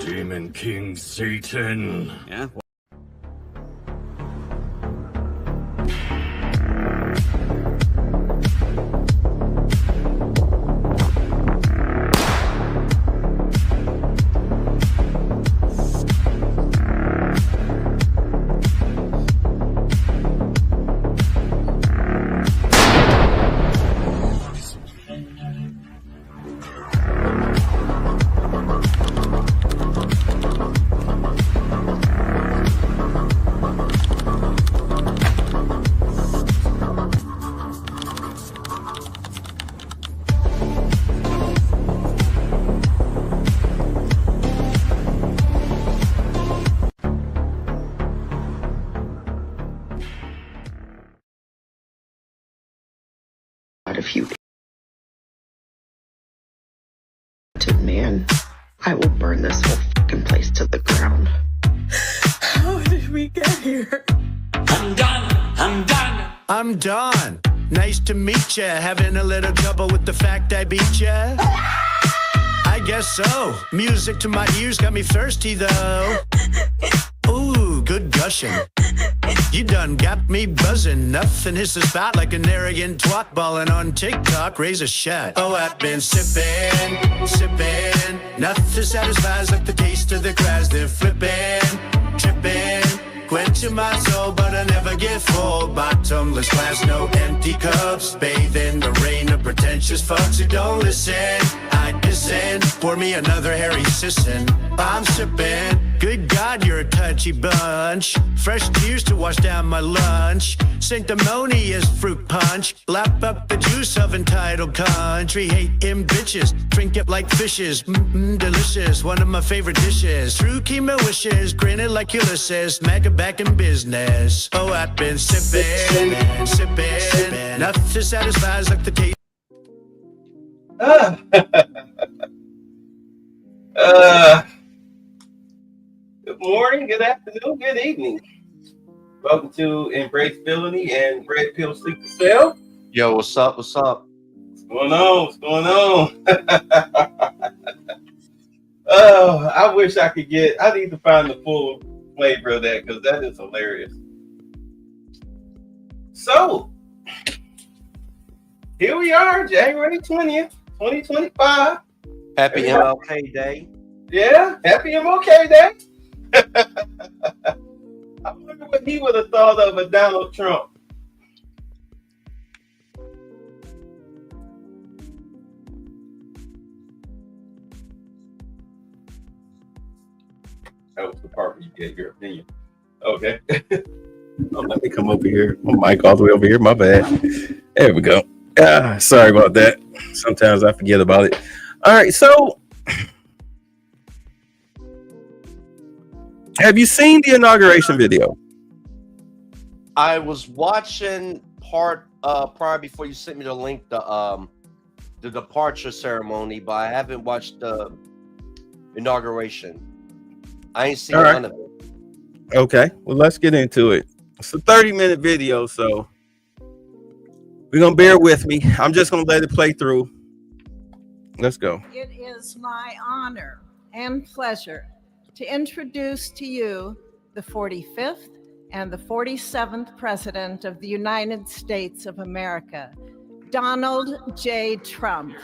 Demon King Satan. Yeah. If you man, I will burn this whole fucking place to the ground. How did we get here? I'm done. I'm Don. Nice to meet ya. Having a little trouble with the fact I beat ya? I guess so. Music to my ears got me thirsty though. Ooh, good gushing. You done got me buzzing. Nothing hits the spot like an arrogant twat balling on TikTok. Raise a shot. Oh, I've been sipping. Nothing satisfies like the taste of the crowds. They're flipping, tripping, quenching my soul, but I never get full. Bottomless glass, no empty cups. Bathe in the rain of pretentious fucks who don't listen. I descend, pour me another Harry Sisson. I'm sipping. Good God, you're a touchy bunch. Fresh tears to wash down my lunch. Sanctimonious fruit punch. Lap up the juice of entitled country. Hate him bitches. Drink it like fishes. Delicious. One of my favorite dishes. True chemo wishes. Grinning like Ulysses. Mega back in business. Oh, I've been sipping. Nothing satisfies like the taste. Good morning, good afternoon, good evening. Welcome to Embrace Villainy and Red Pill Sleep to Sell. Yo, what's up? What's up? What's going on? Oh, I wish I could I need to find the full flavor of that because that is hilarious. So, here we are, January 20th, 2025. Happy MLK Day. Yeah, happy MLK Day. I wonder what he would have thought of a Donald Trump. That was the part where you get your opinion. Okay. Let me come over here. My mic all the way over here. My bad. There we go. Sorry about that. Sometimes I forget about it. All right, so have you seen the inauguration video? I was watching part prior before you sent me the link, the departure ceremony, but I haven't watched the inauguration. I ain't seen none of it. Okay, well, let's get into it. It's a 30-minute video, so we're gonna bear with me. I'm just gonna let it play through. Let's go. It is my honor and pleasure to introduce to you the 45th and the 47th President of the United States of America, Donald J. Trump.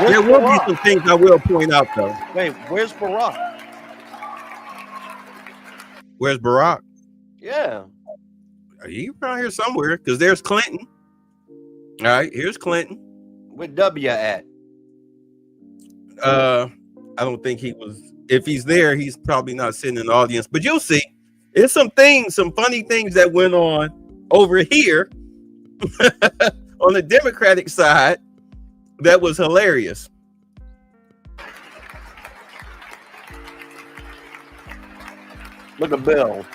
There will be some things I will point out, though. Wait, where's Barack? Where's Barack? Yeah. He's around here somewhere, because there's Clinton. All right, here's Clinton. Where W at? I don't think he was. If he's there, he's probably not sitting in the audience. But you'll see. There's some funny things that went on over here on the Democratic side that was hilarious. Look at Bill.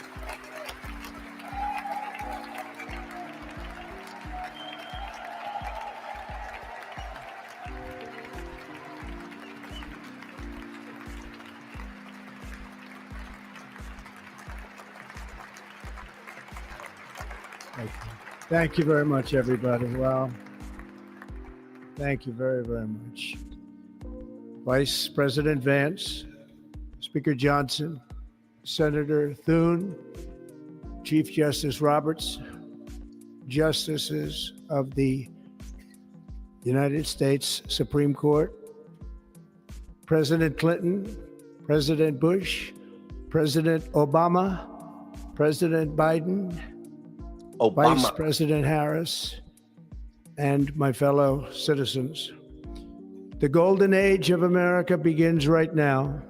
Thank you very much, everybody. Well, thank you very, very much. Vice President Vance, Speaker Johnson, Senator Thune, Chief Justice Roberts, Justices of the United States Supreme Court, President Clinton, President Bush, President Obama, President Biden, Vice President Harris, and my fellow citizens. The golden age of America begins right now.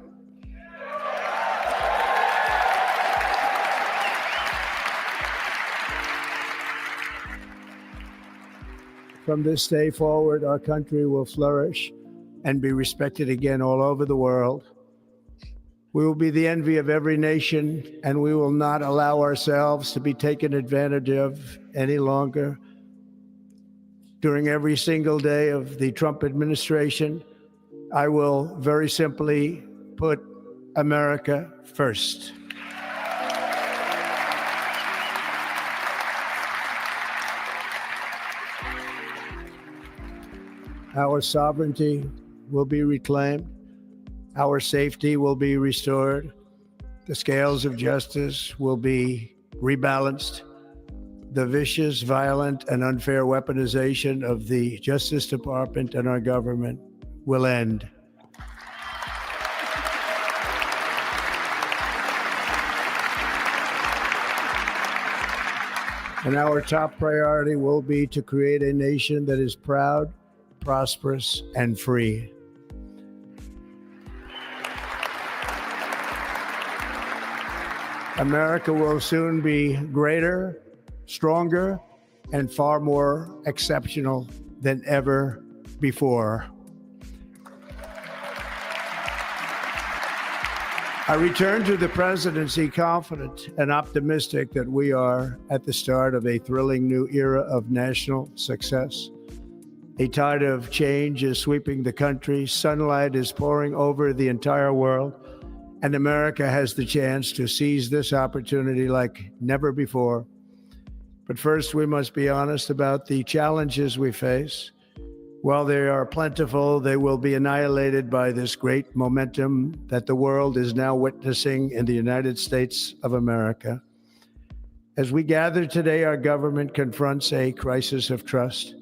From this day forward, our country will flourish and be respected again all over the world. We will be the envy of every nation, and we will not allow ourselves to be taken advantage of any longer. During every single day of the Trump administration, I will very simply put America first. Our sovereignty will be reclaimed. Our safety will be restored. The scales of justice will be rebalanced. The vicious, violent, and unfair weaponization of the Justice Department and our government will end. And our top priority will be to create a nation that is proud, prosperous, and free. America will soon be greater, stronger, and far more exceptional than ever before. I return to the presidency confident and optimistic that we are at the start of a thrilling new era of national success. A tide of change is sweeping the country. Sunlight is pouring over the entire world, and America has the chance to seize this opportunity like never before. But first, we must be honest about the challenges we face. While they are plentiful, they will be annihilated by this great momentum that the world is now witnessing in the United States of America. As we gather today, our government confronts a crisis of trust.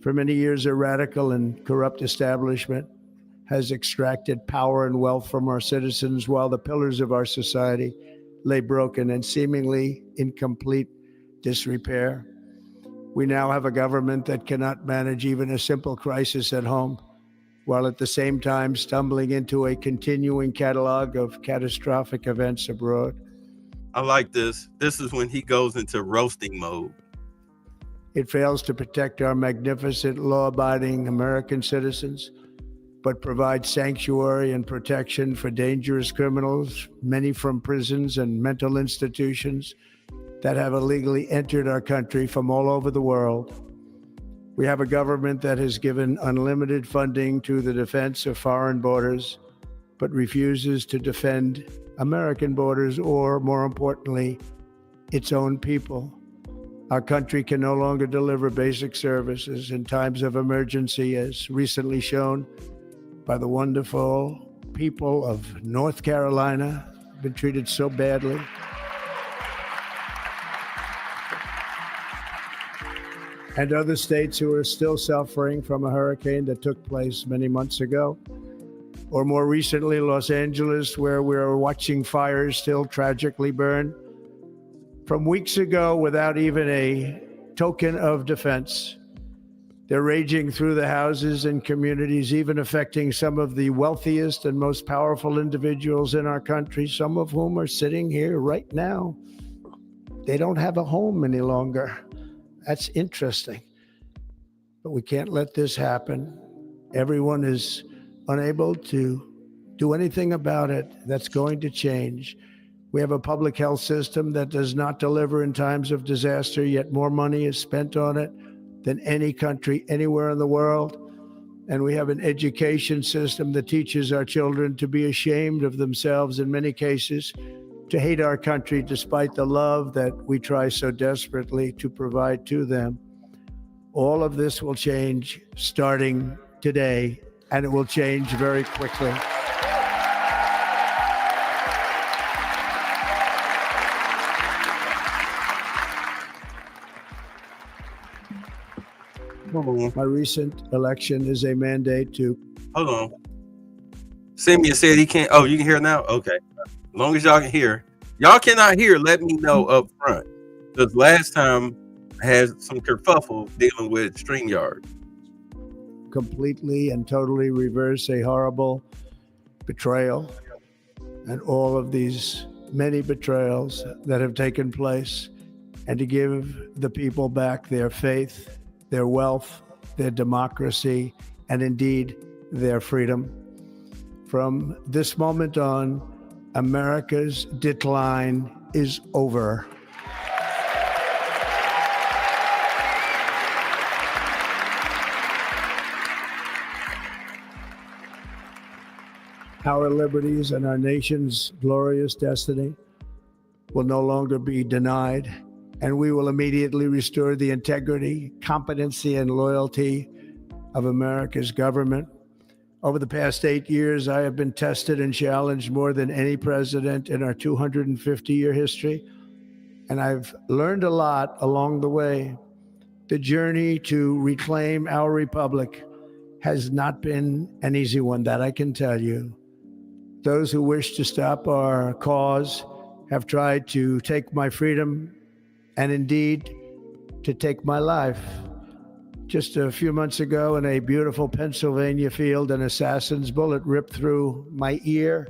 For many years, a radical and corrupt establishment has extracted power and wealth from our citizens while the pillars of our society lay broken and seemingly in complete disrepair. We now have a government that cannot manage even a simple crisis at home, while at the same time stumbling into a continuing catalog of catastrophic events abroad. I like this. This is when he goes into roasting mode. It fails to protect our magnificent, law-abiding American citizens, but provides sanctuary and protection for dangerous criminals, many from prisons and mental institutions that have illegally entered our country from all over the world. We have a government that has given unlimited funding to the defense of foreign borders, but refuses to defend American borders or, more importantly, its own people. Our country can no longer deliver basic services in times of emergency, as recently shown by the wonderful people of North Carolina, been treated so badly. And other states who are still suffering from a hurricane that took place many months ago. Or more recently, Los Angeles, where we're watching fires still tragically burn from weeks ago without even a token of defense. They're raging through the houses and communities, even affecting some of the wealthiest and most powerful individuals in our country, some of whom are sitting here right now. They don't have a home any longer. That's interesting. But we can't let this happen. Everyone is unable to do anything about it. That's going to change. We have a public health system that does not deliver in times of disaster, yet more money is spent on it than any country anywhere in the world. And we have an education system that teaches our children to be ashamed of themselves in many cases, to hate our country despite the love that we try so desperately to provide to them. All of this will change starting today and it will change very quickly. My recent election is a mandate to... Hold on. Simeon said he can't. Oh, you can hear now? Okay. As long as y'all can hear. Y'all cannot hear, let me know up front. Because last time I had some kerfuffle dealing with StreamYard. completely and totally reverse a horrible betrayal and all of these many betrayals that have taken place, and to give the people back their faith, their wealth, their democracy, and indeed their freedom. From this moment on, America's decline is over. Our liberties and our nation's glorious destiny will no longer be denied, and we will immediately restore the integrity, competency, and loyalty of America's government. Over the past 8 years, I have been tested and challenged more than any president in our 250-year history, and I've learned a lot along the way. The journey to reclaim our republic has not been an easy one, that I can tell you. Those who wish to stop our cause have tried to take my freedom and indeed to take my life. Just a few months ago in a beautiful Pennsylvania field, an assassin's bullet ripped through my ear.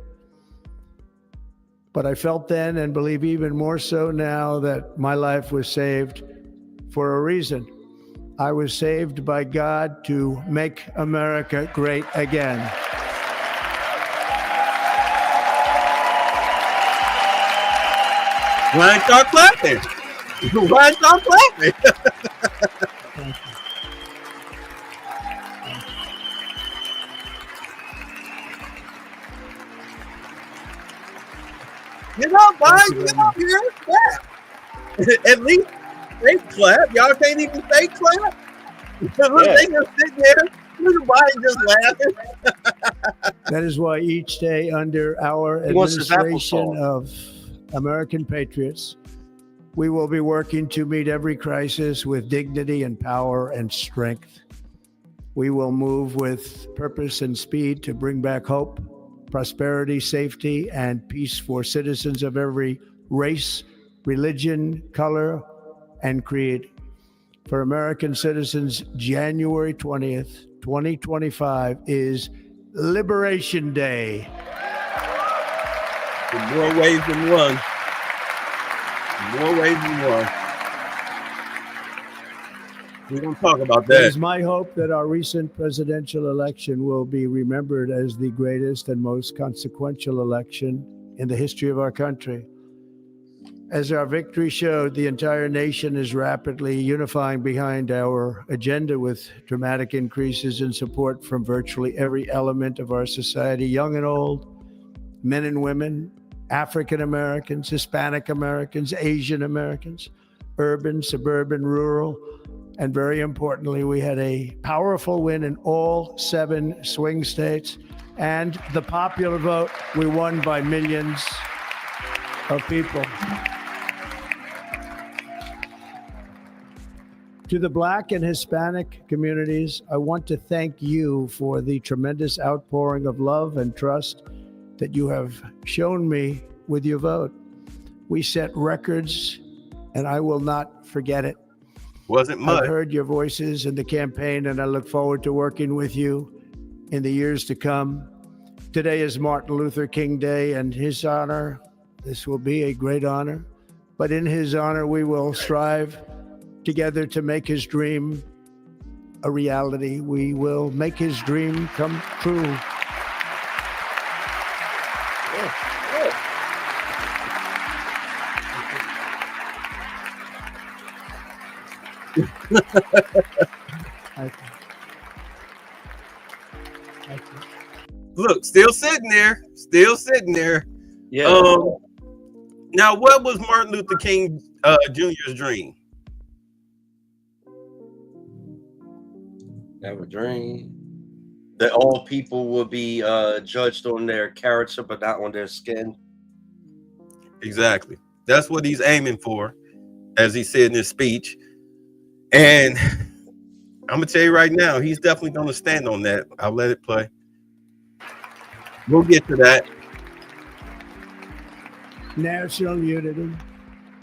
But I felt then, and believe even more so now, that my life was saved for a reason. I was saved by God to make America great again. Why ain't y'all clapping? Why ain't y'all clapping? Get up, boys. Get up here. Clap. At least they clap. Y'all can't even say clap. Look, they just sitting there. Everybody just laughing. That is why each day under our administration of American patriots, we will be working to meet every crisis with dignity and power and strength. We will move with purpose and speed to bring back hope, prosperity, safety, and peace for citizens of every race, religion, color, and creed. For American citizens, January 20th, 2025 is Liberation Day. In more ways than one. More ways than one. We don't talk about that. It is my hope that our recent presidential election will be remembered as the greatest and most consequential election in the history of our country. As our victory showed, the entire nation is rapidly unifying behind our agenda with dramatic increases in support from virtually every element of our society, young and old, men and women, African Americans, Hispanic Americans, Asian Americans, urban, suburban, rural, and very importantly, we had a powerful win in all 7 swing states. And the popular vote, we won by millions of people. To the Black and Hispanic communities, I want to thank you for the tremendous outpouring of love and trust that you have shown me with your vote. We set records, and I will not forget it. Wasn't much. I've heard your voices in the campaign, and I look forward to working with you in the years to come. Today is Martin Luther King Day, and his honor, this will be a great honor, but in his honor, we will strive together to make his dream a reality. We will make his dream come true. Look, still sitting there. Still sitting there. Yeah. Now, what was Martin Luther King Jr.'s dream? Have a dream. that all people will be judged on their character, but not on their skin. Exactly. That's what he's aiming for, as he said in his speech. And I'm gonna tell you right now, he's definitely gonna stand on that. I'll let it play. We'll get to that. National unity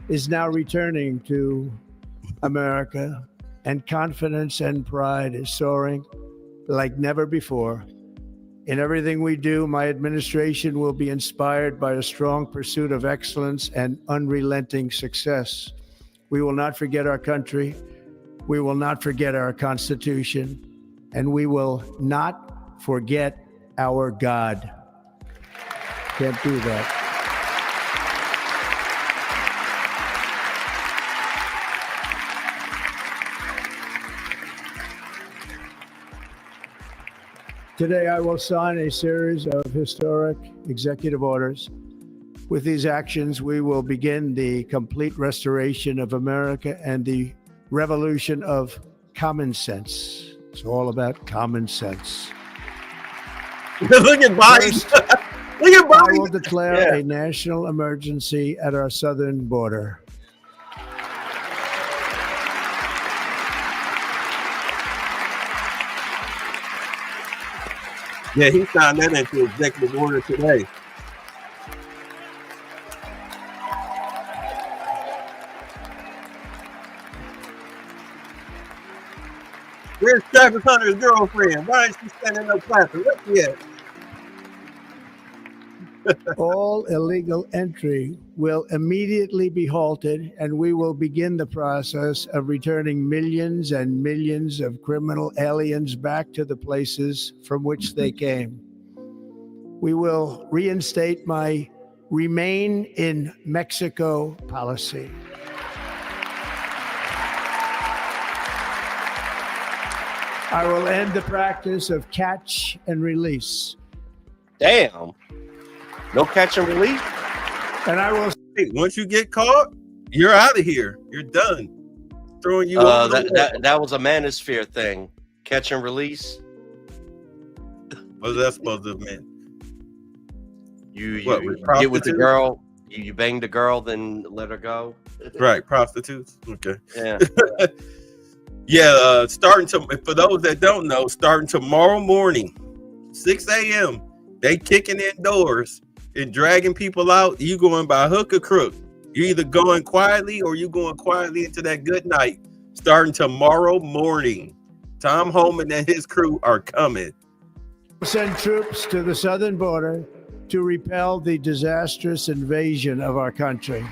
is now returning to America, and confidence and pride is soaring like never before. In everything we do, my administration will be inspired by a strong pursuit of excellence and unrelenting success. We will not forget our country. We will not forget our Constitution, and we will not forget our God. Can't do that. Today, I will sign a series of historic executive orders. With these actions, we will begin the complete restoration of America and the revolution of common sense. It's all about common sense. Look at Biden. Look at I will Biden. declare a national emergency at our southern border. Yeah, he signed that into executive order today. Where's Travis Hunter's girlfriend? Why is she standing up clapping? Where's she at? All illegal entry will immediately be halted, and we will begin the process of returning millions and millions of criminal aliens back to the places from which they came. We will reinstate my Remain in Mexico policy. I will end the practice of catch and release. Damn. No catch and release. And I will Hey, once you get caught, you're out of here. You're done. Throwing you over the wall. That was a manosphere thing. Catch and release. What's that supposed to mean? You What, with get with the prostitutes? girl, you bang the girl, then let her go. Right, prostitutes. Okay. Yeah. Yeah, starting to, for those that don't know, starting tomorrow morning, 6 a.m., they kicking in doors and dragging people out. You going by hook or crook. You either going quietly or you going quietly into that good night. Starting tomorrow morning, Tom Homan and his crew are coming. send troops to the southern border to repel the disastrous invasion of our country.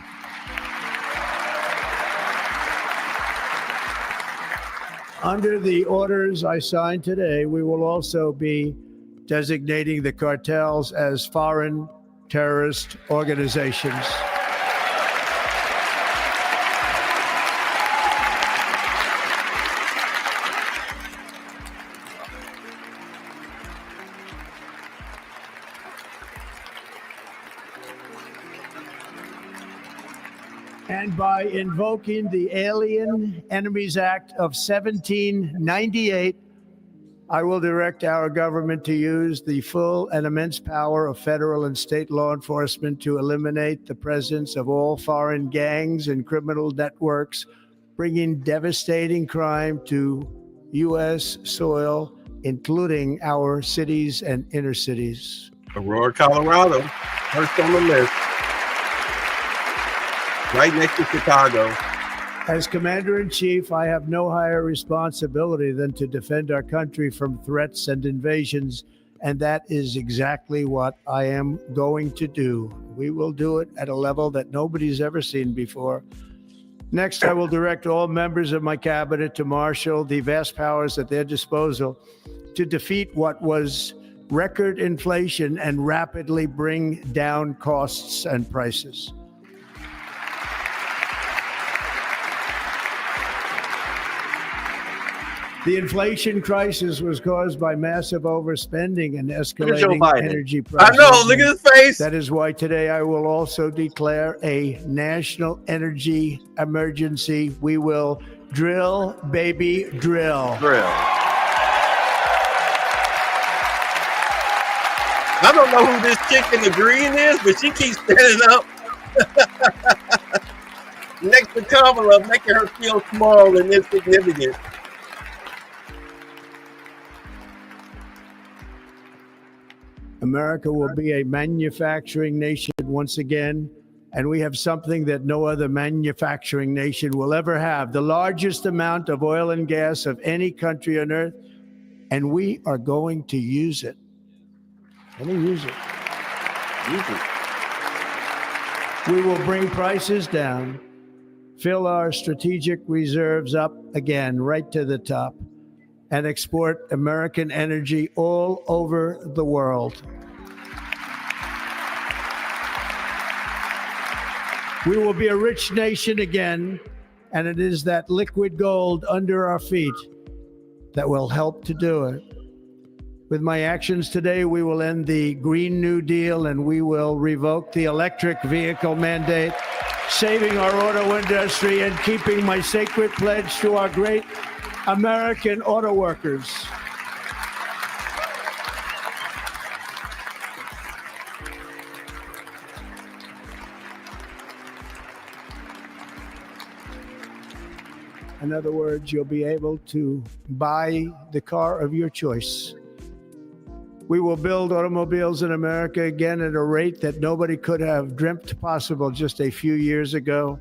Under the orders I signed today, we will also be designating the cartels as foreign terrorist organizations. And by invoking the Alien Enemies Act of 1798, I will direct our government to use the full and immense power of federal and state law enforcement to eliminate the presence of all foreign gangs and criminal networks, bringing devastating crime to U.S. soil, including our cities and inner cities. Aurora, Colorado, first on the list. Right next to Chicago. As Commander-in-Chief, I have no higher responsibility than to defend our country from threats and invasions, and that is exactly what I am going to do. We will do it at a level that nobody's ever seen before. Next, I will direct all members of my cabinet to marshal the vast powers at their disposal to defeat what was record inflation and rapidly bring down costs and prices. The inflation crisis was caused by massive overspending and escalating energy prices. I know, look at his face. That is why today I will also declare a national energy emergency. We will drill, baby, drill. Drill. don't know who this chick in the green is, but she keeps standing up next to Kamala, making her feel small and insignificant. America will be a manufacturing nation once again, and we have something that no other manufacturing nation will ever have, the largest amount of oil and gas of any country on earth, and we are going to use it. Let me use it. We will bring prices down, fill our strategic reserves up again right to the top, and export American energy all over the world. We will be a rich nation again, and it is that liquid gold under our feet that will help to do it. With my actions today, we will end the Green New Deal and we will revoke the electric vehicle mandate, saving our auto industry and keeping my sacred pledge to our great American auto workers. In other words, you'll be able to buy the car of your choice. We will build automobiles in America again at a rate that nobody could have dreamt possible just a few years ago.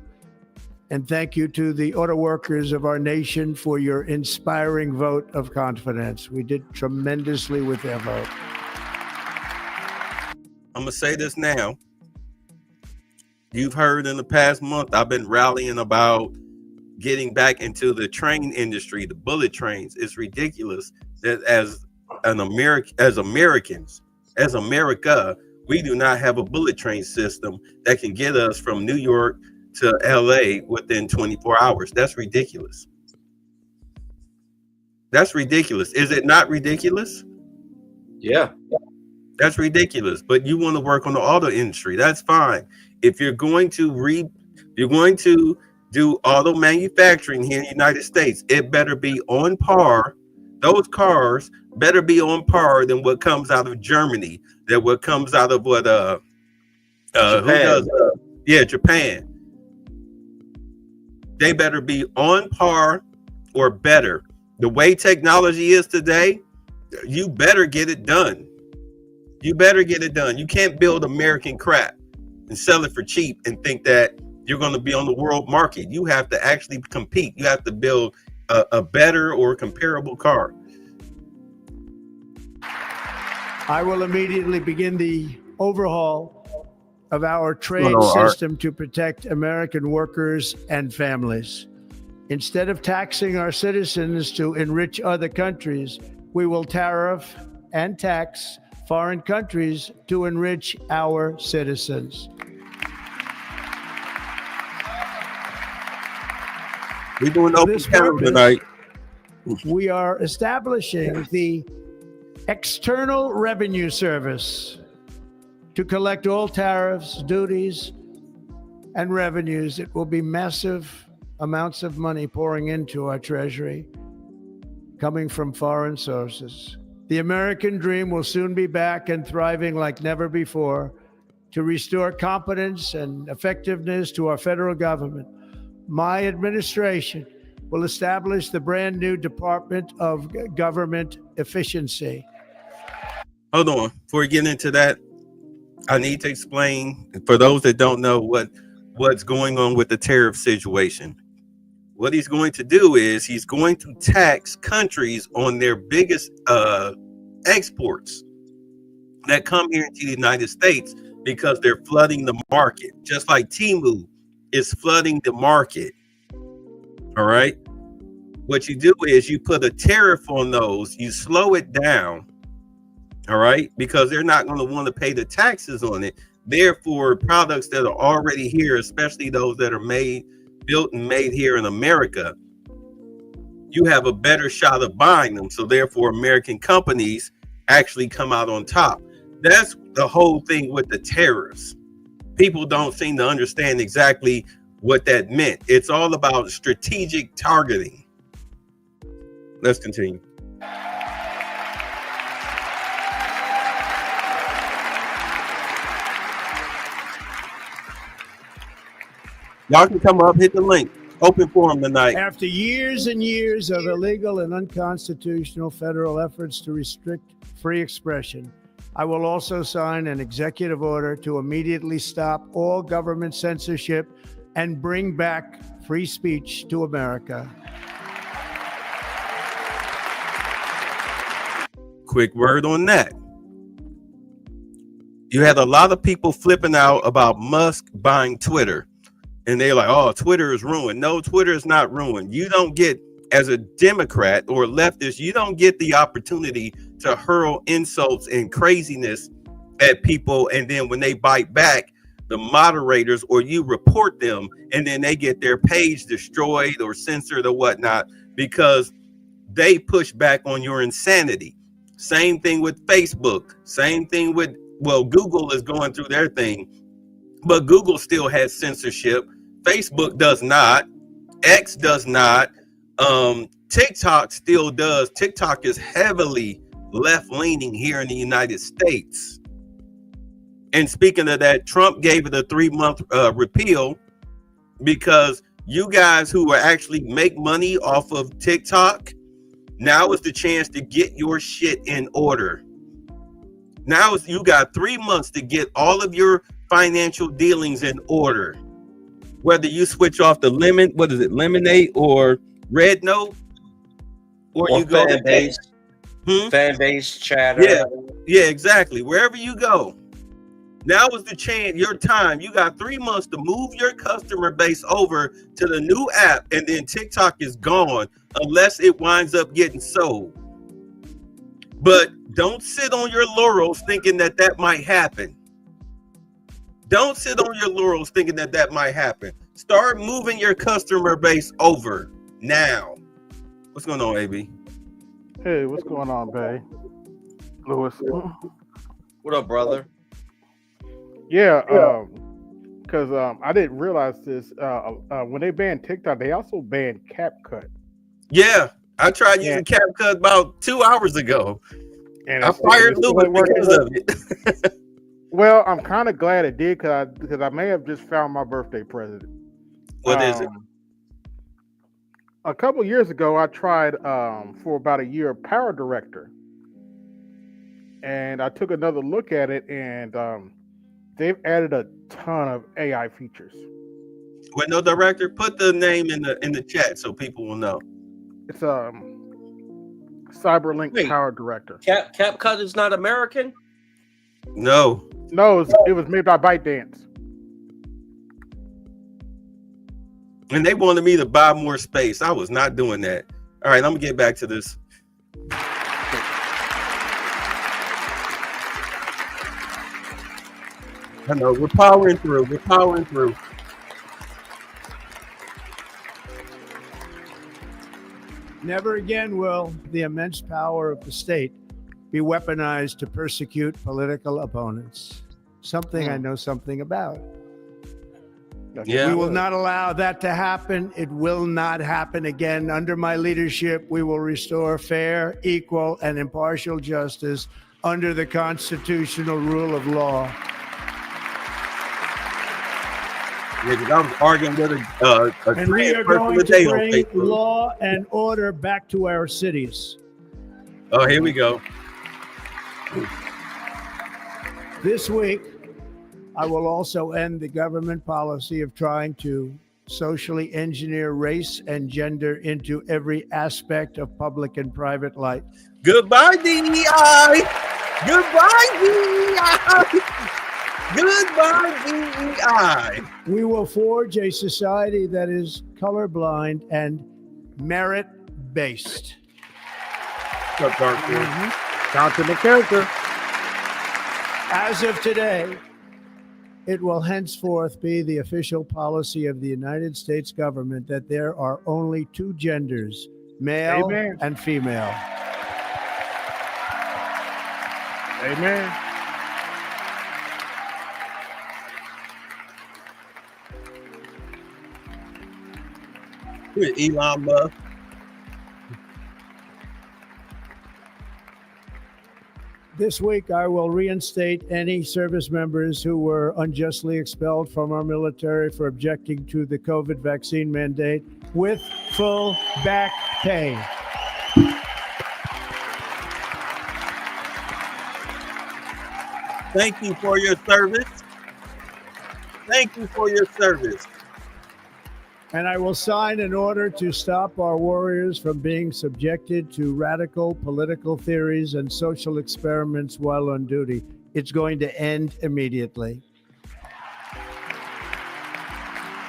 And thank you to the auto workers of our nation for your inspiring vote of confidence. We did tremendously with their vote. I'm going to say this now. You've heard in the past month, I've been rallying about getting back into the train industry, the bullet trains. It's ridiculous that as Americans, as America, we do not have a bullet train system that can get us from New York to LA within 24 hours. That's ridiculous. That's ridiculous. Is it not ridiculous? Yeah. That's ridiculous. But you want to work on the auto industry. That's fine. If you're going to do auto manufacturing here in the United States, it better be on par. Those cars better be on par than what comes out of Germany, than what comes out of what Japan. They better be on par or better. The way technology is today, you better get it done. You better get it done. You can't build American crap and sell it for cheap and think that you're going to be on the world market. You have to actually compete. You have to build a better or comparable car. I will immediately begin the overhaul of our trade system to protect American workers and families. Instead of taxing our citizens to enrich other countries, we will tariff and tax foreign countries to enrich our citizens. We're doing open camera tonight. We are establishing the External Revenue Service to collect all tariffs, duties, and revenues. It will be massive amounts of money pouring into our treasury, coming from foreign sources. The American dream will soon be back and thriving like never before to restore competence and effectiveness to our federal government. My administration will establish the brand new Department of Government Efficiency. Hold on. Before we get into that, I need to explain, for those that don't know what's going on with the tariff situation. What he's going to do is he's going to tax countries on their biggest exports that come here into the United States because they're flooding the market, just like Temu is flooding the market. All right. What you do is you put a tariff on those, you slow it down. All right, because they're not going to want to pay the taxes on it. Therefore, products that are already here, especially those that are built and made here in America, you have a better shot of buying them. So therefore, American companies actually come out on top. That's the whole thing with the tariffs. People don't seem to understand exactly what that meant. It's all about strategic targeting. Let's continue. Y'all can come up, hit the link. Open forum tonight. After years and years of illegal and unconstitutional federal efforts to restrict free expression, I will also sign an executive order to immediately stop all government censorship and bring back free speech to America. Quick word on that. You had a lot of people flipping out about Musk buying Twitter. And they're like, oh, Twitter is ruined. No, Twitter is not ruined. You don't get, as a Democrat or leftist, you don't get the opportunity to hurl insults and craziness at people. And then when they bite back, the moderators or you report them, and then they get their page destroyed or censored or whatnot because they push back on your insanity. Same thing with Facebook. Same thing with, well, Google is going through their thing, but Google still has censorship. Facebook does not. X does not. TikTok still does. TikTok is heavily left-leaning here in the United States. And speaking of that, Trump gave it a 3-month repeal because you guys who actually make money off of TikTok, now is the chance to get your shit in order. Now you got 3 months to get all of your financial dealings in order. Whether you switch off the Lemonade or Red Note, or you go to fan base, Chatter. Yeah, exactly. Wherever you go, now is the chance, your time. You got 3 months to move your customer base over to the new app, and then TikTok is gone unless it winds up getting sold. But don't sit on your laurels thinking that that might happen. Don't sit on your laurels thinking that that might happen. Start moving your customer base over now. What's going on, AB? Hey, what's going on, Bay? Lewis. What up, brother? Yeah, because I didn't realize this. When they banned TikTok, they also banned CapCut. Yeah, I tried using CapCut about 2 hours ago. And I fired Lewis because of it. Well, I'm kind of glad it did because I may have just found my birthday present. What is it? A couple years ago, I tried for about a year Power Director, and I took another look at it, and they've added a ton of AI features. Window Director, put the name in the chat so people will know. It's Cyberlink Power Director. CapCut is not American? No, it was made by ByteDance. and they wanted me to buy more space. I was not doing that. All right, I'm gonna get back to this. I know we're powering through. We're powering through. Never again will the immense power of the state be weaponized to persecute political opponents. Something I know something about. Yeah, We will not allow that to happen. It will not happen again. Under my leadership, we will restore fair, equal, and impartial justice under the constitutional rule of law. Yeah, 'cause I was arguing with a And we are person going today to on bring Facebook. law and order back to our cities. Oh, here we go. This week, I will also end the government policy of trying to socially engineer race and gender into every aspect of public and private life. Goodbye, DEI. Goodbye, DEI. Goodbye, DEI. We will forge a society that is colorblind and merit-based. What's up, Darkfield? Content and character. As of today, it will henceforth be the official policy of the United States government that there are only two genders, male Amen. and female. Amen. With Elon Musk. This week, I will reinstate any service members who were unjustly expelled from our military for objecting to the COVID vaccine mandate with full back pay. Thank you for your service. Thank you for your service. And I will sign an order to stop our warriors from being subjected to radical political theories and social experiments while on duty. It's going to end immediately.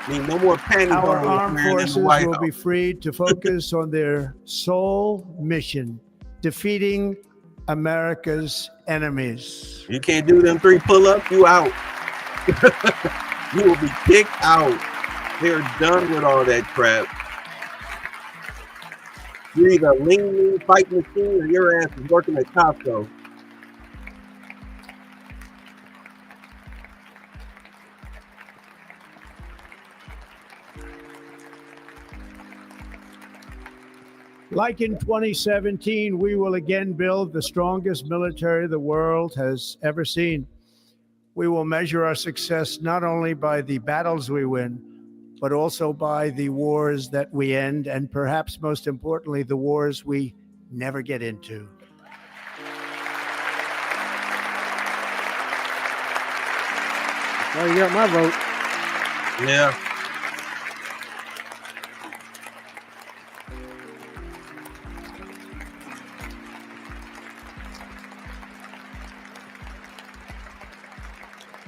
Need no more panic. Our armed forces will be freed to focus on their sole mission, defeating America's enemies. You can't do them 3 pull-ups, you out. You will be kicked out. They're done with all that crap. You're either a lean fight machine or your ass is working at Costco. Like in 2017, we will again build the strongest military the world has ever seen. We will measure our success not only by the battles we win, but also by the wars that we end, and perhaps most importantly, the wars we never get into. Well, you got my vote. Yeah.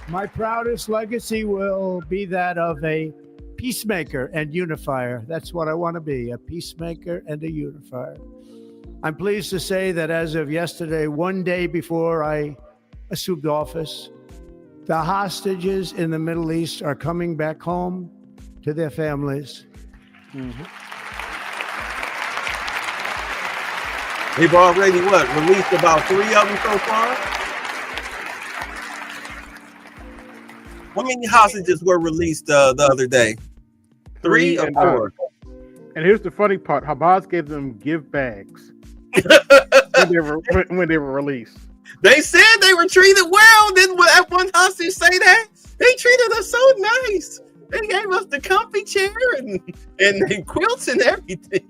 My proudest legacy will be that of a peacemaker and unifier. That's what I want to be, a peacemaker and a unifier. I'm pleased to say that as of yesterday, one day before I assumed office, the hostages in the Middle East are coming back home to their families. Mm-hmm. They've already, released about 3 of them so far? How many hostages were released the other day? 3 or 4? And here's the funny part: Hamas gave them gift bags when they were released. They said they were treated well. Didn't that one hostage say that? They treated us so nice. They gave us the comfy chair and quilts and everything.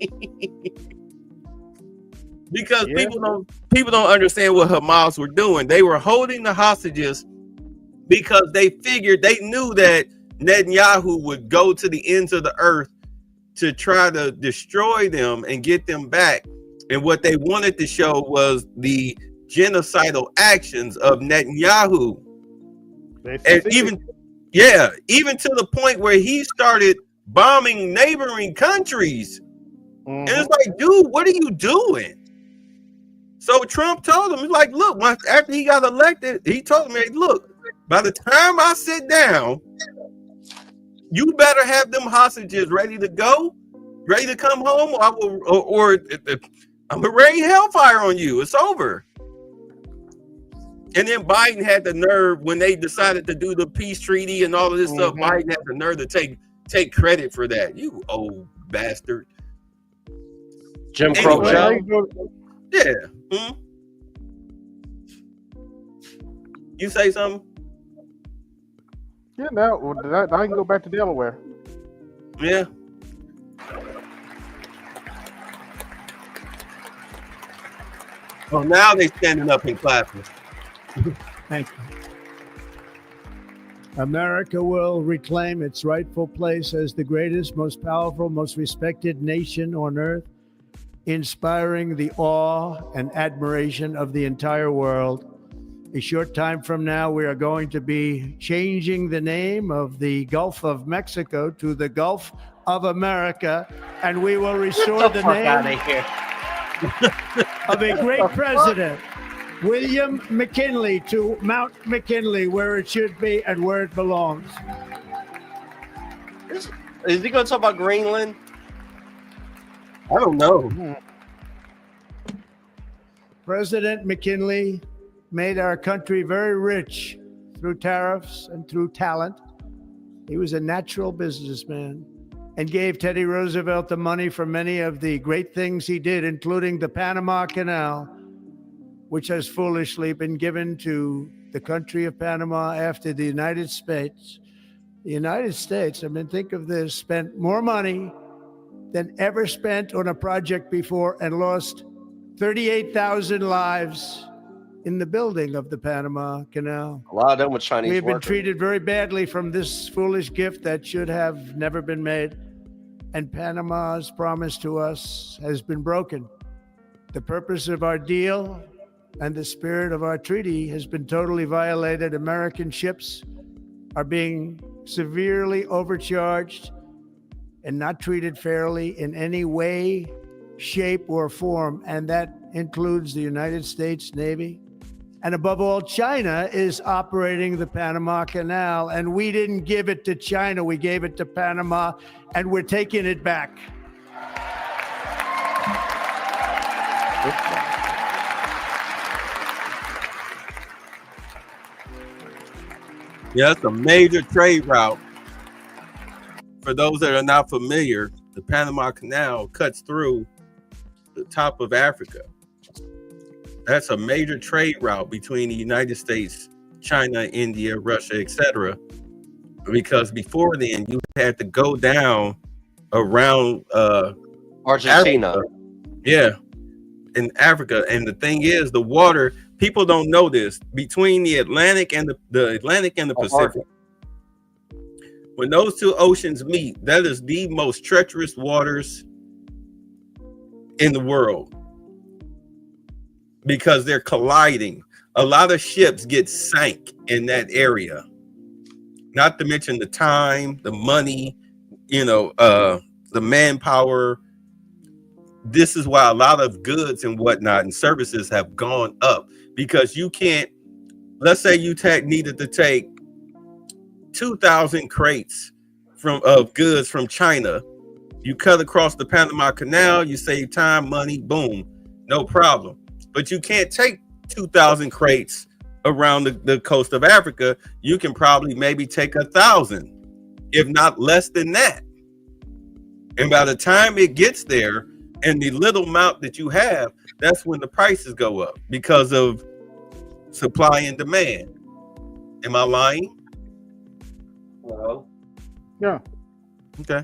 Because people don't understand what Hamas were doing. They were holding the hostages because they knew that Netanyahu would go to the ends of the earth to try to destroy them and get them back. And what they wanted to show was the genocidal actions of Netanyahu. And even to the point where he started bombing neighboring countries. Mm-hmm. And it's like, dude, what are you doing? So Trump told him, he's like, look, after he got elected, he told me, look, by the time I sit down, you better have them hostages ready to go, ready to come home, or I'm gonna rain hellfire on you. It's over. And then Biden had the nerve when they decided to do the peace treaty and all of this stuff. Biden had the nerve to take credit for that. You old bastard. Jim Crow Joe. Yeah. Hmm? You say something? Yeah, now I can go back to Delaware. Yeah. Oh, now they're standing up and clapping. Thank you. America will reclaim its rightful place as the greatest, most powerful, most respected nation on earth, inspiring the awe and admiration of the entire world. A short time from now, we are going to be changing the name of the Gulf of Mexico to the Gulf of America, and we will restore the name of a great president, William McKinley, to Mount McKinley, where it should be and where it belongs. Is he going to talk about Greenland? I don't know. President McKinley made our country very rich through tariffs and through talent. He was a natural businessman and gave Teddy Roosevelt the money for many of the great things he did, including the Panama Canal. which has foolishly been given to the country of Panama after the United States. The United States, I mean, think of this, spent more money than ever spent on a project before and lost 38,000 lives in the building of the Panama Canal. A lot of them were Chinese We've been workers. treated very badly from this foolish gift that should have never been made. And Panama's promise to us has been broken. The purpose of our deal and the spirit of our treaty has been totally violated. American ships are being severely overcharged and not treated fairly in any way, shape, or form. And that includes the United States Navy. And above all, China is operating the Panama Canal, and we didn't give it to China. We gave it to Panama, and we're taking it back. Yeah, it's a major trade route. For those that are not familiar, the Panama Canal cuts through the top of Africa. That's a major trade route between the United States, China, India, Russia, etc. Because before then, you had to go down around Argentina. Africa. Yeah, in Africa. And the thing is, the water, people don't know this, between the Atlantic and the Atlantic and the Pacific. When those two oceans meet, that is the most treacherous waters in the world because they're colliding. A lot of ships get sank in that area. Not to mention the time, the money, the manpower. This is why a lot of goods and whatnot and services have gone up, because you can't, let's say you needed to take 2,000 crates of goods from China. You cut across the Panama Canal, you save time, money, boom, no problem. But you can't take 2,000 crates around the coast of Africa. You can probably maybe take 1,000, if not less than that. And by the time it gets there, and the little amount that you have, that's when the prices go up because of supply and demand. Am I lying? No. Yeah. Okay.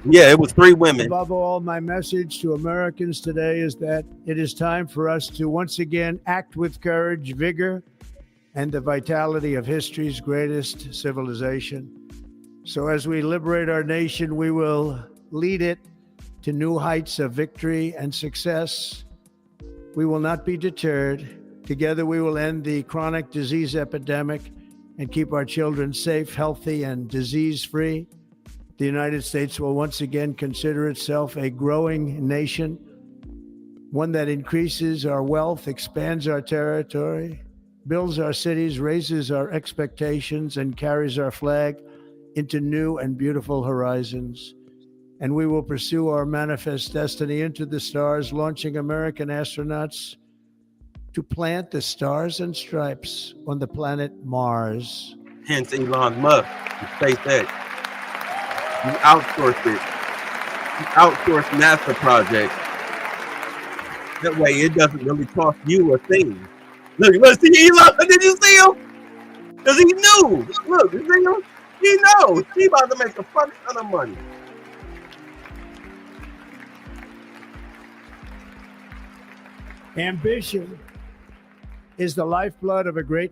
Yeah, it was 3 women. Above all, my message to Americans today is that it is time for us to once again act with courage, vigor, and the vitality of history's greatest civilization. So as we liberate our nation, we will lead it to new heights of victory and success. We will not be deterred. Together, we will end the chronic disease epidemic and keep our children safe, healthy, and disease-free. The United States will once again consider itself a growing nation, one that increases our wealth, expands our territory, builds our cities, raises our expectations, and carries our flag into new and beautiful horizons. And we will pursue our manifest destiny into the stars, launching American astronauts to plant the stars and stripes on the planet Mars. Hence Elon Musk, SpaceX. You outsourced it. You outsourced NASA projects. That way it doesn't really cost you a thing. Look, see Elon, did you see him? Because he knew. Look, you see him? He knows. He about to make a fuck ton of money. Ambition is the lifeblood of a great...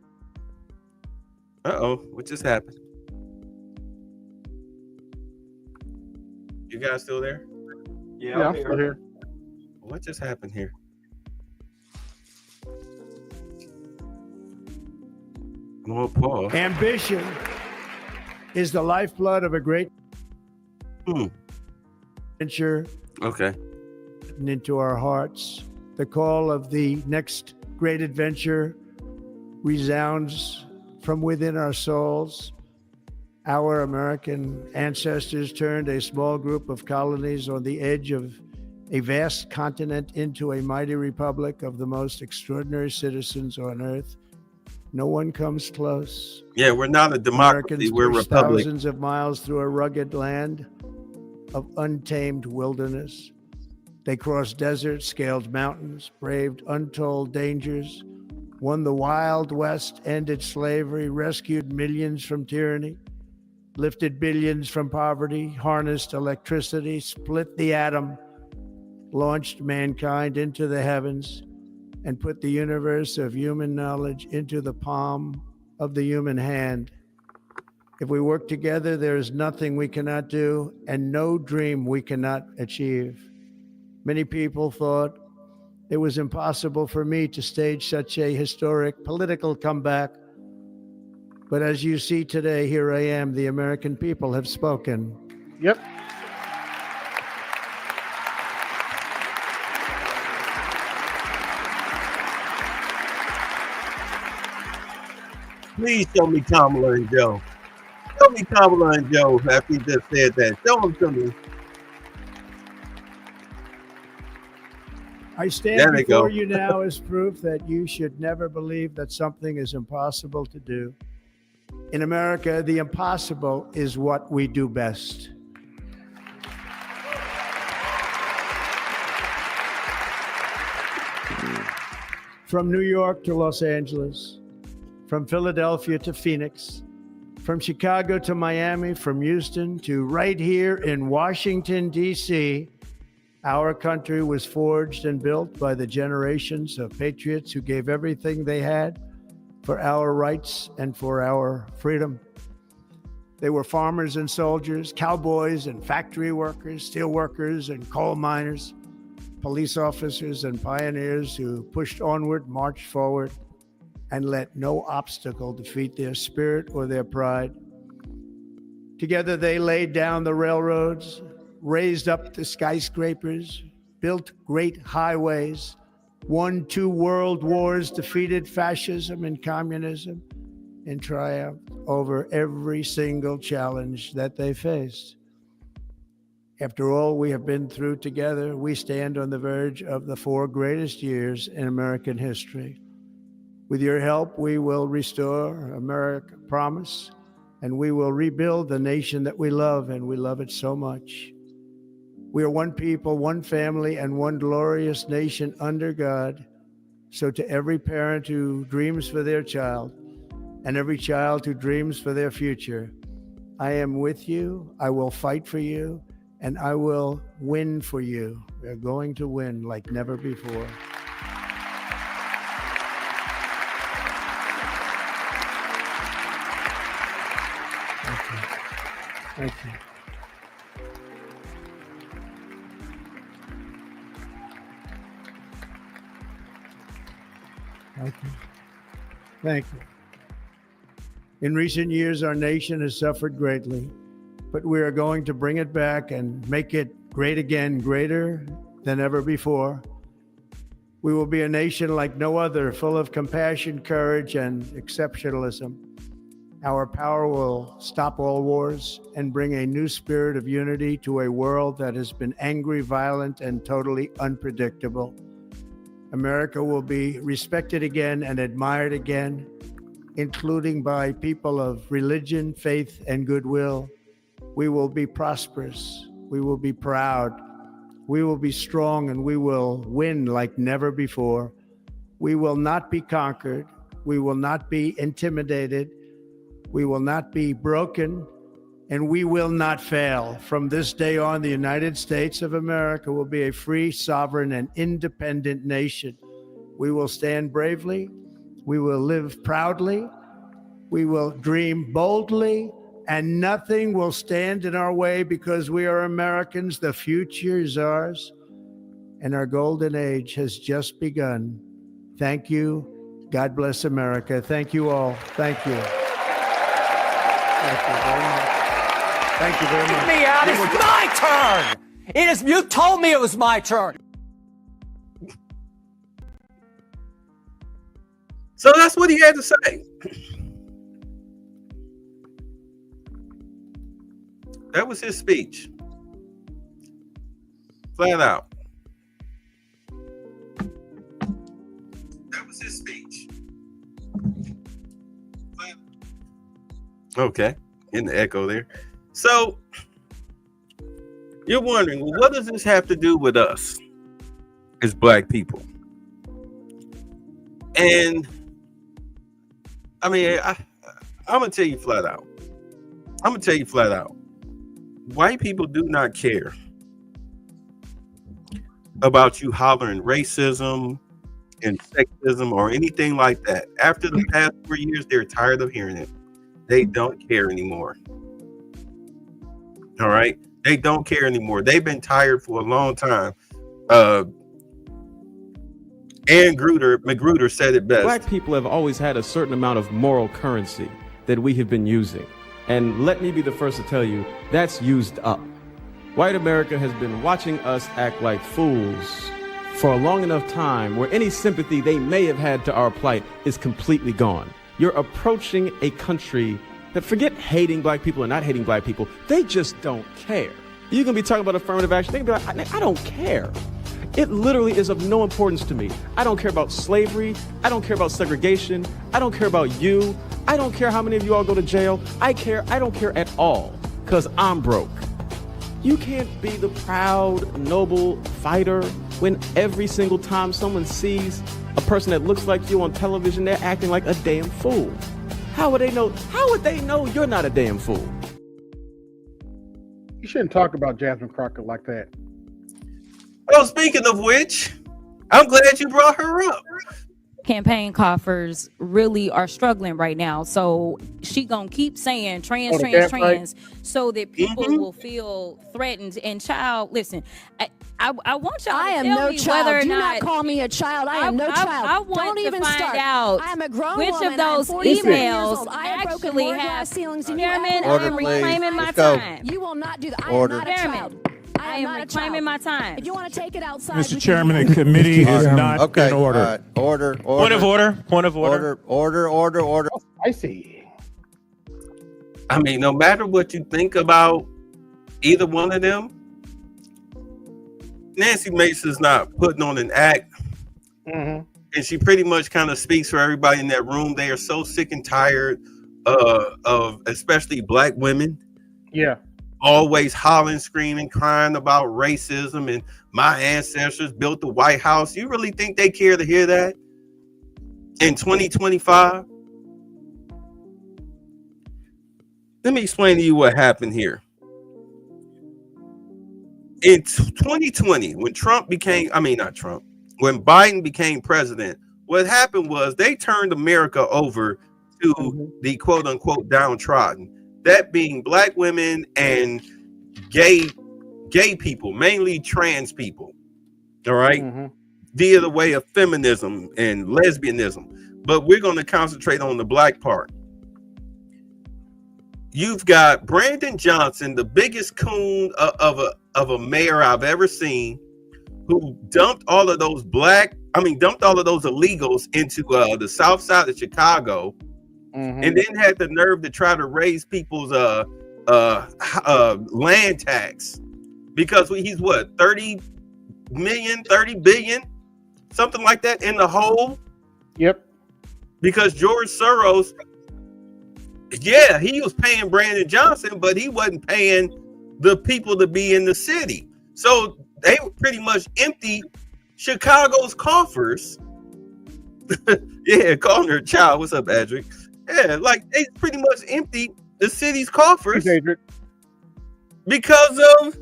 Uh-oh, what just happened? You guys still there? Yeah, I'm still here. What just happened here? I'm gonna pause. Ambition is the lifeblood of a great adventure. Okay. Into our hearts. The call of the next great adventure resounds from within our souls. Our American ancestors turned a small group of colonies on the edge of a vast continent into a mighty republic of the most extraordinary citizens on earth. No one comes close. Yeah, we're not a democracy. Americans We're a pushed republic. thousands of miles through a rugged land, of untamed wilderness. They crossed deserts, scaled mountains, braved untold dangers, won the Wild West, ended slavery, rescued millions from tyranny, lifted billions from poverty, harnessed electricity, split the atom, launched mankind into the heavens, and put the universe of human knowledge into the palm of the human hand. If we work together, there is nothing we cannot do and no dream we cannot achieve. Many people thought it was impossible for me to stage such a historic political comeback. But as you see today, here I am. The American people have spoken. Yep. Please show me Kamala and Joe. Show me Kamala and Joe after you just said that. Show them to me. I stand before you now as proof that you should never believe that something is impossible to do. In America, the impossible is what we do best. From New York to Los Angeles, from Philadelphia to Phoenix, from Chicago to Miami, from Houston to right here in Washington, D.C., our country was forged and built by the generations of patriots who gave everything they had for our rights and for our freedom. They were farmers and soldiers, cowboys and factory workers, steel workers and coal miners, police officers and pioneers who pushed onward, marched forward, and let no obstacle defeat their spirit or their pride. Together they laid down the railroads, raised up the skyscrapers, built great highways, won 2 world wars, defeated fascism and communism, and triumphed over every single challenge that they faced. After all we have been through together, we stand on the verge of the 4 greatest years in American history. With your help, we will restore America promise, and we will rebuild the nation that we love, and we love it so much. We are one people, one family, and one glorious nation under God. So to every parent who dreams for their child, and every child who dreams for their future, I am with you, I will fight for you, and I will win for you. We are going to win like never before. Thank you. Thank you. Thank you. In recent years, our nation has suffered greatly, but we are going to bring it back and make it great again, greater than ever before. We will be a nation like no other, full of compassion, courage, and exceptionalism. Our power will stop all wars and bring a new spirit of unity to a world that has been angry, violent, and totally unpredictable. America will be respected again and admired again, including by people of religion, faith, and goodwill. We will be prosperous. We will be proud. We will be strong, and we will win like never before. We will not be conquered. We will not be intimidated. We will not be broken, and we will not fail. From this day on, the United States of America will be a free, sovereign, and independent nation. We will stand bravely. We will live proudly. We will dream boldly, and nothing will stand in our way because we are Americans. The future is ours, and our golden age has just begun. Thank you. God bless America. Thank you all. Thank you. Thank you very much. Thank you very much. Get me out. It's my turn. It is. You told me it was my turn. So that's what he had to say. That was his speech. Flat out. That was his speech. Okay. In the echo there. So You're wondering, well, what does this have to do with us as black people? And I mean, I'm gonna tell you flat out. White people do not care about you hollering racism and sexism or anything like that. After the past 4 years, they're tired of hearing it. They don't care anymore. All right? They don't care anymore. They've been tired for a long time. Ann Magruder said it best. Black people have always had a certain amount of moral currency that we have been using. And let me be the first to tell you, that's used up. White America has been watching us act like fools for a long enough time where any sympathy they may have had to our plight is completely gone. You're approaching a country that, forget hating black people or not hating black people, they just don't care. You're gonna be talking about affirmative action, they can be like, I don't care. It literally is of no importance to me. I don't care about slavery. I don't care about segregation. I don't care about you. I don't care how many of you all go to jail. I don't care at all, because I'm broke. You can't be the proud, noble fighter when every single time someone sees a person that looks like you on television, they're acting like a damn fool. How would they know you're not a damn fool? You shouldn't talk about Jasmine Crockett like that. Oh, speaking of which, I'm glad you brought her up. Campaign coffers really are struggling right now. So she gonna keep saying trans, so that people will feel threatened. And child, listen, I want y'all to tell me whether or not call me a child. I am no child. I want Don't to even find start. out I am a grown which woman. of those emails actually have ceilings. Chairman, I am reclaiming my time. You will not do that. Order. I am not a child. I am reclaiming my time. If you want to take it outside, Mr. Chairman, the committee is not in order. Order. Point of order. Point of order. Order. I see. I mean, no matter what you think about either one of them, Nancy Mason's not putting on an act. Mm-hmm. And she pretty much kind of speaks for everybody in that room. They are so sick and tired of especially black women. Yeah. Always hollering, screaming, crying about racism and my ancestors built the White House. You really think they care to hear that in 2025? Let me explain to you what happened here. In 2020, when when Biden became president, what happened was they turned America over to the quote unquote downtrodden. That being black women and gay people, mainly trans people, all right, via the way of feminism and lesbianism. But we're going to concentrate on the black part. You've got Brandon Johnson, the biggest coon of a mayor I've ever seen, who dumped all of those illegals into the south side of Chicago. And then had the nerve to try to raise people's land tax because he's what, 30 billion, something like that in the hole. Yep. Because George Soros, yeah, he was paying Brandon Johnson, but he wasn't paying the people to be in the city. So they pretty much emptied Chicago's coffers. Yeah, calling her a child. What's up, Adric? Yeah, like they pretty much emptied the city's coffers because of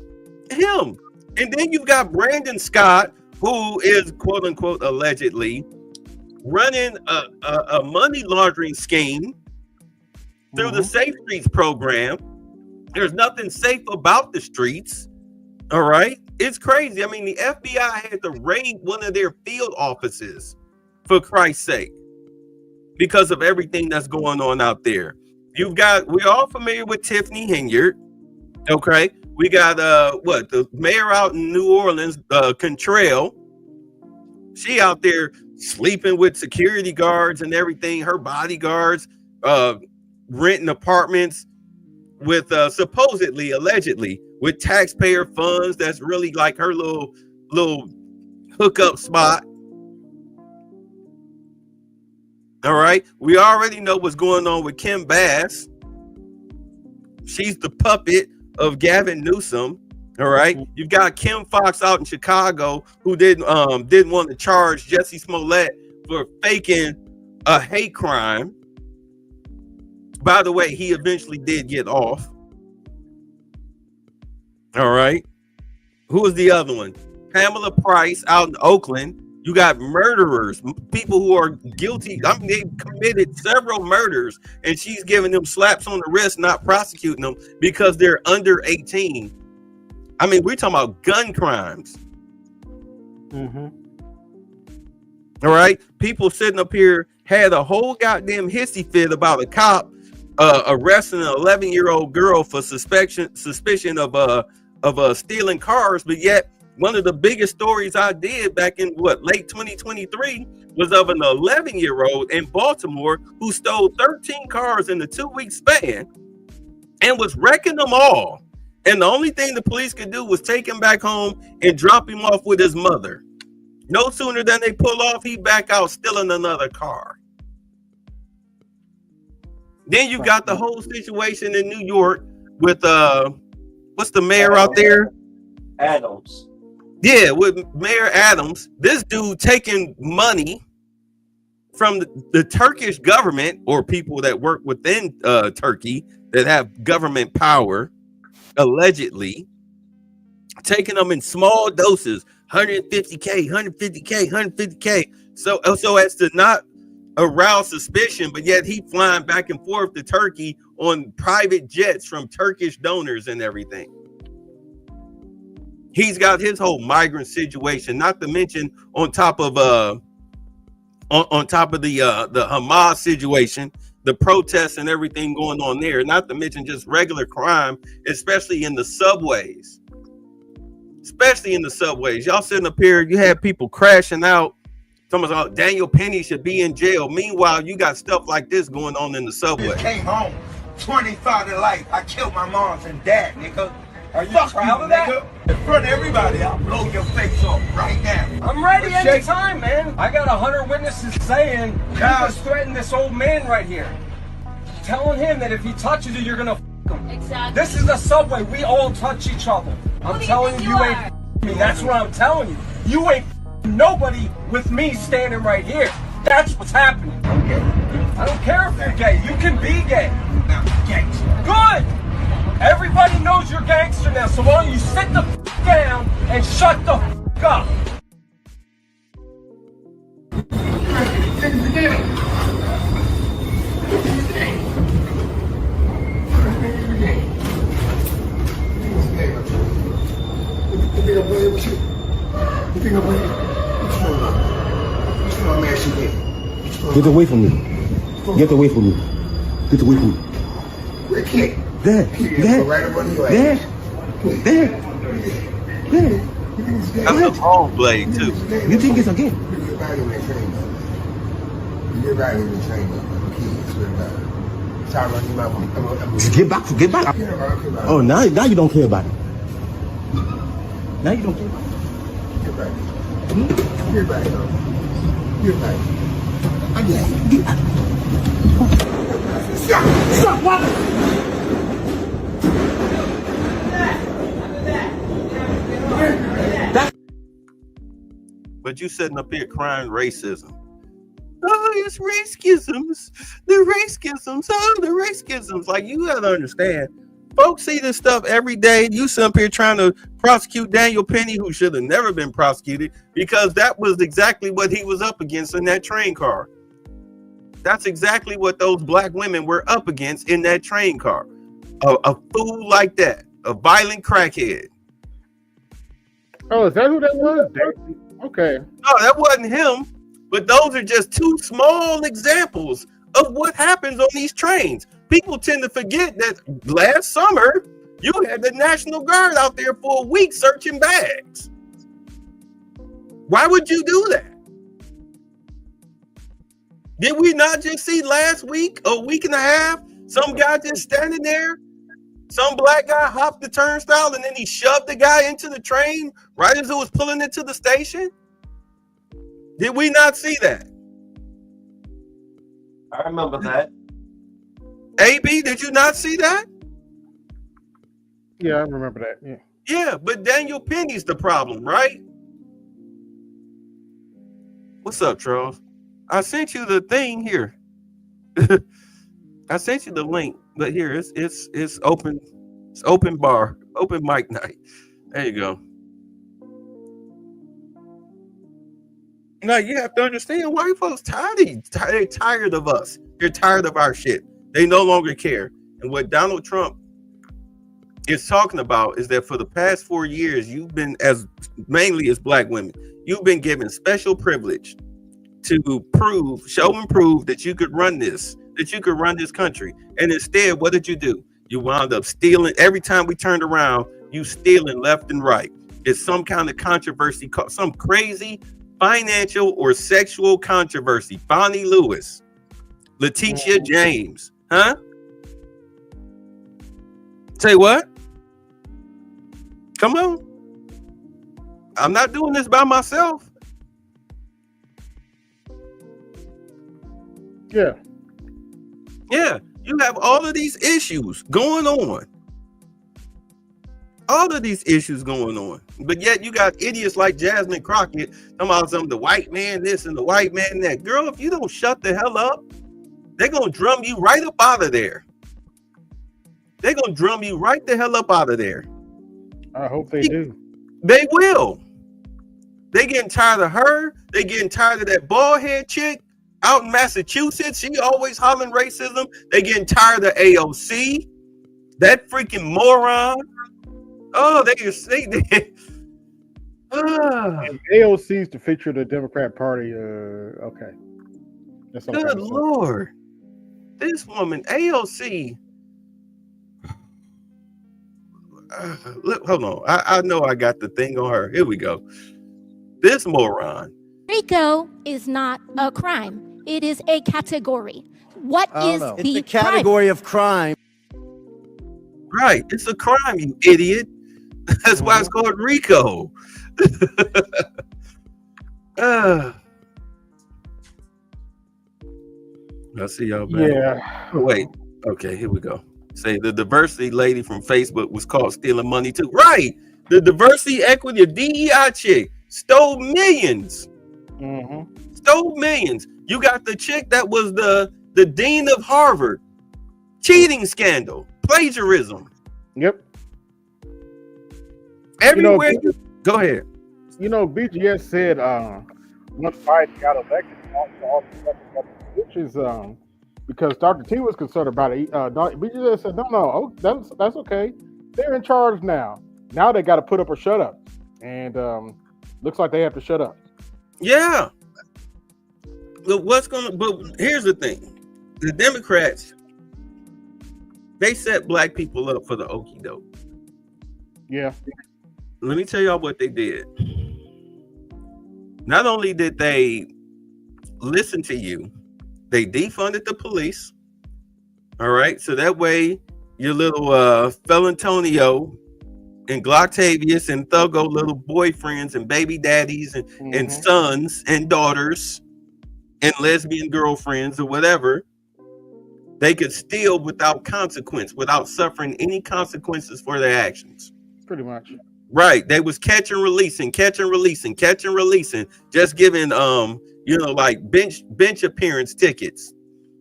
him. And then you've got Brandon Scott, who is quote unquote allegedly running a money laundering scheme through the Safe Streets program. There's nothing safe about the streets. All right. It's crazy. I mean, the FBI had to raid one of their field offices, for Christ's sake, because of everything that's going on out there. We're all familiar with Tiffany Henyard. Okay. We got the mayor out in New Orleans, Cantrell. She out there sleeping with security guards and everything, her bodyguards, renting apartments with supposedly, allegedly, with taxpayer funds. That's really like her little hookup spot. All right. We already know what's going on with Kim Bass. She's the puppet of Gavin Newsom. All right, you've got Kim Fox out in Chicago who didn't want to charge Jesse Smollett for faking a hate crime. By the way, he eventually did get off. All right, who was the other one? Pamela Price out in Oakland. You got murderers, people who are guilty. I mean, they committed several murders, and she's giving them slaps on the wrist, not prosecuting them because they're under 18. I mean, we're talking about gun crimes. All right, people sitting up here had a whole goddamn hissy fit about a cop arresting an 11-year-old girl for suspicion of stealing cars, but yet one of the biggest stories I did back in late 2023 was of an 11-year-old in Baltimore who stole 13 cars in a 2-week span and was wrecking them all. And the only thing the police could do was take him back home and drop him off with his mother. No sooner than they pull off, he back out stealing another car. Then you got the whole situation in New York with what's the mayor out there? Adams. Yeah, with Mayor Adams, this dude taking money from the Turkish government or people that work within Turkey that have government power, allegedly, taking them in small doses, 150K, 150K, 150K, so as to not arouse suspicion, but yet he flying back and forth to Turkey on private jets from Turkish donors and everything. He's got his whole migrant situation, not to mention on top of the Hamas situation, the protests and everything going on there, not to mention just regular crime, especially in the subways. Y'all sitting up here, you had people crashing out. Someone's like, Daniel Penny should be in jail. Meanwhile, you got stuff like this going on in the subway. Came home, 25 to life. I killed my mom and dad, nigga. Are you proud of that? In front of everybody, I'll blow your face off right now. I'm ready anytime, man. I got 100 witnesses saying you just threatened this old man right here. Telling him that if he touches you, you're gonna f him. Exactly. This is a subway. We all touch each other. I'm telling you, you ain't me. That's what I'm telling you. You ain't nobody with me standing right here. That's what's happening. I don't care if you're gay. You can be gay. Good. Everybody knows you're gangster now, so why don't you sit the f down and shut the f up? Get away from me. Get away from me. Get away from me. There. That's a ball blade too. You think it's a game? Get back. Oh, now you don't care about it. Now you don't care about it. Get back. Stop! What? But you sitting up here crying racism. Oh, it's racisms. The racisms. Like, you gotta understand. Folks see this stuff every day. You sit up here trying to prosecute Daniel Penny, who should have never been prosecuted, because that was exactly what he was up against in that train car. That's exactly what those black women were up against in that train car. A fool like that, a violent crackhead. Oh, is that who that was? Okay. No, that wasn't him. But those are just two small examples of what happens on these trains. People tend to forget that last summer, you had the National Guard out there for a week searching bags. Why would you do that? Did we not just see last week, a week and a half, some guy just standing there? Some black guy hopped the turnstile and then he shoved the guy into the train right as it was pulling into the station? Did we not see that? I remember that. AB, did you not see that? Yeah, I remember that. Yeah. Yeah, but Daniel Penny's the problem, right? What's up, Charles? I sent you the thing here. I sent you the link, but here it's open. It's open bar, open mic night. There you go. Now you have to understand white folks they're tired of us. They're tired of our shit. They no longer care. And what Donald Trump is talking about is that for the past 4 years, you've been, as mainly as black women, you've been given special privilege to show and prove that you could run this country. And instead, what did you do? You wound up stealing. Every time we turned around, you stealing left and right. It's some kind of controversy, some crazy financial or sexual controversy. Bonnie Lewis, Letitia James, huh? Say what? Come on. I'm not doing this by myself. Yeah. Yeah. You have all of these issues going on. All of these issues going on. But yet you got idiots like Jasmine Crockett talking about the white man this and the white man that. Girl, if you don't shut the hell up, they're going to drum you right up out of there. They're going to drum you right the hell up out of there. I hope they do. They will. They getting tired of her. They getting tired of that bald head chick out in Massachusetts. She always hollering racism. They getting tired of AOC. That freaking moron. Oh, they AOC is the feature of the Democrat Party. Okay. That's good Lord. This woman, AOC. Look, hold on. I know I got the thing on her. Here we go. This moron. RICO is not a crime. It is a category. What is the It's a category of crime. Right. It's a crime, you idiot. That's why it's called RICO. I see y'all back. Yeah. Oh, wait. Okay, here we go. Say the diversity lady from Facebook was caught stealing money too. Right. The diversity, equity, DEI chick stole millions. Mm-hmm. Stole millions. You got the chick that was the dean of Harvard. Cheating scandal. Plagiarism. Yep. Everywhere. Go ahead. You know, BGS said once Biden got elected, which is because Dr. T was concerned about it. BGS said, no, that's okay. They're in charge now. Now they got to put up or shut up. And looks like they have to shut up. Yeah. But but here's the thing. The Democrats, they set black people up for the okie doke. Yeah. Let me tell y'all what they did. Not only did they listen to you, they defunded the police. All right. So that way your little Felantonio and Gloctavius and Thuggo little boyfriends and baby daddies and sons and daughters and lesbian girlfriends or whatever, they could steal without consequence, without suffering any consequences for their actions. Pretty much. Right. They was catch and releasing, just giving like bench appearance tickets.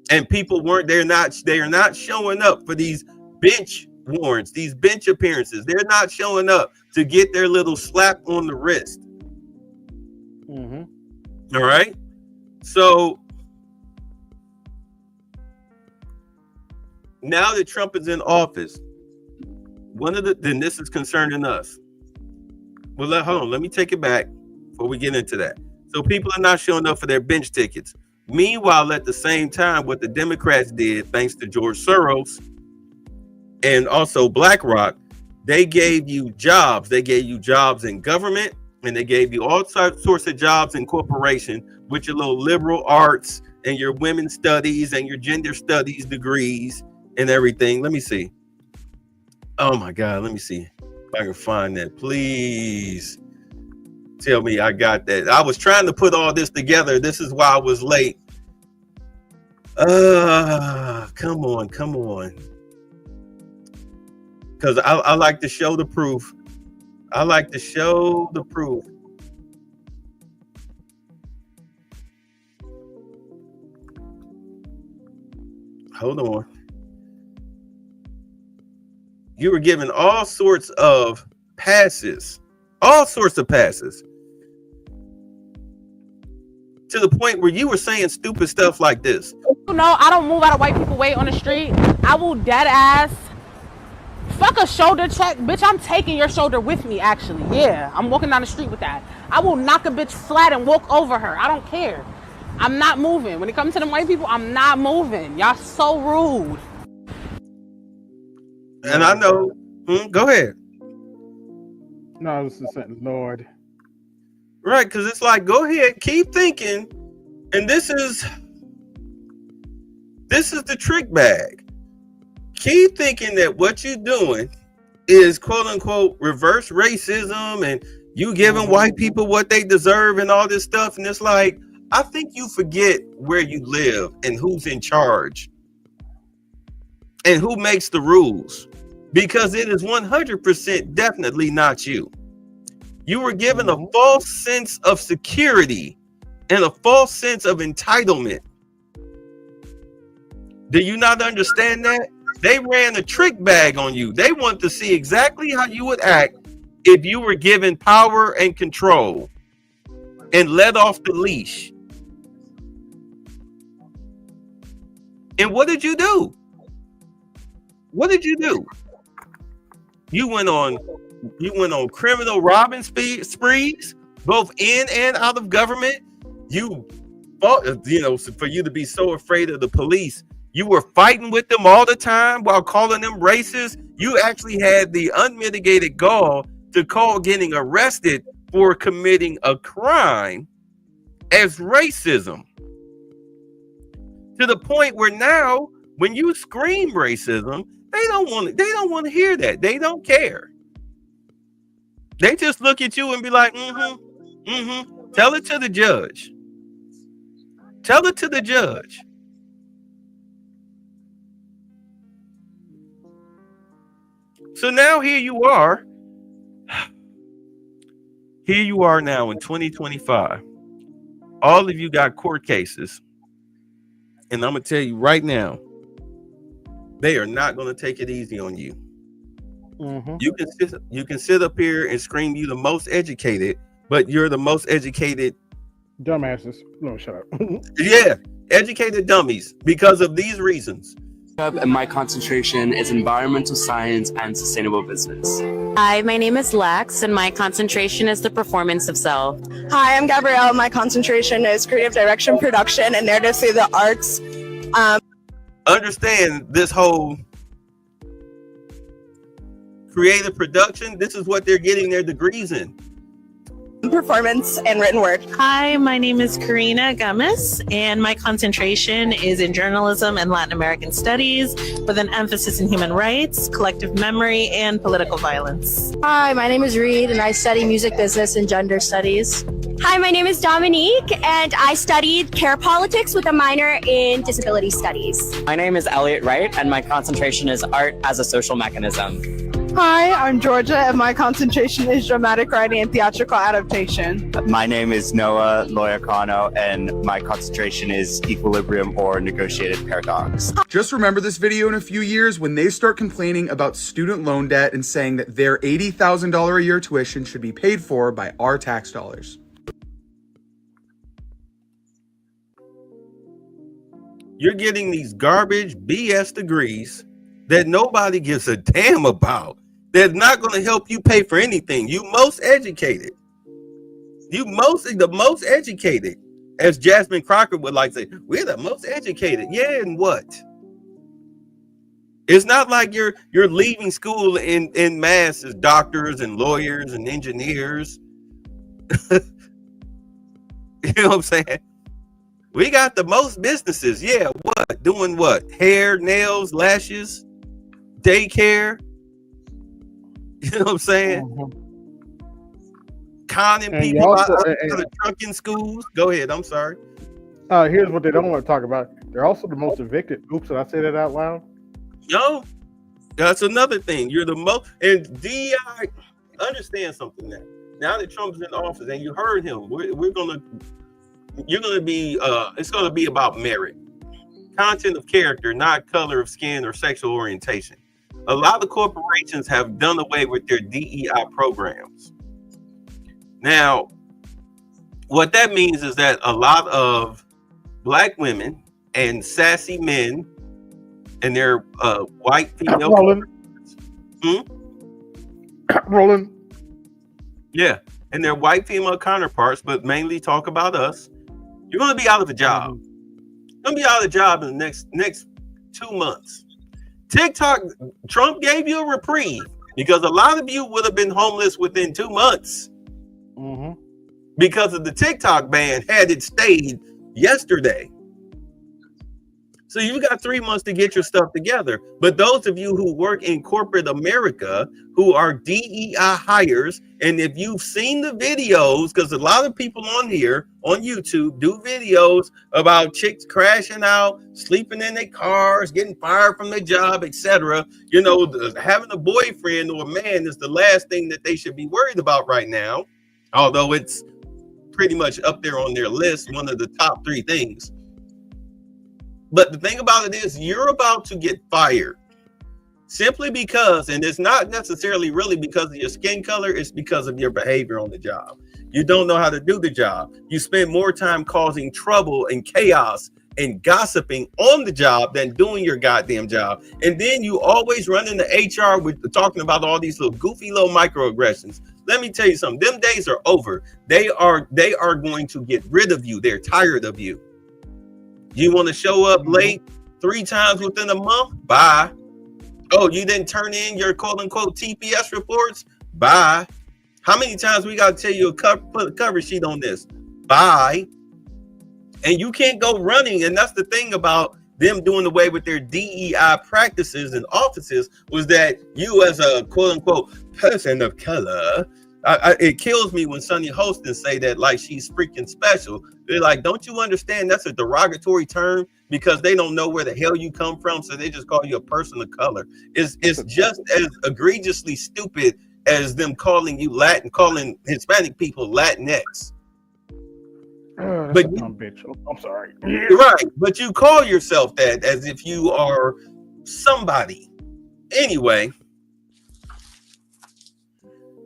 And people they are not showing up for these bench warrants, these bench appearances. They're not showing up to get their little slap on the wrist. Mm-hmm. All right. So now that Trump is in office, then this is concerning us. Well, hold on. Let me take it back before we get into that. So people are not showing up for their bench tickets. Meanwhile, at the same time, what the Democrats did, thanks to George Soros and also BlackRock, they gave you jobs. They gave you jobs in government, and they gave you all sorts of jobs in corporation with your little liberal arts and your women's studies and your gender studies degrees and everything. Let me see. Oh my God, let me see if I can find that. Please tell me I got that. I was trying to put all this together. This is why I was late. Come on. Because I like to show the proof I like to show the proof. Hold on. You were given all sorts of passes, to the point where you were saying stupid stuff like this. No, I don't move out of white people way on the street. I will dead ass fuck a shoulder check. Bitch, I'm taking your shoulder with me, actually. Yeah, I'm walking down the street with that. I will knock a bitch flat and walk over her. I don't care. I'm not moving. When it comes to them white people, I'm not moving. Y'all so rude. And I know. Go ahead. No, I was just saying, Lord. Right, because it's like, go ahead, keep thinking. And this is the trick bag. Keep thinking that what you're doing is quote unquote reverse racism and you giving white people what they deserve and all this stuff. And it's like, I think you forget where you live and who's in charge and who makes the rules, because it is 100% definitely not you. You were given a false sense of security and a false sense of entitlement. Do you not understand that? They ran a trick bag on you. They want to see exactly how you would act if you were given power and control and let off the leash. And what did you do? What did you do? You went on criminal robbing sprees, both in and out of government. You fought, for you to be so afraid of the police. You were fighting with them all the time while calling them racist. You actually had the unmitigated gall to call getting arrested for committing a crime as racism. To the point where now, when you scream racism, they don't want to hear that. They don't care. They just look at you and be like, Tell it to the judge. Tell it to the judge. So now here you are. Here you are now in 2025. All of you got court cases. And I'm going to tell you right now, they are not going to take it easy on you. You can sit up here and scream you the most educated, but you're the most educated dumbasses. No, shut up. Yeah, educated dummies because of these reasons. And my concentration is environmental science and sustainable business. Hi, my name is Lex, and my concentration is the performance of self. Hi, I'm Gabrielle. My concentration is creative direction, production, and narrative through the arts. Understand this whole creative production. This is what they're getting their degrees in. Performance and written word. Hi, my name is Karina Gomez, and my concentration is in journalism and Latin American studies with an emphasis in human rights, collective memory, and political violence. Hi, my name is Reed, and I study music business and gender studies. Hi, my name is Dominique, and I studied care politics with a minor in disability studies. My name is Elliot Wright, and my concentration is art as a social mechanism. Hi, I'm Georgia, and my concentration is dramatic writing and theatrical adaptation. My name is Noah Loyacano, and my concentration is equilibrium or negotiated paradox. Just remember this video in a few years when they start complaining about student loan debt and saying that their $80,000 a year tuition should be paid for by our tax dollars. You're getting these garbage BS degrees that nobody gives a damn about. They're not going to help you pay for anything. You most educated. The most educated. As Jasmine Crocker would like to say, we're the most educated. Yeah, and what? It's not like you're leaving school in mass as doctors and lawyers and engineers. You know what I'm saying? We got the most businesses. Yeah, what? Doing what? Hair, nails, lashes, daycare. You know what I'm saying? Conning And people also- out of the trucking schools. Go ahead. I'm sorry. Here's what they don't want to talk about. They're also the most evicted. Oops, did I say that out loud? No, that's another thing. You're the most, and DEI, understand something now that Trump's in office and you heard him, you're gonna be it's gonna be about merit, content of character, not color of skin or sexual orientation. A lot of corporations have done away with their DEI programs. Now, what that means is that a lot of Black women and sassy men and their white female Roland. Yeah, and their white female counterparts, but mainly talk about us. You're going to be out of a job. You're going to be out of a job in the next 2 months. TikTok, Trump gave you a reprieve because a lot of you would have been homeless within 2 months because of the TikTok ban had it stayed yesterday. So you've got 3 months to get your stuff together. But those of you who work in corporate America, who are DEI hires, and if you've seen the videos, because a lot of people on here on YouTube do videos about chicks crashing out, sleeping in their cars, getting fired from their job, etc. You know, having a boyfriend or a man is the last thing that they should be worried about right now, although it's pretty much up there on their list, one of the top 3 things. But the thing about it is you're about to get fired simply because, and it's not necessarily really because of your skin color, it's because of your behavior on the job. You don't know how to do the job. You spend more time causing trouble and chaos and gossiping on the job than doing your goddamn job. And then you always run into HR with talking about all these little goofy little microaggressions. Let me tell you something, them days are over. They are going to get rid of you. They're tired of you. You want to show up late 3 times within a month? Bye. Oh, you didn't turn in your quote unquote TPS reports? Bye. How many times we got to tell you put a cover sheet on this? Bye. And you can't go running. And that's the thing about them doing away with their DEI practices and offices, was that you as a quote unquote person of color, it kills me when Sunny Hostin say that like she's freaking special. They're like, don't you understand that's a derogatory term because they don't know where the hell you come from, so they just call you a person of color. It's just as egregiously stupid as them calling you calling Hispanic people Latinx. But dumb bitch. I'm sorry. Right, but you call yourself that as if you are somebody. Anyway,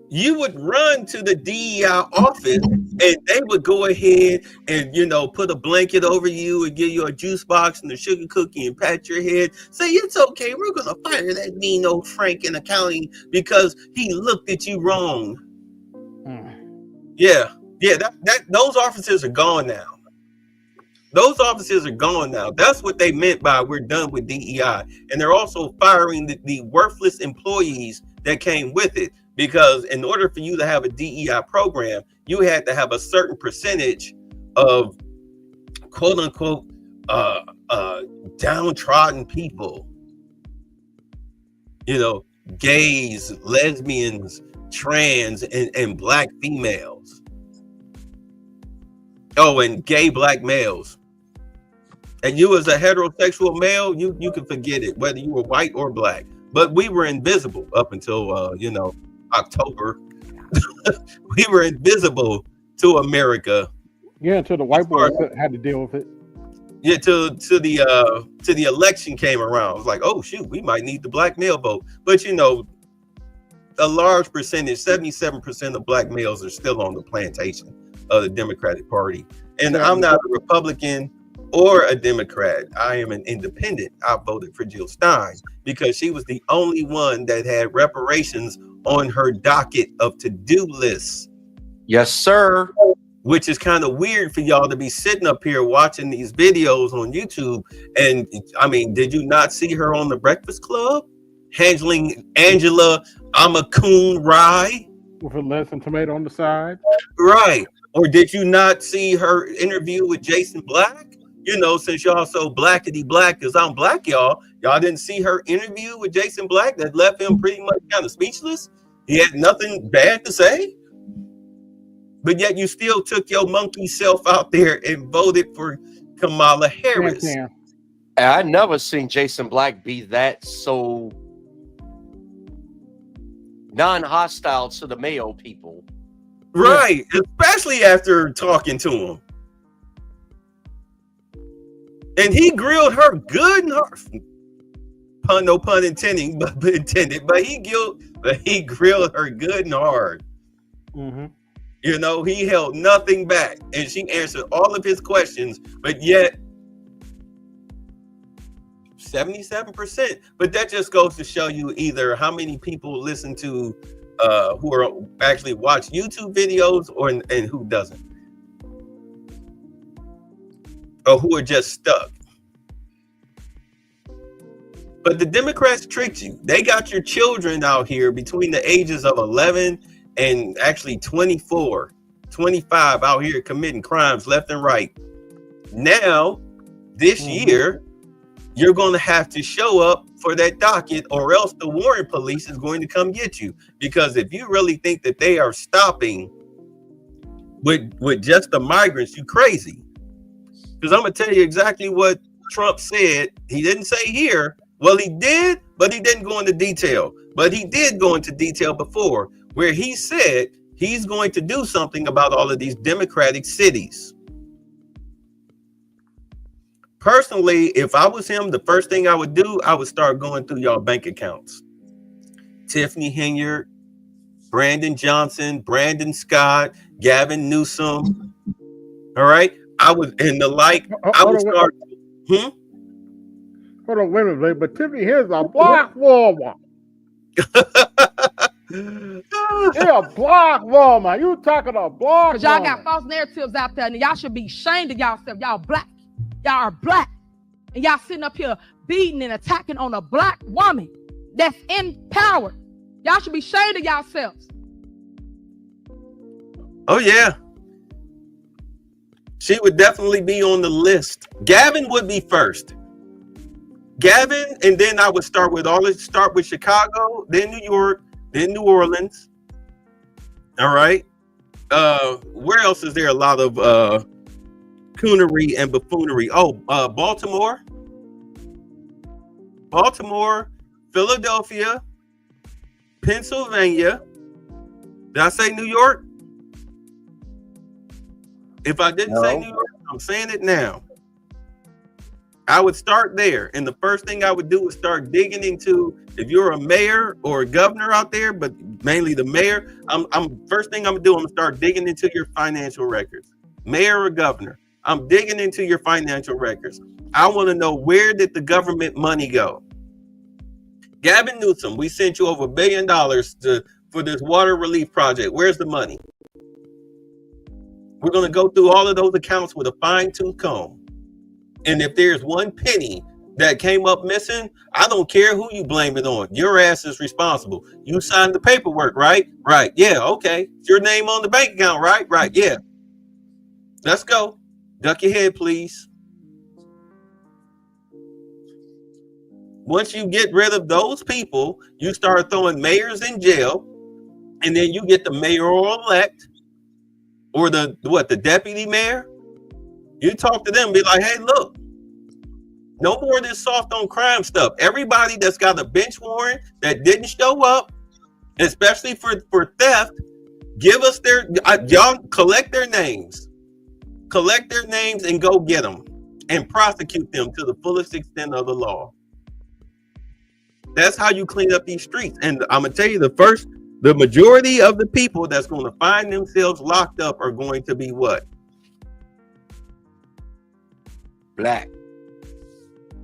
you would run to the DEI office and they would go ahead and, you know, put a blanket over you and give you a juice box and a sugar cookie and pat your head. Say, it's okay. We're going to fire that mean old Frank in accounting because he looked at you wrong. Yeah. Those offices are gone now. Those offices are gone now. That's what they meant by we're done with DEI. And they're also firing the worthless employees that came with it. Because in order for you to have a DEI program, you had to have a certain percentage of quote unquote downtrodden people. You know, gays, lesbians, trans, and black females. Oh, and gay black males. And you as a heterosexual male, you can forget it, whether you were white or black. But we were invisible up until October. We were invisible to America. Yeah, until the white boys had to deal with it. Yeah, to the election came around. It was like, oh shoot, we might need the black male vote. But you know, a large percentage, 77% of black males are still on the plantation of the Democratic Party. And I'm not a Republican or a Democrat. I am an independent. I voted for Jill Stein because she was the only one that had reparations on her docket of to-do lists. Yes, sir. Which is kind of weird for y'all to be sitting up here watching these videos on YouTube. And I mean, did you not see her on The Breakfast Club handling Angela Amakoun-Rye with a lesson tomato on the side? Right. Or did you not see her interview with Jason Black? You know, since y'all so blackety black because I'm black, y'all didn't see her interview with Jason Black that left him pretty much kind of speechless. He had nothing bad to say. But yet you still took your monkey self out there and voted for Kamala Harris. Yeah. I never seen Jason Black be that so non-hostile to the Mayo people. Right, especially after talking to him. And he grilled her good and hard. No pun intended, but he grilled her good and hard. Mm-hmm. You know, he held nothing back, and she answered all of his questions, but yet 77%. But that just goes to show you either how many people listen to who are actually watch YouTube videos and who doesn't, or who are just stuck. But the Democrats tricked you. They got your children out here between the ages of 11 and actually 24, 25 out here committing crimes left and right. Now, this year, you're going to have to show up for that docket, or else the Warren police is going to come get you. Because if you really think that they are stopping with just the migrants, you crazy. Because I'm going to tell you exactly what Trump said. He didn't say here. Well, he did, but he didn't go into detail. But he did go into detail before, where he said he's going to do something about all of these Democratic cities. Personally, if I was him, the first thing I would do, I would start going through y'all bank accounts. Tiffany Henyard, Brandon Johnson, Brandon Scott, Gavin Newsom. All right. I would start. Hold on, wait a minute, but Tiffany here's a black woman. Yeah, a black woman. You talking a black Because y'all woman. got false narratives out there, and y'all should be ashamed of yourself. Y'all black. Y'all are black. And y'all sitting up here beating and attacking on a black woman that's in power. Y'all should be ashamed of yourselves. Oh, yeah. She would definitely be on the list. Gavin would be first. Gavin, and then I would start with Chicago, then New York, then New Orleans. All right. Where else is there a lot of coonery and buffoonery? Oh, Baltimore, Philadelphia, Pennsylvania. Did I say New York? If I didn't say New York, I'm saying it now. I would start there, and the first thing I would do is start digging into, if you're a mayor or a governor out there, but mainly the mayor, first thing I'm gonna do, I'm gonna start digging into your financial records. Mayor or governor, I'm digging into your financial records. I want to know, where did the government money go? Gavin Newsom, we sent you over $1 billion for this water relief project. Where's the money? We're gonna go through all of those accounts with a fine-tooth comb. And if there's one penny that came up missing, I don't care who you blame it on. Your ass is responsible. You signed the paperwork, right? Right. Yeah, okay. It's your name on the bank account, right? Right. Yeah. Let's go. Duck your head, please. Once you get rid of those people, you start throwing mayors in jail, and then you get the mayoral-elect or the deputy mayor. You talk to them and be like, hey, look, no more of this soft on crime stuff. Everybody that's got a bench warrant that didn't show up, especially for theft, give us y'all collect their names. Collect their names and go get them and prosecute them to the fullest extent of the law. That's how you clean up these streets. And I'm going to tell you, the majority of the people that's going to find themselves locked up are going to be what? Black.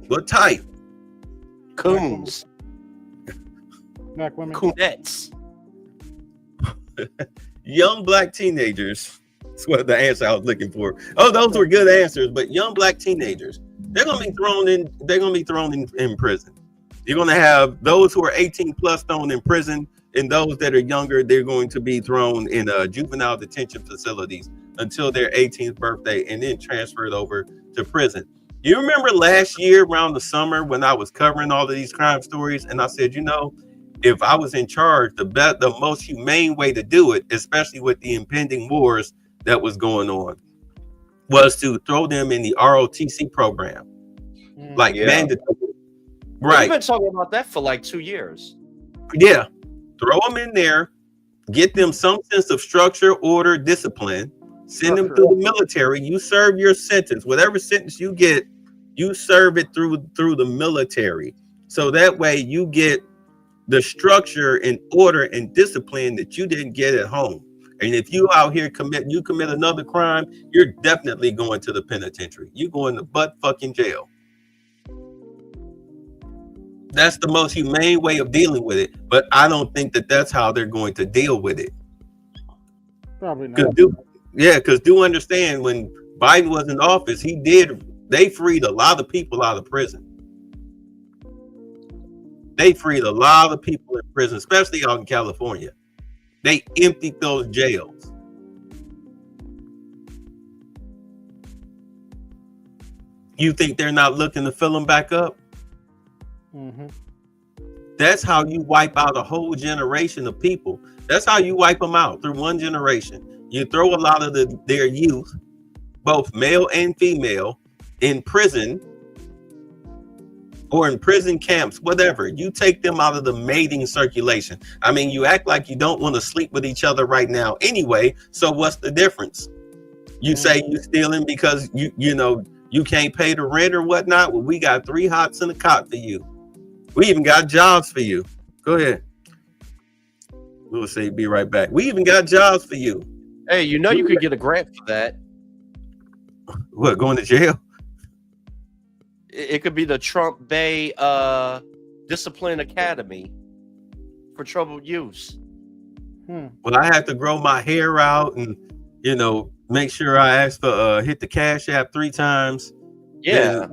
What type? Coons. Black women. Coonettes. Young black teenagers. That's what the answer I was looking for. Oh, those were good answers. But young black teenagers, they're going to be thrown in prison. You're going to have those who are 18 plus thrown in prison, and those that are younger, they're going to be thrown in juvenile detention facilities until their 18th birthday, and then transferred over to prison. You remember last year around the summer when I was covering all of these crime stories, and I said, if I was in charge, the most humane way to do it, especially with the impending wars that was going on, was to throw them in the ROTC program, mandatory. Right. We've been talking about that for like 2 years. Yeah. throw them in there, get them some sense of structure, order, discipline, send them through the military. You serve your sentence, whatever sentence you get, you serve it through the military. So that way you get the structure and order and discipline that you didn't get at home. And if you out here commit another crime, you're definitely going to the penitentiary. You're going to butt fucking jail. That's the most humane way of dealing with it. But I don't think that that's how they're going to deal with it. Probably not. Because do understand, when Biden was in office, they freed a lot of people out of prison. They freed a lot of people in prison, especially out in California. They emptied those jails. You think they're not looking to fill them back up? Mm-hmm. That's how you wipe out a whole generation of people. That's how you wipe them out, through one generation. You throw a lot of their youth, both male and female, in prison or in prison camps, whatever. You take them out of the mating circulation. I mean, you act like you don't want to sleep with each other right now anyway. So what's the difference? You say you stealing because you know you can't pay the rent or whatnot. Well, we got 3 hots and a cot for you. We even got jobs for you. Go ahead. We'll say be right back. We even got jobs for you. Hey, you know you could get a grant for that. What, going to jail? It could be the Trump Bay Discipline Academy for troubled youth. Well, I had to grow my hair out and, you know, make sure I ask for hit the Cash App 3 times. Yeah.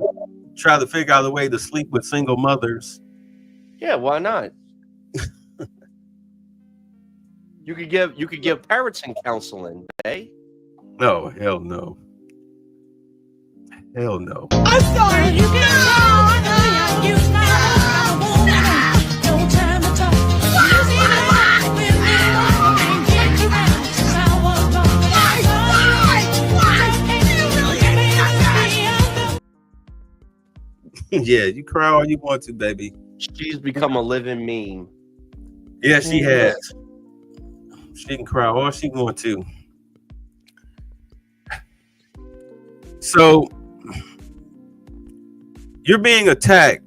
Try to figure out a way to sleep with single mothers. Yeah, why not? You could give parenting counseling, eh? No, hell no. Hell no. I'm sorry. You Yeah, you cry all you want to, baby. She's become a living meme. Yeah, she has. She can cry all she wants to. So you're being attacked.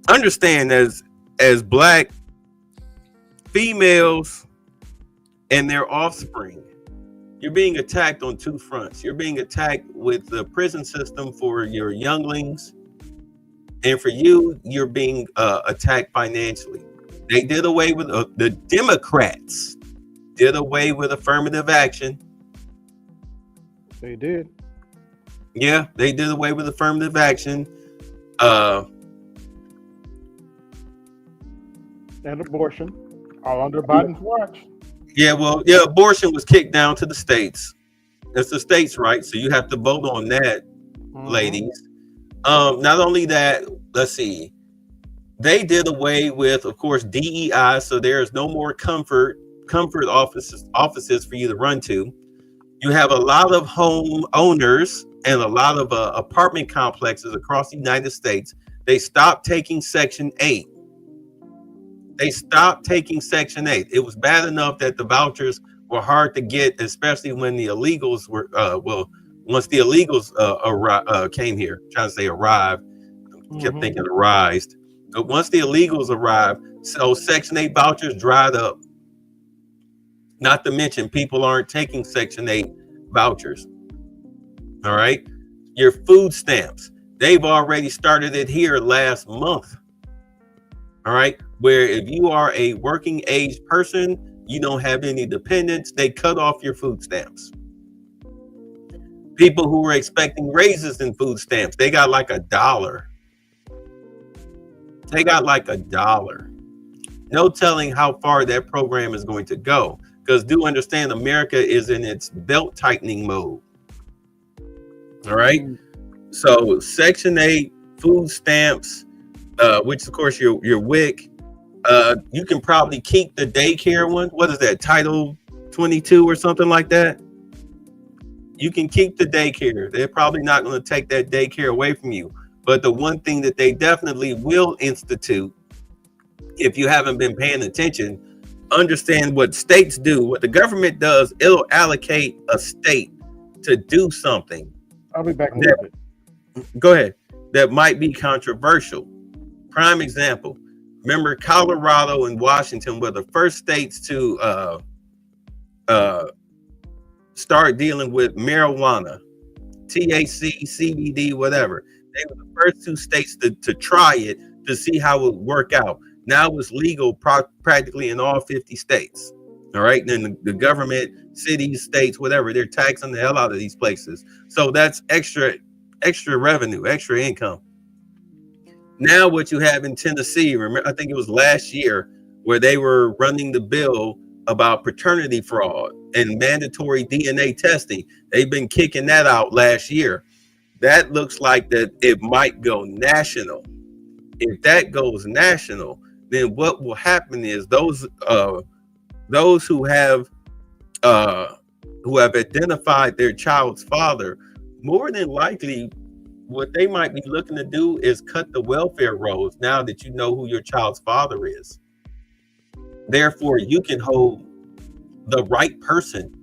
Understand, as Black females and their offspring, you're being attacked on 2 fronts. You're being attacked with the prison system for your younglings, and for you, you're being attacked financially. They did away with the Democrats did away with affirmative action. They did. Yeah, they did away with affirmative action. And abortion, all under Biden's watch. Yeah, well, yeah, abortion was kicked down to the states. It's the states' right, so you have to vote on that, ladies. Not only that, let's see, they did away with, of course, DEI, so there's no more comfort offices for you to run to. You have a lot of home owners and a lot of apartment complexes across the United States. They stopped taking Section 8. They stopped taking Section 8. It was bad enough that the vouchers were hard to get, especially when the illegals were, once the illegals came here, trying to say arrived, kept thinking arised. But once the illegals arrived, so Section 8 vouchers dried up. Not to mention, people aren't taking Section 8 vouchers. All right. Your food stamps, they've already started it here last month. All right. Where if you are a working age person, you don't have any dependents, they cut off your food stamps. People who were expecting raises in food stamps, they got like $1. They got like $1. No telling how far that program is going to go. Because do understand, America is in its belt tightening mode. All right. So Section 8, food stamps, which of course your WIC, you can probably keep the daycare one. What is that, Title 22 or something like that? You can keep the daycare. They're probably not going to take that daycare away from you. But the one thing that they definitely will institute, if you haven't been paying attention, understand what states do. What the government does, it'll allocate a state to do something. I'll be back in a little bit. Go ahead. That might be controversial. Prime example. Remember, Colorado and Washington were the first states to start dealing with marijuana, THC, CBD, whatever. They were the first two states to try it to see how it would work out. Now it's legal practically in all 50 states. All right. Then the government, cities, states, whatever, they're taxing the hell out of these places. So that's extra revenue, extra income. Now what you have in Tennessee, remember, I think it was last year, where they were running the bill about paternity fraud and mandatory DNA testing. They've been kicking that out last year. That looks like that it might go national. If that goes national, then what will happen is those who have identified their child's father, more than likely, what they might be looking to do is cut the welfare rolls now that you know who your child's father is. Therefore, you can hold the right person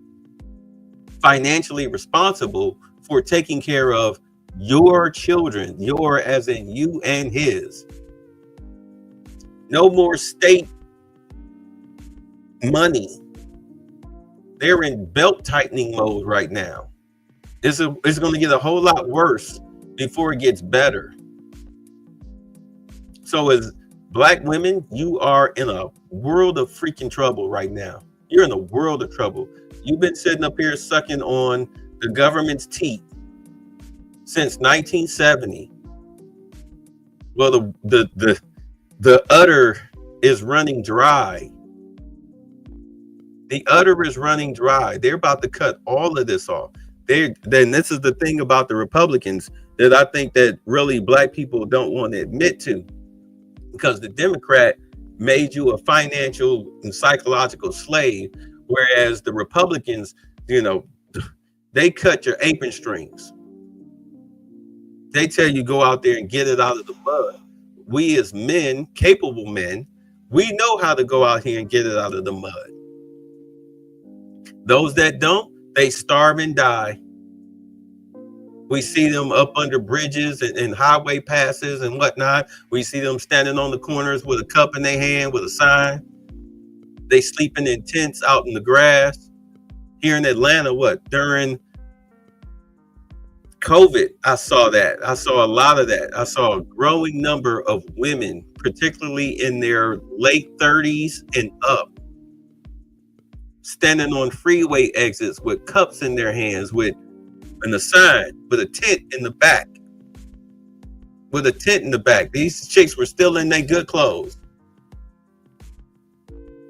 financially responsible for taking care of your children, your as in you and his. No more state money. They're in belt tightening mode right now. It's going to get a whole lot worse before it gets better. So as Black women, you are in a world of freaking trouble right now. You're in a world of trouble. You've been sitting up here sucking on the government's teeth since 1970. Well, the udder is running dry. The udder is running dry. They're about to cut all of this off. Then this is the thing about the Republicans that I think that really Black people don't want to admit to, because the Democrat made you a financial and psychological slave, whereas the Republicans, they cut your apron strings. They tell you go out there and get it out of the mud. We as men, capable men, we know how to go out here and get it out of the mud. Those that don't, they starve and die. We see them up under bridges and highway passes and whatnot. We see them standing on the corners with a cup in their hand with a sign. They sleeping in tents out in the grass. Here in Atlanta, during COVID, I saw that. I saw a lot of that. I saw a growing number of women, particularly in their late 30s and up, standing on freeway exits with cups in their hands, and a sign with a tent in the back. These chicks were still in their good clothes,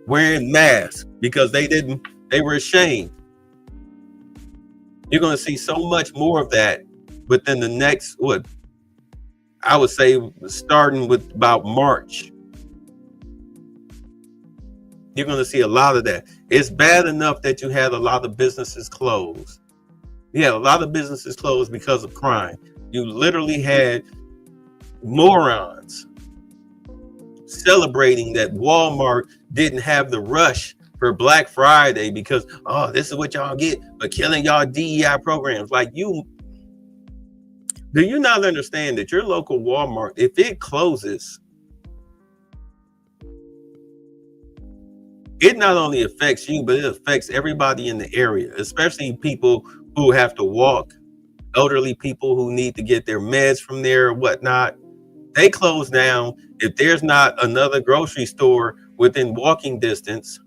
wearing masks because they were ashamed. You're going to see so much more of that within the next, I would say starting with about March. You're going to see a lot of that. It's bad enough that you had a lot of businesses closed. Yeah, a lot of businesses closed because of crime. You literally had morons celebrating that Walmart didn't have the rush for Black Friday because, this is what y'all get for killing y'all DEI programs. Do you not understand that your local Walmart, if it closes, it not only affects you, but it affects everybody in the area, especially people who have to walk, elderly people who need to get their meds from there or whatnot. They close down. If there's not another grocery store within walking distance,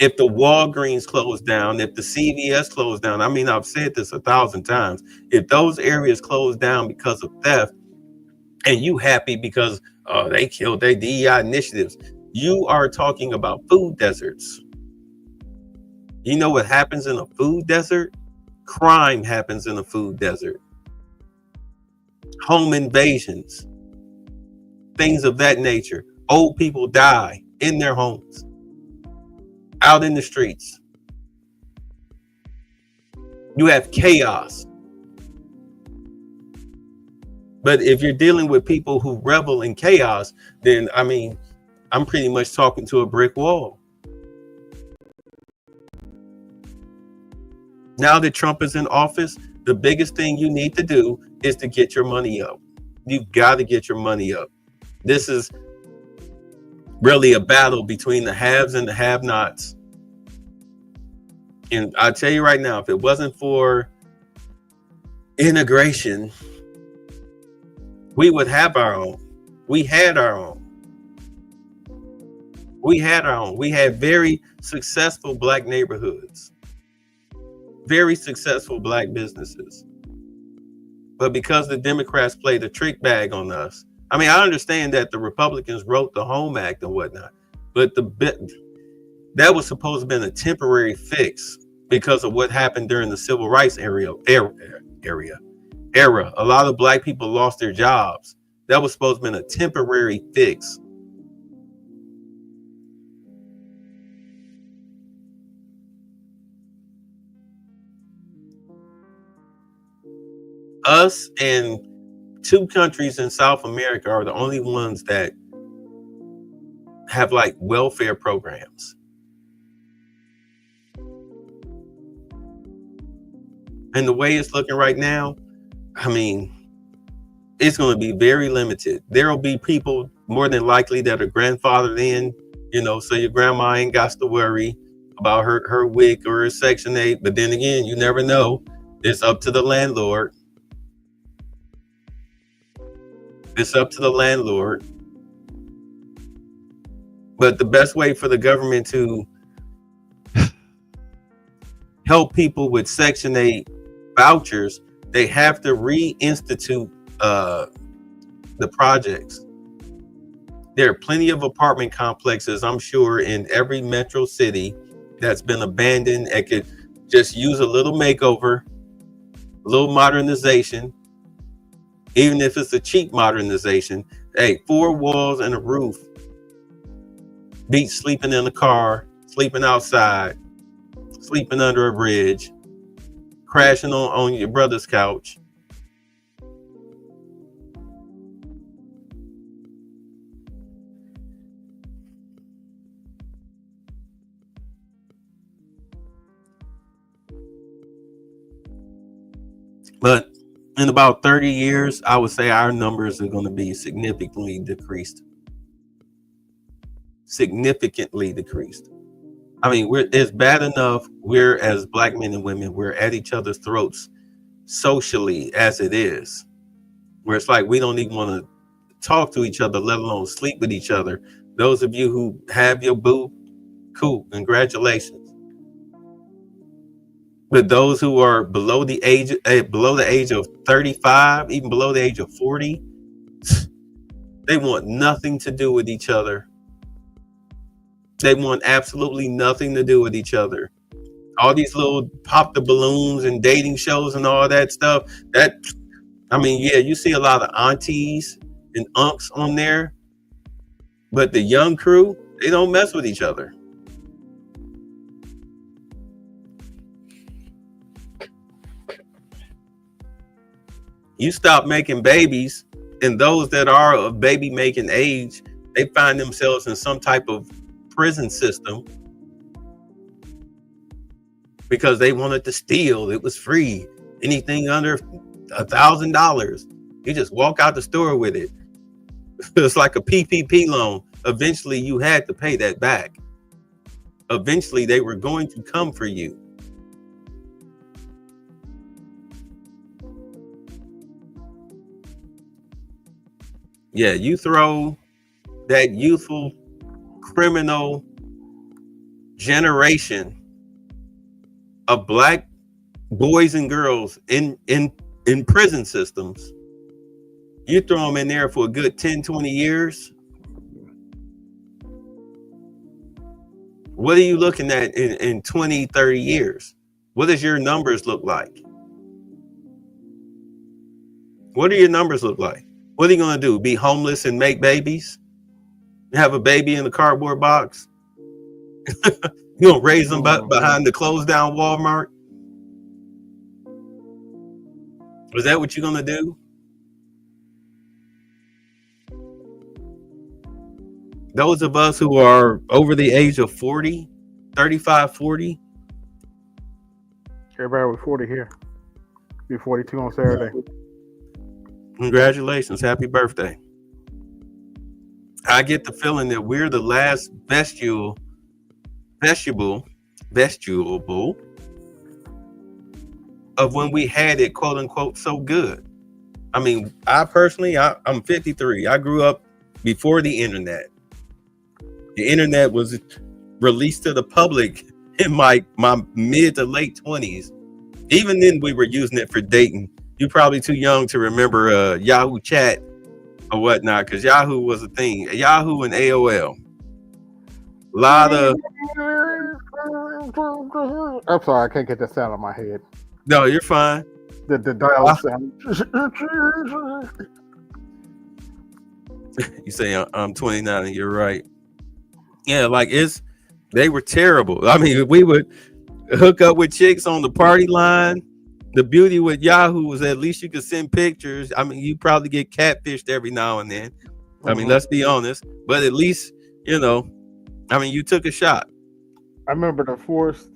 if the Walgreens closed down, if the CVS closed down, I've said this 1,000 times, if those areas close down because of theft and you happy because they killed their DEI initiatives, you are talking about food deserts. You know what happens in a food desert? Crime happens in a food desert. Home invasions, things of that nature. Old people die in their homes, out in the streets. You have chaos. But if you're dealing with people who revel in chaos, then I mean, I'm pretty much talking to a brick wall. Now that Trump is in office, the biggest thing you need to do is to get your money up. You've got to get your money up. This is really a battle between the haves and the have-nots. And I tell you right now, if it wasn't for integration, we would have our own. We had our own. We had our own. We had very successful Black neighborhoods, very successful Black businesses. But because the Democrats played a trick bag on us, I mean, I understand that the Republicans wrote the Home Act and whatnot, but that was supposed to have been a temporary fix because of what happened during the civil rights era. A lot of Black people lost their jobs. That was supposed to have been a temporary fix. Us and 2 countries in South America are the only ones that have like welfare programs. And the way it's looking right now, I mean, it's going to be very limited. There will be people more than likely that are grandfathered in, you know, so your grandma ain't got to worry about her WIC or her Section 8. But then again, you never know. It's up to the landlord. It's up to the landlord. But the best way for the government to help people with Section 8 vouchers, they have to reinstitute the projects. There are plenty of apartment complexes, I'm sure, in every metro city that's been abandoned and could just use a little makeover, a little modernization. Even if it's a cheap modernization, hey, 4 walls and a roof beats sleeping in a car, sleeping outside, sleeping under a bridge, crashing on your brother's couch. But in about 30 years, I would say our numbers are going to be significantly decreased. Significantly decreased. I mean, it's bad enough we're, as Black men and women, we're at each other's throats socially as it is, where it's like we don't even want to talk to each other, let alone sleep with each other. Those of you who have your boo, cool, congratulations. But those who are below the age of 35, even below the age of 40, they want nothing to do with each other. They want absolutely nothing to do with each other. All these little pop the balloons and dating shows and all that stuff. That, I mean, yeah, you see a lot of aunties and unks on there, but the young crew, they don't mess with each other. You stop making babies, and those that are of baby making age, they find themselves in some type of prison system because they wanted to steal. It was free. Anything under $1,000, you just walk out the store with it. It's like a PPP loan. Eventually, you had to pay that back. Eventually, they were going to come for you. Yeah, you throw that youthful criminal generation of Black boys and girls in prison systems. You throw them in there for a good 10, 20 years. What are you looking at in 20, 30 years? What does your numbers look like? What do your numbers look like? What are you going to do? Be homeless and make babies? Have a baby in a cardboard box? You going to raise them behind the closed down Walmart? Is that what you're going to do? those of us who are over the age of 40, 35, 40. Everybody was 40 here. Be 42 on Saturday. Congratulations. Happy birthday. I get the feeling that we're the last vestibule of when we had it, quote unquote, so good. I mean, I personally, I'm 53. I grew up before the internet. The internet was released to the public in my mid to late 20s. Even then, we were using it for dating. You're probably too young to remember Yahoo Chat or whatnot, because Yahoo was a thing. Yahoo and AOL. A lot of... I'm sorry, I can't get that sound on my head. No, you're fine. The dial sound. You say I'm 29 and you're right. Yeah, like they were terrible. I mean, we would hook up with chicks on the party line. The beauty with Yahoo was at least you could send pictures. I mean, you probably get catfished every now and then. I mean, let's be honest. But at least, you you took a shot. I remember the first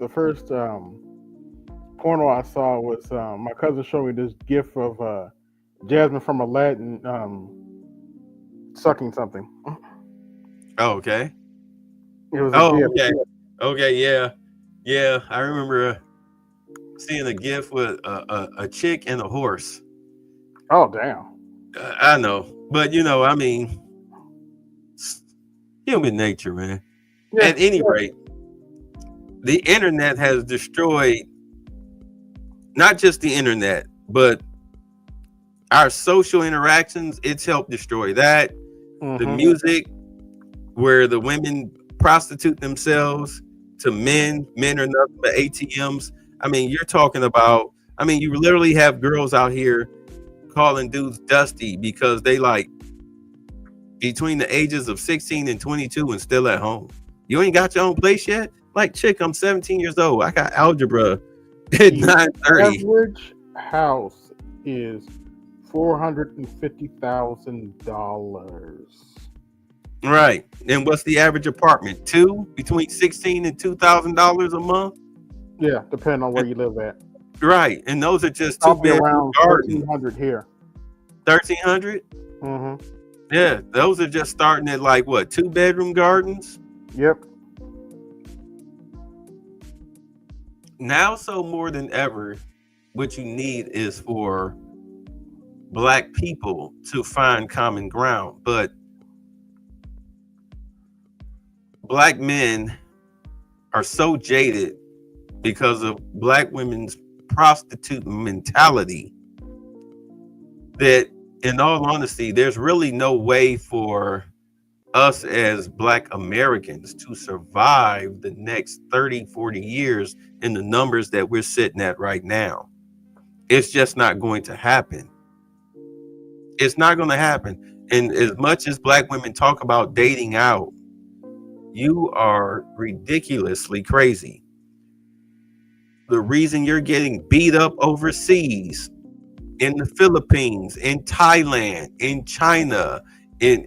porno I saw was my cousin showed me this gif of Jasmine from Aladdin sucking something. Oh, okay. It was a gif. Okay. Okay, yeah. I remember seeing a gif with a chick and a horse. Oh, damn. I know, but I mean, human nature, man. Yeah, at any rate, the internet has destroyed not just the internet, but our social interactions. It's helped destroy that. The music, where the women prostitute themselves to men are nothing but ATMs. I mean, you're talking about, you literally have girls out here calling dudes dusty because they like between the ages of 16 and 22 and still at home. You ain't got your own place yet? Like, chick, I'm 17 years old. I got algebra at 9:30. Average house is $450,000. Right. And what's the average apartment? Between $16,000 and $2,000 a month? Yeah, depending on where you live at. Right. And those are just two bedroom gardens. $1,300 here. 1,300? Mm-hmm. Yeah, those are just starting at like what, 2-bedroom gardens? Yep. Now, so more than ever, what you need is for Black people to find common ground. But Black men are so jaded because of Black women's prostitute mentality that, in all honesty, there's really no way for us as Black Americans to survive the next 30, 40 years in the numbers that we're sitting at right now. It's just not going to happen. It's not going to happen. And as much as Black women talk about dating out, you are ridiculously crazy. The reason you're getting beat up overseas, in the Philippines, in Thailand, in China, in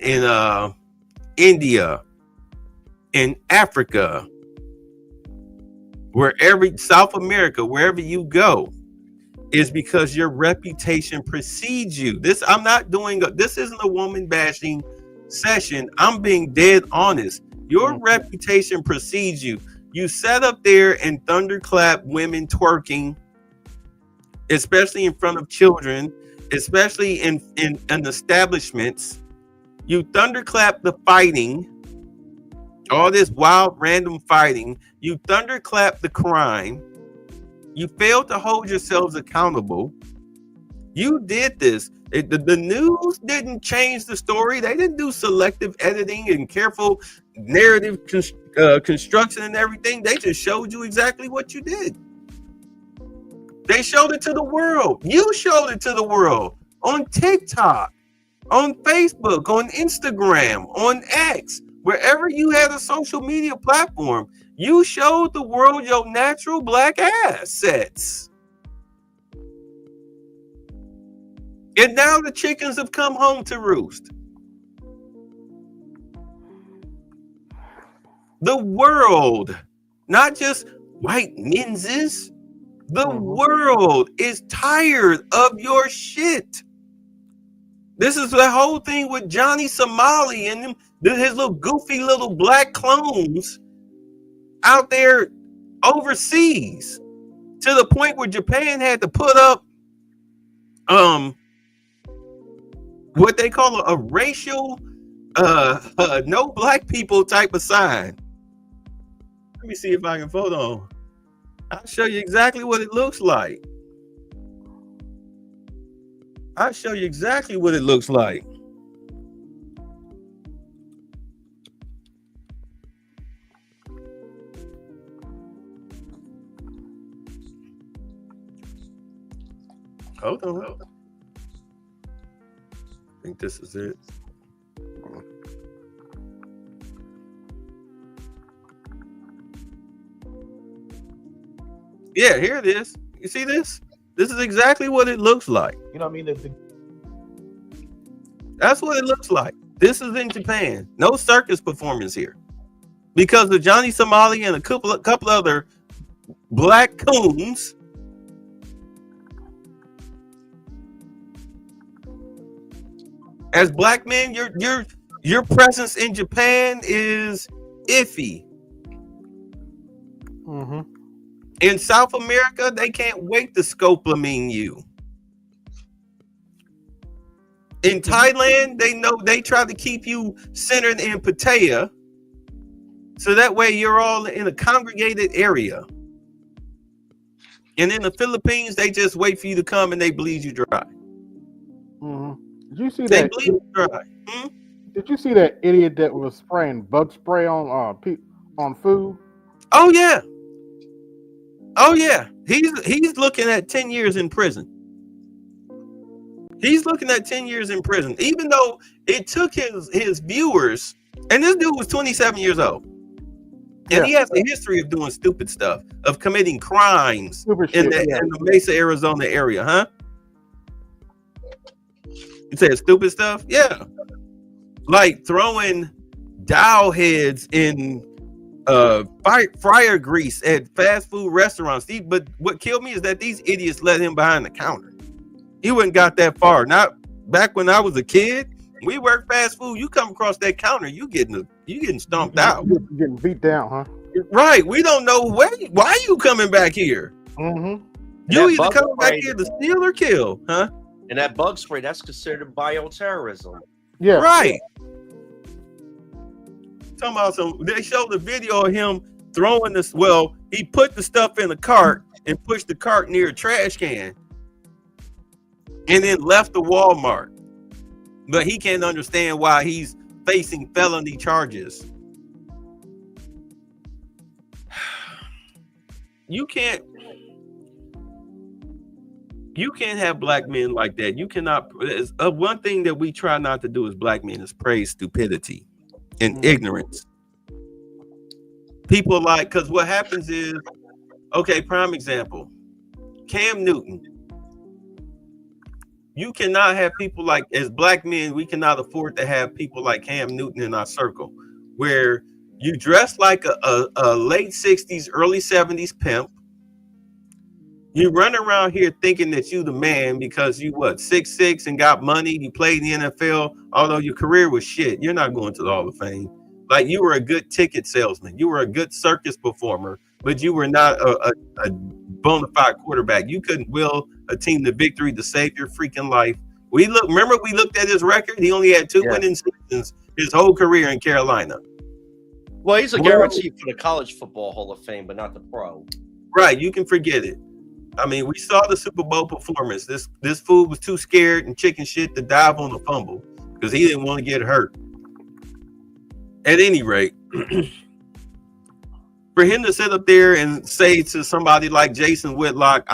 India, in Africa, South America, wherever you go, is because your reputation precedes you. This isn't a woman bashing session. I'm being dead honest. Your reputation precedes you. You sat up there and thunderclap women twerking, especially in front of children, especially in establishments. You thunderclap the fighting, all this wild random fighting. You thunderclap the crime. You failed to hold yourselves accountable. You did this. The news didn't change the story. They didn't do selective editing and careful narrative construction and everything. They just showed you exactly what you did. They showed it to the world. You showed it to the world on TikTok, on Facebook, on Instagram, on X, wherever you had a social media platform. You showed the world your natural Black assets. And now the chickens have come home to roost. The world, not just white menses. The world is tired of your shit. This is the whole thing with Johnny Somali and his little goofy little black clones out there overseas, to the point where Japan had to put up what they call a racial no black people type of sign. Let me see if I can photo. I'll show you exactly what it looks like. I'll show you exactly what it looks like. Hold on. I think this is it. Yeah, here it is. You see this? This is exactly what it looks like. You know what I mean? That's what it looks like. This is in Japan. No circus performance here, because of Johnny Somali and a couple other black coons. As black men, your presence in Japan is iffy. Mm-hmm. In South America, they can't wait to scopolamine you. In Thailand, they know they try to keep you centered in Pattaya, so that way you're all in a congregated area. And in the Philippines, they just wait for you to come and they bleed you dry. Mm-hmm. Did you see They that? bleed you dry. Did you see that idiot that was spraying bug spray on food? Oh yeah. Oh yeah. He's looking at 10 years in prison. He's looking at 10 years in prison, even though it took his viewers, and this dude was 27 years old. And he has a history of doing stupid stuff, of committing crimes in the Mesa, Arizona area, huh? You said stupid stuff? Yeah. Like throwing dowel heads in fryer grease at fast food restaurants. But what killed me is that these idiots let him behind the counter. He wouldn't got that far. Not back when I was a kid. We worked fast food. You come across that counter, you getting stomped out. You're getting beat down, huh? Right. We don't know why you coming back here. Mm-hmm. You either come back here to steal or kill, huh? And that bug spray, that's considered bioterrorism. Yeah. Right. Talking about they showed the video of him throwing this. Well, he put the stuff in the cart and pushed the cart near a trash can, and then left the Walmart. But he can't understand why he's facing felony charges. You can't have black men like that. You cannot. One thing that we try not to do as black men is praise stupidity and ignorance. People because what happens is, okay, prime example, Cam Newton. You cannot have people as black men, we cannot afford to have people like Cam Newton in our circle, where you dress like a late 60s, early 70s pimp. You run around here thinking that you the man because you 6'6" and got money. You played in the NFL, although your career was shit. You're not going to the Hall of Fame. Like, you were a good ticket salesman. You were a good circus performer, but you were not a bona fide quarterback. You couldn't will a team to victory to save your freaking life. Remember we looked at his record. He only had 2 winning seasons his whole career in Carolina. Well, he's a guarantee for the college football Hall of Fame, but not the pro. Right, you can forget it. I mean, we saw the Super Bowl performance. This fool was too scared and chicken shit to dive on the fumble because he didn't want to get hurt. At any rate, for him to sit up there and say to somebody like Jason Whitlock,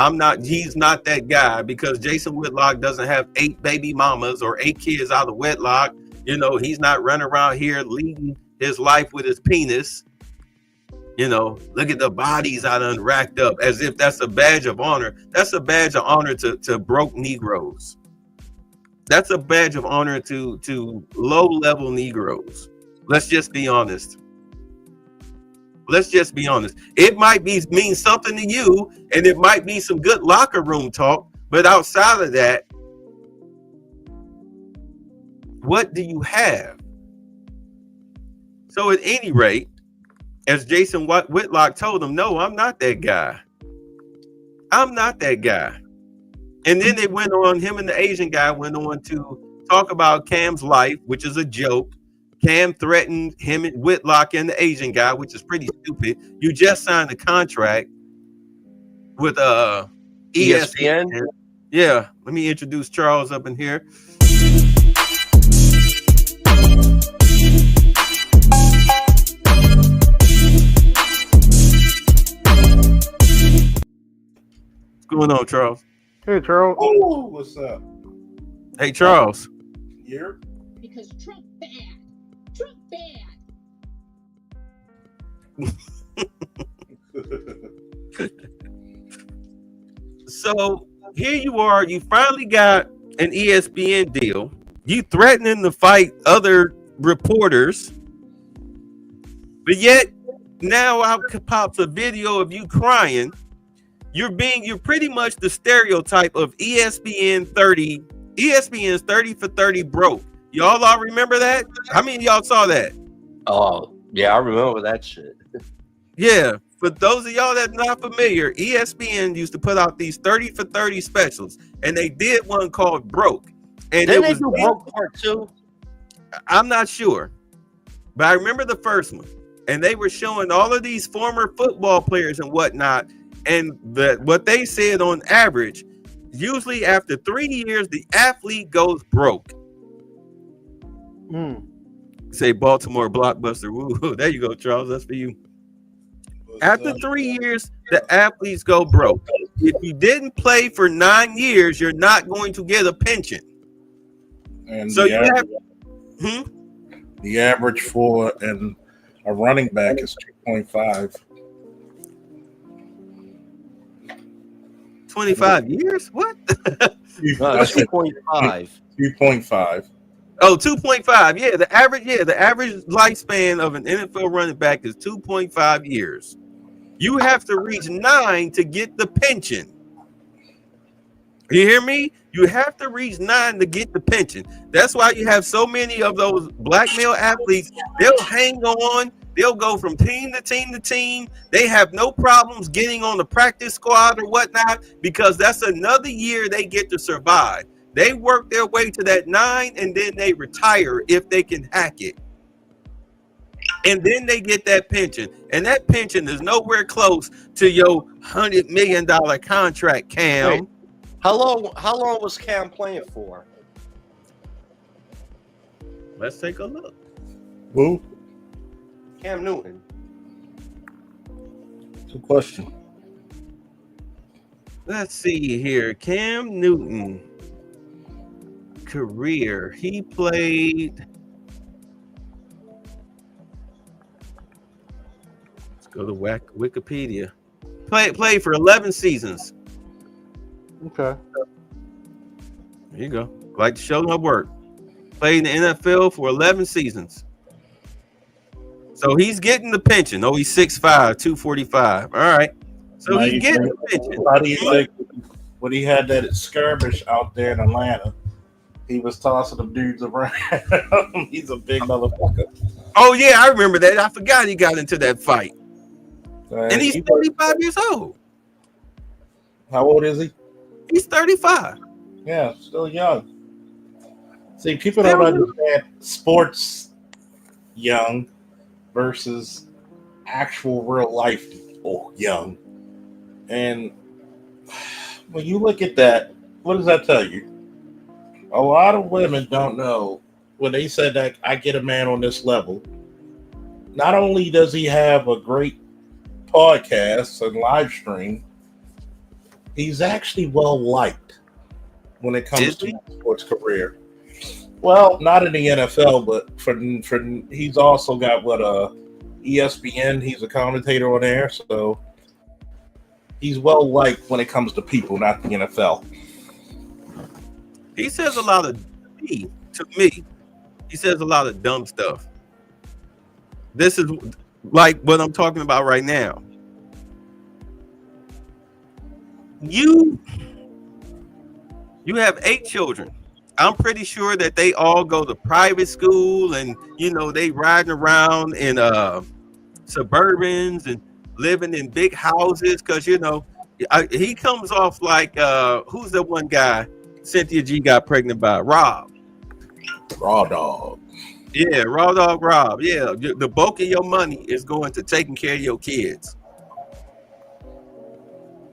he's not that guy, because Jason Whitlock doesn't have 8 baby mamas or 8 kids out of wedlock. You know, he's not running around here leading his life with his penis. You know, look at the bodies I done racked up, as if that's a badge of honor. That's a badge of honor to broke Negroes. That's a badge of honor to low-level Negroes. Let's just be honest. Let's just be honest. It might mean something to you, and it might be some good locker room talk, but outside of that, what do you have? So at any rate, as Jason Whitlock told him, no, I'm not that guy. I'm not that guy. And then they went on, him and the Asian guy went on to talk about Cam's life, which is a joke. Cam threatened him and Whitlock and the Asian guy, which is pretty stupid. You just signed a contract with ESPN. Yeah, let me introduce Charles up in here. What's going on, Charles? Hey, Charles. Oh, what's up? Hey, Charles. Here? Because Trump bad. Trump bad. So here you are. You finally got an ESPN deal. You threatening to fight other reporters, but yet now out pops a video of you crying. You're pretty much the stereotype of ESPN 30. ESPN's 30 for 30 broke. Y'all all remember that? How many of y'all saw that? Oh, yeah, I remember that shit. Yeah, for those of y'all that are not familiar, ESPN used to put out these 30 for 30 specials, and they did one called Broke. And Didn't it was they do Broke Part 2? I'm not sure, but I remember the first one, and they were showing all of these former football players and whatnot, and what they said on average, usually after 3 years, the athlete goes broke. Say Baltimore blockbuster. Woo, there you go, Charles. That's for you. After 3 years, the athletes go broke. If you didn't play for 9 years, you're not going to get a pension. And so the average for a running back is 2.5. 25 years? What? That's 2.5. 2.5. Oh, 2.5. Yeah, the average lifespan of an NFL running back is 2.5 years. You have to reach 9 to get the pension. You hear me? You have to reach 9 to get the pension. That's why you have so many of those black male athletes. They'll hang on. They'll go from team to team to team. They have no problems getting on the practice squad or whatnot, because that's another year they get to survive. They work their way to that 9, and then they retire if they can hack it. And then they get that pension. And that pension is nowhere close to your $100 million contract, Cam. Wait, how long was Cam playing for? Let's take a look. Who? Cam Newton. Good question. Let's see here. Cam Newton career. He played. Let's go to Wikipedia. Played for 11 seasons. Okay. There you go. Like to show my work. Played in the NFL for 11 seasons. So he's getting the pension. Oh, he's 6'5", 245. All right. So he's getting the pension. How do you think when he had that skirmish out there in Atlanta, he was tossing them dudes around? He's a big motherfucker. Oh, yeah, I remember that. I forgot he got into that fight. And he's 35 years old. How old is he? He's 35. Yeah, still young. See, people don't understand sports young versus actual real life young. And when you look at that, what does that tell you? A lot of women don't know when they said that I get a man on this level. Not only does he have a great podcast and live stream, he's actually well liked when it comes to his sports career. Well, not in the NFL, but for he's also got ESPN. He's a commentator on there, so he's well liked when it comes to people, not the NFL. He says a lot of He says a lot of dumb stuff. This is like what I'm talking about right now. You have 8 children. I'm pretty sure that they all go to private school, and they riding around in Suburbans and living in big houses because he comes off like who's the one guy Cynthia G got pregnant by? Rob. Raw Dog. Yeah, Raw Dog Rob. Yeah, the bulk of your money is going to taking care of your kids.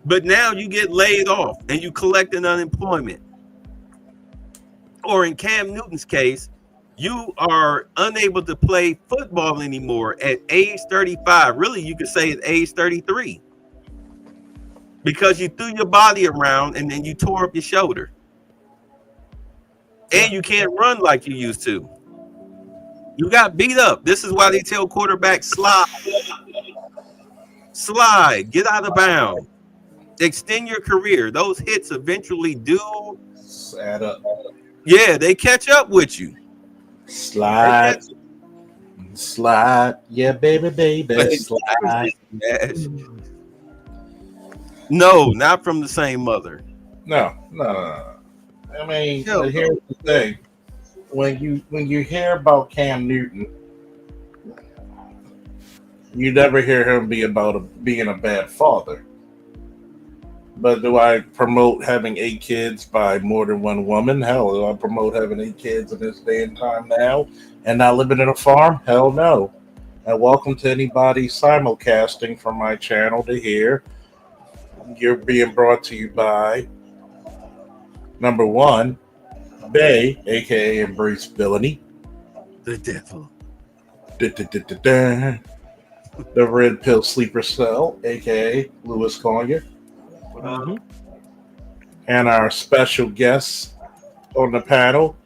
But now you get laid off and you collecting unemployment. Or in Cam Newton's case, you are unable to play football anymore at age 35. Really, you could say at age 33. Because you threw your body around and then you tore up your shoulder. And you can't run like you used to. You got beat up. This is why they tell quarterbacks slide. Slide. Get out of bounds. Extend your career. Those hits eventually do add up. Yeah, they catch up with you. Slide. Yeah, baby. Slide. No, not from the same mother. No. I mean, here's the thing. When you hear about Cam Newton, you never hear him being a bad father. But do I promote having 8 kids by more than one woman? Hell, do I promote having 8 kids in this day and time now and not living in a farm? Hell no. And welcome to anybody simulcasting from my channel to hear. You're being brought to you by number 1, Bay, aka Embrace Villainy. The devil. The Red Pill Sleeper Cell, aka Louis Collier. And our special guest on the panel,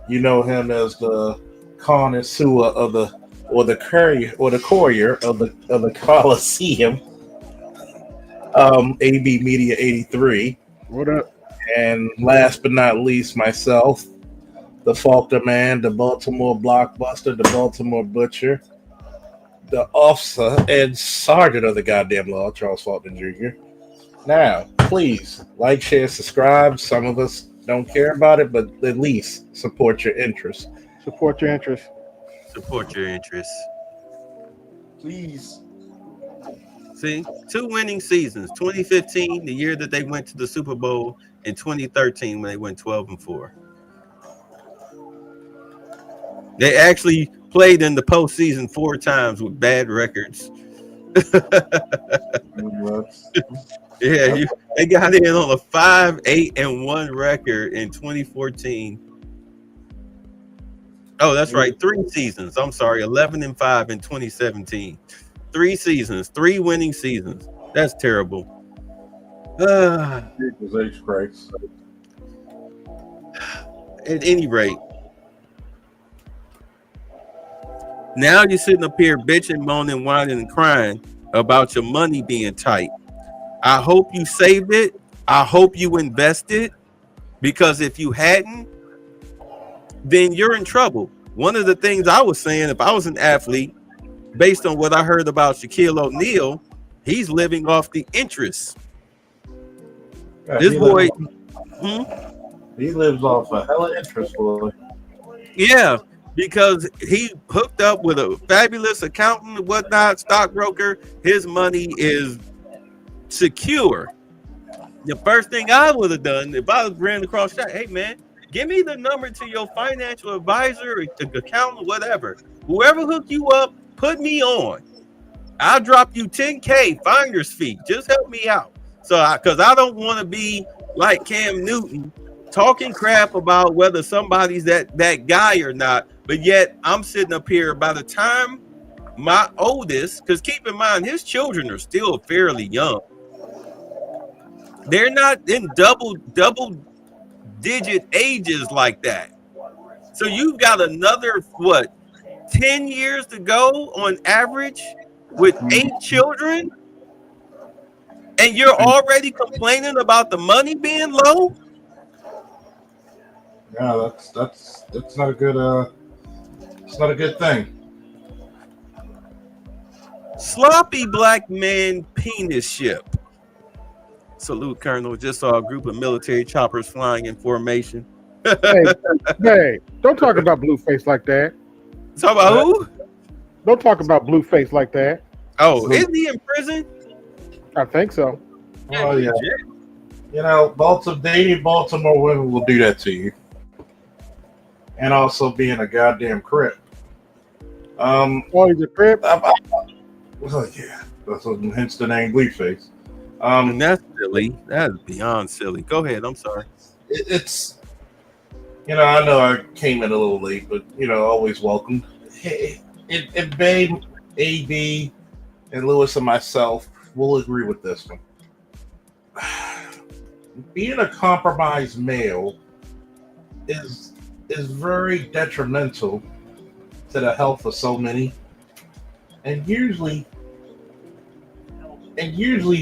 you know him as the connoisseur of the courier of the Coliseum, AB Media 83. What up? And last but not least, myself, the Faulkner Man, the Baltimore Blockbuster, the Baltimore Butcher, the officer and sergeant of the goddamn law, Charles Faulkner Jr. Now, please like, share, subscribe. Some of us don't care about it, but at least support your interests. Support your interests. Support your interests. Please. See, 2 winning seasons. 2015, the year that they went to the Super Bowl, and 2013 when they went 12-4. They actually played in the postseason 4 times with bad records. Yeah, they got in on a 5-8-1 record in 2014. Oh, that's right, 3 seasons. I'm sorry, 11-5 in 2017. 3 seasons, 3 winning seasons. That's terrible. At any rate, now you're sitting up here bitching, moaning, whining, and crying about your money being tight. I hope you saved it. I hope you invested, because if you hadn't, then you're in trouble. One of the things I was saying, if I was an athlete, based on what I heard about Shaquille O'Neal, he's living off the interest. Yeah, this boy, he lives off a hella interest, boy. Yeah, because he hooked up with a fabulous accountant and whatnot, stockbroker. His money is secure. The first thing I would have done if I was ran across that, hey man, give me the number to your financial advisor or accountant, whatever. Whoever hooked you up, put me on. I'll drop you 10K finder's fee. Just help me out. So, because I don't want to be like Cam Newton talking crap about whether somebody's that guy or not. But yet I'm sitting up here by the time my oldest, because keep in mind his children are still fairly young. They're not in double digit ages like that. So you've got another 10 years to go on average with 8 children, and you're already complaining about the money being low? Yeah, that's not a good it's not a good thing. Sloppy black man penis ship. Salute, Colonel. Just saw a group of military choppers flying in formation. Hey, don't talk about Blueface like that. Talk about who? Don't talk about Blueface like that. Oh, isn't he in prison? I think so. Oh yeah. You know, dating Baltimore women will do that to you, and also being a goddamn crip. Oh, he's a crip. Well, yeah, that's what hence the name Blueface. And that's silly. That's beyond silly. Go ahead. I'm sorry. It's, you know, I know I came in a little late, but you know, always welcome. It Babe, AB, and Lewis and myself will agree with this one. Being a compromised male is very detrimental to the health of so many, and usually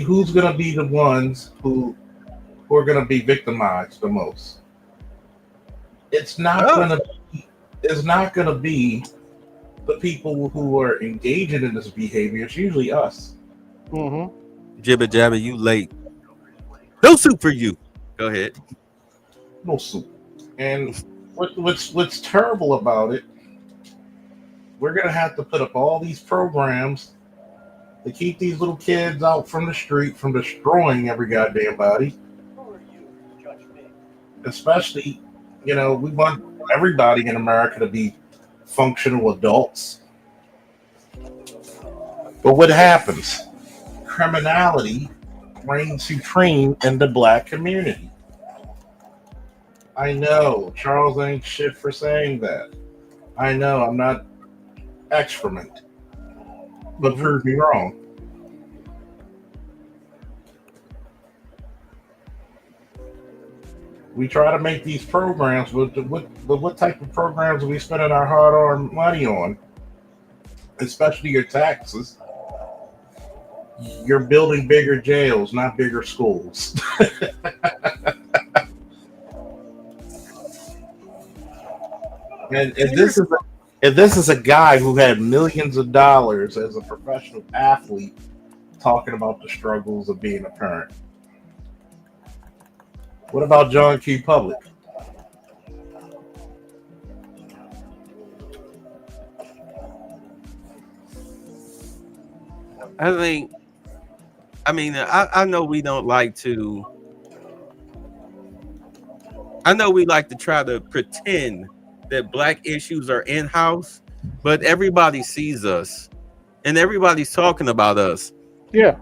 who's going to be the ones who are going to be victimized the most? It's not going to be the people who are engaging in this behavior. It's usually us. Mm-hmm. Jibba jabba, you late. No soup for you. Go ahead. No soup. And what's terrible about it, we're going to have to put up all these programs to keep these little kids out from the street from destroying every goddamn body. Especially, you know, we want everybody in America to be functional adults. But what happens? Criminality reigns supreme in the black community. I know Charles ain't shit for saying that. I know I'm not excrement, but prove me wrong. We try to make these programs, but what type of programs are we spending our hard-earned money on? Especially your taxes. You're building bigger jails, not bigger schools. And if this is a guy who had millions of dollars as a professional athlete talking about the struggles of being a parent. What about John Q. Public? I know we don't like to. I know we like to try to pretend that black issues are in-house, but everybody sees us and everybody's talking about us. Yeah.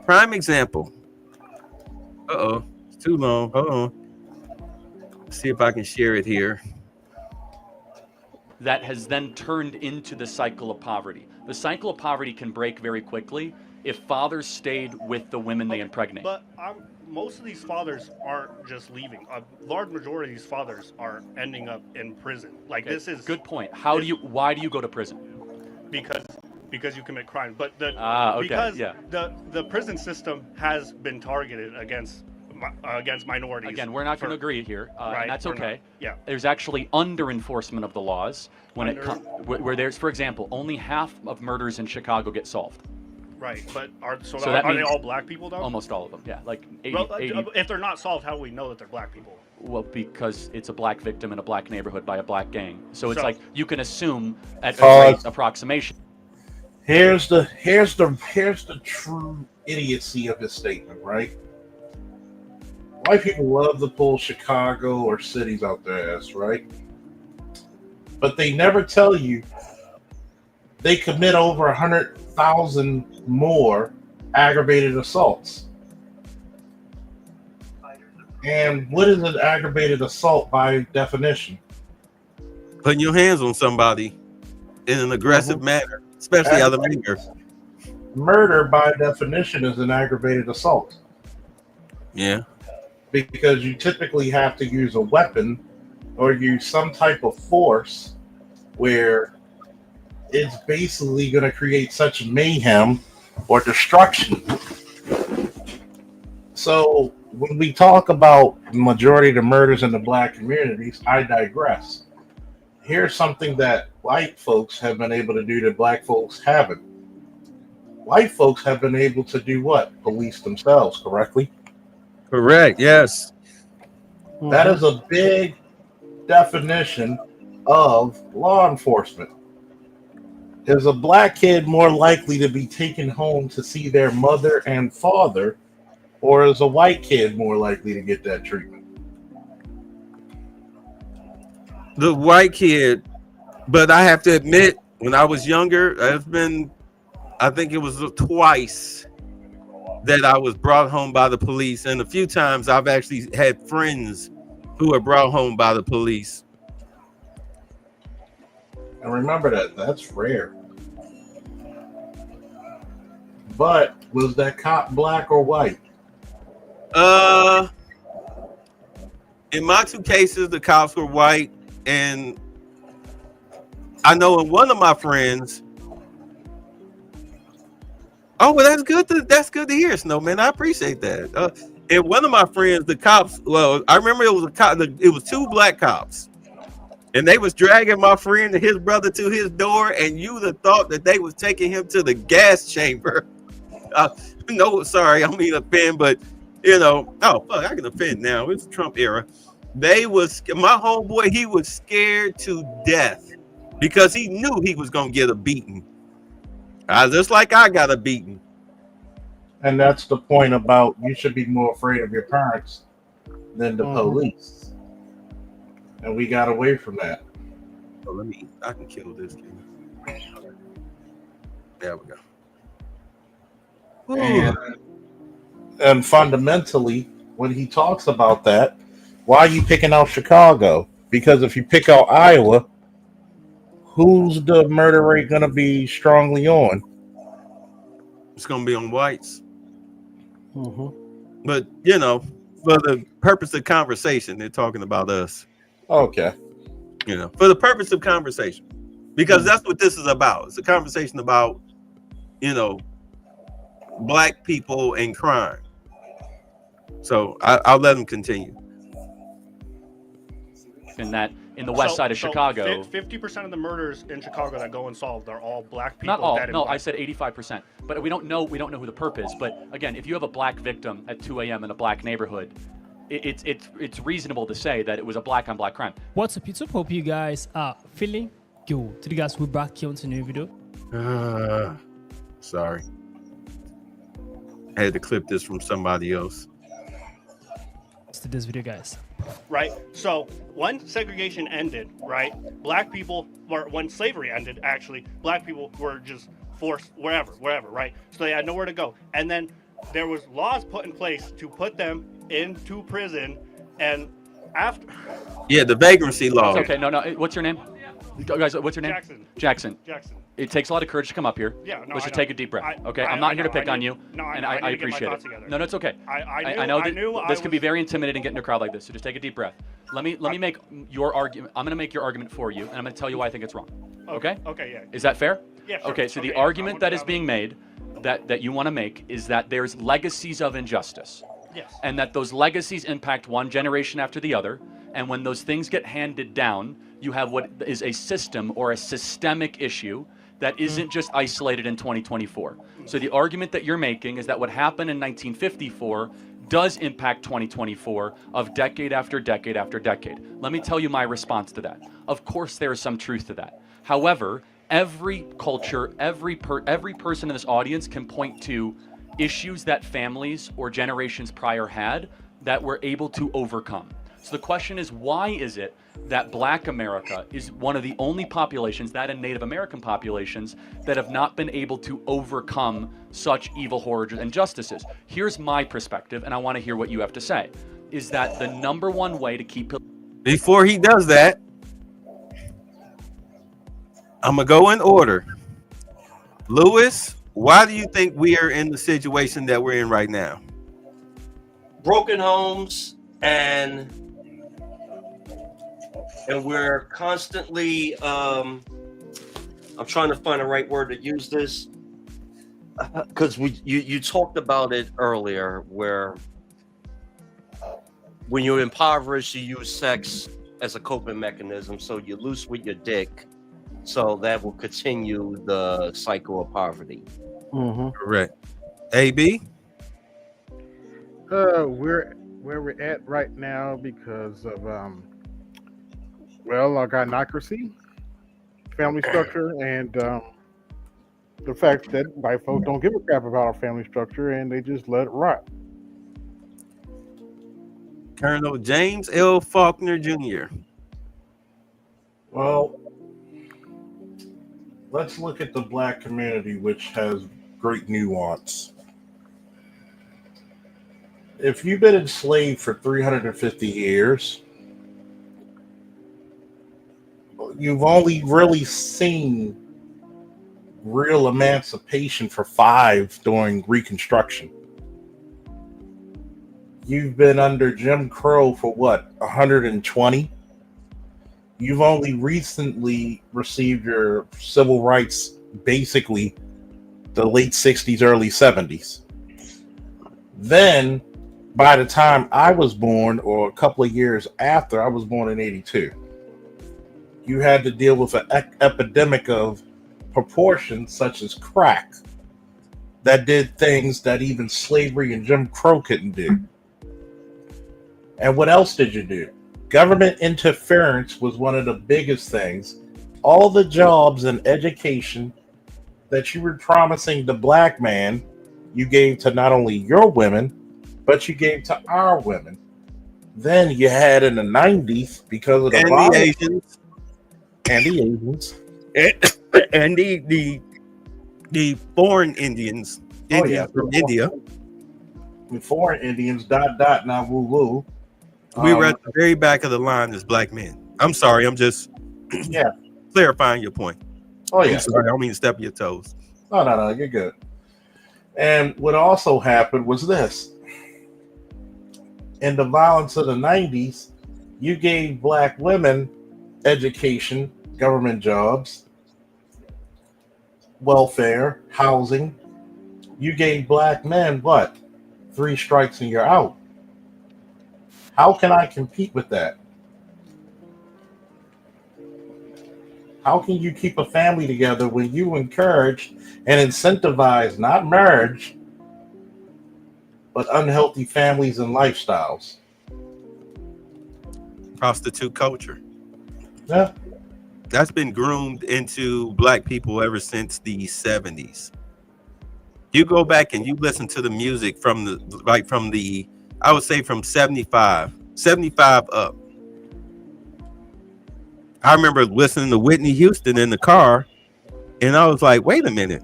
Prime example. Uh-oh, it's too long. Hold on. Let's see if I can share it here. That has then turned into the cycle of poverty. The cycle of poverty can break very quickly if fathers stayed with the women they impregnate. But most of these fathers aren't just leaving. A large majority of these fathers are ending up in prison. Like, Okay, this is good point. Why do you go to prison? Because you commit crime. But okay, because yeah. the prison system has been targeted against minorities. Again, we're not going to agree here, right, and that's we're not. okay. Yeah. There's actually under enforcement of the laws when it comes where there's, for example, only half of murders in Chicago get solved. Right, but are that they means all black people, though? Almost all of them, yeah. Like 80, Well, 80 if they're not solved, how do we know that they're black people? Well, because it's a black victim in a black neighborhood by a black gang. So it's So- like you can assume at a Pause. great approximation. Here's the true idiocy of his statement, right? White people love to pull Chicago or cities out their ass, right? But they never tell you they commit over 100,000 more aggravated assaults. And what is an aggravated assault by definition? Putting your hands on somebody in an aggressive manner, especially out of anger. Murder by definition is an aggravated assault. Yeah. Because you typically have to use a weapon or use some type of force where it's basically going to create such mayhem or destruction. So when we talk about the majority of the murders in the black communities, I digress. Here's something that white folks have been able to do that black folks haven't. white folks have been able to do what? Police themselves, correctly? Correct. Yes. That is a big definition of law enforcement. Is a black kid more likely to be taken home to see their mother and father, or is a white kid more likely to get that treatment? The white kid, but I have to admit, when I was younger, I think it was twice that I was brought home by the police, and a few times I've actually had friends who were brought home by the police. And remember that's rare. But was that cop black or white? In my two cases, the cops were white, and I know in one of my friends. Oh, well, that's good to hear, Snowman. I appreciate that. And one of my friends, the cops. Well, I remember it was a cop. It was two black cops, and they was dragging my friend and his brother to his door, and you would have thought that they was taking him to the gas chamber. No, sorry, I don't mean to offend, but oh fuck, I can offend now. It's Trump era. My homeboy, he was scared to death because he knew he was gonna get a beating. Just like I got a beating. And that's the point about you should be more afraid of your parents than the police. And we got away from that. Oh, I can kill this kid. There we go. And fundamentally, when he talks about that, why are you picking out Chicago? Because if you pick out Iowa, who's the murder rate going to be strongly on? It's going to be on whites. But, for the purpose of conversation, they're talking about us. Okay. For the purpose of conversation. Because that's what this is about. It's a conversation about, black people and crime. So I'll let them continue. In the west side of Chicago, 50% of the murders in Chicago that go unsolved are all black people. Not all. No, I said 85%. But we don't know who the perp is. But again, if you have a black victim at 2 a.m. in a black neighborhood, it's reasonable to say that it was a black on black crime. What's up, YouTube? Hope you guys are feeling good. Today, guys, we're back here on a new video. Sorry. I had to clip this from somebody else. To this video, guys. Right. So when segregation ended, right, black people, or when slavery ended, actually, black people were just forced wherever, right? So they had nowhere to go. And then there was laws put in place to put them into prison. And after... Yeah, the vagrancy law. Okay, no. What's your name? Guys, what's your name? Jackson. It takes a lot of courage to come up here. Yeah, no, Let's just take a deep breath. I'm not here to pick on you. And I appreciate it. No, it's okay. I know this can be very intimidating getting a crowd like this. So just take a deep breath. Let me make your argument. I'm going to make your argument for you, and I'm going to tell you why I think it's wrong. Okay? Okay, yeah. Is that fair? Yeah, sure. Okay, so the argument that is being made that you want to make is that there's legacies of injustice. Yes. And that those legacies impact one generation after the other. And when those things get handed down, you have what is a system or a systemic issue that isn't just isolated in 2024. So the argument that you're making is that what happened in 1954 does impact 2024 of decade after decade after decade. Let me tell you my response to that. Of course, there is some truth to that. However, every culture, every person in this audience can point to issues that families or generations prior had that were able to overcome. So the question is, why is it that Black America is one of the only populations, that and Native American populations, that have not been able to overcome such evil, horrors, and injustices? Here's my perspective, and I want to hear what you have to say, is that the number one way to keep... Before he does that, I'm going to go in order. Lewis, why do you think we are in the situation that we're in right now? Broken homes, and we're constantly I'm trying to find the right word to use this, because you talked about it earlier, where when you're impoverished, you use sex as a coping mechanism, so you're loose with your dick, so that will continue the cycle of poverty. Correct. AB? We're where we're at right now because of gynocracy, family structure, and the fact that white folks don't give a crap about our family structure and they just let it rot. Colonel James L. Faulkner Jr. Well, let's look at the black community, which has great nuance. If you've been enslaved for 350 years, you've only really seen real emancipation for 5 during Reconstruction. You've been under Jim Crow for what, 120? You've only recently received your civil rights, basically the late 60s, early 70s. Then, by the time I was born, or a couple of years after, I was born in 82, you had to deal with an epidemic of proportions such as crack that did things that even slavery and Jim Crow couldn't do. And what else did you do? Government interference was one of the biggest things. All the jobs and education that you were promising the black man, you gave to not only your women, but you gave to our women. Then you had in the 90s, because of the and the Asians, and the Asians, and the foreign Indians, from India. The foreign Indians, now woo woo. We were at the very back of the line as black men. I'm sorry, I'm just clarifying your point. Oh yeah, I'm sorry, I don't mean to step on your toes. No, you're good. And what also happened was this. In the violence of the 90s, you gave black women education, government jobs, welfare, housing. You gave black men what? 3 strikes and you're out. How can I compete with that? How can you keep a family together when you encourage and incentivize not marriage, but unhealthy families and lifestyles? Prostitute culture. Yeah. That's been groomed into black people ever since the 70s. You go back and you listen to the music from the I would say from 75 up. I remember listening to Whitney Houston in the car, and I was like, wait a minute.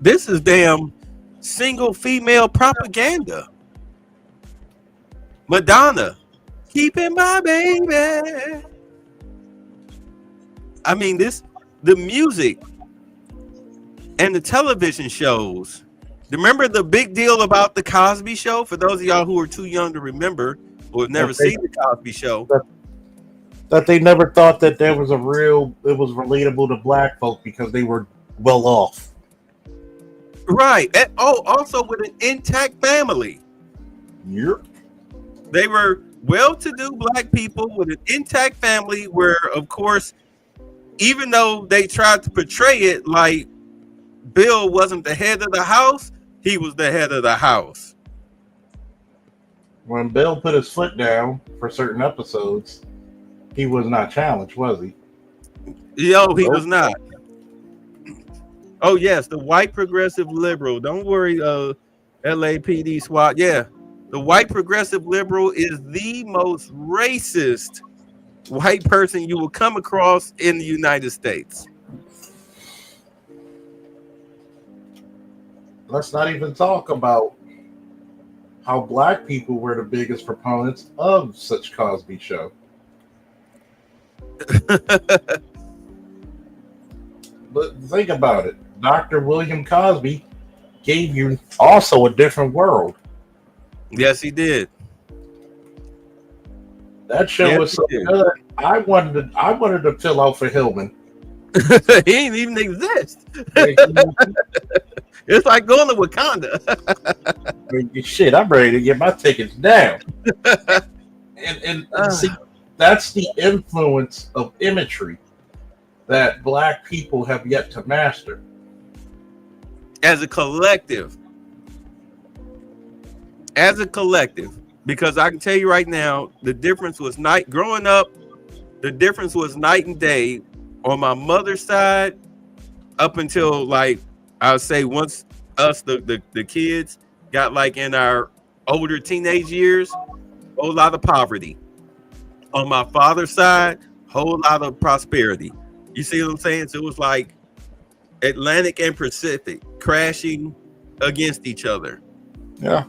This is damn single female propaganda. Madonna, keeping my baby. I mean, the music and the television shows. Remember the big deal about the Cosby Show? For those of y'all who are too young to remember or have never seen the Cosby Show, that they never thought that it was relatable to black folk because they were well off. Right. And, also with an intact family. Yep. They were well-to-do black people with an intact family where, of course, even though they tried to portray it like Bill wasn't the head of the house, he was the head of the house. When Bill put his foot down for certain episodes, he was not challenged, was he? Yo, he was not. Oh, yes, the white progressive liberal. Don't worry, LAPD SWAT. Yeah, the white progressive liberal is the most racist white person you will come across in the United States. Let's not even talk about how black people were the biggest proponents of such Cosby Show. But think about it. Dr. William Cosby gave you also a different world. Yes, he did. That show was so good. I wanted to fill out for Hillman. He didn't even exist. It's like going to Wakanda. Shit, I'm ready to get my tickets down. and see, that's the influence of imagery that black people have yet to master. as a collective. As a collective, because I can tell you right now, the difference was growing up, the difference was night and day on my mother's side up until like I would say once us the kids got like in our older teenage years, a whole lot of poverty. On my father's side, whole lot of prosperity. You see what I'm saying? So it was like Atlantic and Pacific crashing against each other. Yeah.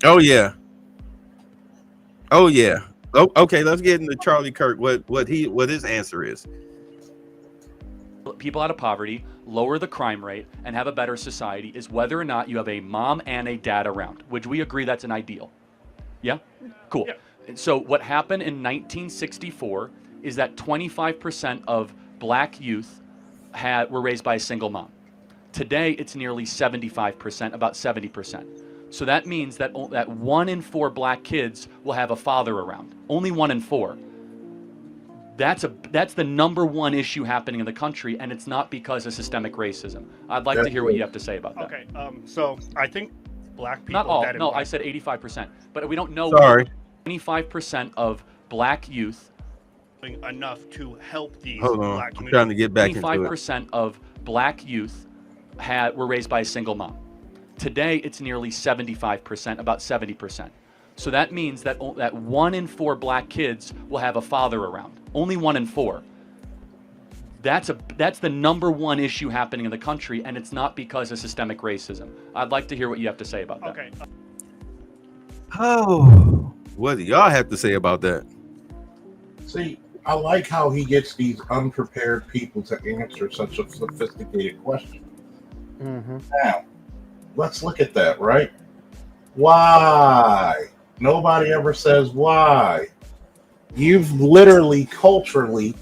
Oh yeah. Oh yeah. Oh, okay, let's get into Charlie Kirk. What his answer is. People out of poverty, lower the crime rate, and have a better society is whether or not you have a mom and a dad around. Would we agree that's an ideal? Yeah? Cool. Yeah. So what happened in 1964 is that 25% of black youth were raised by a single mom. Today, it's nearly 75%, about 70%. So that means that 1 in 4 black kids will have a father around. Only 1 in 4. That's the number one issue happening in the country, and it's not because of systemic racism. I'd like to hear what you have to say about that. Okay, so I think black people. Not all. No, I said 85%. But we don't know. Sorry. 25% of black youth. Enough to help these Hold on. black I'm communities. trying to get back into it. 25% of black youth were raised by a single mom. Today, it's nearly 75%, about 70%. So that means that 1 in 4 black kids will have a father around. Only 1 in 4. That's the number one issue happening in the country, and it's not because of systemic racism. I'd like to hear what you have to say about that. Okay. Oh, what do y'all have to say about that? See, I like how he gets these unprepared people to answer such a sophisticated question. Now, let's look at that, right? Why? Nobody ever says why. You've literally culturally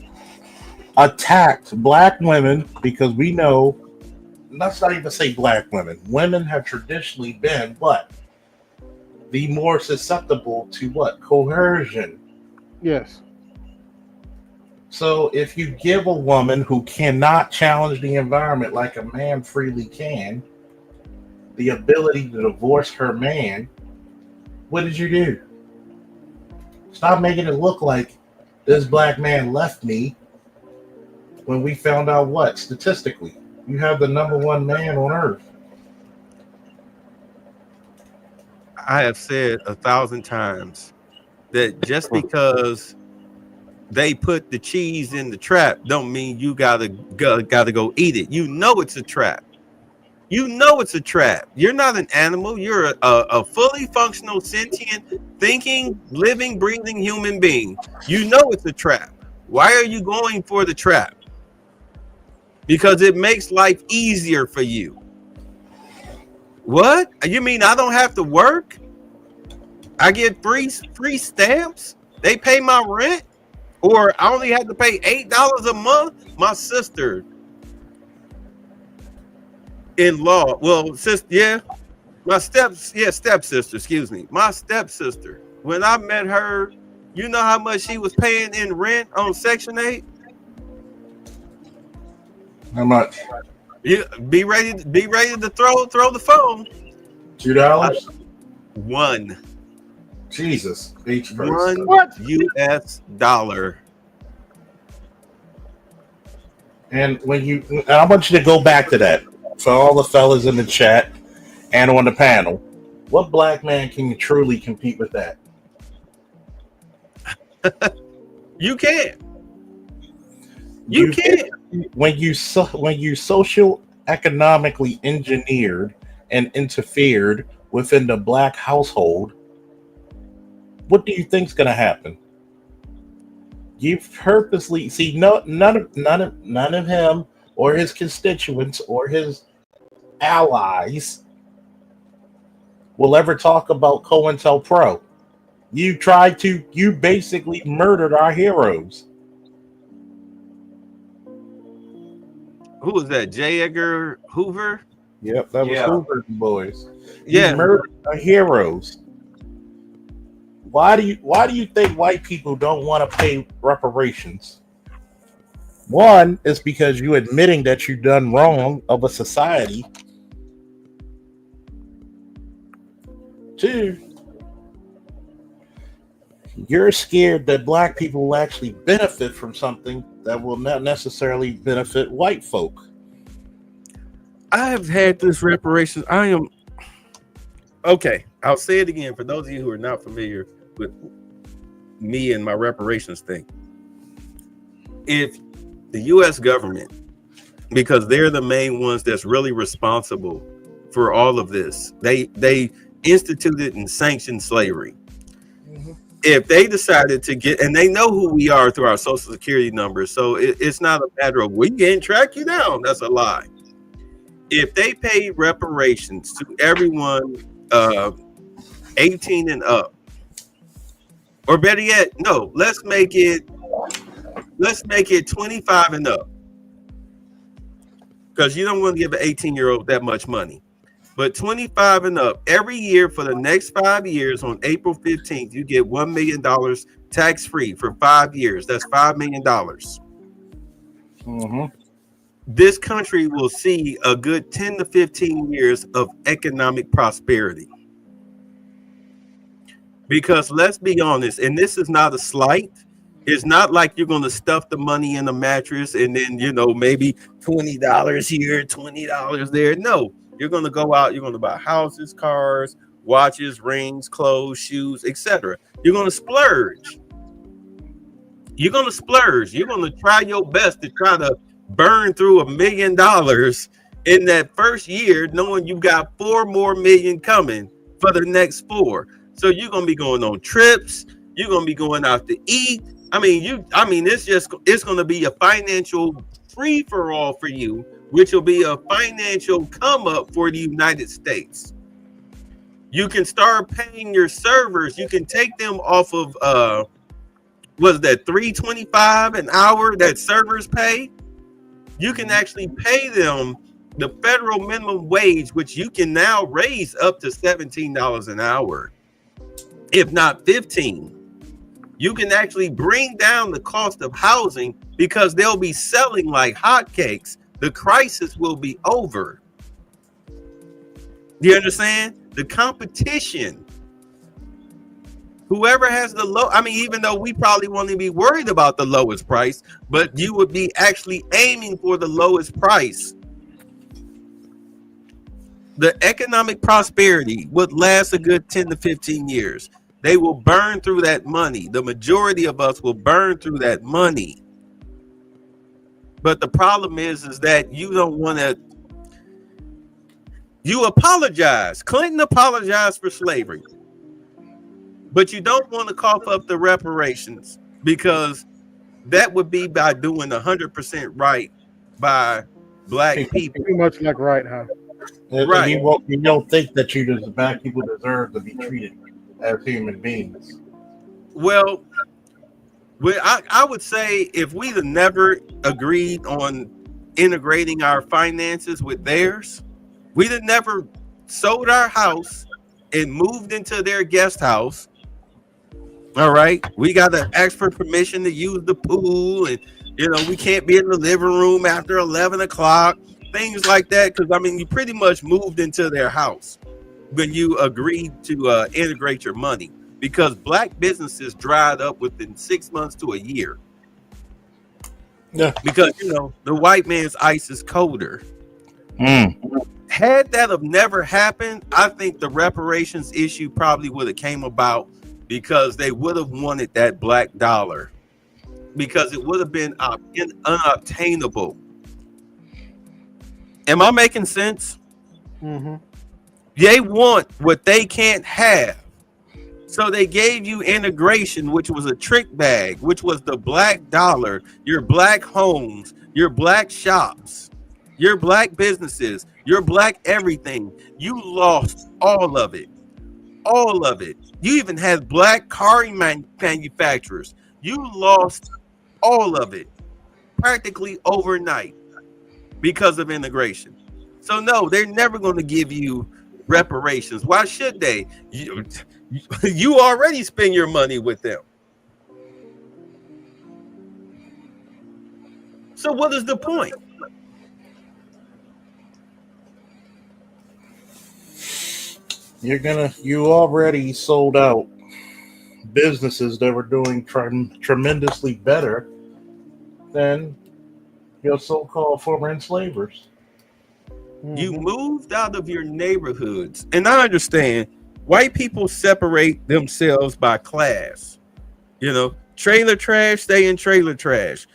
attacked black women because we know, let's not even say black women. Women have traditionally been what? The more susceptible to what? Coercion. Yes. So if you give a woman who cannot challenge the environment like a man freely can, the ability to divorce her man, what did you do? Stop making it look like this black man left me when we found out what? Statistically, you have the number one man on earth. I have said 1,000 times that just because they put the cheese in the trap don't mean you gotta go eat it. You know it's a trap. You know it's a trap. You're not an animal. You're a fully functional, sentient, thinking, living, breathing human being. You know it's a trap. Why are you going for the trap? Because it makes life easier for you. What? You mean I don't have to work? I get free stamps? They pay my rent? Or I only have to pay $8 a month? My sister in law, well, sister, yeah, my stepsister, excuse me, my stepsister. When I met her, you know how much she was paying in rent on Section 8? How much? You be ready to throw the phone. $2? $1. Jesus. Each $1 person. US dollar. And I want you to go back to that for all the fellas in the chat and on the panel. What black man can truly compete with that? You can't. You can't. When you social economically engineered and interfered within the black household, what do you think's going to happen? You purposely see none of him or his constituents or his allies will ever talk about COINTELPRO. You basically murdered our heroes. Who was that? J. Edgar Hoover? Yep, that was Hoover's boys. Yeah, you murdered our heroes. Why do you think white people don't want to pay reparations? One is because you admitting that you've done wrong of a society too. You're scared that black people will actually benefit from something that will not necessarily benefit white folk. I have had this reparations. I am okay. I'll say it again for those of you who are not familiar with me and my reparations thing. If the U.S. government, because they're the main ones that's really responsible for all of this, they instituted and sanctioned slavery. If they decided to get, and they know who we are through our social security numbers, so it's not a matter of we can't track you down. That's a lie. If they paid reparations to everyone 18 and up, or better yet, no, let's make it 25 and up, because you don't want to give an 18-year-old that much money. But 25 and up, every year for the next 5 years, on April 15th, you get $1 million tax-free for 5 years. That's $5 million. This country will see a good 10 to 15 years of economic prosperity. Because let's be honest, and this is not a slight, it's not like you're going to stuff the money in a mattress and then, maybe $20 here, $20 there. No. You're going to go out, you're going to buy houses, cars, watches, rings, clothes, shoes, etc. You're going to splurge. You're going to splurge. You're going to try your best to try to burn through $1 million in that first year, knowing you got 4 more million coming for the next 4. So you're going to be going on trips. You're going to be going out to eat. It's going to be a financial free for all for you, which will be a financial come up for the United States. You can start paying your servers. You can take them off of was that $3.25 an hour that servers pay? You can actually pay them the federal minimum wage, which you can now raise up to $17 an hour, if not 15. You can actually bring down the cost of housing because they'll be selling like hotcakes. The crisis will be over. Do you understand? The competition. Whoever has the low, even though we probably won't even be worried about the lowest price, but you would be actually aiming for the lowest price. The economic prosperity would last a good 10 to 15 years. They will burn through that money. The majority of us will burn through that money. But the problem is that you don't want to. You apologize. Clinton apologized for slavery. But you don't want to cough up the reparations, because that would be by doing 100% right by black people. Too much like right, huh? Right. You don't think that black people deserve to be treated as human beings. Well, I would say if we'd have never agreed on integrating our finances with theirs, we'd have never sold our house and moved into their guest house. All right. We got to ask for permission to use the pool, and we can't be in the living room after 11 o'clock, things like that. Because you pretty much moved into their house when you agreed to integrate your money, because black businesses dried up within 6 months to a year. Yeah. Because, the white man's ice is colder. Had that have never happened, I think the reparations issue probably would have came about because they would have wanted that black dollar, because it would have been unobtainable. Am I making sense? Mm-hmm. They want what they can't have. So they gave you integration, which was a trick bag, which was the black dollar, your black homes, your black shops, your black businesses, your black everything. You lost all of it. All of it. You even had black car manufacturers. You lost all of it practically overnight because of integration. So no, they're never going to give you reparations. Why should they? You already spend your money with them. So what is the point? You already sold out businesses that were doing tremendously better than your so-called former enslavers. You moved out of your neighborhoods, and I understand white people separate themselves by class. You know, trailer trash stay in trailer trash.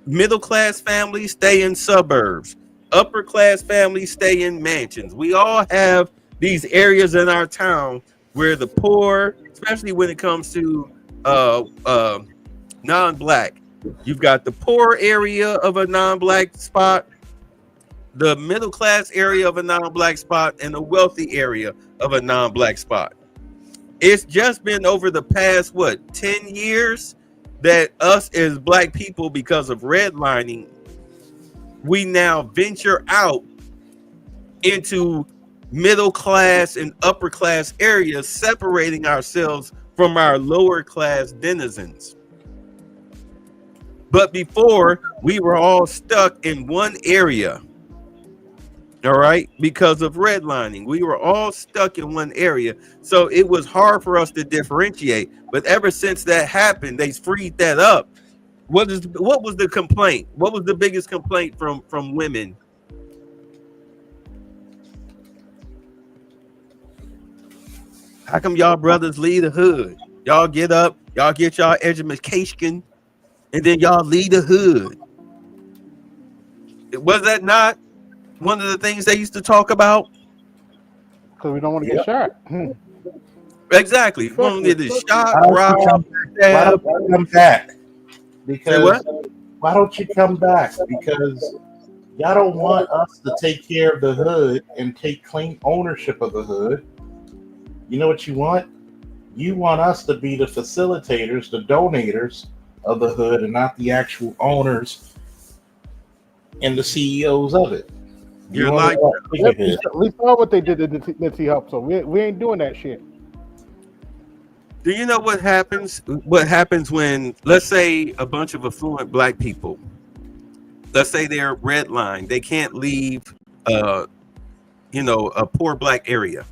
Middle class families stay in suburbs. Upper class families stay in mansions. We all have these areas in our town where the poor, especially when it comes to non-black, you've got the poor area of a non-black spot, the middle class area of a non-black spot, and the wealthy area of a non-black spot. It's just been over the past 10 years that us as black people, because of redlining, we now venture out into middle class and upper class areas, separating ourselves from our lower class denizens. But before, we were all stuck in one area. All right, because of redlining, we were all stuck in one area, so it was hard for us to differentiate. But ever since that happened, they freed that up. What was the complaint? What was the biggest complaint from women? How come y'all brothers leave the hood? Y'all get up, y'all get y'all education, and then y'all leave the hood. Was that not one of the things they used to talk about? Because we don't want to get shot. Exactly. We don't get shot, robbed, why don't you come back? Because why don't you come back? Because y'all don't want us to take care of the hood and take clean ownership of the hood. You know what you want? You want us to be the facilitators, the donators of the hood, and not the actual owners and the CEOs of it. You're like, we saw what they did to Nipsey Hussle, so we ain't doing that shit. Do you know what happens? What happens when, let's say, a bunch of affluent black people, let's say they're redlined, they can't leave, a poor black area,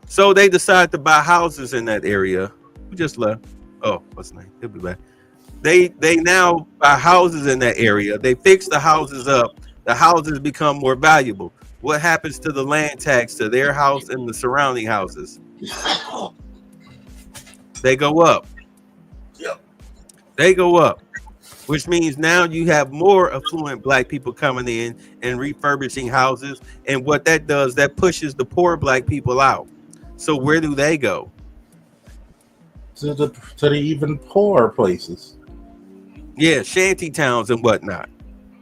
so they decide to buy houses in that area. Who just left? Oh, what's his name? He'll be back. They now buy houses in that area. They fix the houses up. The houses become more valuable. What happens to the land tax to their house and the surrounding houses? They go up. Yep. They go up, which means now you have more affluent black people coming in and refurbishing houses. And what that does, that pushes the poor black people out. So where do they go? To the even poorer places. Yeah, shanty towns and whatnot.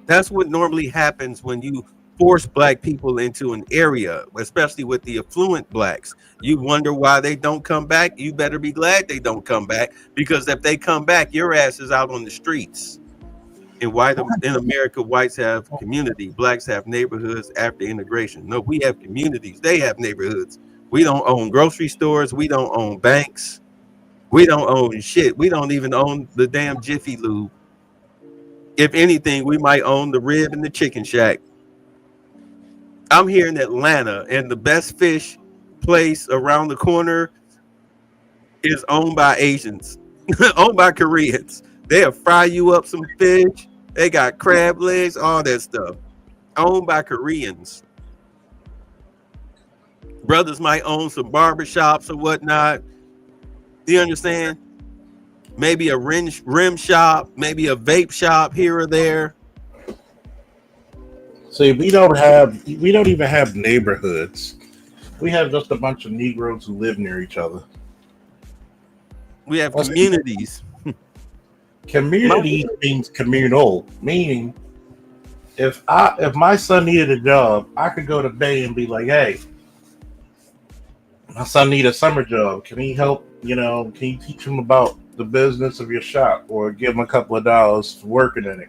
That's what normally happens when you force black people into an area, especially with the affluent blacks. You wonder why they don't come back. You better be glad they don't come back, because if they come back, your ass is out on the streets. In America, whites have community, blacks have neighborhoods after integration. No, we have communities. They have neighborhoods. We don't own grocery stores. We don't own banks. We don't own shit. We don't even own the damn Jiffy Lube. If anything, we might own the Rib and the Chicken Shack. I'm here in Atlanta, and the best fish place around the corner is owned by Asians, owned by Koreans. They'll fry you up some fish. They got crab legs, all that stuff. Owned by Koreans. Brothers might own some barbershops or whatnot. Do you understand? Maybe a rim shop, maybe a vape shop here or there. See, we don't even have neighborhoods. We have just a bunch of Negroes who live near each other. We have communities. Community means communal, meaning if my son needed a job, I could go to Bay and be like, hey, my son need a summer job. Can he help? Can you teach him about the business of your shop, or give him a couple of dollars for working in it?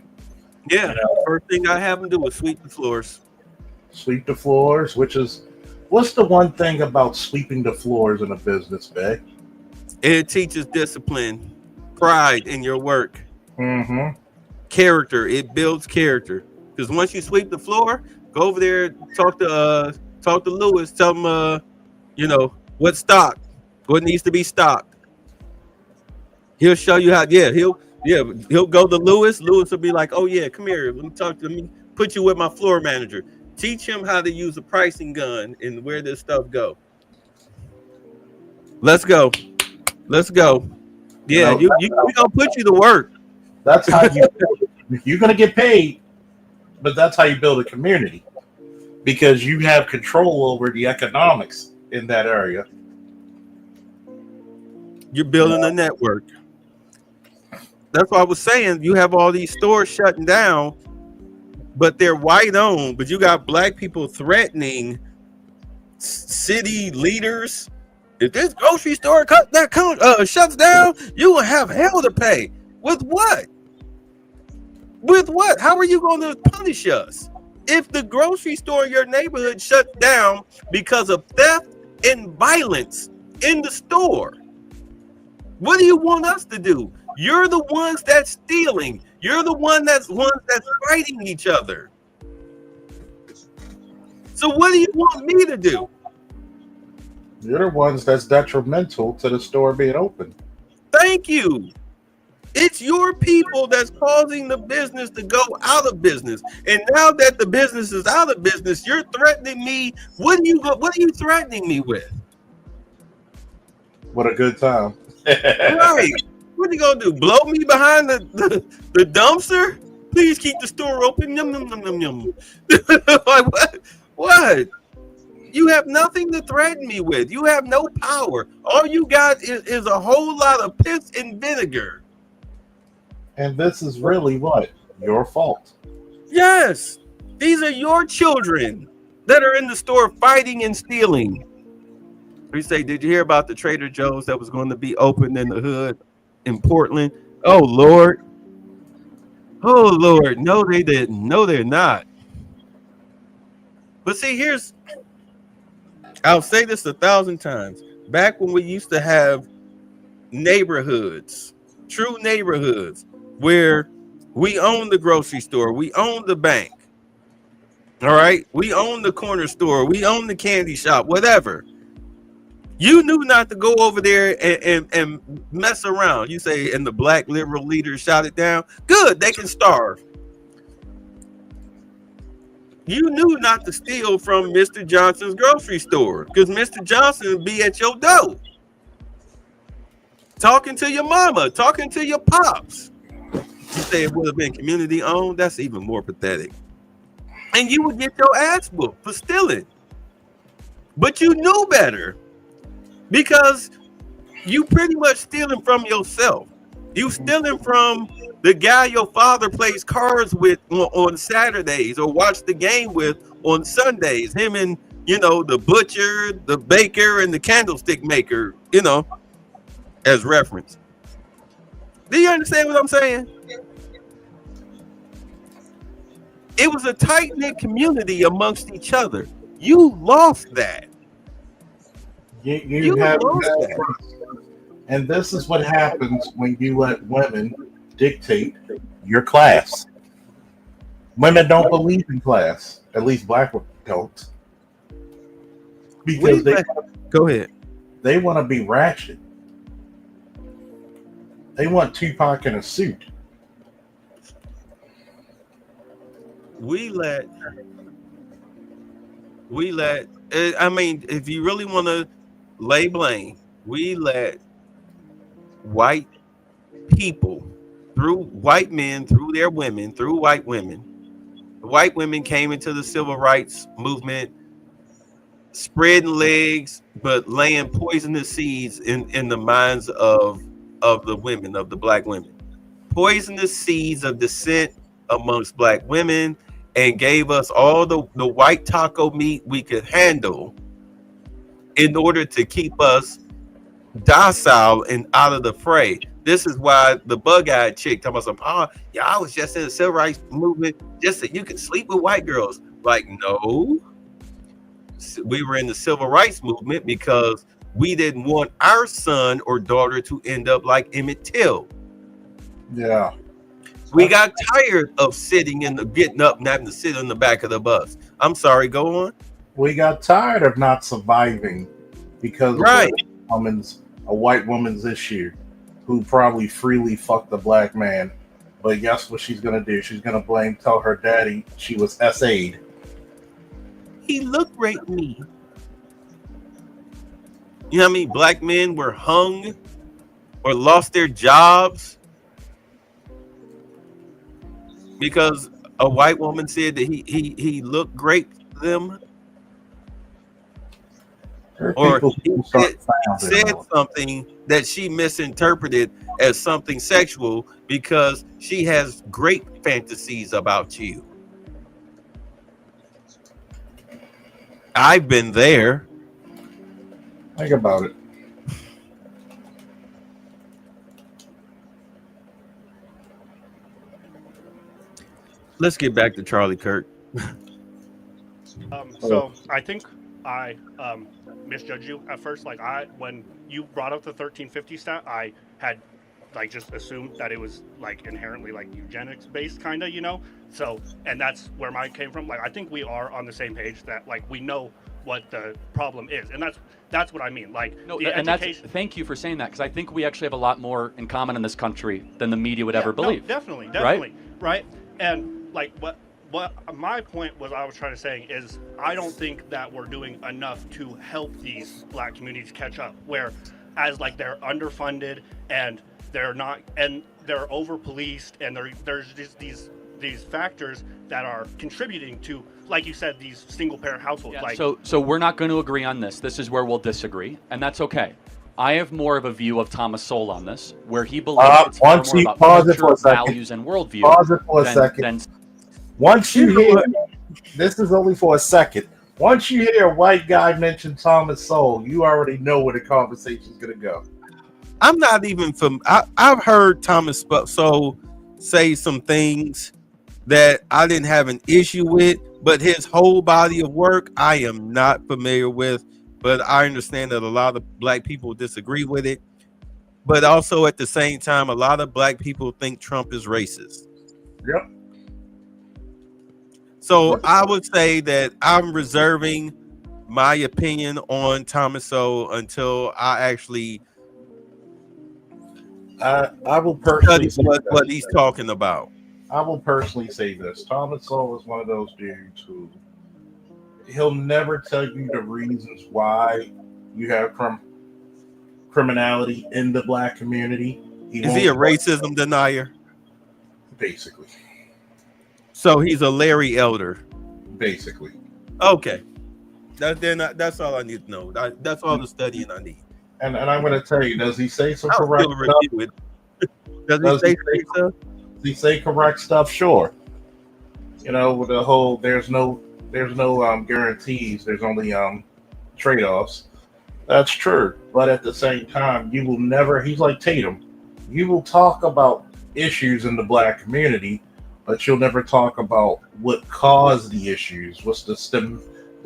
Yeah, first thing I have them do is sweep the floors. Sweep the floors, what's the one thing about sweeping the floors in a business, Bay? It teaches discipline, pride in your work, character. It builds character. Because once you sweep the floor, go over there, talk to Talk to Lewis. Tell him, what stock, what needs to be stocked. He'll show you how. Yeah, he'll go to Lewis. Lewis will be like, oh yeah, come here. Let me talk to me. Put you with my floor manager. Teach him how to use a pricing gun and where this stuff go. Let's go. Yeah, we gonna put you to work. That's how you're gonna get paid, but that's how you build a community, because you have control over the economics in that area. You're building a network. That's what I was saying. You have all these stores shutting down, but they're white owned. But you got black people threatening city leaders. If this grocery store shuts down, you will have hell to pay. With what? With what? How are you going to punish us? If the grocery store in your neighborhood shuts down because of theft and violence in the store, what do you want us to do? You're the ones that's stealing. You're the ones that's fighting each other. So what do you want me to do? You're the ones that's detrimental to the store being open. Thank you. It's your people that's causing the business to go out of business. And now that the business is out of business, you're threatening me. What are you threatening me with? What a good time. Right. What are you gonna do? Blow me behind the dumpster? Please keep the store open. Yum, yum, yum, yum, yum. Like what? What? You have nothing to threaten me with. You have no power. All you got is a whole lot of piss and vinegar. And this is really what? Your fault. Yes. These are your children that are in the store fighting and stealing. We say, did you hear about the Trader Joe's that was going to be opened in the hood in Portland? Oh, Lord. Oh, Lord. No, they didn't. No, they're not. But see, I'll say this 1,000 times. Back when we used to have neighborhoods, true neighborhoods, where we own the grocery store, we own the bank, all right? We own the corner store, we own the candy shop, whatever. You knew not to go over there and mess around. You say, and the black liberal leaders shot it down. Good, they can starve. You knew not to steal from Mr. Johnson's grocery store because Mr. Johnson would be at your door. Talking to your mama, talking to your pops. You say it would have been community owned? That's even more pathetic. And you would get your ass whooped for stealing. But you knew better because you pretty much stealing from yourself. You stealing from the guy your father plays cards with on Saturdays or watch the game with on Sundays. Him and, the butcher, the baker, and the candlestick maker, as reference. Do you understand what I'm saying? It was a tight-knit community amongst each other. You lost that. You have lost that. And this is what happens when you let women dictate your class. Women don't believe in class. At least black women don't. Because go ahead. They want to be ratchet. They want Tupac in a suit. We let, if you really want to lay blame, we let white people, through white men, through their women, through white women. The white women came into the civil rights movement, spreading legs, but laying poisonous seeds in the minds of the women, of the black women. Poisonous seeds of dissent amongst black women, and gave us all the white taco meat we could handle in order to keep us docile and out of the fray. This is why the bug-eyed chick talking about I was just in the civil rights movement just so you could sleep with white girls. Like, no. We were in the civil rights movement because we didn't want our son or daughter to end up like Emmett Till. Yeah. We got tired of getting up and having to sit on the back of the bus. I'm sorry, go on. We got tired of not surviving because Right. a white woman's issue, who probably freely fucked a black man. But guess what she's gonna do? She's gonna tell her daddy she was SA'd. He looked raped me. You know how many black men were hung or lost their jobs because a white woman said that he looked great to them? Or he said something that she misinterpreted as something sexual because she has great fantasies about you. I've been there. Think about it. Let's get back to Charlie Kirk. So I think I misjudged you at first. Like when you brought up the 1350 stat, I had like just assumed that it was like inherently like eugenics based kind of, you know. So, and that's where mine came from. Like I think we are on the same page that like we know what the problem is, and that's what I mean. Like No, the and education. that's thank you for saying that, because I think we actually have a lot more in common in this country than the media would ever believe. No, definitely, right? And like what my point was, I was trying to say is I don't think that we're doing enough to help these black communities catch up. Where as like they're underfunded and they're not, and they're over policed, and there's just these factors that are contributing to, like you said, these single parent households. Yeah, like so we're not going to agree on this. This is where we'll disagree, and that's okay. I have more of a view of Thomas Sowell on this, where he believes it's far once more you about pause it culture, for a second. values, and worldview. Pause it for a than- second. than- Once you hear, this is only for a second. Once you hear a white guy mention Thomas Sowell, you already know where the conversation's gonna go. I'm not even from. I've heard Thomas Sowell say some things that I didn't have an issue with, but his whole body of work I am not familiar with. But I understand that a lot of black people disagree with it. But also at the same time, a lot of black people think Trump is racist. Yep. So I would say that I'm reserving my opinion on Thomas Sowell until I actually I will personally study what he's talking about. I will personally say this. Thomas Sowell is one of those dudes who he'll never tell you the reasons why you have criminality in the black community. Is he a racism denier? Basically. So he's a Larry Elder. Basically. Okay. That's all I need to know. That's all the studying I need. And I'm going to tell you, does he say some I'll correct still stuff? review it. Does he say stuff? Does he say correct stuff? Sure. You know, with the whole there's no guarantees. There's only trade-offs. That's true. But at the same time, you will never. He's like Tatum. You will talk about issues in the black community, but you'll never talk about what caused the issues. What's the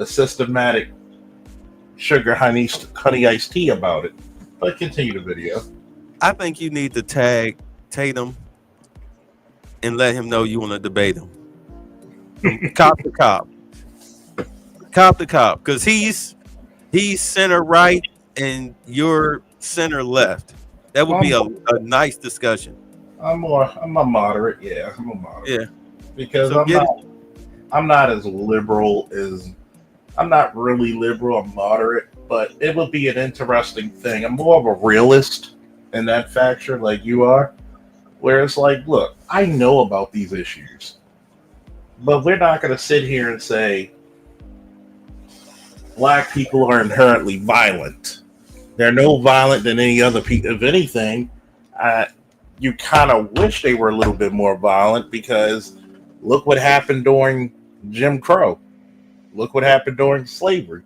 systematic sugar honey iced tea about it? But continue the video. I think you need to tag Tatum and let him know you want to debate him. Cop to cop. Cop to cop. Because he's center right and you're center left. That would be a nice discussion. I'm a moderate. Yeah, I'm a moderate. Yeah. Because So I'm not as liberal as I'm not really liberal. I'm moderate, but it would be an interesting thing. I'm more of a realist in that factor, like you are, where it's like, look, I know about these issues, but we're not going to sit here and say black people are inherently violent. They're no violent than any other people. If anything, you kind of wish they were a little bit more violent, because look what happened during Jim Crow. Look what happened during slavery.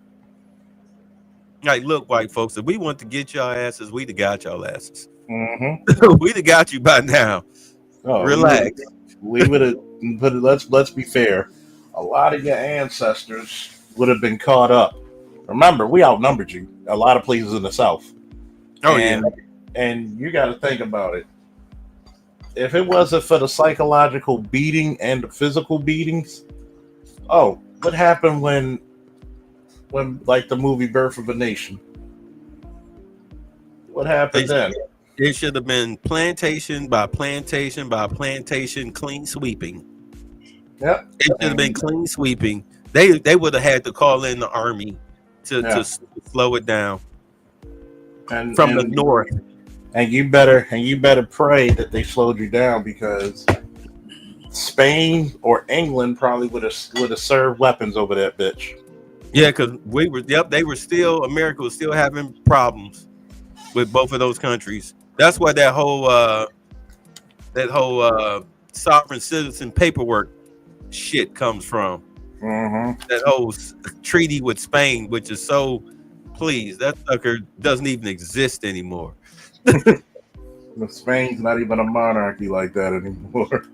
Like, look, white folks, if we want to get y'all asses, we'd have got y'all asses. Mm-hmm. We'd have got you by now. Oh, relax. We would have, but let's be fair. A lot of your ancestors would have been caught up. Remember, we outnumbered you a lot of places in the South. Oh, and you got to think about it. If it wasn't for the psychological beating and the physical beatings, what happened when when like the movie Birth of a Nation? What happened then? It should have been plantation by plantation by plantation, clean sweeping. Yep. It should have been clean sweeping. They would have had to call in the army to slow it down And from the north. And you better pray that they slowed you down, because Spain or England probably would have served weapons over that bitch. Yeah, because America was still having problems with both of those countries. That's why that whole sovereign citizen paperwork shit comes from. That whole treaty with Spain, which is so, please, that sucker doesn't even exist anymore. Spain's not even a monarchy like that anymore.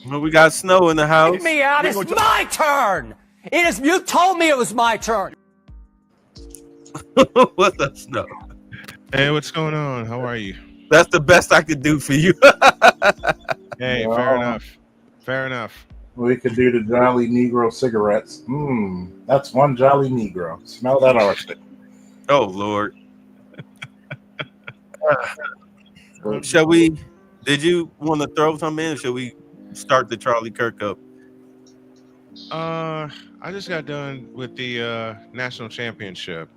Well, we got snow in the house. Get me out! It's my turn. It is. You told me it was my turn. What's up, Snow? Hey, what's going on? How are you? That's the best I could do for you. Hey, fair enough. Fair enough. We could do the Jolly Negro cigarettes. That's one Jolly Negro. Smell that arsenic. Oh, Lord. Shall we? Did you want to throw something in? Or shall we start the Charlie Kirk up? I just got done with the national championship,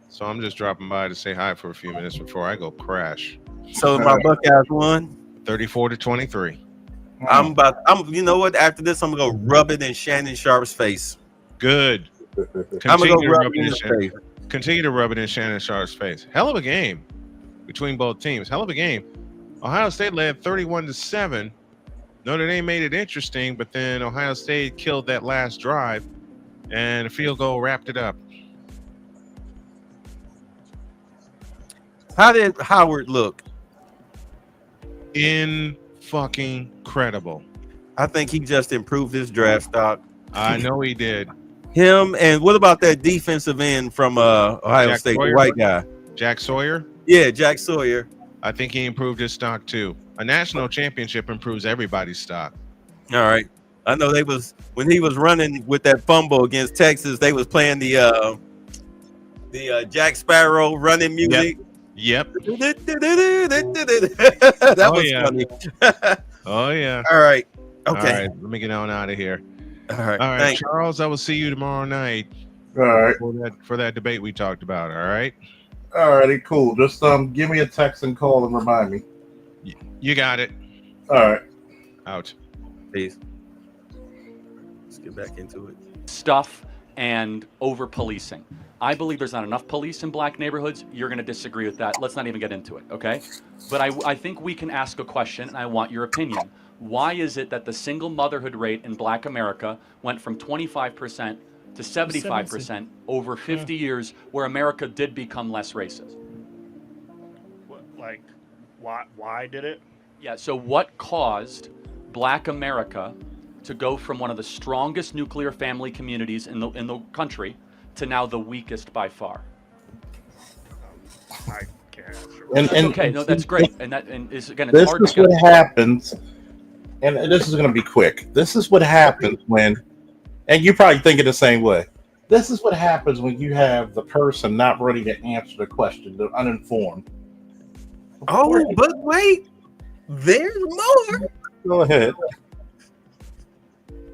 so I'm just dropping by to say hi for a few minutes before I go crash. So my Buckeyes won 34-23. You know what? After this, I'm gonna go rub it in Shannon Sharp's face. Good. I'm gonna go rub it in his face. Continue to rub it in Shannon Sharp's face. Hell of a game between both teams. Hell of a game. Ohio State led 31-7. Notre Dame made it interesting, but then Ohio State killed that last drive, and a field goal wrapped it up. How did Howard look? Fucking credible. I think he just improved his draft stock. I know he did. Him, and what about that defensive end from Ohio Jack State, Sawyer? the white guy? Jack Sawyer? Yeah, Jack Sawyer. I think he improved his stock too. A national championship improves everybody's stock. All right. I know when he was running with that fumble against Texas, they was playing the Jack Sparrow running music. Yep. That was funny. Oh yeah. All right. Okay. All right. Let me get on out of here. All right. All right, Thanks. Charles. I will see you tomorrow night. All right. For that debate we talked about. All right. All righty, cool. Just give me a text and call and remind me. You got it. All right. Out. Peace. Let's get back into it. Stuff and over policing. I believe there's not enough police in black neighborhoods. You're going to disagree with that. Let's not even get into it, okay? But I think we can ask a question, and I want your opinion. Why is it that the single motherhood rate in black America went from 25% to 75% over 50 years, where America did become less racist? Like, why did it? Yeah, so what caused black America to go from one of the strongest nuclear family communities in the country to now the weakest by far? I can't. Okay, no, that's great. And it's again, it's This hard is to what get. happens, and this is going to be quick. This is what happens when, and you probably think it the same way. This is what happens when you have the person not ready to answer the question. They're uninformed. Oh, but wait, there's more. Go ahead.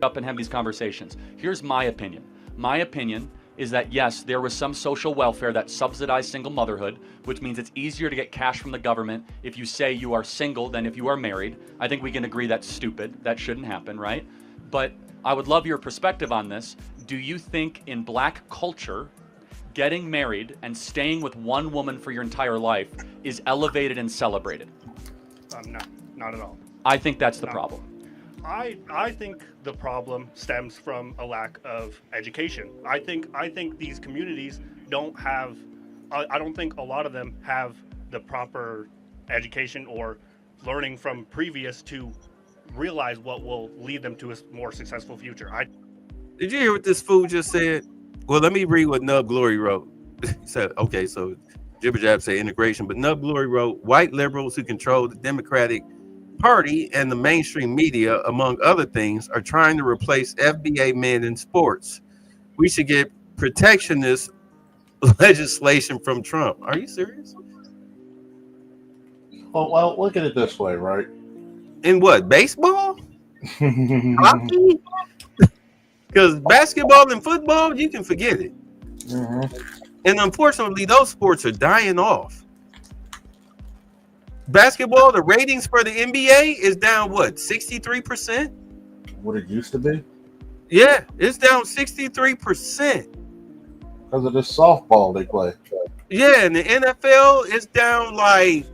Up and have these conversations. Here's my opinion. My opinion is that yes, there was some social welfare that subsidized single motherhood, which means it's easier to get cash from the government if you say you are single than if you are married. I think we can agree that's stupid. That shouldn't happen, right? But I would love your perspective on this. Do you think in black culture, getting married and staying with one woman for your entire life is elevated and celebrated? Not at all. I think that's the problem. I think the problem stems from a lack of education. I think these communities don't have. I don't think a lot of them have the proper education or learning from previous to realize what will lead them to a more successful future. Did you hear what this fool just said? Well, let me read what Nub Glory wrote. He said, okay, so Jibber Jab say integration, but Nub Glory wrote, white liberals who control the Democratic Party and the mainstream media, among other things, are trying to replace FBA men in sports. We should get protectionist legislation from Trump. Are you serious? Well, look at it this way, right? In what, baseball? Hockey? Because basketball and football, you can forget it. And unfortunately, those sports are dying off. Basketball, the ratings for the NBA is down, what, 63%? What it used to be? Yeah, it's down 63%. Because of the softball they play. Yeah, and the NFL is down like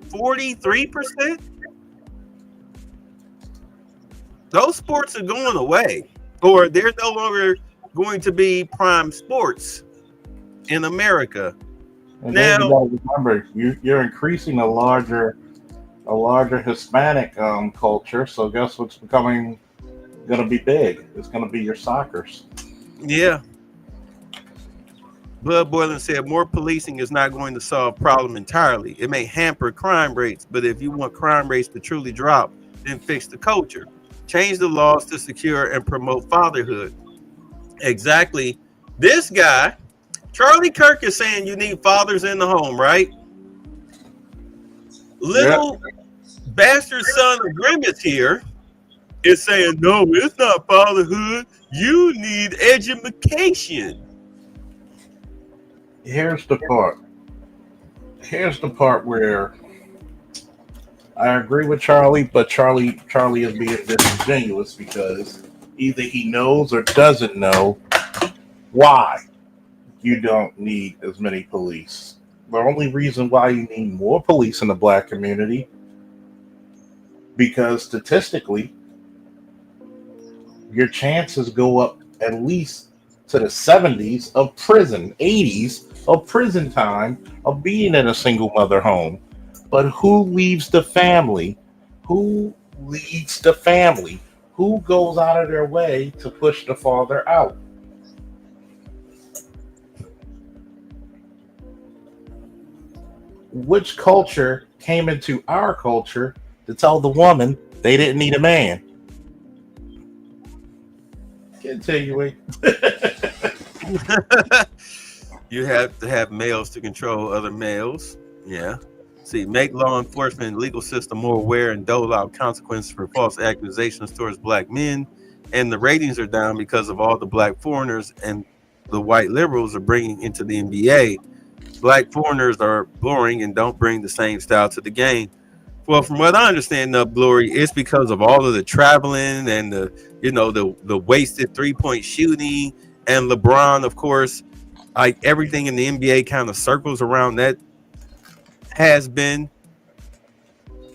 43%. Those sports are going away, or they're no longer going to be prime sports in America. And now, then you got to remember, you're increasing a larger Hispanic culture. So guess what's going to be big? It's going to be your soccers. Yeah. Bud Boylan said more policing is not going to solve problem entirely. It may hamper crime rates, but if you want crime rates to truly drop, then fix the culture. Change the laws to secure and promote fatherhood. Exactly. This guy, Charlie Kirk, is saying you need fathers in the home, right? Little bastard son of Grimace here is saying, no, it's not fatherhood. You need education. Here's the part where I agree with Charlie, but Charlie is being disingenuous because either he knows or doesn't know why you don't need as many police. The only reason why you need more police in the black community, because statistically, your chances go up at least to the 70s of prison, 80s of prison time of being in a single mother home. But who leaves the family? Who leads the family? Who goes out of their way to push the father out? Which culture came into our culture to tell the woman they didn't need a man? Continuing. You have to have males to control other males. Yeah. See, make law enforcement and legal system more aware and dole out consequences for false accusations towards black men. And the ratings are down because of all the black foreigners and the white liberals are bringing into the NBA. Black foreigners are boring and don't bring the same style to the game. Well, from what I understand, Glory, it's because of all of the traveling and the wasted 3-point shooting, and LeBron, of course, like everything in the NBA kind of circles around that. Has been,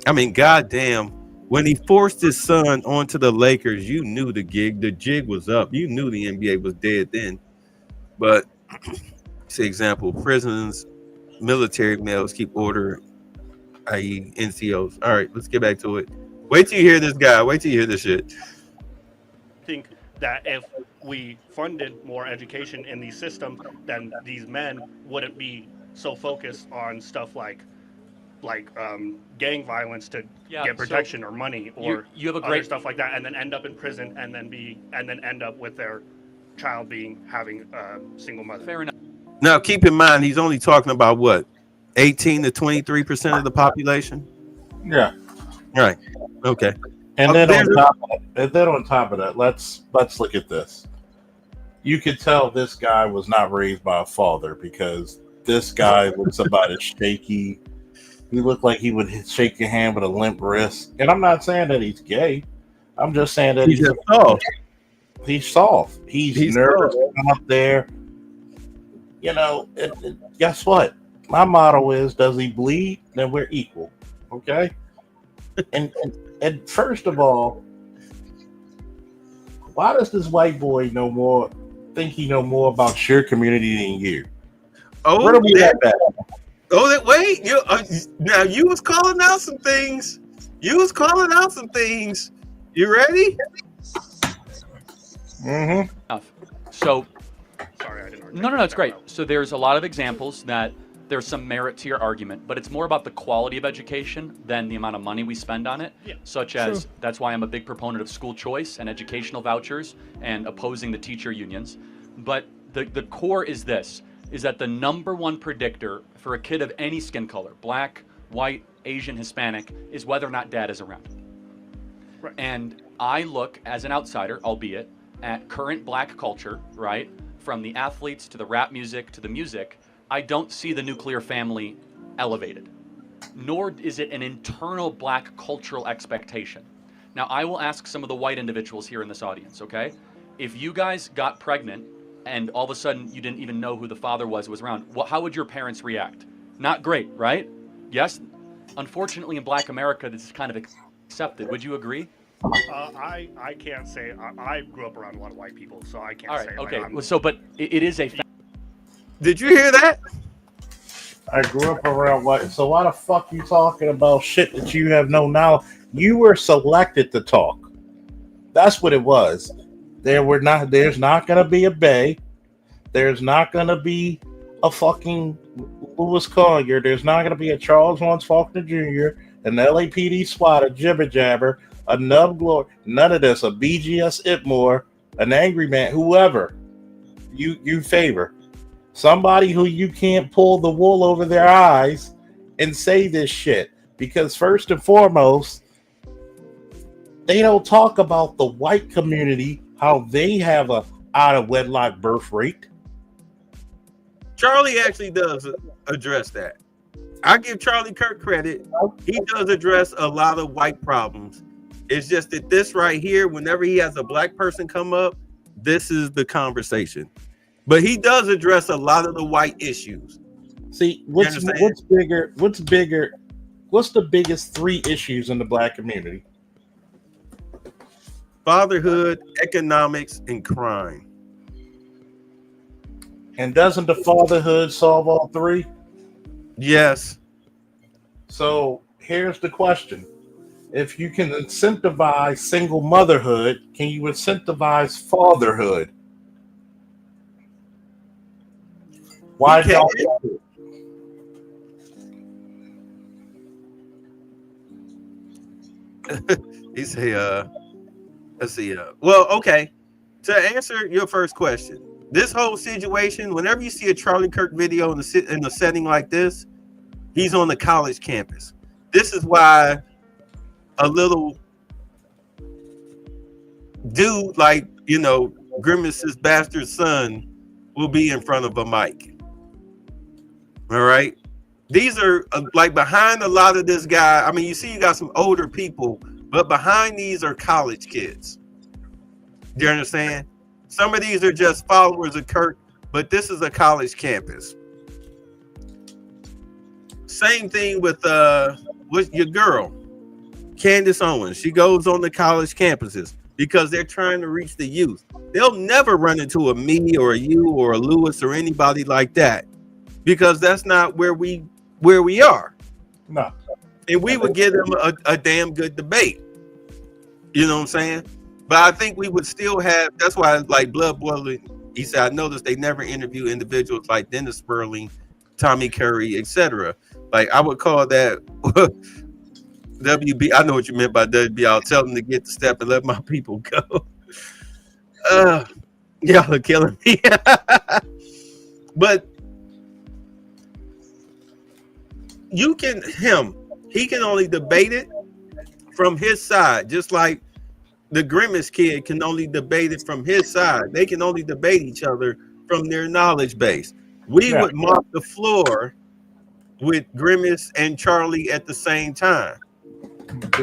I mean, goddamn, when he forced his son onto the Lakers, you knew the jig was up. You knew the NBA was dead then. But, say example, prisons, military males keep order, i.e. NCOs. All right, let's get back to it. Wait till you hear this guy. Wait till you hear this shit. I think that if we funded more education in these systems, then these men wouldn't be so focused on stuff like gang violence to get protection or money or you have a other great stuff like that, and then end up in prison and then end up with their child having a single mother. Fair enough. Now, keep in mind, he's only talking about what, 18 to 23% of the population. Yeah. Right. Okay. And then on top of that, let's look at this. You could tell this guy was not raised by a father because this guy looks about as shaky. He looked like he would shake your hand with a limp wrist. And I'm not saying that he's gay. I'm just saying that he's soft. He's soft. He's nervous to come up there. You know, guess what? My motto is, does he bleed? Then we're equal. Okay? And first of all, why does this white boy think he know more about your community than you? Oh, where do we at that? Oh, wait! Now you was calling out some things. You ready? Mm-hmm. So, sorry, I didn't. No, it's great. So there's a lot of examples that there's some merit to your argument, but it's more about the quality of education than the amount of money we spend on it. Yeah. Such as, that's why I'm a big proponent of school choice and educational vouchers and opposing the teacher unions. But the core is this, is that the number one predictor for a kid of any skin color, black, white, Asian, Hispanic, is whether or not dad is around. Right. And I look as an outsider, albeit, at current black culture, right? From the athletes to the rap music to the music, I don't see the nuclear family elevated, nor is it an internal black cultural expectation. Now, I will ask some of the white individuals here in this audience, okay? If you guys got pregnant and all of a sudden you didn't even know who the father was around, how would your parents react? Not great, right? Yes? Unfortunately, in Black America, this is kind of accepted. Would you agree? I can't say. I grew up around a lot of white people, so I can't All right, say. okay. Like, Well, so, but it is a fact. Did you hear that? I grew up around white. So why the fuck you talking about shit that you have no knowledge? You were selected to talk. That's what it was. There's not gonna be a Bay. There's not gonna be a fucking Louis Collier. There's not gonna be a Charles Lawrence Faulkner Jr., an LAPD SWAT, a jibber jabber, a Nub Glory. None of this. A BGS Itmore, an Angry Man, whoever you favor. Somebody who you can't pull the wool over their eyes and say this shit. Because first and foremost, they don't talk about the white community, how they have a out of wedlock birth rate. Charlie actually does address that. I give Charlie Kirk credit. He does address a lot of white problems. It's just that this right here, whenever he has a black person come up, this is the conversation. But he does address a lot of the white issues. See, what's bigger? What's the biggest three issues in the black community? Fatherhood, economics, and crime. And doesn't the fatherhood solve all three? Yes. So here's the question. If you can incentivize single motherhood, can you incentivize fatherhood? Why don't you? He say, let's see. Well, okay. To answer your first question, this whole situation, whenever you see a Charlie Kirk video in a setting like this, he's on the college campus. This is why a little dude like, Grimace's bastard son will be in front of a mic. All right. These are like behind a lot of this guy. I mean, you see, you got some older people, but behind these are college kids. Do you understand? Some of these are just followers of Kirk, but this is a college campus. Same thing with your girl, Candace Owens. She goes on the college campuses because they're trying to reach the youth. They'll never run into a me or a you or a Lewis or anybody like that, because that's not where we are. No. And we would give them a damn good debate. You know what I'm saying? But I think we would still have, that's why like Blood Boiling, he said, I noticed they never interview individuals like Dennis Sperling, Tommy Curry, etc. Like I would call that WB. I know what you meant by WB. I'll tell them to get the step and let my people go. Y'all are killing me. But he can only debate it from his side, just like the Grimace kid can only debate it from his side. They can only debate each other from their knowledge base. We would mop the floor with Grimace and Charlie at the same time.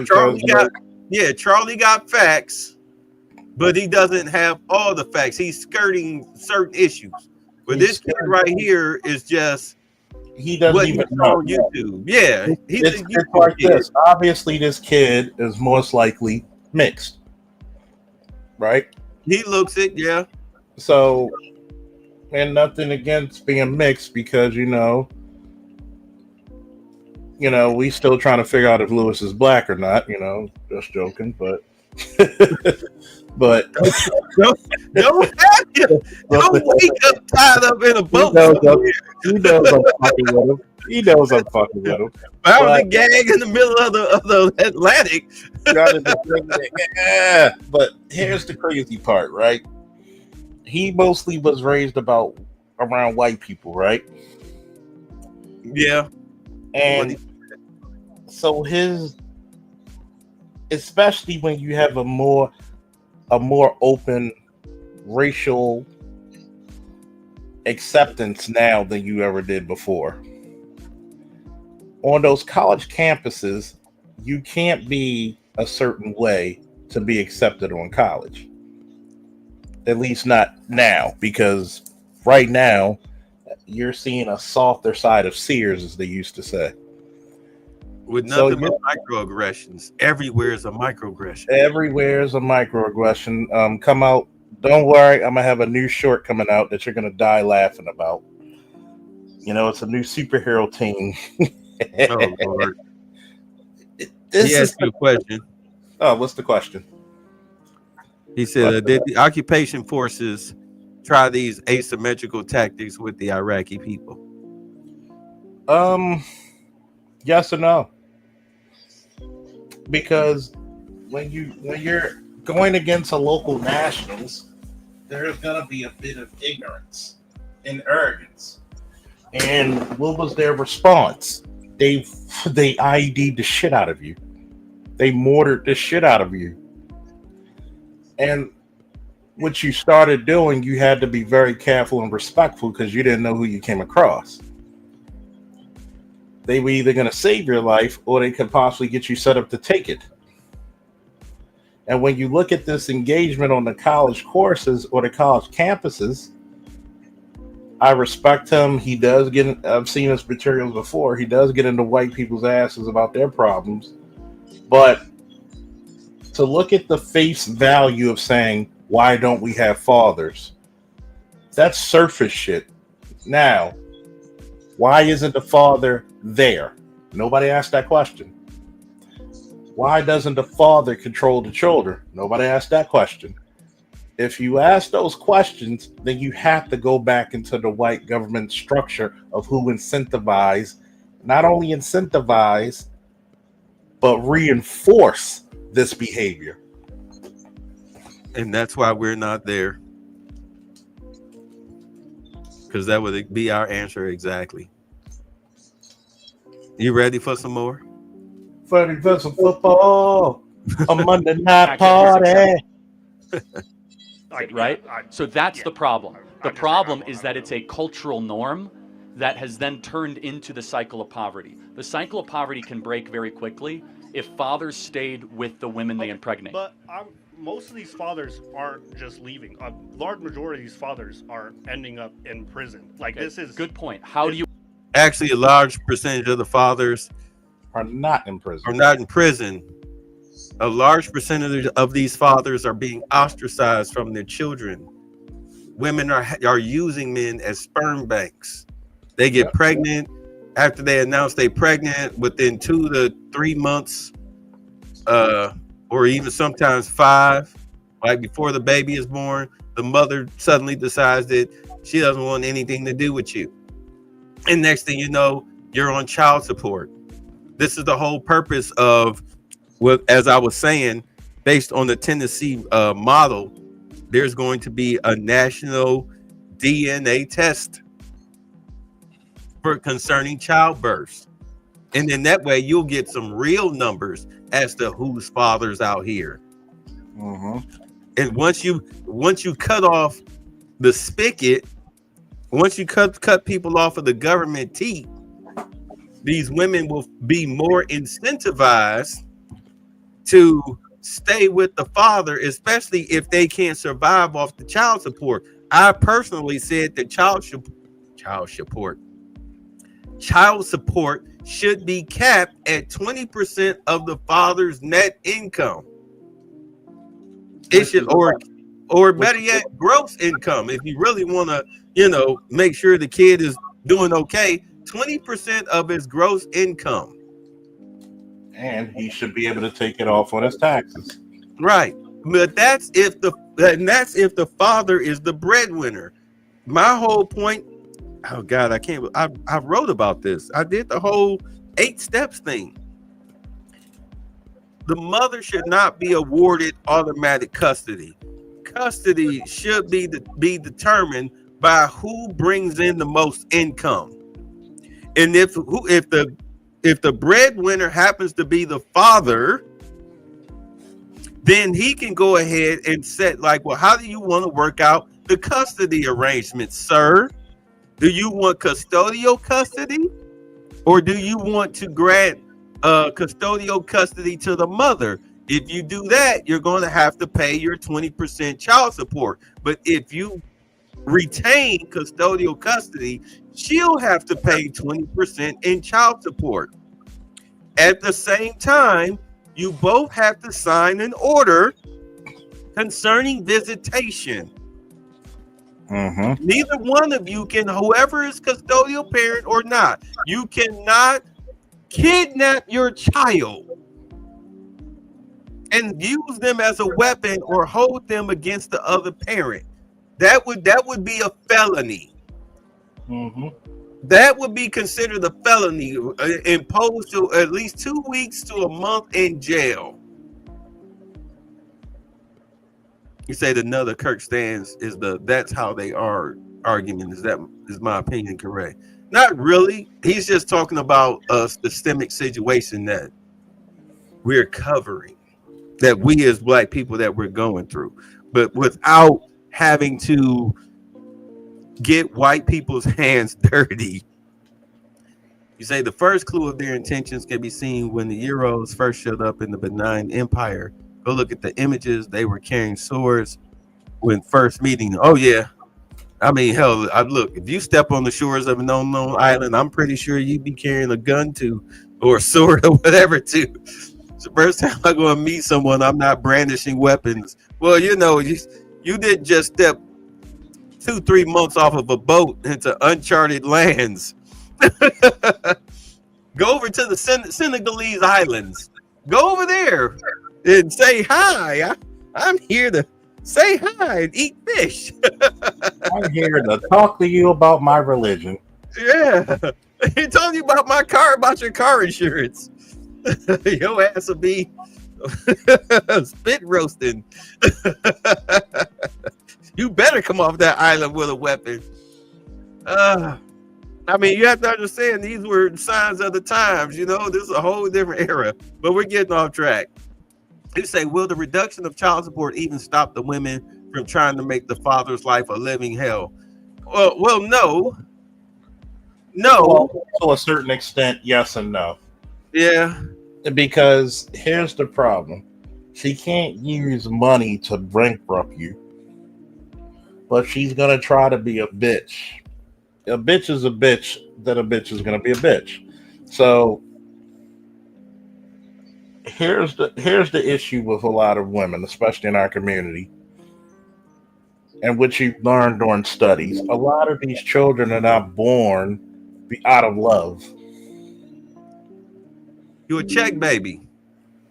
Charlie got facts, but he doesn't have all the facts. He's skirting certain issues. But this kid right here is just he doesn't even know on YouTube. Yeah, it's like this. Obviously, this kid is most likely mixed, right? He looks it, yeah. So, and nothing against being mixed, because we still trying to figure out if Lewis is black or not. Just joking, but don't wake up tied up in a boat. He knows I'm fucking with him. Found the gag in the middle of the Atlantic. Yeah, but here's the crazy part, right? he mostly was raised around white people, right? Yeah. And so especially when you have a more open racial acceptance now than you ever did before. On those college campuses, you can't be a certain way to be accepted on college. At least not now, because right now you're seeing a softer side of Sears, as they used to say. With nothing but microaggressions. Everywhere is a microaggression. Everywhere is a microaggression. Come out. Don't worry, I'm gonna have a new short coming out that you're gonna die laughing about. You know, it's a new superhero team. Oh Lord. He asked you a question. Oh, what's the question? He said, did the occupation forces try these asymmetrical tactics with the Iraqi people? Yes or no? Because when you're going against a local nationals, there's gonna be a bit of ignorance and arrogance. And what was their response? They IED'd the shit out of you. They mortared the shit out of you. And what you started doing, you had to be very careful and respectful because you didn't know who you came across. They were either going to save your life or they could possibly get you set up to take it. And when you look at this engagement on the college courses or the college campuses, I respect him. He does get, I've seen his materials before. He does get into white people's asses about their problems. But to look at the face value of saying, why don't we have fathers? That's surface shit. Now, why isn't the father there? Nobody asked that question. Why doesn't the father control the children? Nobody asked that question. If you ask those questions, then you have to go back into the white government structure of who incentivize, not only incentivize, but reinforce this behavior. And that's why we're not there. Because that would be our answer exactly. You ready for some more? Ready for some football. A Monday night party. Right? So that's the problem. The problem is that it's a cultural norm that has then turned into the cycle of poverty. The cycle of poverty can break very quickly if fathers stayed with the women they impregnate. But most of these fathers aren't just leaving. A large majority of these fathers are ending up in prison. Like, this is good point. How do you actually a large percentage of the fathers are not in prison? A large percentage of these fathers are being ostracized from their children. Women are using men as sperm banks. They get pregnant. After they announce they're pregnant, within 2 to 3 months, or even sometimes 5, right before the baby is born, the mother suddenly decides that she doesn't want anything to do with you. And next thing you know, you're on child support. This is the whole purpose of, as I was saying, based on the Tennessee model, there's going to be a national DNA test for concerning childbirth. And then that way you'll get some real numbers as to whose father's out here. And once you cut off the spigot, once you cut people off of the government teat, these women will be more incentivized to stay with the father, especially if they can't survive off the child support. I personally said that child support should be capped at 20% of the father's net income. It should, or better yet, gross income. If you really want to, make sure the kid is doing okay, 20% of his gross income. And he should be able to take it off on his taxes. Right. But that's if the father is the breadwinner. My whole point, oh God, I wrote about this. I did the whole 8 steps thing. The mother should not be awarded automatic custody. custody should be determined by who brings in the most income. And if the breadwinner happens to be the father, then he can go ahead and set like, well, how do you want to work out the custody arrangement, sir? Do you want custodial custody, or do you want to grant custodial custody to the mother? If you do that, you're going to have to pay your 20% child support. But if you retain custodial custody, she'll have to pay 20% in child support. At the same time, you both have to sign an order concerning visitation. Neither one of you can, whoever is custodial parent or not, you cannot kidnap your child and use them as a weapon or hold them against the other parent. That would be a felony. That would be considered a felony, imposed to at least 2 weeks to a month in jail. You say another Kirk stance is that's how they are argument. Is my opinion correct? Not really. He's just talking about a systemic situation that we're covering, that we as Black people that we're going through, but without having to get white people's hands dirty. You say the first clue of their intentions can be seen when the Euros first showed up in the benign empire. Go look at the images. They were carrying swords when first meeting. Oh yeah, I mean, hell, look, if you step on the shores of an unknown island, I'm pretty sure you'd be carrying a gun too, or a sword or whatever too. It's the first time I'm going to meet someone, I'm not brandishing weapons. Well, you know, you didn't just step 2-3 months off of a boat into uncharted lands. Go over to the Senegalese islands. Go over there and say hi. I'm here to say hi and eat fish. I'm here to talk to you about my religion. Yeah. He told you about my car, about your car insurance. Your ass will be spit roasting. You better come off that island with a weapon. I mean, you have to understand these were signs of the times, you know, this is a whole different era, but we're getting off track. You say, will the reduction of child support even stop the women from trying to make the father's life a living hell? Well, no. Well, to a certain extent, yes and no. Yeah. Because here's the problem. She can't use money to bankrupt you, but she's going to try to be a bitch. A bitch is a bitch, then a bitch is going to be a bitch. So here's the issue with a lot of women, especially in our community, and which you learn during studies. A lot of these children are not born out of love. You a check baby.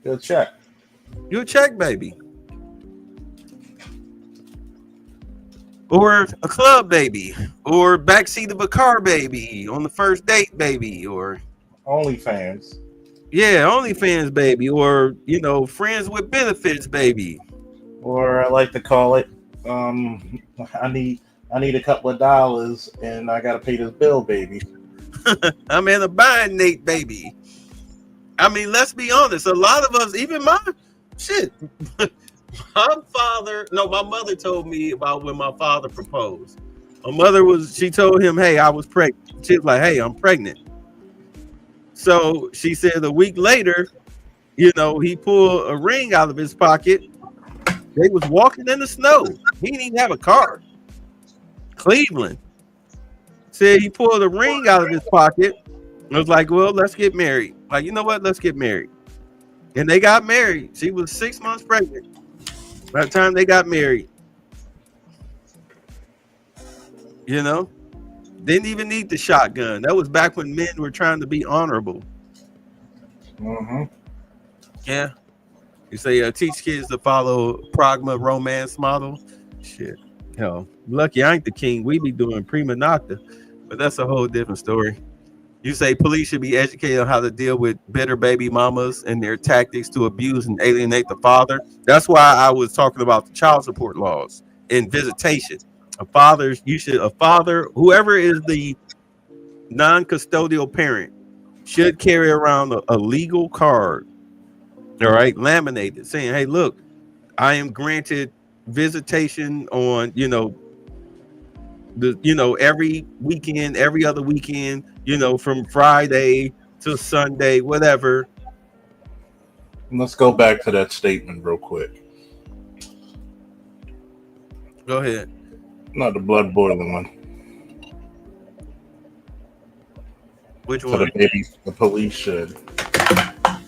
You're a check. You a check baby. Or a club baby, or backseat of a car baby, on the first date baby, or OnlyFans. Yeah, OnlyFans baby, or you know, friends with benefits baby. Or I like to call it, I need a couple of dollars and I gotta pay this bill, baby. I'm in a bind, Nate baby. I mean, let's be honest. A lot of us, even my mother told me about when my father proposed. She told him, hey, I was pregnant. She was like, hey, I'm pregnant. So she said a week later, you know, he pulled a ring out of his pocket. They was walking in the snow. He didn't even have a car. Cleveland. Said he pulled a ring out of his pocket. I was like, well, let's get married. Like, you know what? Let's get married. And they got married. She was 6 months pregnant by the time they got married. You know? Didn't even need the shotgun. That was back when men were trying to be honorable. Yeah. You say teach kids to follow pragma romance model. Shit. Hell, lucky I ain't the king. We be doing prima nocta. But that's a whole different story. You say police should be educated on how to deal with bitter baby mamas and their tactics to abuse and alienate the father. That's why I was talking about the child support laws and visitation. A father, whoever is the non-custodial parent, should carry around a legal card, all right, laminated, saying, hey, look, I am granted visitation on, every weekend, every other weekend, from Friday to Sunday, whatever. Let's go back to that statement real quick. Go ahead. Not the blood boiling one. Which So one? the police should.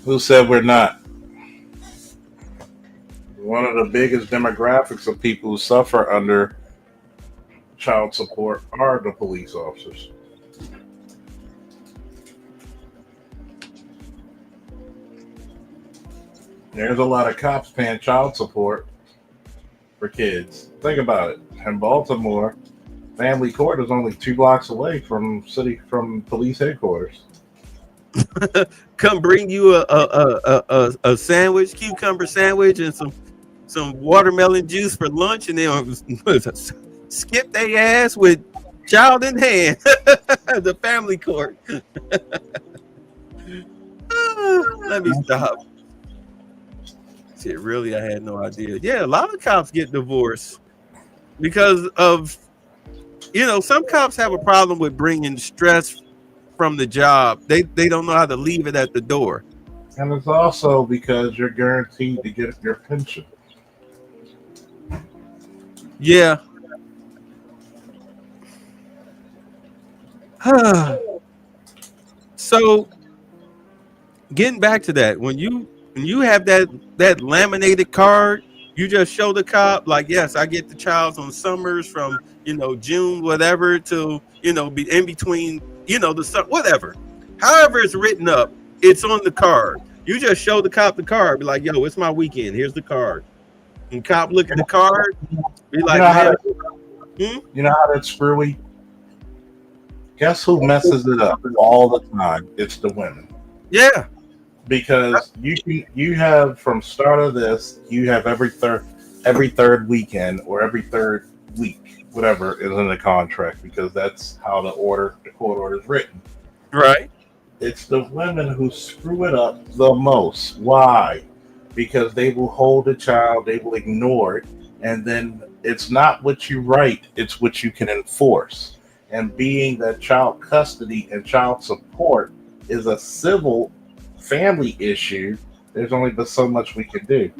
Who said we're not? One of the biggest demographics of people who suffer under child support are the police officers. There's a lot of cops paying child support for kids. Think about it. In Baltimore, family court is only 2 blocks away from police headquarters. Come bring you a sandwich, cucumber sandwich, and some watermelon juice for lunch, and then skip their ass with child in hand. The family court. Let me stop. Shit, really, I had no idea. Yeah, a lot of cops get divorced because of, some cops have a problem with bringing stress from the job. They don't know how to leave it at the door. And it's also because you're guaranteed to get your pension. Yeah. So, getting back to that, when you have that laminated card, you just show the cop, like, yes, I get the child on summers from June whatever to be in between the whatever, however it's written up, it's on the card. You just show the cop the card, be like, yo, it's my weekend, here's the card. And cop look at the card, be like, you know how that's screwy? Guess who messes it up all the time? It's the women. Yeah. Because you have, from start of this, you have every third weekend or every third week, whatever is in the contract, because that's how the court order is written. Right. It's the women who screw it up the most. Why? Because they will hold the child, they will ignore it, and then it's not what you write, it's what you can enforce. And being that child custody and child support is a civil family issue, there's only but so much we can do.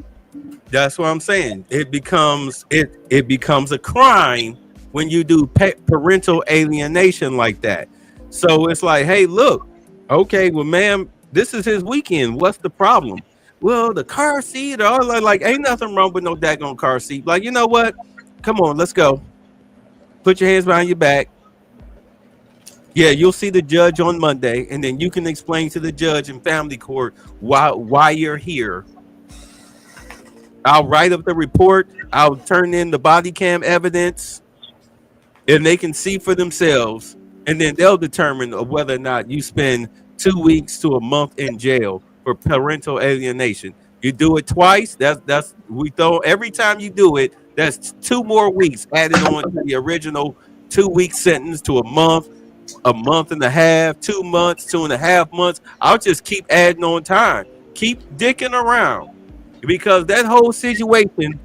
That's what I'm saying. It becomes a crime when you do parental alienation like that. So it's like, hey, look, okay, well, ma'am, this is his weekend. What's the problem? Well, the car seat, or like ain't nothing wrong with no daggone car seat. Like, you know what? Come on, let's go. Put your hands behind your back. Yeah, you'll see the judge on Monday, and then you can explain to the judge in family court why you're here. I'll write up the report. I'll turn in the body cam evidence, and they can see for themselves, and then they'll determine whether or not you spend 2 weeks to a month in jail for parental alienation. You do it twice. Every time you do it, that's 2 more weeks added on to the original 2-week sentence to a month and a half, 2 months, 2.5 months. I'll just keep adding on time. Keep dicking around. Because that whole situation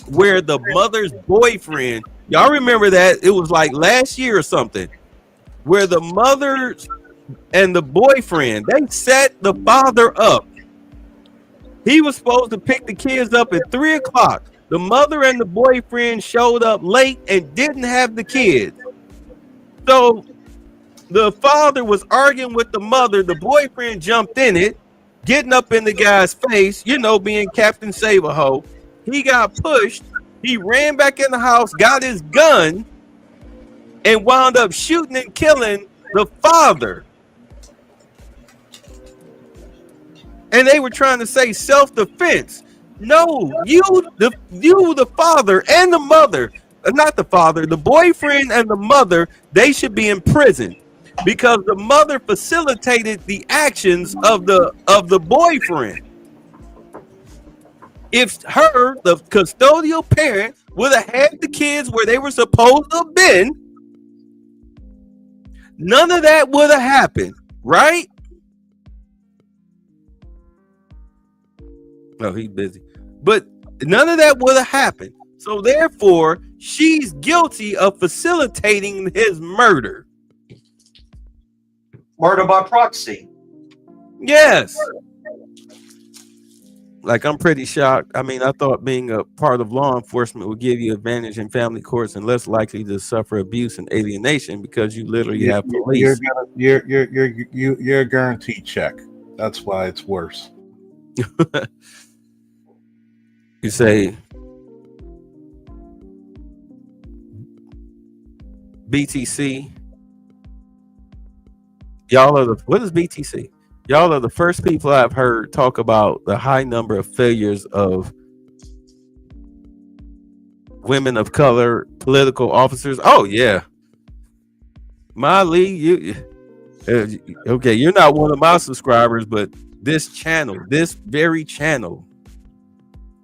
where the mother's boyfriend, y'all remember that? It was like last year or something, where the mother and the boyfriend, they set the father up. He was supposed to pick the kids up at 3 o'clock. The mother and the boyfriend showed up late and didn't have the kids. So the father was arguing with the mother. The boyfriend jumped in it, getting up in the guy's face, being Captain Save-A-Ho. He got pushed. He ran back in the house, got his gun, and wound up shooting and killing the father. And they were trying to say self-defense. No, you the father and the mother, not the father, the boyfriend and the mother, they should be in prison. because the mother facilitated the actions of the boyfriend. If her, the custodial parent, would have had the kids where they were supposed to have been, none of that would have happened, right? No, he's busy. But none of that would have happened. So therefore, she's guilty of facilitating his murder. Murder by proxy. Yes. Like, I'm pretty shocked. I mean, I thought being a part of law enforcement would give you advantage in family courts and less likely to suffer abuse and alienation because you literally have police. You're a guaranteed check. That's why it's worse. You say BTC. Y'all are what is BTC? Y'all are the first people I've heard talk about the high number of failures of women of color political officers. Oh yeah, Molly, you okay? You're not one of my subscribers, but this very channel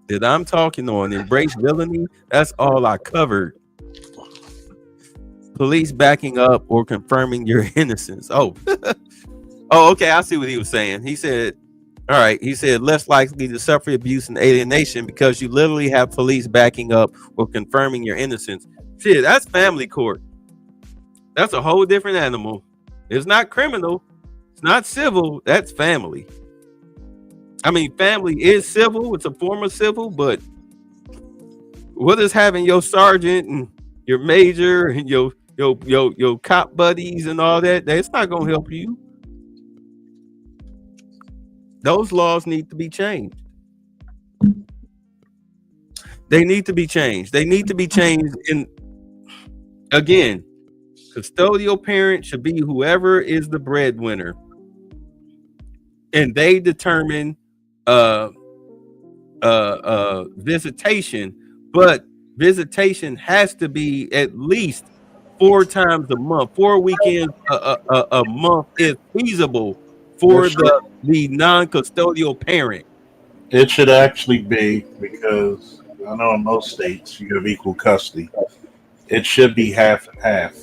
that I'm talking on, Embrace Villainy, that's all I covered. Police backing up or confirming your innocence. Oh. Oh, okay. I see what he was saying. He said, all right. He said less likely to suffer abuse and alienation because you literally have police backing up or confirming your innocence. Shit, that's family court. That's a whole different animal. It's not criminal. It's not civil. That's family. I mean, family is civil. It's a form of civil, but what is having your sergeant and your major and your cop buddies and all that? That's not going to help you. Those laws need to be changed. They need to be changed. They need to be changed. And again, custodial parent should be whoever is the breadwinner, and they determine visitation. But visitation has to be at least 4 times a month. 4 weekends a month is feasible for the non-custodial parent. It should actually be, because I know in most states you have equal custody. It should be half and half.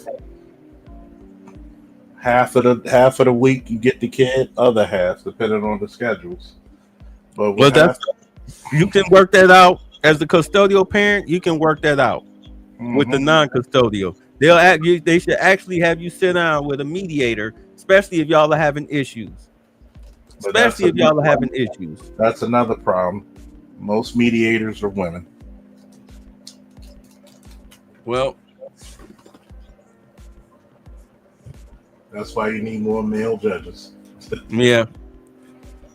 Half of the week you get the kid, other half depending on the schedules. But you can work that out as the custodial parent. You can work that out with the non-custodial. They should actually have you sit down with a mediator, especially if y'all are having issues. That's another problem. Most mediators are women. Well, that's why you need more male judges. Yeah.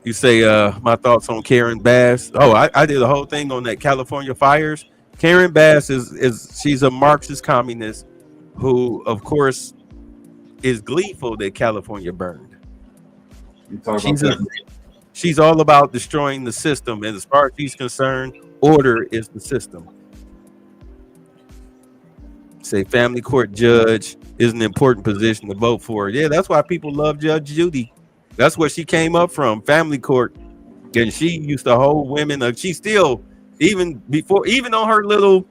You say my thoughts on Karen Bass. Oh, I did a whole thing on that California fires. Karen Bass she's a Marxist communist who, of course, is gleeful that California burned. She's all about destroying the system, and as far as she's concerned, order is the system. Say family court judge is an important position to vote for. Yeah, that's why people love Judge Judy. That's where she came up from, family court, and she used to hold women. She still, even on her little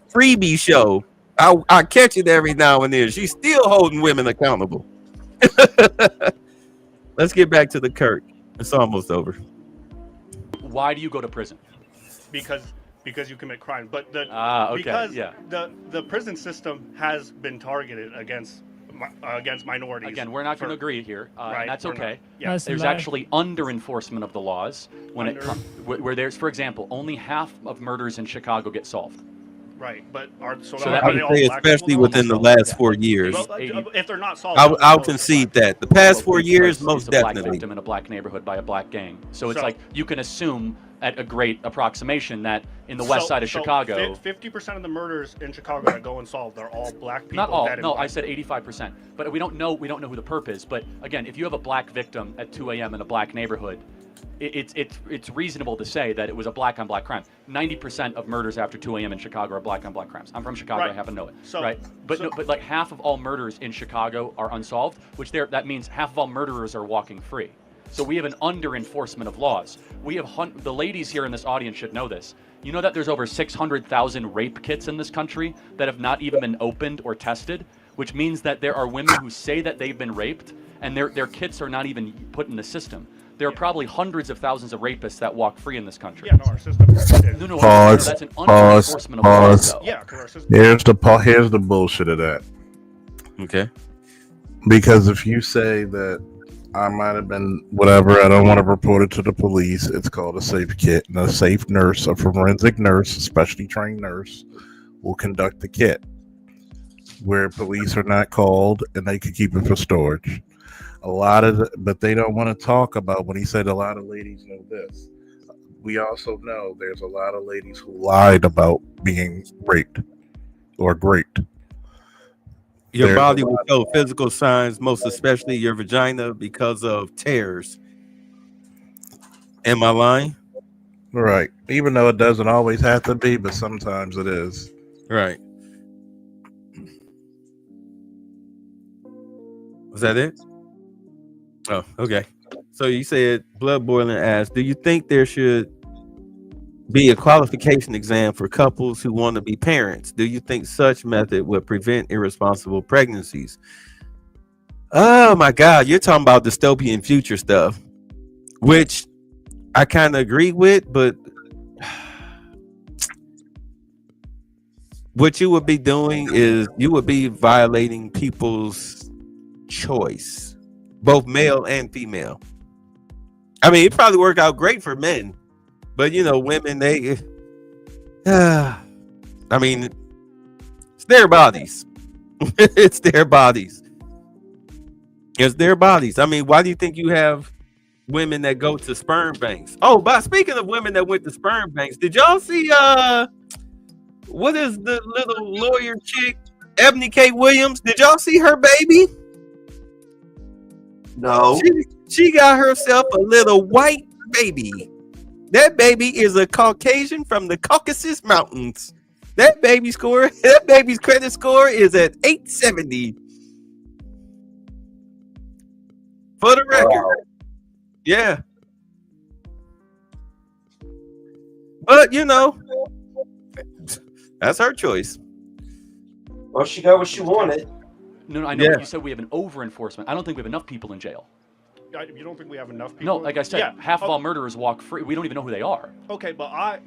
freebie show, I catch it every now and then. She's still holding women accountable. Let's get back to the Kirk. It's almost over. Why do you go to prison? Because you commit crime. But because the prison system has been targeted against minorities. Again, we're not going to agree here. Right, and that's okay. Yeah. There's actually under enforcement of the laws when it comes where there's, for example, only half of murders in Chicago get solved. Right, but I would say especially within the last 4 years. If they're not solved, I'll concede that the past 4 years, most a black definitely. victim in a black neighborhood by a black gang. So it's like you can assume at a great approximation that in the west side of Chicago, 50% of the murders in Chicago that go unsolved are all black people. not all. No, I said 85%. But we don't know who the perp is. But again, if you have a black victim at 2 a.m. in a black neighborhood, it's reasonable to say that it was a black on black crime. 90% of murders after 2 a.m. in Chicago are black on black crimes. I'm from Chicago. Right. I happen to know it. So, right. But like half of all murders in Chicago are unsolved, which that means half of all murderers are walking free. So we have an under enforcement of laws. We have the ladies here in this audience should know this. You know that there's over 600,000 rape kits in this country that have not even been opened or tested, which means that there are women who say that they've been raped and their kits are not even put in the system. There are probably hundreds of thousands of rapists that walk free in this country. Yeah, no, our system. No, Pause. that's an under enforcement of laws, though. Yeah, because our system. Here's the bullshit of that. Okay. Because if you say that I might have been whatever, I don't want to report it to the police. It's called a safe kit, and a safe nurse, a forensic nurse, a specially trained nurse, will conduct the kit where police are not called, and they can keep it for storage. But they don't want to talk about when he said a lot of ladies know this. We also know there's a lot of ladies who lied about being raped or raped. Your body will show physical signs, most especially your vagina, because of tears. Am I lying? Right. Even though it doesn't always have to be, but sometimes it is. Right. Was that it? Oh, okay. So you said Blood Boiling asked, do you think there should be a qualification exam for couples who want to be parents? Do you think such method would prevent irresponsible pregnancies? Oh my God, you're talking about dystopian future stuff, which I kind of agree with, but what you would be doing is you would be violating people's choice, both male and female. I mean, it probably work out great for men, but you know, women, they, I mean, it's their bodies. It's their bodies. It's their bodies. I mean, why do you think you have women that go to sperm banks? Oh, but speaking of women that went to sperm banks, did y'all see, what is the little lawyer chick, Ebony K. Williams? Did y'all see her baby? No. She got herself a little white baby. That baby is a Caucasian from the Caucasus Mountains. That baby's credit score is at 870. For the record. Wow. Yeah. But you know, that's her choice. Well, she got what she wanted. No, I know. Yeah. You said we have an over enforcement. I don't think we have enough people in jail. You don't think we have enough people? No, like I said, half of all murderers walk free. We don't even know who they are. Okay, but I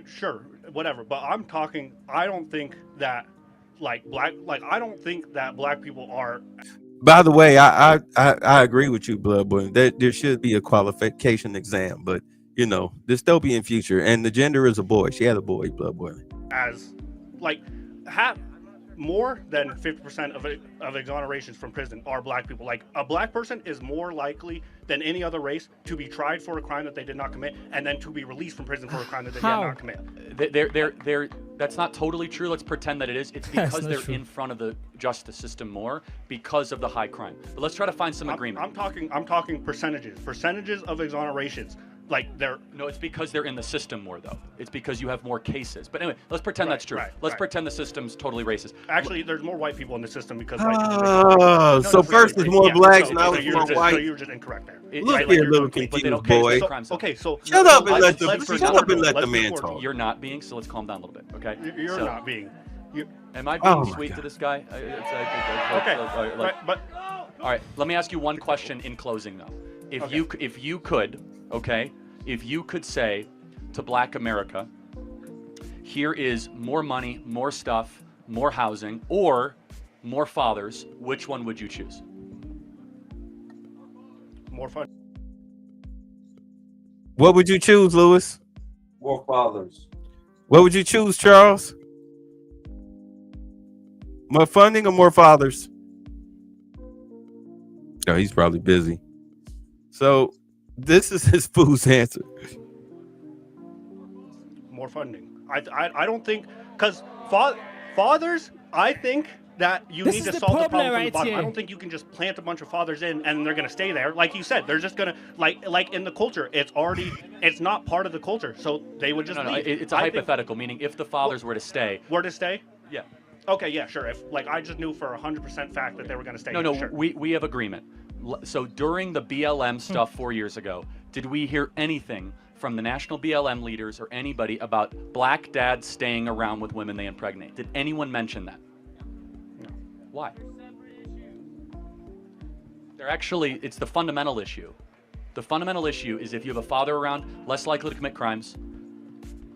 sure, whatever. But I'm talking. I don't think that I don't think that black people are. By the way, I agree with you, Blood Boy. There should be a qualification exam, but you know, dystopian future, and the gender is a boy. She had a boy, Blood Boy. As half. More than 50% of exonerations from prison are black people. Like, a black person is more likely than any other race to be tried for a crime that they did not commit, and then to be released from prison for a crime that they did not commit. That's not totally true. Let's pretend that it is. It's because they're in front of the justice system more because of the high crime. But let's try to find some agreement. I'm talking percentages of exonerations. No, it's because they're in the system more, though. It's because you have more cases. But anyway, let's pretend that's true. Let's pretend the system's totally racist. Actually, there's more white people in the system because so first there's more blacks, now it's more white. So you're just incorrect there. Look here, little confused boy. So shut up and let the man talk. You're not being, so let's calm down a little bit, okay? You're not being. Am I being sweet to this guy? Okay. All right. Let me ask you one question in closing, though. If you could, okay. If you could say to Black America, here is more money, more stuff, more housing, or more fathers, which one would you choose? More fun. What would you choose, Lewis? More fathers. What would you choose, Charles? More funding or more fathers? Oh, he's probably busy. So this is his fool's answer. More funding. I don't think, because fathers, I think that you This need is to the solve the problem problem from the right bottom. I here. don't think you can just plant a bunch of fathers in and they're gonna stay there. Like you said, they're just gonna like in the culture. It's not part of the culture, so they would just No, leave. it's a hypothetical, meaning if the fathers were to stay. Were to stay? Yeah. Okay, yeah, sure. If like I just knew for 100% fact that they were gonna stay. No, sure. we have agreement. So during the BLM stuff 4 years ago, did we hear anything from the national BLM leaders or anybody about black dads staying around with women they impregnate? Did anyone mention that? No. Why? It's the fundamental issue. The fundamental issue is if you have a father around, less likely to commit crimes,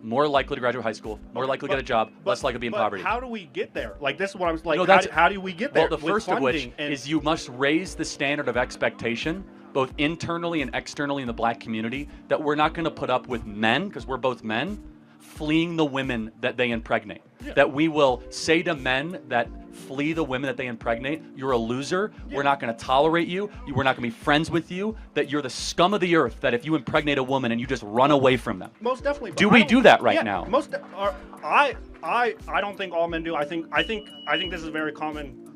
more likely to graduate high school, more likely to get a job, less likely to be in poverty. How do we get there? Like this is what I'm like. No, how do we get there? Well, the first of which is you must raise the standard of expectation, both internally and externally in the black community, that we're not going to put up with men, because we're both men, fleeing the women that they impregnate. Yeah. That we will say to men that flee the women that they impregnate, you're a loser, we're not going to tolerate you, we're not going to be friends with you, that you're the scum of the earth, that if you impregnate a woman and you just run away from them. Most definitely. Do we do that right now? I don't think all men do. I think this is very common.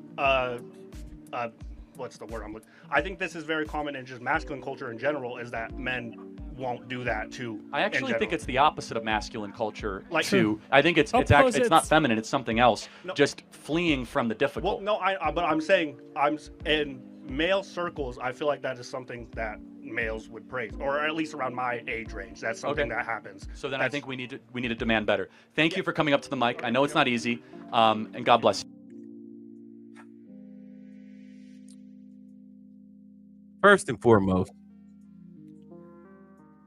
What's the word I'm looking? I think this is very common in just masculine culture in general. Is that men won't do that too? I actually think it's the opposite of masculine culture. Like- I think it's not feminine. It's something else. No. Just fleeing from the difficult. Well, no, but I'm saying in male circles. I feel like that is something that males would praise, or at least around my age range. That's something that happens. So then I think we need to demand better. Thank you for coming up to the mic. I know it's not easy, and God bless you. First and foremost,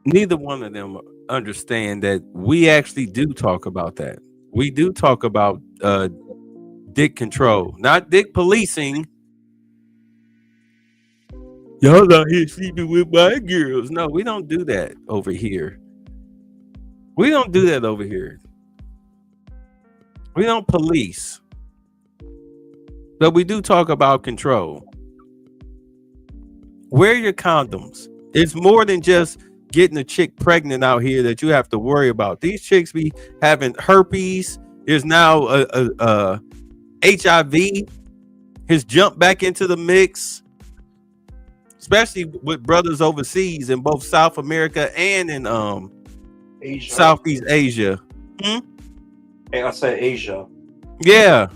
neither one of them understand that we actually do talk about that. We do talk about dick control, not dick policing. Y'all out here sleeping with my girls. No, we don't do that over here. We don't do that over here. We don't police. But we do talk about control. Wear your condoms. It's more than just getting a chick pregnant out here that you have to worry about. These chicks be having herpes. There's now HIV has jumped back into the mix, especially with brothers overseas in both South America and in Asia. Southeast Asia. Hey, I said Asia. Yeah.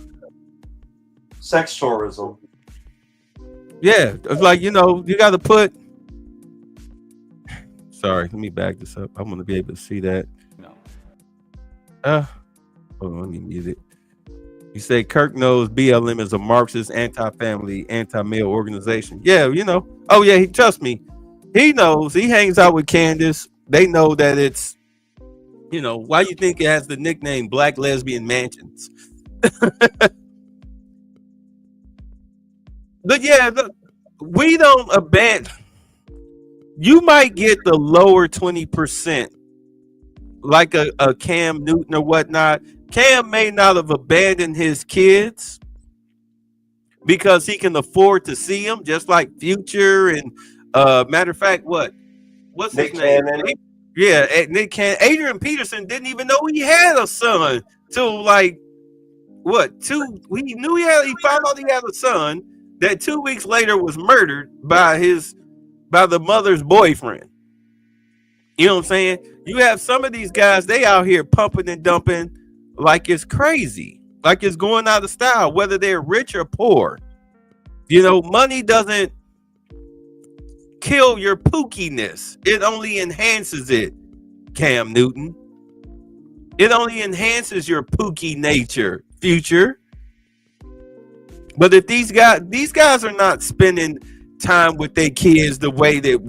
Sex tourism. Yeah, it's like, you got to put. Sorry, let me back this up. I'm going to be able to see that. No. Hold on, let me mute it. You say Kirk knows BLM is a Marxist, anti-family, anti-male organization. Yeah, Oh, yeah, trust me. He knows. He hangs out with Candace. They know that it's, why you think it has the nickname Black Lesbian Mansions? But yeah, look, we don't abandon. You might get the lower 20%, like a Cam Newton or whatnot. Cam may not have abandoned his kids because he can afford to see them, just like Future and matter of fact, what's Nick his name? Cannon. Yeah, Nick Cannon. Adrian Peterson didn't even know he had a son till he knew he found out he had a son that 2 weeks later was murdered by the mother's boyfriend. You know what I'm saying? You have some of these guys, they out here pumping and dumping like it's crazy, like it's going out of style, whether they're rich or poor. Money doesn't kill your pookiness. It only enhances it, Cam Newton. It only enhances your pookie nature, Future. But if these guys are not spending time with their kids the way that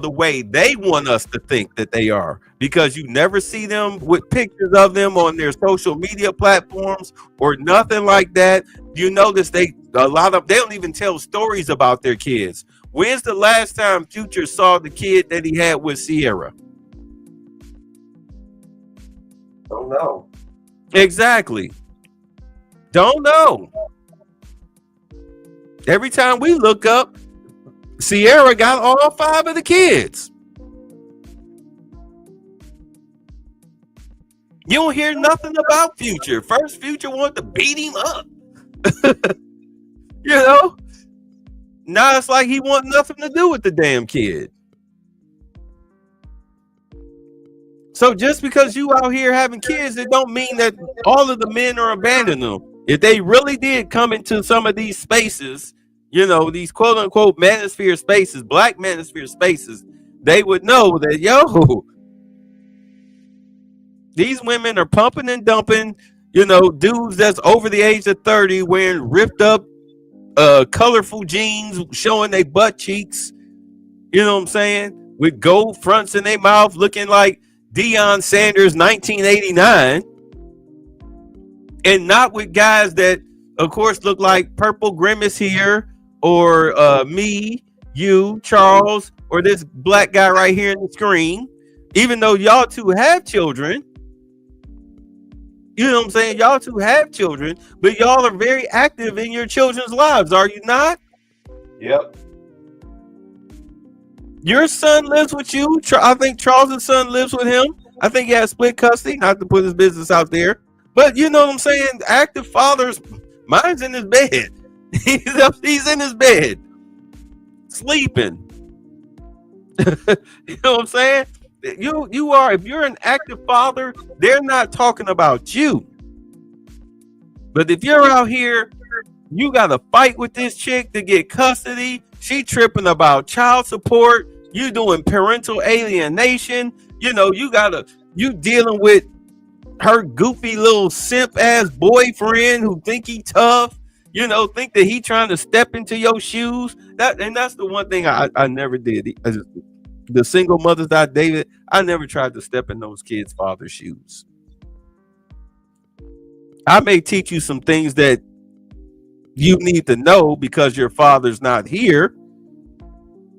the way they want us to think that they are, because you never see them with pictures of them on their social media platforms or nothing like that. You notice they don't even tell stories about their kids. When's the last time Future saw the kid that he had with Sierra? Don't know. Exactly. Don't know. Every time we look up, Sierra got all 5 of the kids. You don't hear nothing about Future. First, Future wanted to beat him up. You know? Now it's like he want nothing to do with the damn kid. So just because you out here having kids, it don't mean that all of the men are abandoning them. If they really did come into some of these spaces, you know, these quote unquote manosphere spaces, black manosphere spaces, they would know that, yo, these women are pumping and dumping, you know, dudes that's over the age of 30 wearing ripped up, colorful jeans showing their butt cheeks, you know what I'm saying, with gold fronts in their mouth, looking like Deion Sanders 1989, and not with guys that, of course, look like Purple Grimace here, or me, you, Charles, or this black guy right here in the screen. Even though y'all two have children, you know what I'm saying? Y'all two have children, but y'all are very active in your children's lives, are you not? Yep. Your son lives with you. I think Charles' son lives with him. I think he has split custody, not to put his business out there. But you know what I'm saying? Active fathers, mine's in his bed. He's in his bed, sleeping. You know what I'm saying? You are, if you're an active father, they're not talking about you. But if you're out here, you got to fight with this chick to get custody. She tripping about child support. You doing parental alienation. You know, you dealing with her goofy little simp ass boyfriend who think he tough. You know, think that he trying to step into your shoes. That's the one thing I never did. The single mothers that I dated, I never tried to step in those kids' father's shoes. I may teach you some things that you need to know because your father's not here.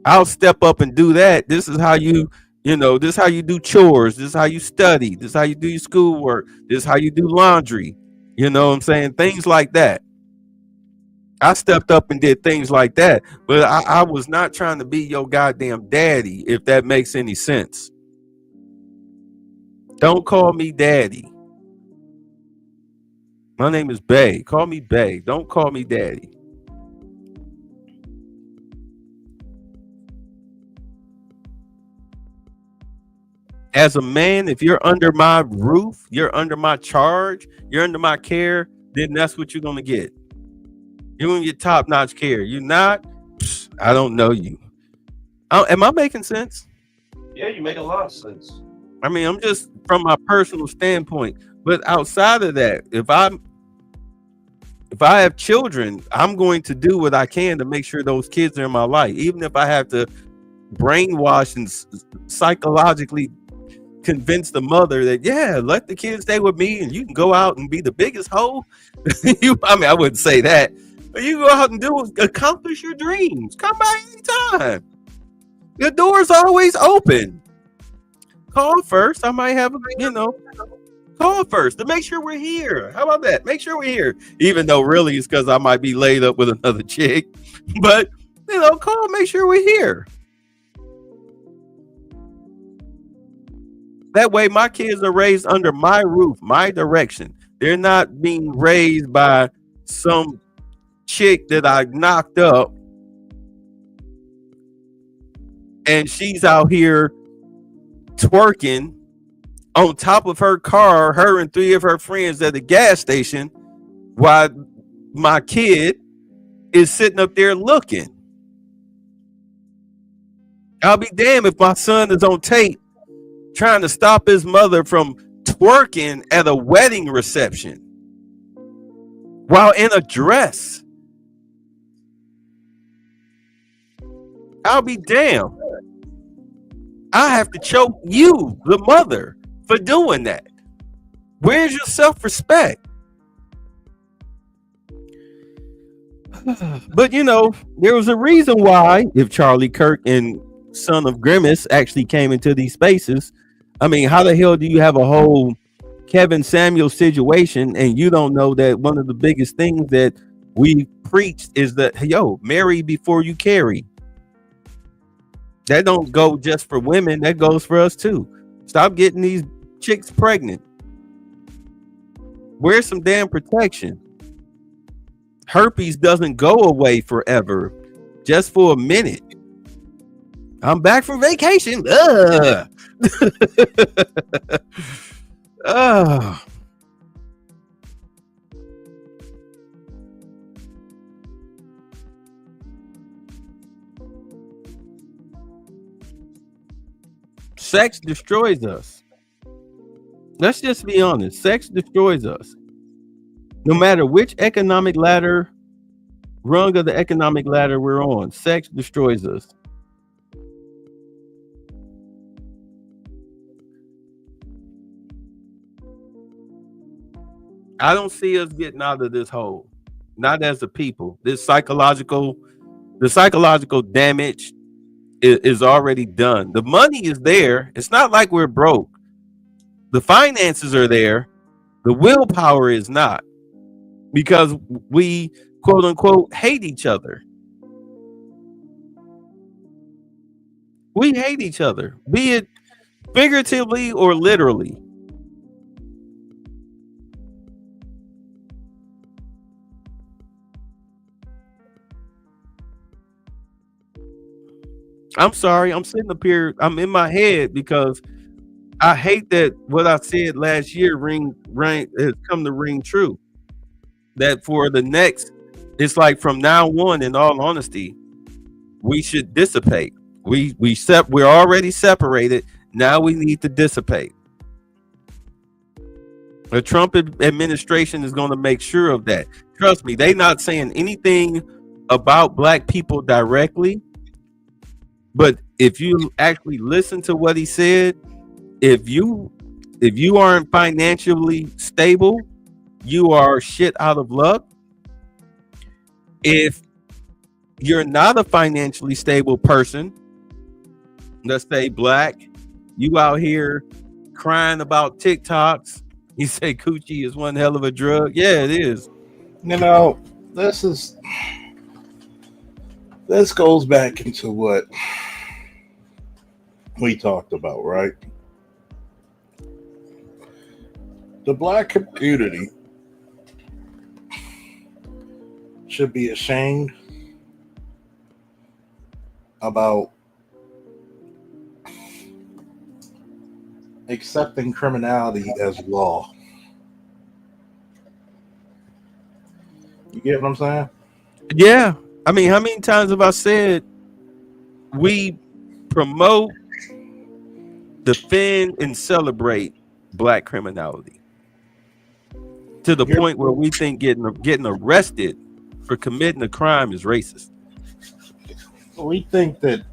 I'll step up and do that. This is how you know, this is how you do chores. This is how you study. This is how you do your schoolwork. This is how you do laundry. You know what I'm saying? Things like that. I stepped up and did things like that, but I was not trying to be your goddamn daddy, if that makes any sense. Don't call me daddy. My name is Bay. Call me Bay. Don't call me daddy. As a man, if you're under my roof, you're under my charge, you're under my care, then that's what you're going to get. You're going to get top-notch care. You're not, I don't know you. Am I making sense? Yeah, you make a lot of sense. I mean, I'm just from my personal standpoint. But outside of that, if I have children, I'm going to do what I can to make sure those kids are in my life. Even if I have to brainwash and psychologically convince the mother that, yeah, let the kids stay with me and you can go out and be the biggest hoe. I mean, I wouldn't say that. But you go out and accomplish your dreams. Come by anytime. Your door's always open. Call first. I might have call first to make sure we're here. How about that? Make sure we're here. Even though really it's because I might be laid up with another chick. But, call, make sure we're here. That way my kids are raised under my roof, my direction. They're not being raised by some chick that I knocked up and she's out here twerking on top of her car, her and 3 of her friends at the gas station, while my kid is sitting up there looking. I'll be damned if my son is on tape trying to stop his mother from twerking at a wedding reception while in a dress. I'll be damned. I have to choke you, the mother, for doing that. Where's your self-respect? But there was a reason why, if Charlie Kirk and Son of Grimace actually came into these spaces, I mean, how the hell do you have a whole Kevin Samuel situation and you don't know that one of the biggest things that we preached is that, marry before you carry. That don't go just for women. That goes for us too. Stop getting these chicks pregnant. Wear some damn protection. Herpes doesn't go away forever, just for a minute. I'm back from vacation. Ugh. Ugh. Sex destroys us. Let's just be honest. Sex destroys us. No matter which economic ladder, rung of the economic ladder we're on, sex destroys us. I don't see us getting out of this hole. Not as a people. The psychological damage is already done. The money is there. It's not like we're broke. The finances are there. The willpower is not, because we quote unquote hate each other. We hate each other, be it figuratively or literally. I'm sorry, I'm sitting up here, I'm in my head because I hate that what I said last year has come to ring true. That for the next, it's like from now on, in all honesty, we should dissipate. We're already separated. Now we need to dissipate. The Trump administration is going to make sure of that. Trust me, they're not saying anything about black people directly. But if you actually listen to what he said, if you aren't financially stable, you are shit out of luck. If you're not a financially stable person, let's say black, you out here crying about TikToks, you say coochie is one hell of a drug. Yeah, it is. You know, this goes back into what we talked about, right? The black community should be ashamed about accepting criminality as law. You get what I'm saying? Yeah. I mean, how many times have I said we promote, defend, and celebrate black criminality to the point where we think getting arrested for committing a crime is racist? We think that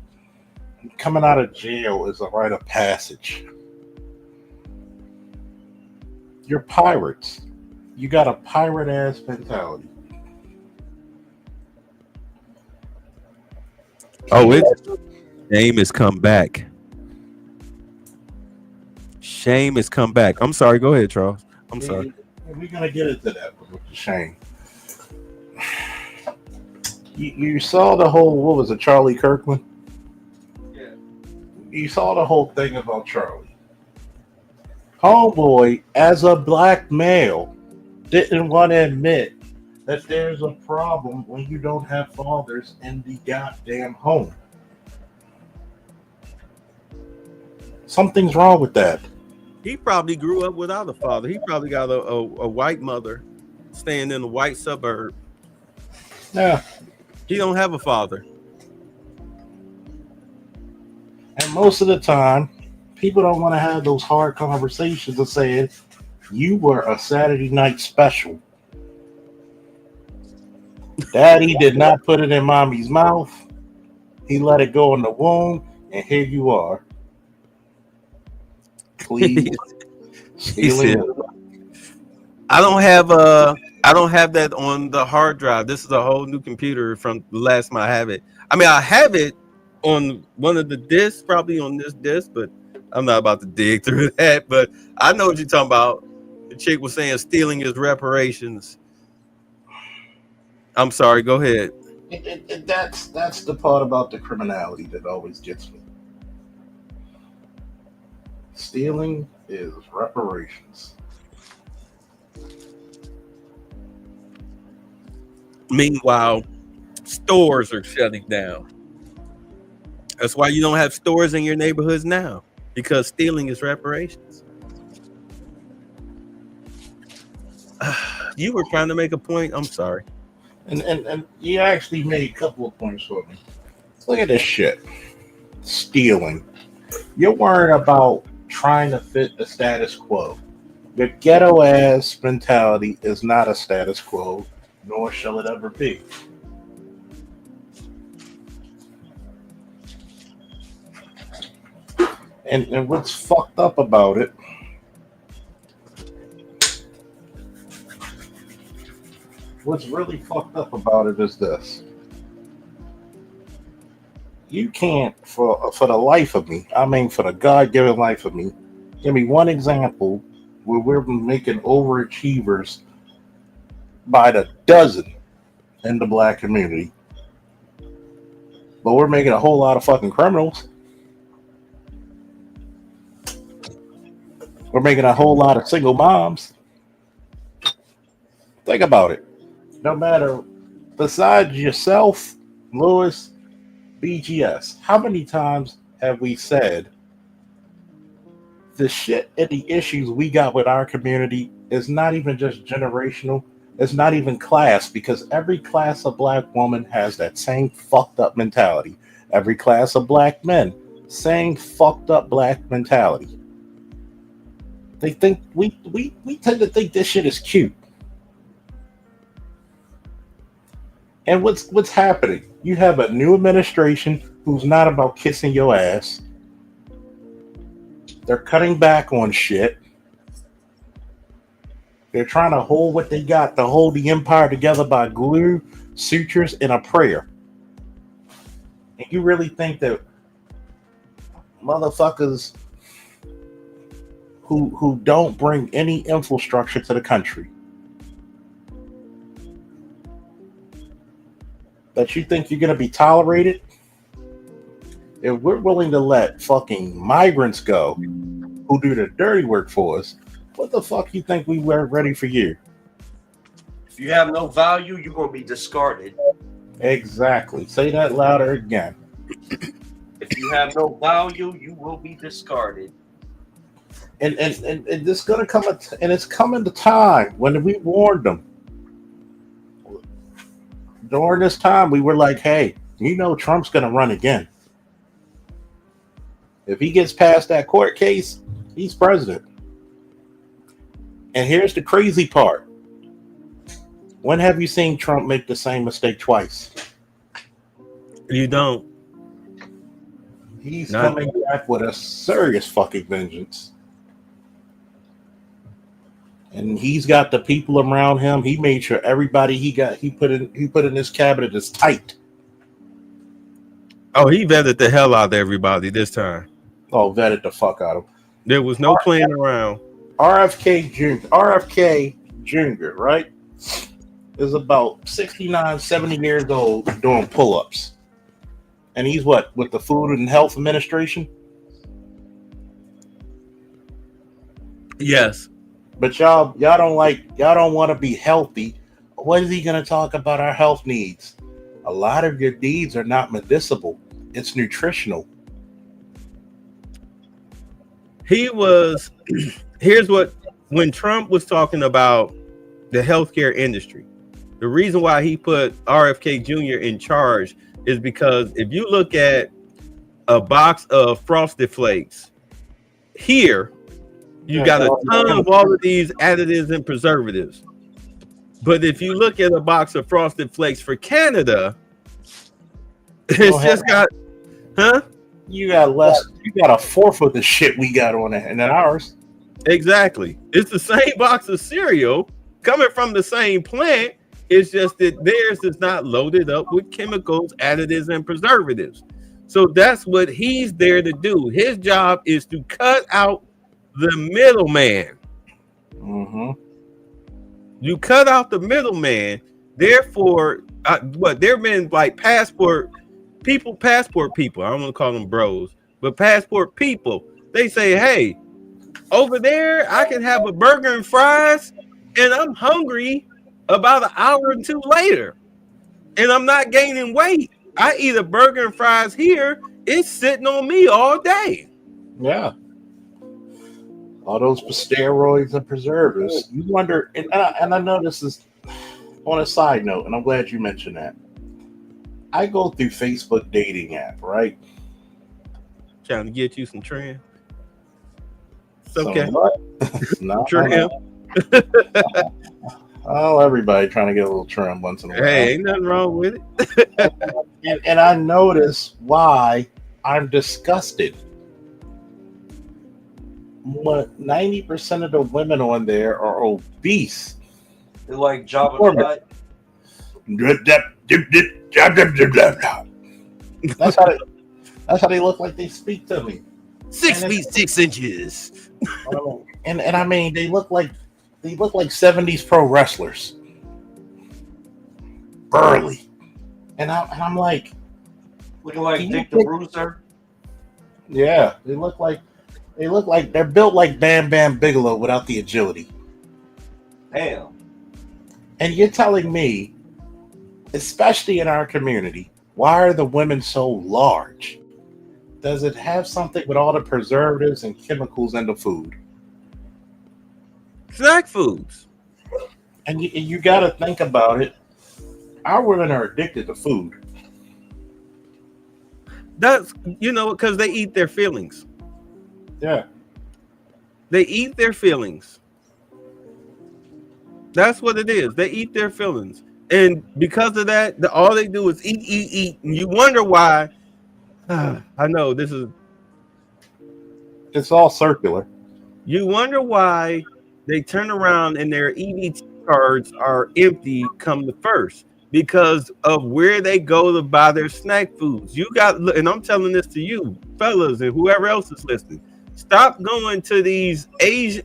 coming out of jail is a rite of passage. You're pirates. You got a pirate ass mentality. Oh, shame has come back. Shame has come back. I'm sorry. Go ahead, Charles. I'm sorry. We're gonna get into that with the shame. You saw the whole, what was it, Charlie Kirkland? Yeah. You saw the whole thing about Charlie. Homeboy, as a black male, didn't want to admit that there's a problem when you don't have fathers in the goddamn home. Something's wrong with that. He probably grew up without a father. He probably got a white mother staying in a white suburb. Yeah. He don't have a father. And most of the time, people don't want to have those hard conversations of saying, you were a Saturday night special. Daddy did not put it in mommy's mouth. He let it go in the womb, and here you are. Please. I don't have that on the hard drive. This is a whole new computer from the last time I have it. I mean, I have it on one of the discs, probably on this disc, but I'm not about to dig through that. But I know what you're talking about. The chick was saying stealing is reparations. I'm sorry, go ahead. That's the part about the criminality that always gets me. Stealing is reparations. Meanwhile, stores are shutting down. That's why you don't have stores in your neighborhoods now, because stealing is reparations. You were trying to make a point. I'm sorry. And you actually made a couple of points for me. Look at this shit. Stealing. You're worried about trying to fit the status quo. Your ghetto ass mentality is not a status quo, nor shall it ever be. And what's fucked up about it, what's really fucked up about it is this. You can't, for the life of me, I mean for the God-given life of me, give me one example where we're making overachievers by the dozen in the black community, but we're making a whole lot of fucking criminals. We're making a whole lot of single moms. Think about it. No matter, besides yourself, Lewis, BGS, how many times have we said the shit and the issues we got with our community is not even just generational, it's not even class, because every class of black woman has that same fucked up mentality. Every class of black men, same fucked up black mentality. They think we tend to think this shit is cute. And what's happening? You have a new administration who's not about kissing your ass. They're cutting back on shit. They're trying to hold what they got to hold the empire together by glue, sutures, and a prayer. And you really think that motherfuckers who don't bring any infrastructure to the country, that you think you're going to be tolerated? If we're willing to let fucking migrants go who do the dirty work for us, what the fuck you think we were ready for you? If you have no value, you're going to be discarded. Exactly. Say that louder again. If you have no value, you will be discarded. And this gonna come and it's coming the time when we warned them. During this time, we were like, hey, you know Trump's gonna run again. If he gets past that court case, he's president. And here's the crazy part. When have you seen Trump make the same mistake twice? You don't. He's coming back with a serious fucking vengeance. And he's got the people around him. He made sure everybody he put in his cabinet is tight. Oh, he vetted the hell out of everybody this time. Oh, vetted the fuck out of him. There was no playing around. RFK Jr., right, is about 69, 70 years old doing pull-ups. And he's what, with the Food and Health Administration? Yes. But y'all don't want to be healthy. What is he going to talk about our health needs? A lot of your needs are not medicinal. It's nutritional. Here's what, when Trump was talking about the healthcare industry, the reason why he put RFK Jr. in charge is because if you look at a box of Frosted Flakes here, you got a ton of all of these additives and preservatives. But if you look at a box of Frosted Flakes for Canada, it's just got, You got less. You got a fourth of the shit we got on it, and then ours. Exactly. It's the same box of cereal coming from the same plant. It's just that theirs is not loaded up with chemicals, additives, and preservatives. So that's what he's there to do. His job is to cut out the middleman. Mm-hmm. You cut out the middleman. Therefore, there have been like passport people. I don't want to call them bros, but passport people. They say, hey, over there, I can have a burger and fries, and I'm hungry about an hour or two later. and I'm not gaining weight. I eat a burger and fries here. It's sitting on me all day. Yeah. All those steroids and preservatives. You wonder, and I know this is on a side note, and I'm glad you mentioned that. I go through Facebook dating app, right? Trying to get you some trim. It's So okay. what? No, Trim. Oh, everybody trying to get a little trim once in a while. Hey, ain't nothing wrong with it. and I notice why I'm disgusted. 90% of the women on there are obese. They're like Jabba the Hutt. That's how they look like they speak to me. 6 feet 6 inches. And I mean they look like 70s pro wrestlers. Burly. And I'm like, looking like Dick the Bruiser. Yeah, they look like they're built like Bam Bam Bigelow without the agility. Damn. And you're telling me, especially in our community, why are the women so large? Does it have something with all the preservatives and chemicals in the food? Snack foods. And you got to think about it. Our women are addicted to food. That's, because they eat their feelings. Yeah. They eat their feelings. That's what it is. They eat their feelings. And because of that, all they do is eat. And you wonder why. I know this is. It's all circular. You wonder why they turn around and their EBT cards are empty come the first. Because of where they go to buy their snack foods. You got, and I'm telling this to you, fellas, and whoever else is listening. Stop going to these Asian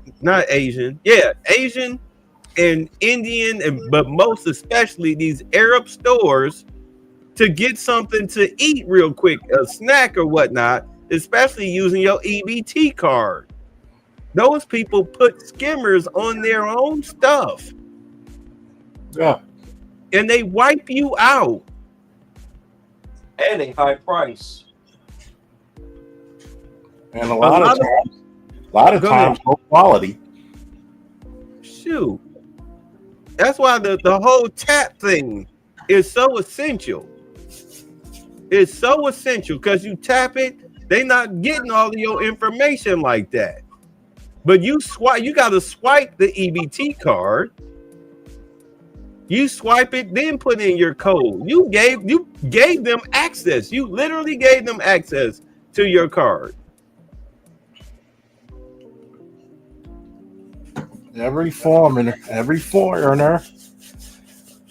and Indian, but most especially these Arab stores to get something to eat real quick, a snack or whatnot, especially using your EBT card. Those people put skimmers on their own stuff. Yeah. And they wipe you out. And a high price. And a lot of times, low quality. Shoot. That's why the whole tap thing is so essential. It's so essential because you tap it, they're not getting all of your information like that. But you got to swipe the EBT card. You swipe it, then put in your code. You gave them access. You literally gave them access to your card. Every foreigner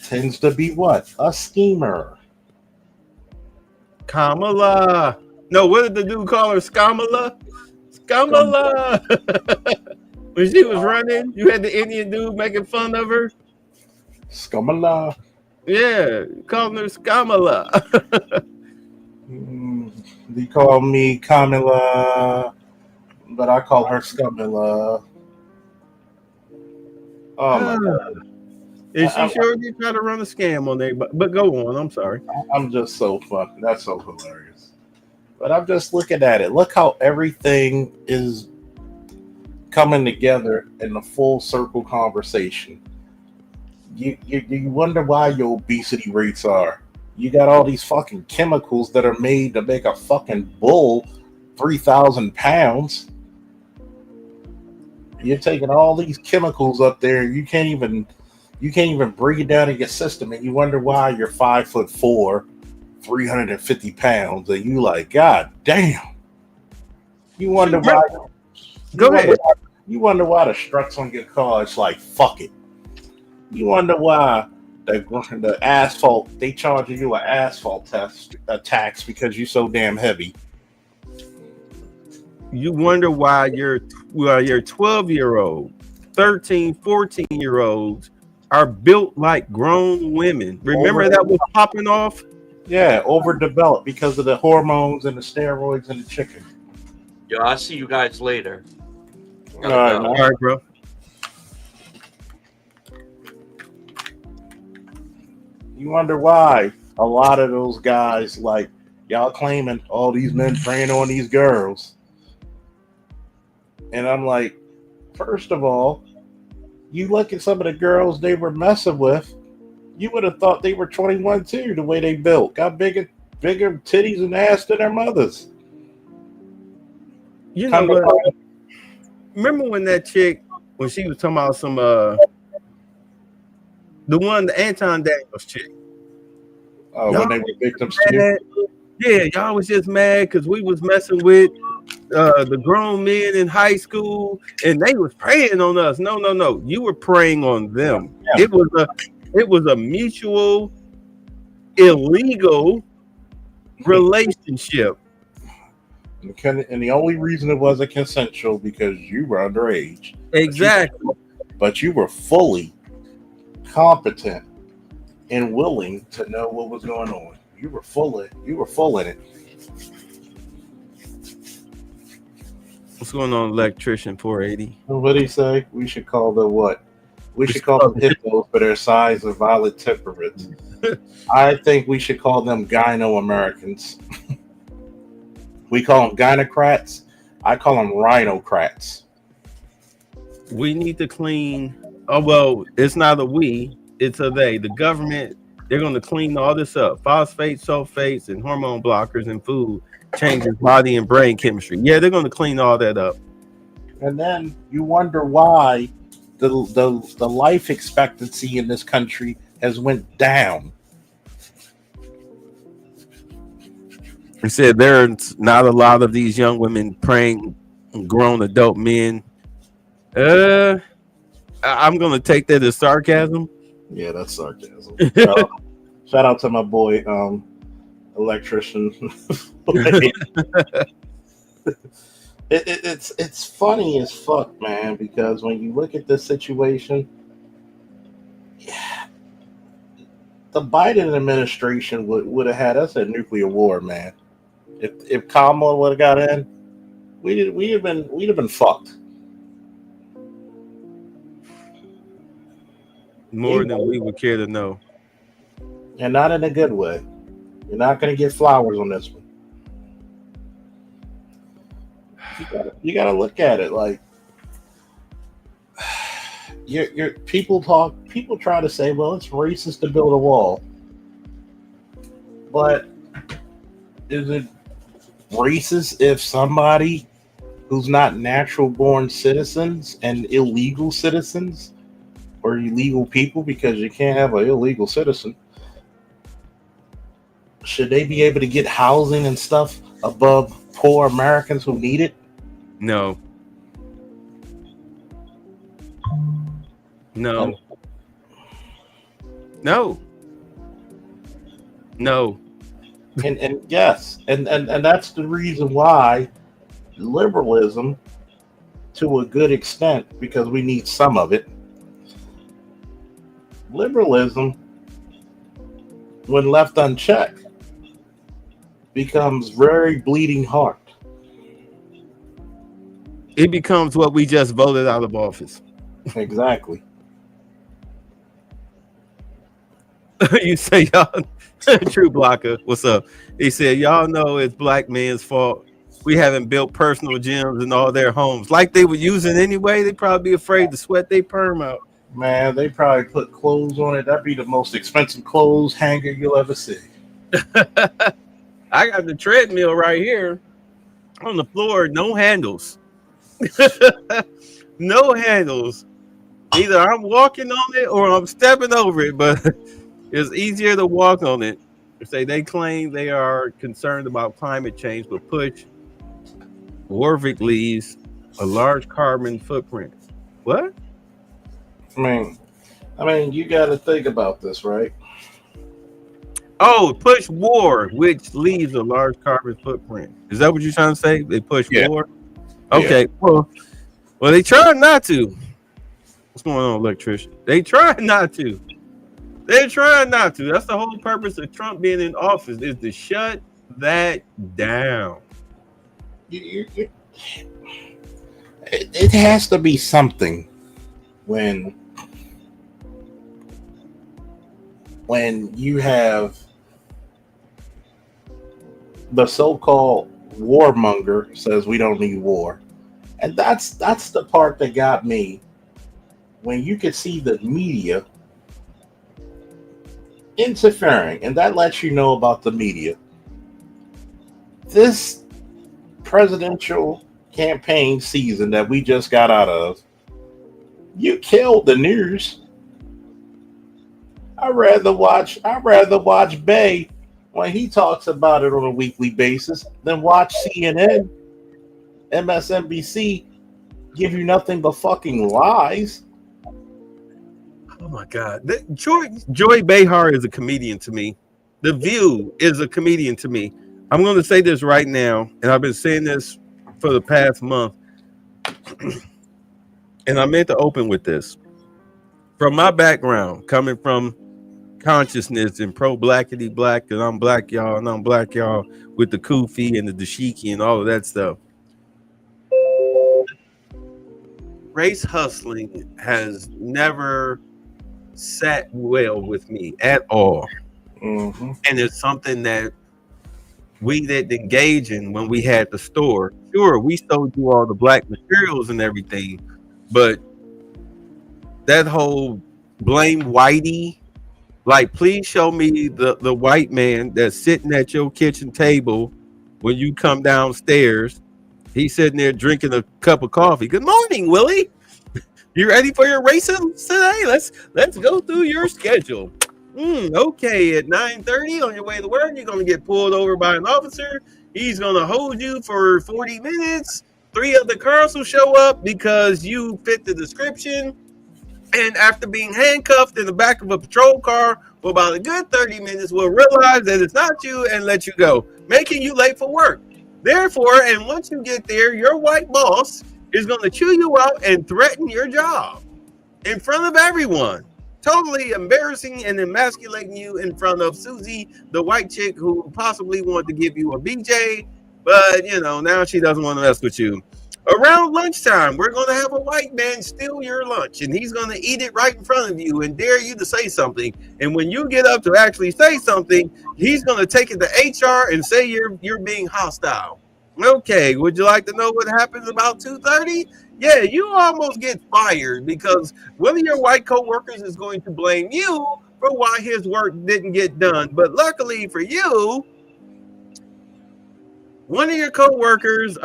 tends to be what? A schemer. Kamala. No, what did the dude call her? Skamala? Skamala. When she was running, you had the Indian dude making fun of her. Skamala. Yeah, calling her Skamala. They call me Kamala, but I call her Skamala. Oh my God. Is she sure you try to run a scam on there? But go on. I'm sorry. I'm just so fun. That's so hilarious. But I'm just looking at it. Look how everything is coming together in a full circle conversation. You wonder why your obesity rates are. You got all these fucking chemicals that are made to make a fucking bull 3,000 pounds. You're taking all these chemicals up there. You can't even break it down in your system, and you wonder why you're 5'4", 350 pounds, and you like, God damn. You wonder why. Go ahead. You wonder why the struts on your car is like, fuck it. You wonder why the asphalt, they charge you an asphalt tax because you're so damn heavy. You wonder why your 12-year-old, 13, 14-year-olds are built like grown women. Remember that was popping off? Yeah, overdeveloped because of the hormones and the steroids and the chicken. Yo, I'll see you guys later. All right, bro. You wonder why a lot of those guys, like y'all claiming all these men preying on these girls. And I'm like, first of all, you look at some of the girls they were messing with, you would have thought they were 21 too, the way they built. Got bigger titties and ass than their mothers. You know what? Remember when that chick, when she was talking about some the Anton Daniels chick. Oh, when they were victims too? Yeah, y'all was just mad because we was messing with the grown men in high school and they was preying on us. No. You were preying on them. Yeah. It was a mutual illegal relationship. And the only reason it wasn't consensual because you were underage. Exactly. But you were fully competent and willing to know what was going on. You were full in it. What's going on, electrician 480? What did he say? We should call them what? We should call them hippos for their size and violent temperaments. I think we should call them Gyno-Americans. We call them gynocrats. I call them rhinocrats. We need to clean. Oh, well, it's not a we, it's a they. The government, they're going to clean all this up. Phosphates, sulfates, and hormone blockers in food changes body and brain chemistry. Yeah, they're going to clean all that up. And then you wonder why the life expectancy in this country has went down. He said there's not a lot of these young women preying grown adult men. I'm going to take that as sarcasm. Yeah, that's sarcasm. Shout out to my boy, electrician. It's funny as fuck, man, because when you look at this situation, the Biden administration would have had us at nuclear war, man. If Kamala would have got in, we'd have been fucked. More than we would care to know. And not in a good way. You're not going to get flowers on this one. You gotta look at it like people try to say, well, it's racist to build a wall. But is it racist if somebody who's not natural born citizens and illegal citizens or illegal people, because you can't have an illegal citizen, should they be able to get housing and stuff above poor Americans who need it? No. And yes, and that's the reason why liberalism, to a good extent, because we need some of it, liberalism, when left unchecked, becomes very bleeding heart. It becomes what we just voted out of office. Exactly. You say y'all, True Blocker, what's up? He said, y'all know it's black men's fault. We haven't built personal gyms in all their homes. Like they were using anyway, they probably be afraid to sweat their perm out. Man, they probably put clothes on it. That'd be the most expensive clothes hanger you'll ever see. I got the treadmill right here on the floor, no handles. No handles. Either I'm walking on it or I'm stepping over it, but it's easier to walk on it. They claim they are concerned about climate change, but push Warwick leaves a large carbon footprint. What? I mean, you got to think about this, right? Oh, push war, which leaves a large carbon footprint. Is that what you're trying to say? They push war? Okay, yeah. Well, they try not to. What's going on, electrician? They try not to. They're trying not to. That's the whole purpose of Trump being in office, is to shut that down. It has to be something when when you have the so-called warmonger says we don't need war. And that's the part that got me. When you could see the media interfering, and that lets you know about the media. This presidential campaign season that we just got out of, you killed the news. I'd rather watch Bay when he talks about it on a weekly basis than watch CNN, MSNBC give you nothing but fucking lies. Oh my God. Joy Behar is a comedian to me. The View is a comedian to me. I'm going to say this right now, and I've been saying this for the past month, and I meant to open with this. From my background, coming from consciousness and pro-blackity black, and I'm black y'all, and I'm black y'all with the kufi and the dashiki and all of that stuff. Race hustling has never sat well with me at all. Mm-hmm. And it's something that we didn't engage in when we had the store. Sure, we sold you all the black materials and everything, but that whole blame whitey, like, please show me the white man that's sitting at your kitchen table when you come downstairs. He's sitting there drinking a cup of coffee. Good morning, Willie. You ready for your racism today? Let's go through your schedule. Okay, at 9:30 on your way to work, you're going to get pulled over by an officer. He's going to hold you for 40 minutes. 3 other cars will show up because you fit the description. And after being handcuffed in the back of a patrol car for about a good 30 minutes, we'll realize that it's not you and let you go, making you late for work. Therefore, and once you get there, your white boss is going to chew you out and threaten your job in front of everyone. Totally embarrassing and emasculating you in front of Susie, the white chick who possibly wanted to give you a BJ, but now she doesn't want to mess with you. Around lunchtime, we're going to have a white man steal your lunch, and he's going to eat it right in front of you and dare you to say something. And when you get up to actually say something, he's going to take it to HR and say you're being hostile. Okay, would you like to know what happens about 2:30? Yeah, you almost get fired because one of your white coworkers is going to blame you for why his work didn't get done. But luckily for you, one of your coworkers,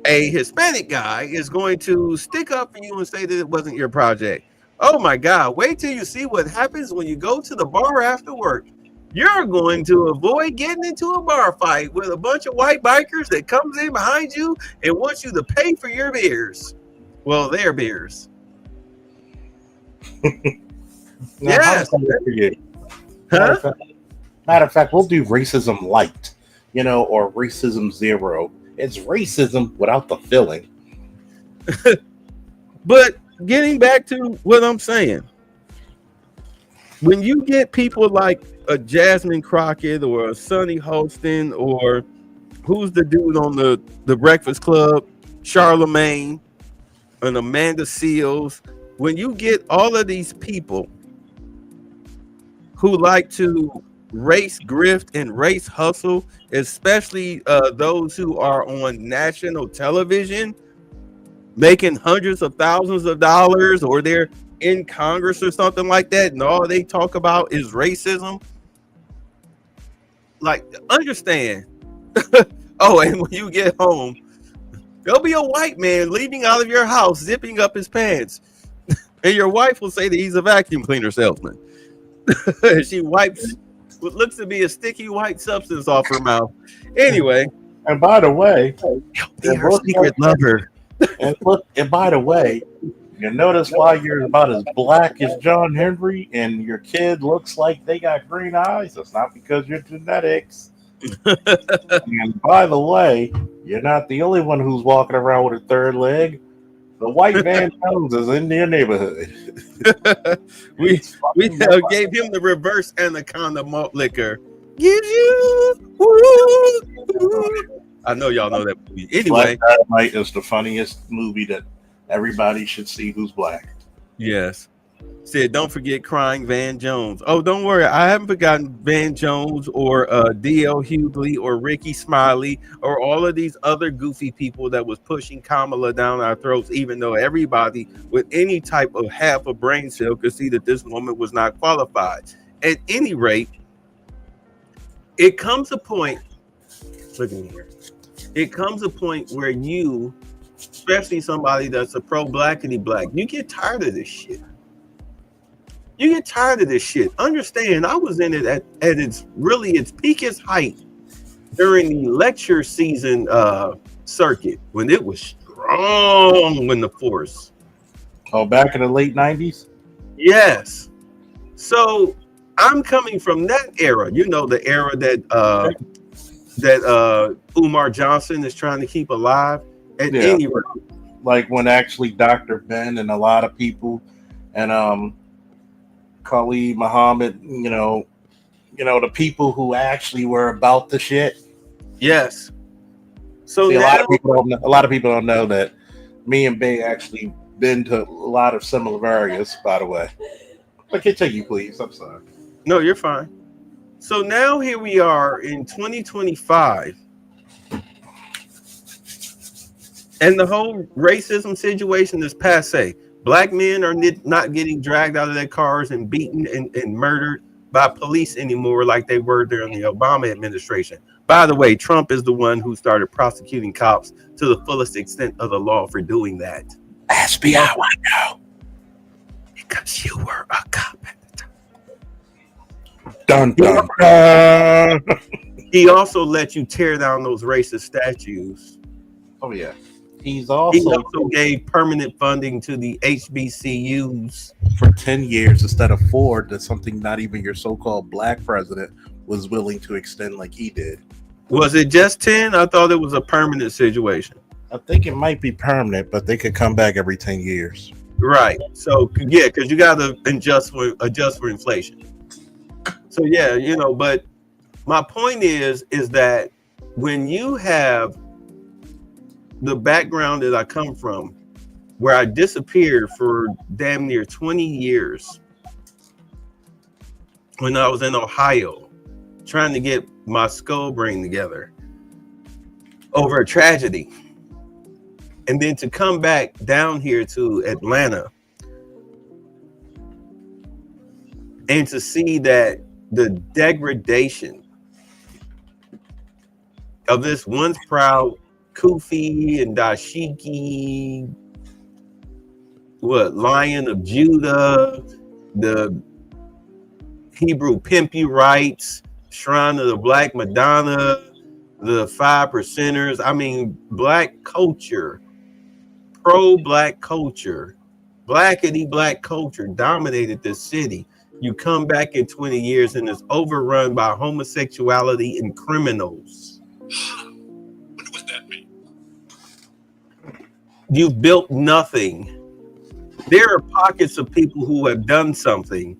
a Hispanic guy, is going to stick up for you and say that it wasn't your project. Oh my God, wait till you see what happens when you go to the bar after work. You're going to avoid getting into a bar fight with a bunch of white bikers that comes in behind you and wants you to pay for your beers. Well, their beers. Yes. Huh? Matter of fact, we'll do racism light, or racism zero. It's racism without the filling. But getting back to what I'm saying, when you get people like a Jasmine Crockett or a Sonny Holston, or who's the dude on the Breakfast Club, Charlemagne, and Amanda Seals, when you get all of these people who like to race grift and race hustle, especially those who are on national television making hundreds of thousands of dollars, or they're in Congress or something like that, and all they talk about is racism. Like, understand. Oh, and when you get home, there'll be a white man leaving out of your house, zipping up his pants, and your wife will say that he's a vacuum cleaner salesman. She wipes what looks to be a sticky white substance off her mouth. Anyway, and by the way, be her secret lover. And by the way, you notice why you're about as black as John Henry and your kid looks like they got green eyes? It's not because you're genetics. And by the way, you're not the only one who's walking around with a third leg. The white Van Jones is in your neighborhood. we gave him the reverse anaconda malt liquor. Give you. I know y'all know that movie. Anyway, Black Dynamite is the funniest movie that everybody should see who's black. Yes. Said, don't forget crying Van Jones. Oh, don't worry. I haven't forgotten Van Jones or D.L. Hughley or Ricky Smiley or all of these other goofy people that was pushing Kamala down our throats, even though everybody with any type of half a brain cell could see that this woman was not qualified. At any rate, it comes a point, look at me here. It comes a point where you, especially somebody that's a pro-blackity black, you get tired of this shit. You get tired of this shit. Understand, I was in it at its peakest height during the lecture season circuit when it was strong when the force. Oh, back in the late 90s? Yes. So I'm coming from that era, the era that Umar Johnson is trying to keep alive at any rate. Like when actually Dr. Ben and a lot of people and Khalid Muhammad, the people who actually were about the shit. Yes. So see, a lot of people don't know that me and Bay actually been to a lot of similar areas, by the way. I can take you, please. I'm sorry. No, you're fine. So now here we are in 2025. And the whole racism situation is passe. Black men are not getting dragged out of their cars and beaten and murdered by police anymore like they were during the Obama administration. By the way, Trump is the one who started prosecuting cops to the fullest extent of the law for doing that. FBI, I know. Because you were a cop at the time. Dun, dun, dun. He also let you tear down those racist statues. Oh, yeah. He also gave permanent funding to the HBCUs for 10 years instead of 4. That's something not even your so-called black president was willing to extend like he did. Was it just 10? I thought it was a permanent situation. I think it might be permanent, but they could come back every 10 years. Right. So yeah, because you got to adjust for inflation. So yeah, but my point is that when you have the background that I come from, where I disappeared for damn near 20 years when I was in Ohio, trying to get my skull brain together over a tragedy. And then to come back down here to Atlanta and to see that the degradation of this once proud Kufi and Dashiki, Lion of Judah, the Hebrew Pimpurites, Shrine of the Black Madonna, the 5 Percenters. I mean, black culture, pro-black culture, blackity black culture dominated this city. You come back in 20 years and it's overrun by homosexuality and criminals. What does that mean? You've built nothing. There are pockets of people who have done something.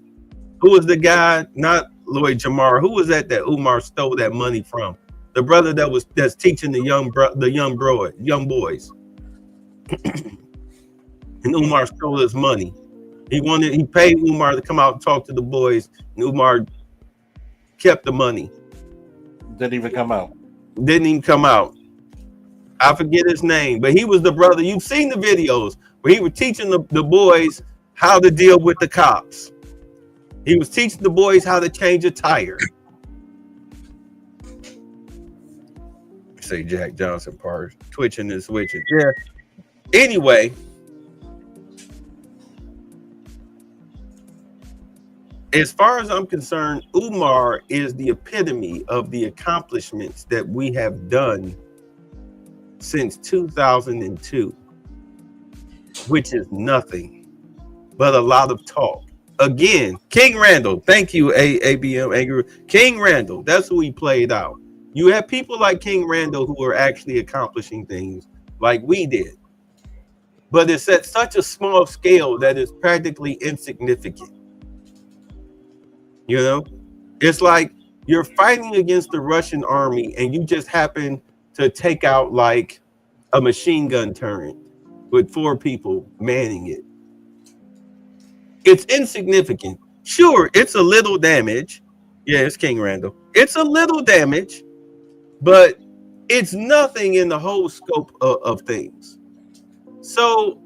Who was the guy, not Lloyd Jamar, who was that Umar stole that money from? The brother that's teaching the young boys. And Umar stole his money. He paid Umar to come out and talk to the boys, and Umar kept the money. Didn't even come out. I forget his name, but he was the brother. You've seen the videos where he was teaching the boys how to deal with the cops. He was teaching the boys how to change a tire. Say Jack Johnson part, twitching and switching. Yeah. Anyway, as far as I'm concerned, Umar is the epitome of the accomplishments that we have done since 2002, which is nothing but a lot of talk. Again, King Randall, thank you, ABM Angry. King Randall, that's who he played out. You have people like King Randall who are actually accomplishing things like we did. But it's at such a small scale that it's practically insignificant. It's like you're fighting against the Russian army and you just happen to take out like a machine gun turret with 4 people manning it. It's insignificant. Sure, it's a little damage. Yeah, it's King Randall. It's a little damage, but it's nothing in the whole scope of things. So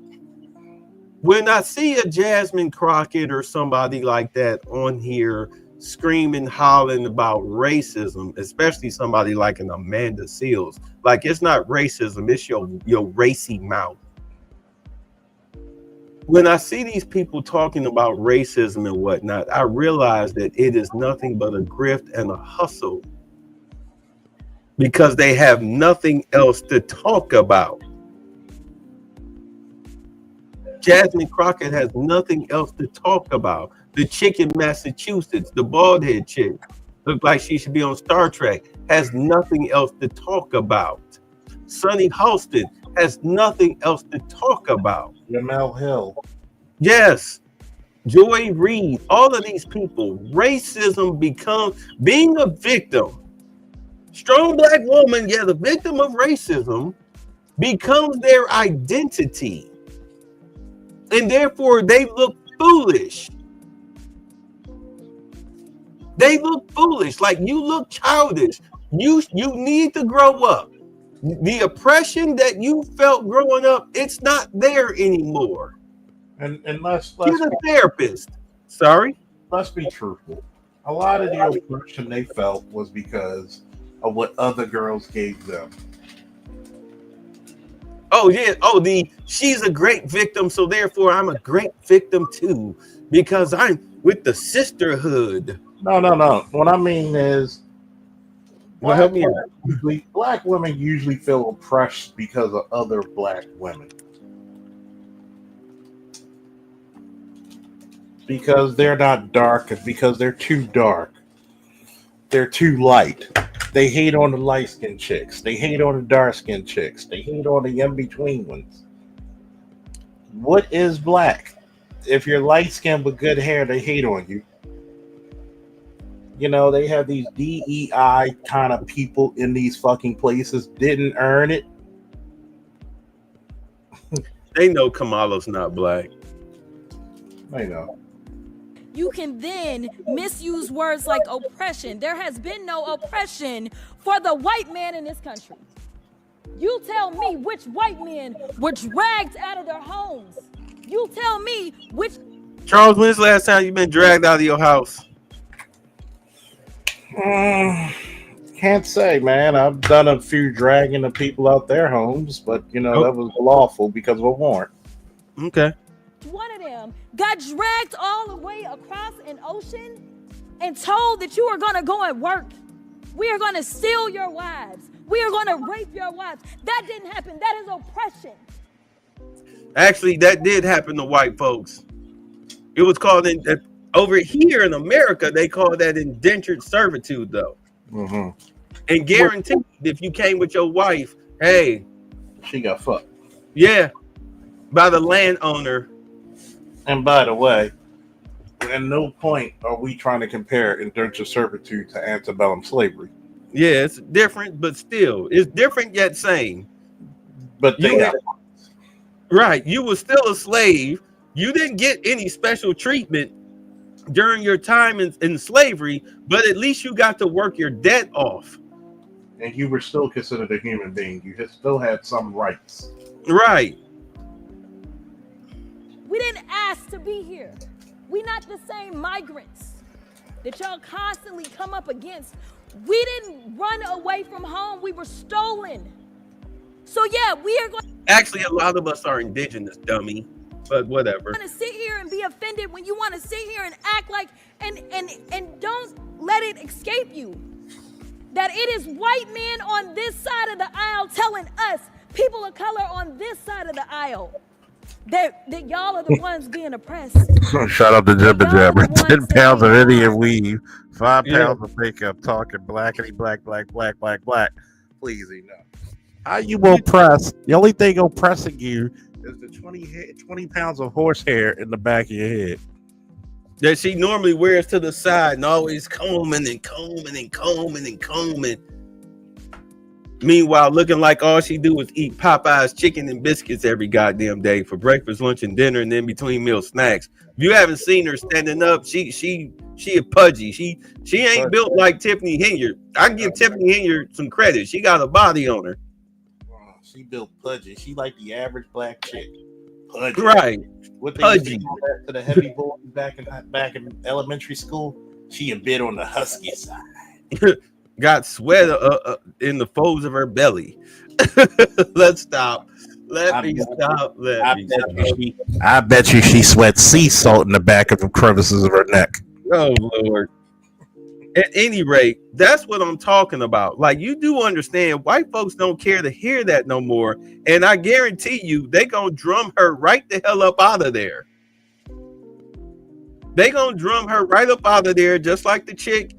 when I see a Jasmine Crockett or somebody like that on here screaming, hollering about racism, especially somebody like an Amanda Seals, like, it's not racism, it's your racy mouth. When I see these people talking about racism and whatnot, I realize that it is nothing but a grift and a hustle because they have nothing else to talk about. Jasmine Crockett has nothing else to talk about. The chick in Massachusetts, the bald head chick, looked like she should be on Star Trek, has nothing else to talk about. Sonny Halston has nothing else to talk about. Jamel Hill. Yes. Joy Reid, all of these people, racism becomes being a victim. Strong black woman, yeah, the victim of racism becomes their identity. And therefore they look foolish. They look foolish, like you look childish. You need to grow up. The oppression that you felt growing up, it's not there anymore. And let's You're a therapist. Sorry? Let's be truthful. A lot of the oppression they felt was because of what other girls gave them. Oh yeah. Oh, she's a great victim, so therefore I'm a great victim too, because I'm with the sisterhood. No. What I mean is, Well, help me out. Black women usually feel oppressed because of other black women. Because they're not dark and because they're too dark. They're too light. They hate on the light-skinned chicks. They hate on the dark-skinned chicks. They hate on the in-between ones. What is black? If you're light-skinned with good hair, they hate on you. You know, they have these DEI kind of people in these fucking places, didn't earn it. They know Kamala's not black. They know. You can then misuse words like oppression. There has been no oppression for the white man in this country. You tell me which white men were dragged out of their homes. You tell me which... Charles, when's the last time you've been dragged out of your house? Can't say, man. I've done a few dragging of people out their homes, but that was lawful because of a warrant. Okay. One of them got dragged all the way across an ocean and told that you are going to go and work. We are going to steal your wives. We are going to rape your wives. That didn't happen. That is oppression. Actually, that did happen to white folks. It was called over here in America, they call that indentured servitude, though. Mm-hmm. And guaranteed, if you came with your wife, hey, she got fucked. Yeah, by the landowner. And by the way, at no point are we trying to compare indentured servitude to antebellum slavery. Yeah, it's different, but still, it's different yet same. But right, you were still a slave. You didn't get any special treatment during your time in slavery, but at least you got to work your debt off. And you were still considered a human being. You still had some rights. Right. We didn't ask to be here. We not the same migrants that y'all constantly come up against. We didn't run away from home. We were stolen. So yeah, we are going. Actually, a lot of us are indigenous, dummy. But whatever. You want to sit here and be offended when you want to sit here and act like and don't let it escape you that it is white men on this side of the aisle telling us, people of color on this side of the aisle, that y'all are the ones being oppressed. Shout out to Jibba Jabber. 10 pounds of Indian weave, 5 pounds of makeup, talking blackity black. Please enough. How you oppressed? The only thing oppressing you is the 20 pounds of horsehair in the back of your head that she normally wears to the side and always combing. Meanwhile, looking like all she do is eat Popeye's chicken and biscuits every goddamn day for breakfast, lunch, and dinner, and then between meal snacks. If you haven't seen her standing up, she a pudgy. She ain't built like Tiffany Henyard. I can give Tiffany Henyard some credit. She got a body on her. She built pudgy. She like the average black chick. Pudgy. Right. What they Pudgy. used to call that to the heavy boys back in elementary school? She a bit on the husky side. Got sweat in the folds of her belly. Let's stop. Let me stop. I bet you she sweats sea salt in the back of the crevices of her neck. Oh Lord. At any rate, that's what I'm talking about. Like, you do understand, white folks don't care to hear that no more. And I guarantee you, they gonna drum her right the hell up out of there. They gonna drum her right up out of there, just like the chick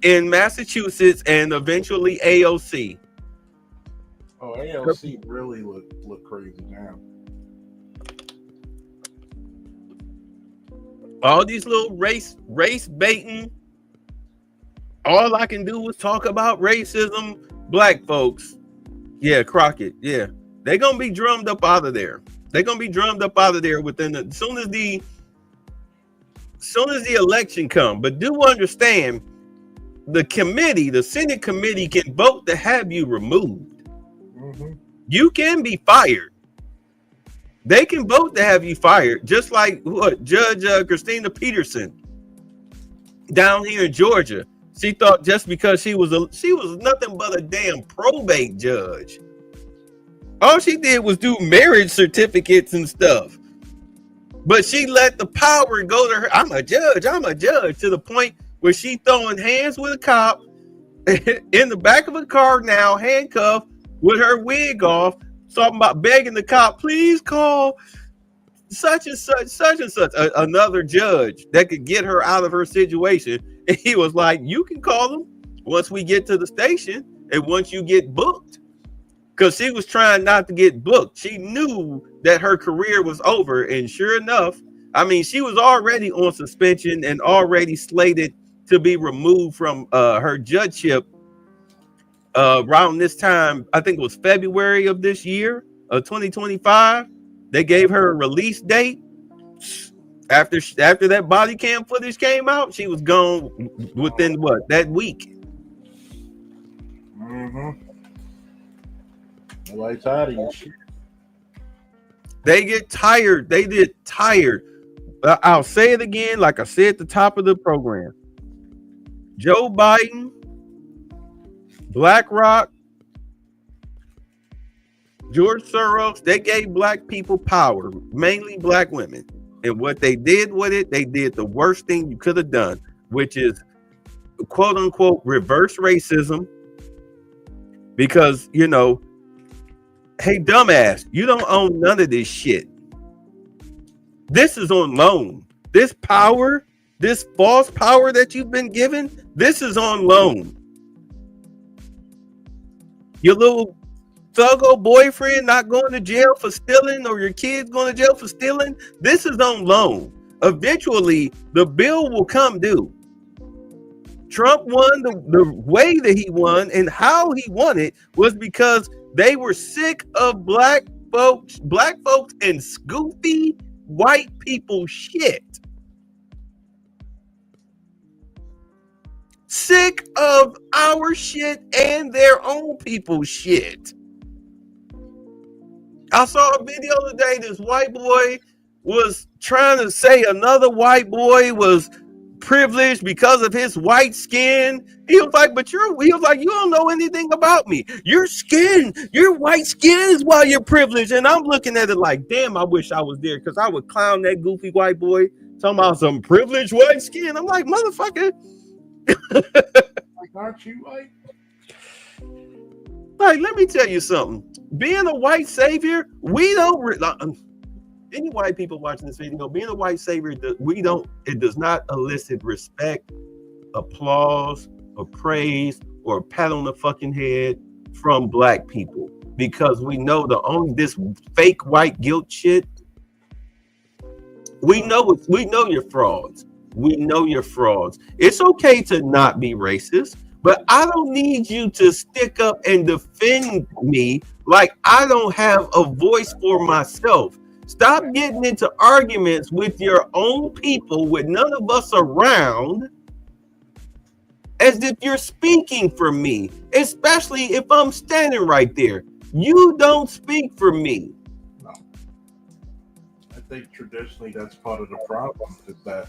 in Massachusetts and eventually AOC. Oh, AOC really look crazy now. All these little race baiting. All I can do is talk about racism. Black folks, yeah, Crockett, yeah, they gonna be drummed up out of there. They're gonna be drummed up out of there within as soon as the election come. But do understand, the committee, the Senate committee, can vote to have you removed. Mm-hmm. You can be fired. They can vote to have you fired, just like what Judge Christina Peterson down here in Georgia. She thought just because she was nothing but a damn probate judge. All she did was do marriage certificates and stuff. But she let the power go to her. I'm a judge, to the point where she throwing hands with a cop in the back of a car now, handcuffed with her wig off, talking about begging the cop, please call such and such, another judge that could get her out of her situation. And he was like, you can call them once we get to the station and once you get booked. Because she was trying not to get booked. She knew that her career was over. And sure enough, I mean, she was already on suspension and already slated to be removed from her judgeship around this time. I think it was February of this year, of 2025. They gave her a release date. After that body cam footage came out, she was gone within that week. Mm-hmm. Nobody tired of you shit. They get tired. They get tired. I'll say it again, like I said at the top of the program. Joe Biden, BlackRock, George Soros, they gave black people power, mainly black women. And what they did with it, they did the worst thing you could have done, which is quote unquote reverse racism. Because, you know, hey, dumbass, you don't own none of this shit. This is on loan. This power, this false power that you've been given, this is on loan. Your little thuggo boyfriend not going to jail for stealing, or your kids going to jail for stealing, this is on loan. Eventually, the bill will come due. Trump won the way that he won, and how he won it was because they were sick of black folks and goofy white people shit. Sick of our shit and their own people shit. I saw a video today. This white boy was trying to say another white boy was privileged because of his white skin. He was like, but you don't know anything about me. Your skin, your white skin is why you're privileged. And I'm looking at it like, damn, I wish I was there, because I would clown that goofy white boy talking about some privileged white skin. I'm like, motherfucker. Like, aren't you white? Like, let me tell you something. Being a white savior, we don't. Any white people watching this video, being a white savior, it does not elicit respect, applause, or praise, or a pat on the fucking head from black people, because we know this fake white guilt shit. We know you're frauds. We know you're frauds. It's okay to not be racist. But I don't need you to stick up and defend me like I don't have a voice for myself. Stop getting into arguments with your own people with none of us around as if you're speaking for me, especially if I'm standing right there. You don't speak for me. No. I think traditionally that's part of the problem is that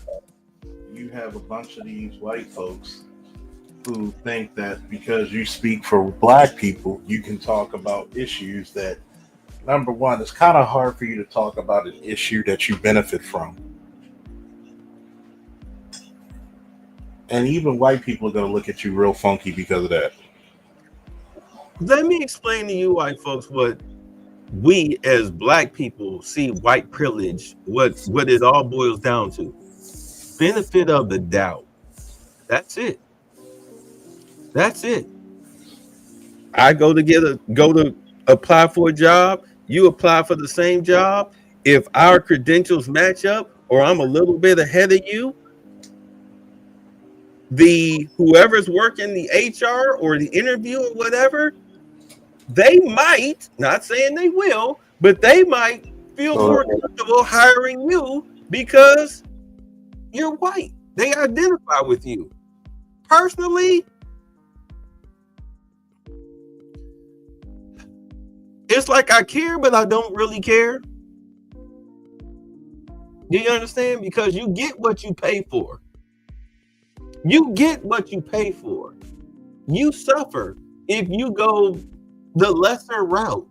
you have a bunch of these white folks who think that because you speak for black people, you can talk about issues that, number one, it's kind of hard for you to talk about an issue that you benefit from. And even white people are going to look at you real funky because of that. Let me explain to you white folks what we as black people see white privilege, what it all boils down to. Benefit of the doubt. That's it. That's it. I go to apply for a job, you apply for the same job. If our credentials match up or I'm a little bit ahead of you, whoever's working the HR or the interview or whatever, they might, not saying they will, but they might feel more comfortable hiring you because you're white. They identify with you. Personally, it's like I care, but I don't really care. Do you understand? Because you get what you pay for. You get what you pay for. You suffer if you go the lesser route.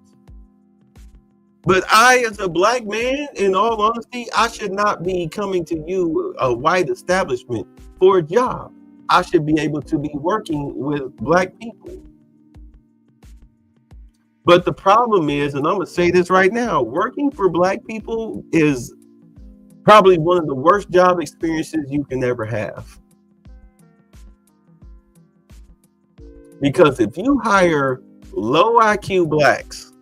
But I, as a black man, in all honesty, I should not be coming to you, a white establishment, for a job. I should be able to be working with black people. But the problem is, and I'm going to say this right now, working for black people is probably one of the worst job experiences you can ever have. Because if you hire low IQ blacks,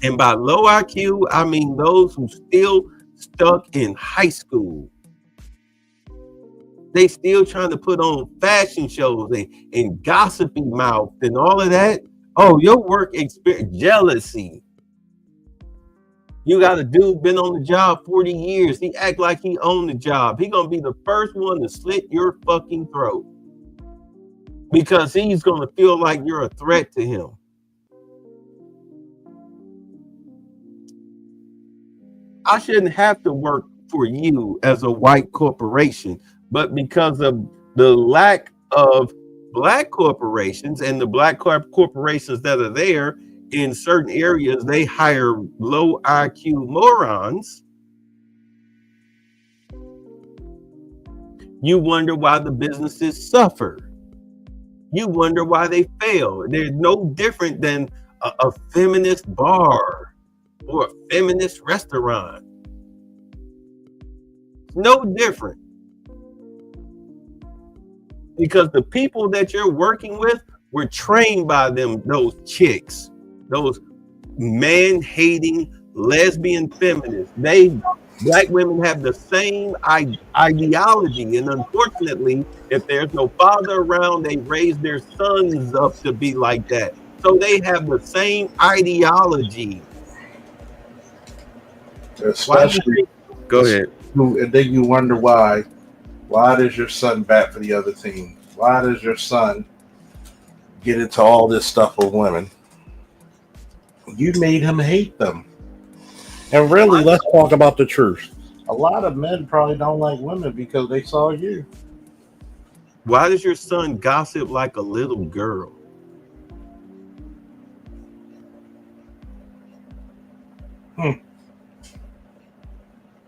and by low IQ, I mean those who still stuck in high school, they still trying to put on fashion shows and gossipy mouth and all of that. Oh, your work experience, jealousy. You got a dude been on the job 40 years. He act like he owned the job. He gonna be the first one to slit your fucking throat because he's gonna feel like you're a threat to him. I shouldn't have to work for you as a white corporation, but because of the lack of black corporations and the black corporations that are there in certain areas, they hire low IQ morons. You wonder why the businesses suffer. You wonder why they fail. They're no different than a feminist bar or a feminist restaurant. No different. Because the people that you're working with were trained by them, those chicks, those man-hating lesbian feminists. Black women have the same ideology, and unfortunately, if there's no father around, they raise their sons up to be like that. So they have the same ideology. Especially, go ahead. And then you wonder why does your son bat for the other team? Why does your son get into all this stuff with women? You made him hate them. And really, let's talk about the truth. A lot of men probably don't like women because they saw you. Why does your son gossip like a little girl?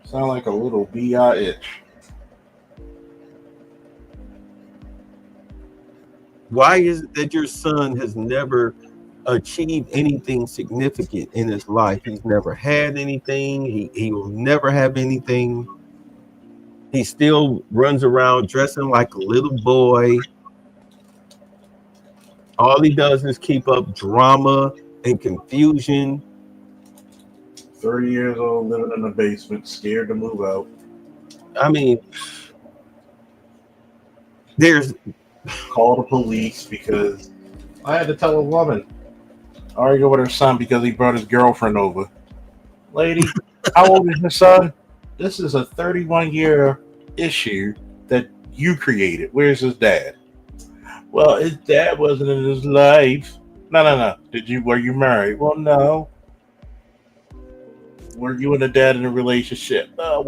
Sound like a little bitch. Why is it that your son has never achieved anything significant in his life? He's never had anything. He will never have anything. He still runs around dressing like a little boy. All he does is keep up drama and confusion. 30 years old, living in the basement, scared to move out. I mean, call the police because I had to tell a woman argue with her son because he brought his girlfriend over. Lady, how old is your son? This is a 31-year issue that you created. Where's his dad? Well, his dad wasn't in his life. No. Were you married? Well, no. Were you and the dad in a relationship? No.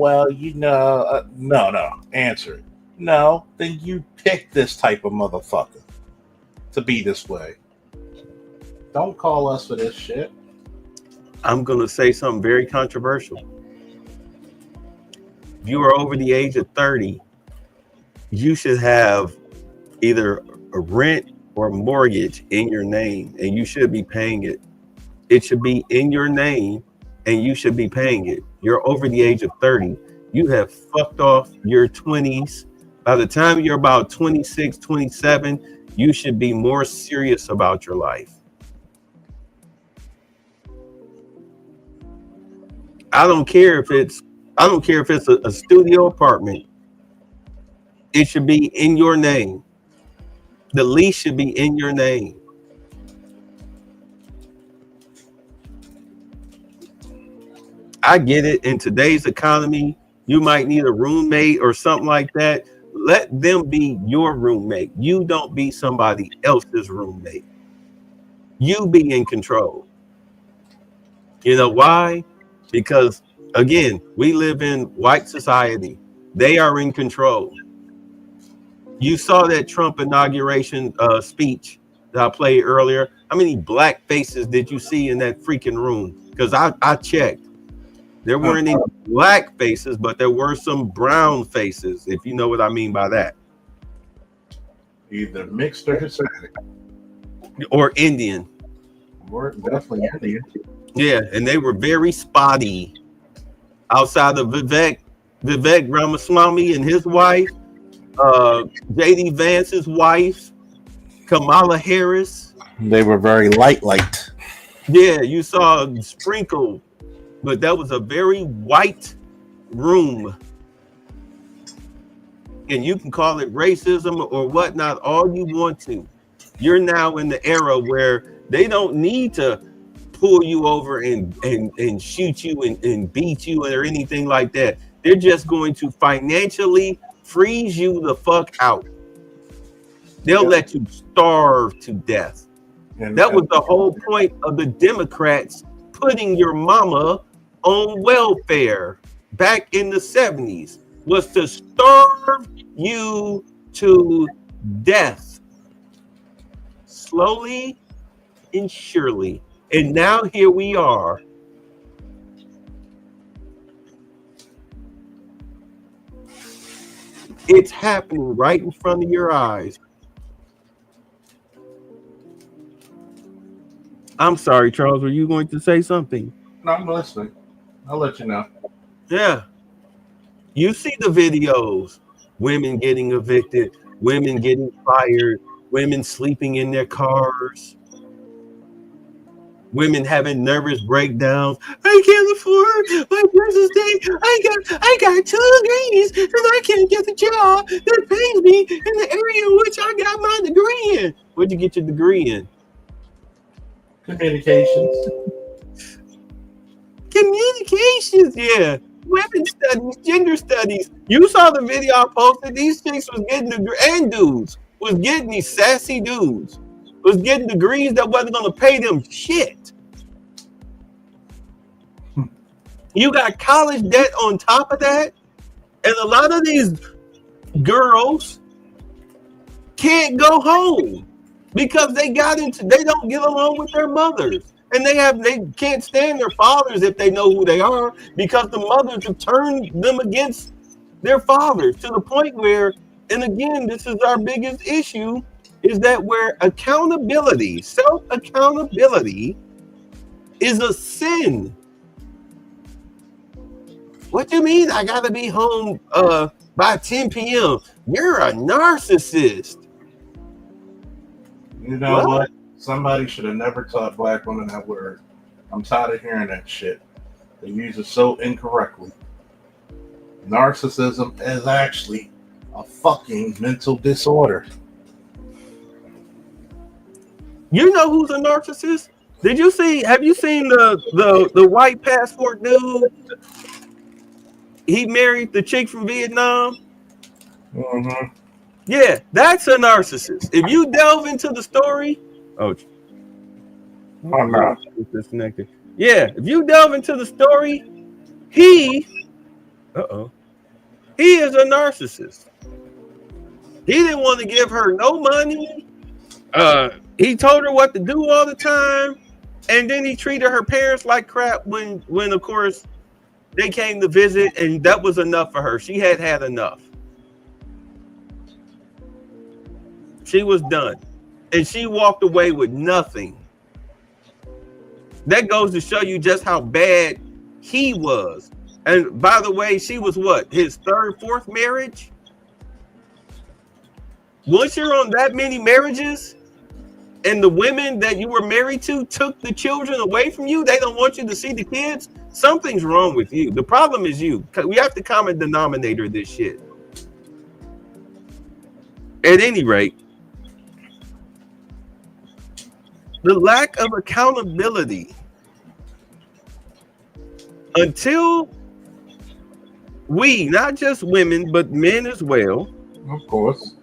Answer it. No. Then you picked this type of motherfucker to be this way. Don't call us for this shit. I'm going to say something very controversial. If you are over the age of 30, you should have either a rent or a mortgage in your name, and you should be paying it. It should be in your name, and you should be paying it. You're over the age of 30. You have fucked off your 20s. By the time you're about 26, 27, you should be more serious about your life. I don't care if it's a studio apartment. It should be in your name. The lease should be in your name. I get it. In today's economy, you might need a roommate or something like that. Let them be your roommate. You don't be somebody else's roommate. You be in control. You know why? Because, again, we live in white society. They are in control. You saw that Trump inauguration speech that I played earlier. How many black faces did you see in that freaking room? Because I checked. There weren't any black faces, but there were some brown faces, if you know what I mean by that. Either mixed or Hispanic. Or Indian. Or definitely Indian. Yeah, and they were very spotty. Outside of Vivek Ramaswamy and his wife, J.D. Vance's wife, Kamala Harris. They were very light. Yeah, you saw a sprinkle, but that was a very white room. And you can call it racism or whatnot, all you want to. You're now in the era where they don't need to pull you over and shoot you and beat you or anything like that. They're just going to financially freeze you the fuck out. They'll let you starve to death. That was the whole point of the Democrats putting your mama on welfare back in the 70s, was to starve you to death. Slowly and surely. And now here we are. It's happening right in front of your eyes. I'm sorry, Charles, were you going to say something? No, I'm listening. I'll let you know. Yeah. You see the videos. Women getting evicted, women getting fired, women sleeping in their cars. Women having nervous breakdowns. I can't afford my business day. I got 2 degrees and I can't get the job that pays me in the area in which I got my degree in. Where'd you get your degree in? Communications, yeah. Women's studies, gender studies. You saw the video I posted. These chicks was getting dudes was getting these sassy dudes was getting degrees that wasn't going to pay them shit. You got college debt on top of that, and a lot of these girls can't go home because they don't get along with their mothers, and they can't stand their fathers if they know who they are, because the mothers have turned them against their fathers to the point where, and again, this is our biggest issue, is that where accountability, self-accountability is a sin. What do you mean I gotta be home by 10 p.m.? You're a narcissist. You know what? Somebody should have never taught black women that word. I'm tired of hearing that shit. They use it so incorrectly. Narcissism is actually a fucking mental disorder. You know who's a narcissist? Have you seen the white passport dude? He married the chick from Vietnam. Mm-hmm. Yeah, that's a narcissist. If you delve into the story, disconnected. Yeah, if you delve into the story, he is a narcissist. He didn't want to give her no money. He told her what to do all the time, and then he treated her parents like crap when of course they came to visit, and that was enough for her. She had enough. She was done, and she walked away with nothing. That goes to show you just how bad he was. And by the way, she was what, his third, fourth marriage? Once you're on that many marriages, and the women that you were married to took the children away from you, they don't want you to see the kids, something's wrong with you. The problem is you. We have the common denominator of this shit. At any rate, the lack of accountability until we, not just women, but men as well, of course,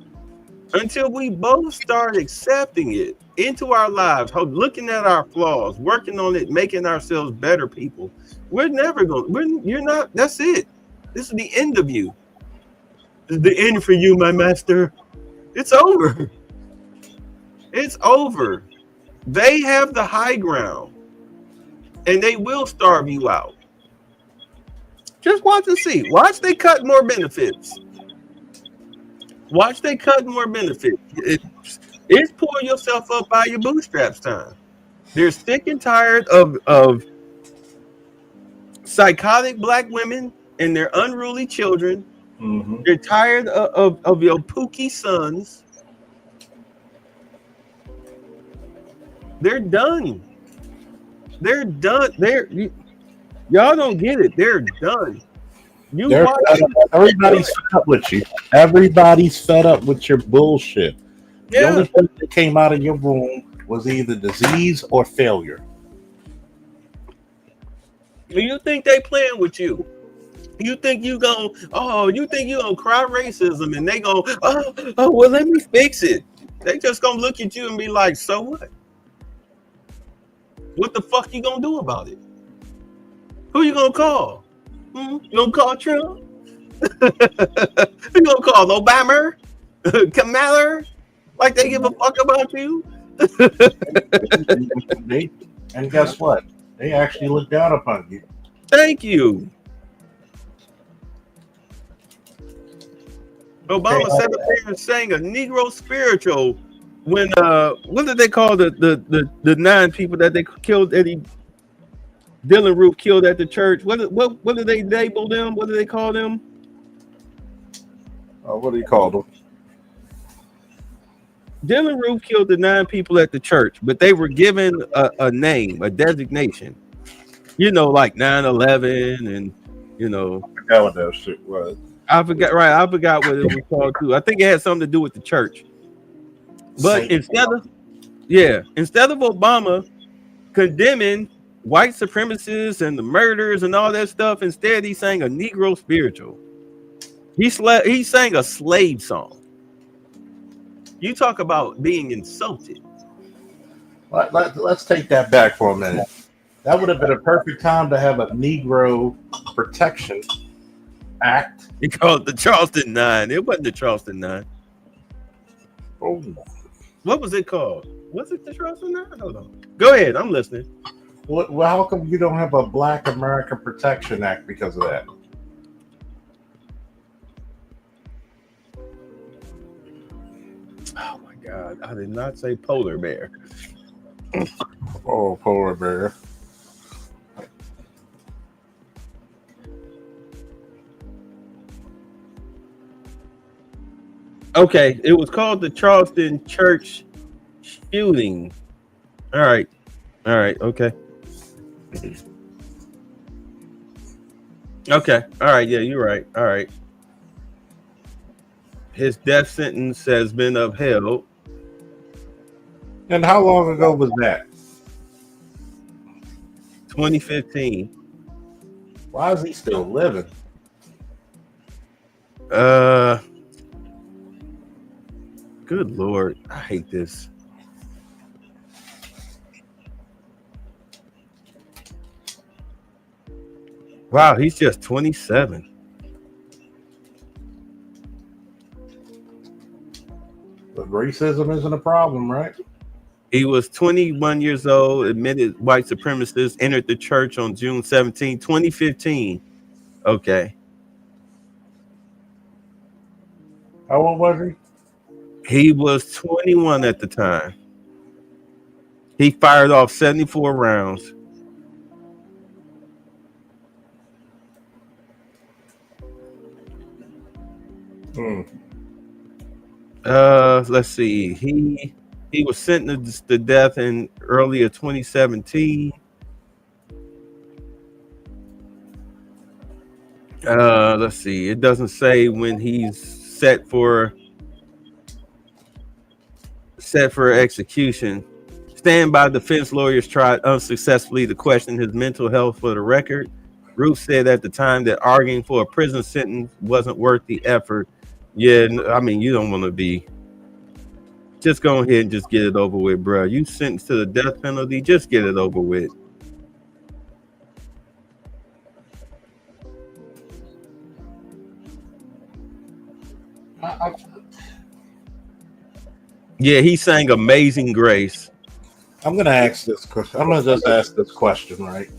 until we both start accepting it into our lives, looking at our flaws, working on it, making ourselves better people, we're never going, you're not, that's it. This is the end of you. This is the end for you, my master. It's over. It's over. They have the high ground, and they will starve you out. Just watch and see. Watch they cut more benefits. Watch they cut more benefits. It's pull yourself up by your bootstraps time. They're sick and tired of psychotic black women and their unruly children. Mm-hmm. They're tired of your pookie sons. They're done. They're done. Y'all don't get it. They're done. Everybody's fed up with you. Everybody's fed up with your bullshit. The only thing that came out of your womb was either disease or failure. You think they playing with you? You think you gonna cry racism and they go, oh well, let me fix it. They just gonna look at you and be like, so what? What the fuck you gonna do about it? Who you gonna call? You gonna call Trump? You gonna call Obama? Kamala? Like they give a fuck about you? And guess what? They actually look down upon you. Thank you. Obama sat up there and sang a Negro spiritual when what did they call the 9 people that they killed, Eddie Dylan Roof killed at the church? What did they label them? What do they call them? What do you call them? Dylan Roof killed the 9 people at the church, but they were given a name, a designation. You know, like 9/11, and you know. I forgot what that shit was. I forgot what it was called too. I think it had something to do with the church. But instead of Obama condemning white supremacists and the murders and all that stuff, instead he sang a Negro spiritual. He sang a slave song. You talk about being insulted. Let's take that back for a minute. That would have been a perfect time to have a Negro Protection Act. He called it the Charleston 9. It wasn't the Charleston 9. Oh. What was it called? Was it the Charleston 9? Hold on. Go ahead. I'm listening. Well, how come you don't have a Black American Protection Act because of that? Oh my God. I did not say polar bear. Oh, polar bear. Okay, it was called the Charleston Church shooting. All right, okay. Okay, all right, yeah, you're right. All right. His death sentence has been upheld. And how long ago was that? 2015. Why is he still living? Good Lord. I hate this. Wow, he's just 27. But racism isn't a problem, right? He was 21 years old, admitted white supremacist, entered the church on June 17, 2015. Okay. How old was he? He was 21 at the time. He fired off 74 rounds. Let's see. He was sentenced to death in earlier 2017. Let's see. It doesn't say when he's set for execution. Standby defense lawyers tried unsuccessfully to question his mental health for the record. Roof said at the time that arguing for a prison sentence wasn't worth the effort. Yeah, I mean, you don't want to be. Just go ahead and just get it over with, bro. You sentenced to the death penalty, just get it over with. Yeah, he sang Amazing Grace. I'm gonna ask this question. I'm gonna just ask this question, right?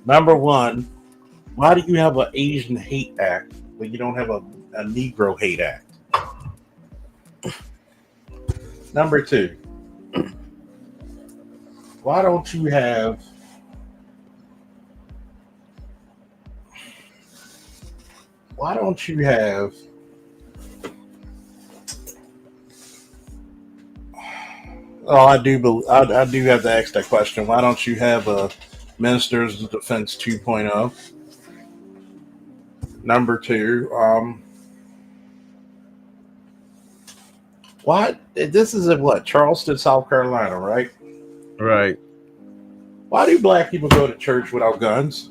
Number one, why do you have an Asian hate act but you don't have a Negro hate act? Number two, why don't you have I do have to ask that question. Why don't you have a Ministers of Defense 2.0? Number two, what? This is in what? Charleston, South Carolina, right? Right. Why do black people go to church without guns?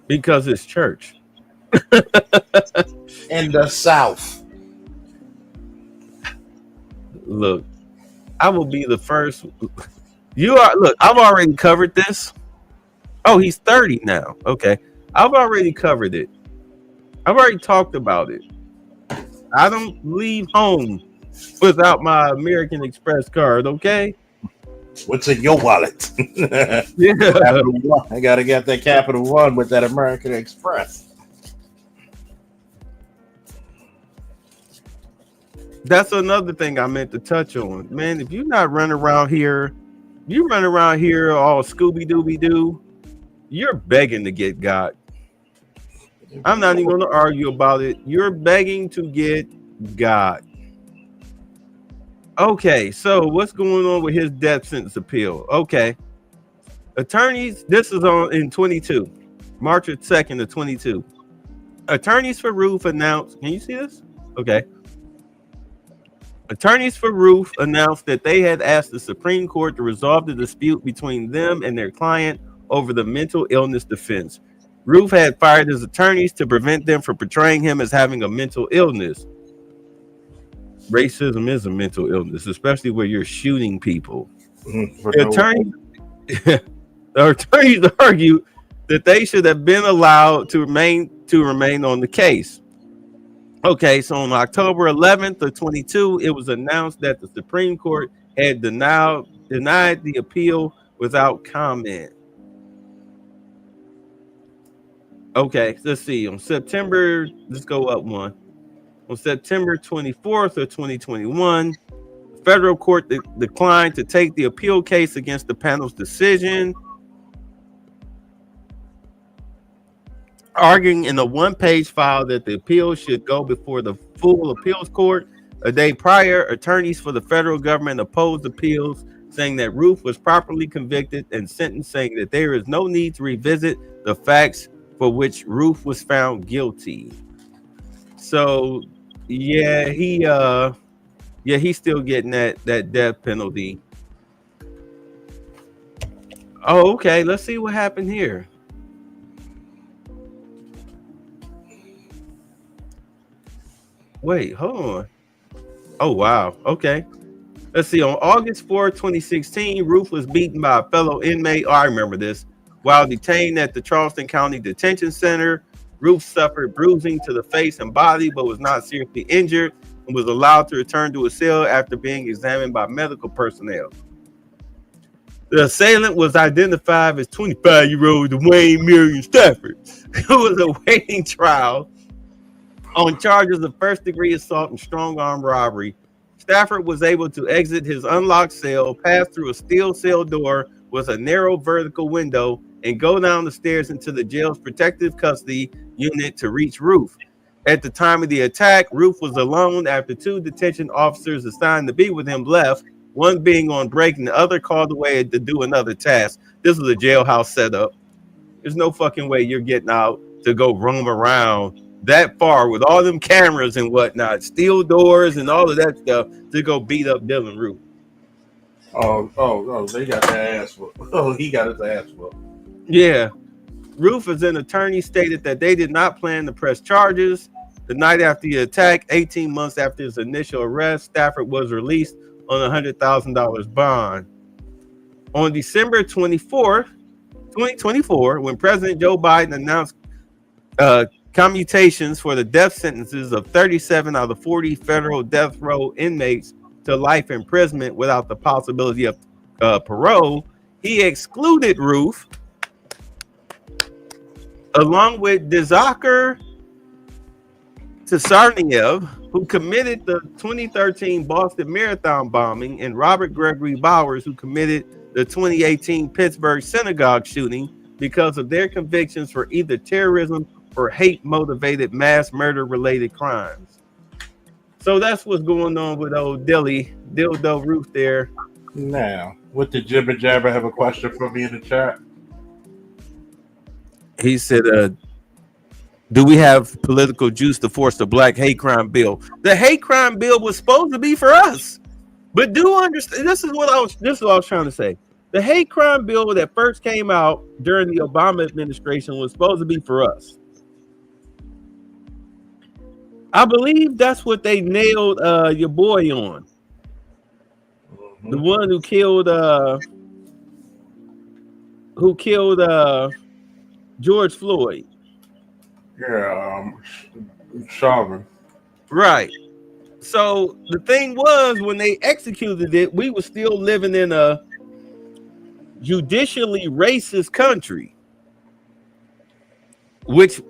Because it's church. In the South. Look, I will be the first. Look, I've already covered this. Oh, he's 30 now. Okay. I've already covered it. I've already talked about it. I don't leave home without my American Express card, okay? What's in your wallet? Yeah. I gotta get that Capital One with that American Express. That's another thing I meant to touch on. Man, if you're not running around here, you run around here all Scooby-Dooby-Doo, you're begging to get got. I'm not even going to argue about it. You're begging to get got. Okay, so what's going on with his death sentence appeal? Okay. Attorneys, this is in 22, March 2nd of 22. Attorneys for Roof announced, can you see this? Okay. Attorneys for Roof announced that they had asked the Supreme Court to resolve the dispute between them and their client over the mental illness defense. Roof had fired his attorneys to prevent them from portraying him as having a mental illness. Racism is a mental illness, especially where you're shooting people. The attorneys argued that they should have been allowed to remain on the case. Okay, so on October 11th of 22, it was announced that the Supreme Court had denied the appeal without comment. Okay, let's see. On September, let's go up one. On September 24th of 2021, the federal court declined to take the appeal case against the panel's decision, arguing in a one-page file that the appeal should go before the full appeals court. A day prior, attorneys for the federal government opposed appeals, saying that Roof was properly convicted and sentenced, saying that there is no need to revisit the facts for which Roof was found guilty. So Yeah, he's still getting that death penalty. Oh, okay. Let's see what happened here. Wait, hold on. Oh, wow. Okay. Let's see. On August 4, 2016, Ruth was beaten by a fellow inmate. Oh, I remember this. While detained at the Charleston County Detention Center, Ruth suffered bruising to the face and body, but was not seriously injured and was allowed to return to a cell after being examined by medical personnel. The assailant was identified as 25-year-old Dwayne Marion Stafford, who was awaiting trial on charges of first-degree assault and strong-arm robbery. Stafford was able to exit his unlocked cell, pass through a steel cell door with a narrow vertical window, and go down the stairs into the jail's protective custody unit to reach Ruth. At the time of the attack, Ruth was alone after two detention officers assigned to be with him left, one being on break and the other called away to do another task. This was a jailhouse setup. There's no fucking way you're getting out to go roam around that far with all them cameras and whatnot, steel doors and all of that stuff to go beat up Dylan Ruth. Oh, they got their ass whooped. Oh, he got his ass whooped. Yeah. Ruth, as an attorney, stated that they did not plan to press charges. The night after the attack, 18 months after his initial arrest, Stafford was released on a $100,000 bond. On December 24, 2024, when President Joe Biden announced commutations for the death sentences of 37 out of 40 federal death row inmates to life imprisonment without the possibility of parole, he excluded Ruth, along with Dzhokhar Tsarnaev, who committed the 2013 Boston Marathon bombing, and Robert Gregory Bowers, who committed the 2018 Pittsburgh synagogue shooting, because of their convictions for either terrorism or hate-motivated mass murder-related crimes. So that's what's going on with old Dildo Ruth there. Now, with the Jibber Jabber, have a question for me in the chat? He said, do we have political juice to force the black hate crime bill? The hate crime bill was supposed to be for us. But do understand, this is what I was trying to say. The hate crime bill that first came out during the Obama administration was supposed to be for us. I believe that's what they nailed your boy on. The one who killed George Floyd. Yeah, Chauvin. Right. So the thing was, when they executed it, we were still living in a judicially racist country, which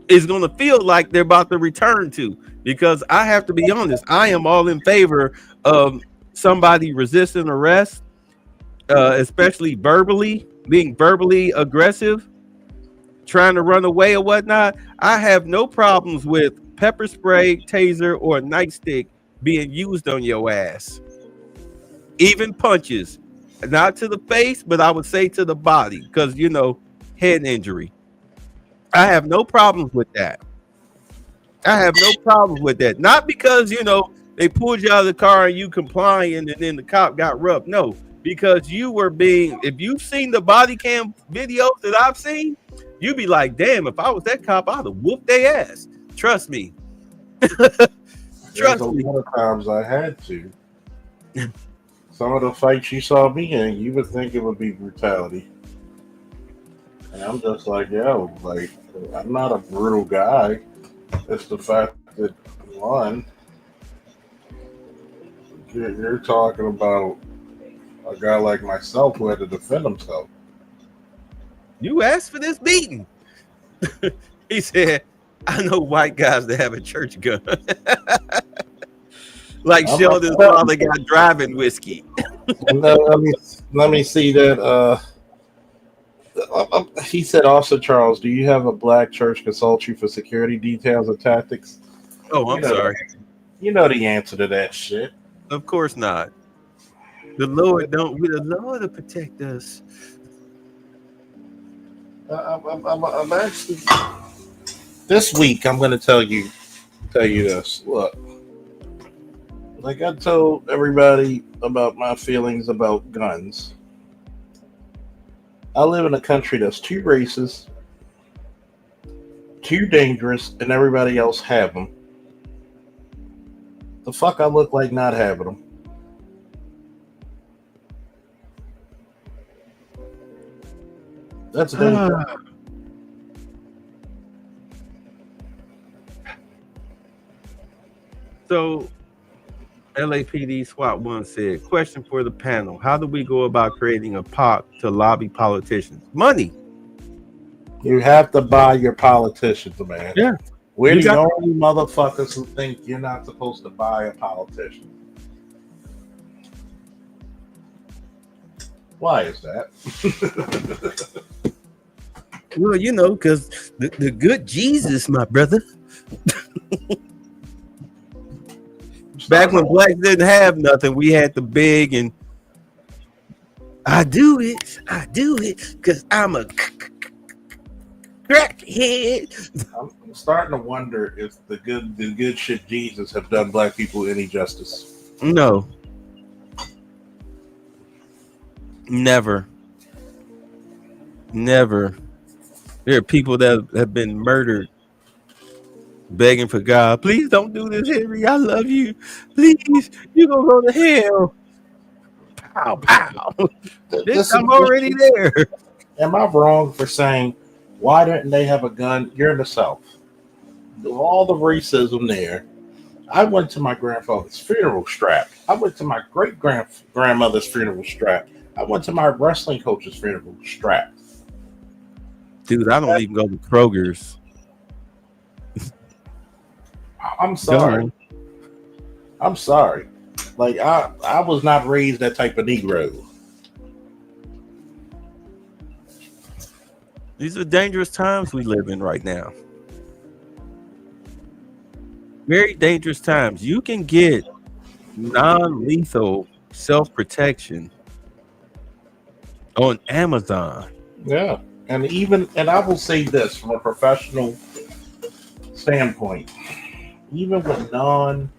is going to feel like they're about to return to, because I have to be honest, I am all in favor of somebody resisting arrest, especially being verbally aggressive, trying to run away or whatnot. I have no problems with pepper spray, taser, or nightstick being used on your ass. Even punches, not to the face, but I would say to the body, because, you know, head injury. I have no problems with that. Not because, you know, they pulled you out of the car and you complying and then the cop got rubbed. No, because you were if you've seen the body cam videos that I've seen, you'd be like, damn, if I was that cop, I'd have whooped their ass. Trust me. Trust me. A lot of times I had to. Some of the fights you saw me in, you would think it would be brutality. And I'm just like, yo, like, I'm not a brutal guy. It's the fact that, one, you're talking about a guy like myself who had to defend himself. You asked for this beating. He said, I know white guys that have a church gun. Like Sheldon's father got driving whiskey. let me see that. He said, also, Charles, do you have a black church consult you for security details and tactics? Oh, I'm sorry. You know the answer to that shit. Of course not. The Lord will protect us. I'm actually, this week, I'm going to tell you tell you this. Look, like I told everybody about my feelings about guns. I live in a country that's too racist, too dangerous, and everybody else have them. The fuck I look like not having them? That's dangerous. So, LAPD SWAT 1 said, question for the panel. How do we go about creating a pot to lobby politicians? Money. You have to buy your politicians, man. Yeah. We're You the got- only motherfuckers who think you're not supposed to buy a politician. Why is that? Well, you know, because the good Jesus, my brother. Back when blacks didn't have nothing, we had to beg and I do it because I'm a crackhead. I'm starting to wonder if the good shit Jesus have done black people any justice. No. Never. There are people that have been murdered begging for God. Please don't do this, Henry. I love you. Please, you're going to go to hell. Pow, pow. I'm already there. Am I wrong for saying, why didn't they have a gun? You're in the South. All the racism there. I went to my grandfather's funeral strapped. I went to my great-grandmother's funeral strapped. I went to my wrestling coach's funeral strapped. Dude, I don't even go to Kroger's. I'm sorry. I'm sorry. Like, I was not raised that type of Negro. These are dangerous times we live in right now. Very dangerous times. You can get non-lethal self-protection on Amazon. Yeah. And I will say this from a professional standpoint, even with non-lethal,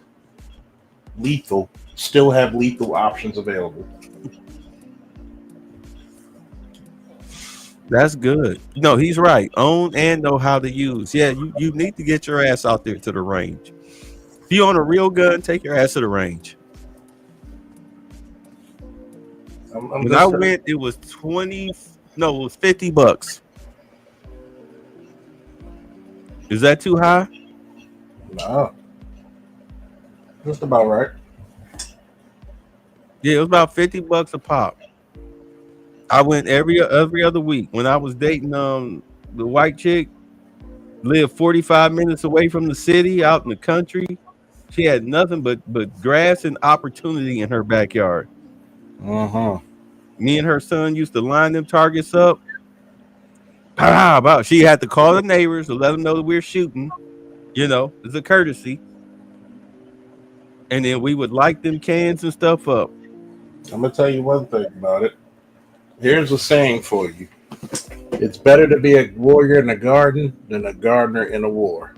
still have lethal options available. That's good. No, he's right. Own and know how to use. Yeah, you need to get your ass out there to the range. If you own a real gun, take your ass to the range. When I went, it was $50. Is that too high? No. Just about right. Yeah, it was about $50 a pop. I went every other week. When I was dating the white chick, lived 45 minutes away from the city, out in the country. She had nothing but grass and opportunity in her backyard. Me and her son used to line them targets up. She had to call the neighbors to let them know that we're shooting. You know, it's a courtesy. And then we would light them cans and stuff up. I'm going to tell you one thing about it. Here's a saying for you. It's better to be a warrior in the garden than a gardener in a war.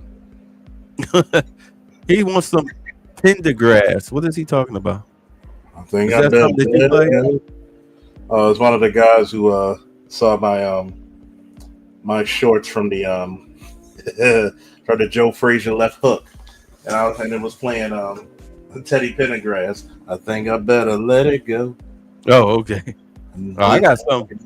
He wants some Pendergrass. What is he talking about? I think I bet. It's one of the guys who saw my my shorts from the from the Joe Frazier left hook, and it was playing Teddy Pendergrass. I think I better let it go. Oh, okay. Oh, I got something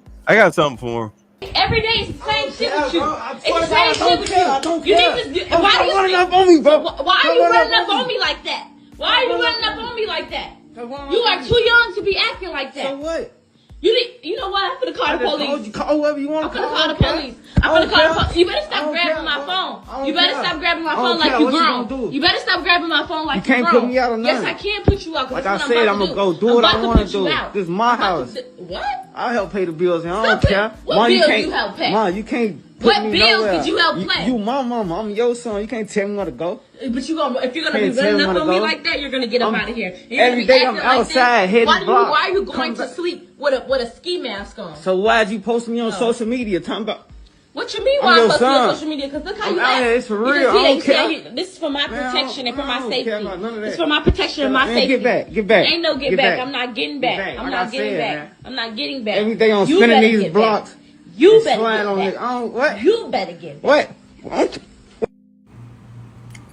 for him. Every day it's the same shit with you. It's the same shit with you. I don't You care. need to. I'm Why not you running up on me, bro. Why are you running up on me like that? Why are you running up on me like that? You are too young to be acting like that. So what? You know what? I'm gonna call the police. Call whoever you want I'm to gonna call. call the police. I'm gonna call the police. You better stop grabbing my phone. You better stop grabbing my phone like you grown. You better stop grabbing my phone like you grown. You can't put me out of Yes, nothing. I can put you out. Like I said, I'm gonna go do what I want to do. This is my house. What? I help pay the bills, and I don't care. What bills you help pay? Mom, you can't put What me bills nowhere. did you help pay? You my mama. I'm your son. You can't tell me where to go. But if you're gonna be Can't running tell up me where on to me go. like that, you're gonna get up out of here. You're every gonna be day I'm acting like outside this. hitting Why block. are you going Come to back. sleep with a ski mask on? So why'd you post me on social media talking about? What you mean? I'm Why your I fuck you son. on social media? Because look how I'm you out act. here. It's for You real. just I don't see that- care. This is for my protection and for my I don't safety. care about none of that. It's for my protection and my Man, safety. get back. Get back. Ain't no get Get back. back. I'm not getting Get back. back. I'm Like not I getting said, back. man. I'm not getting back. Everything on You spinning better these get blocks. back. You and better slide get on back. it. Oh, what? You better get back. What?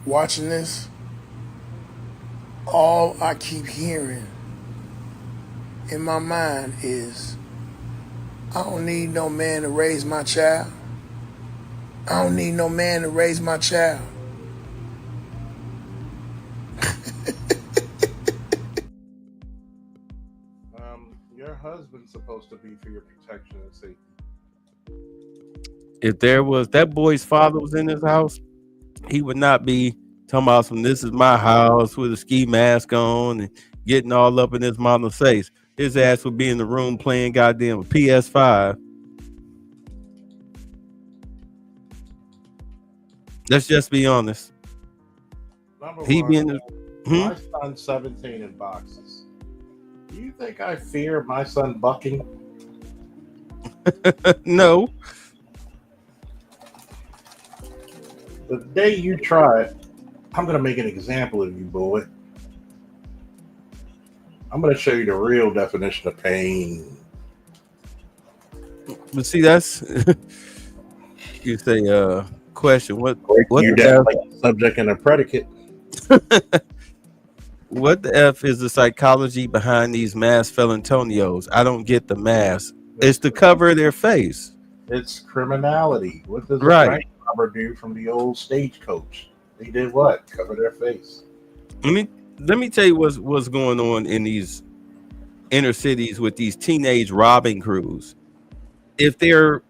Watching this, all I keep hearing in my mind is, I don't need no man to raise my child. I don't need no man to raise my child. Your husband's supposed to be for your protection and safety. If there was that boy's father was in his house, he would not be talking about some "this is my house" with a ski mask on and getting all up in his mama's face. His ass would be in the room playing goddamn PS5. Let's just be honest. Number He one, be in the my son's 17 in boxes. Do you think I fear my son bucking? No. The day you try it, I'm going to make an example of you, boy. I'm going to show you the real definition of pain. But see, that's you say question. What You the down F, like a subject and a predicate. what the F is the psychology behind these mass felantonios? I don't get the mask. It's to cover their face. It's criminality. What does Right. a bank robber do from the old stagecoach? They did what? Cover their face. Let me tell you what's going on in these inner cities with these teenage robbing crews. If they're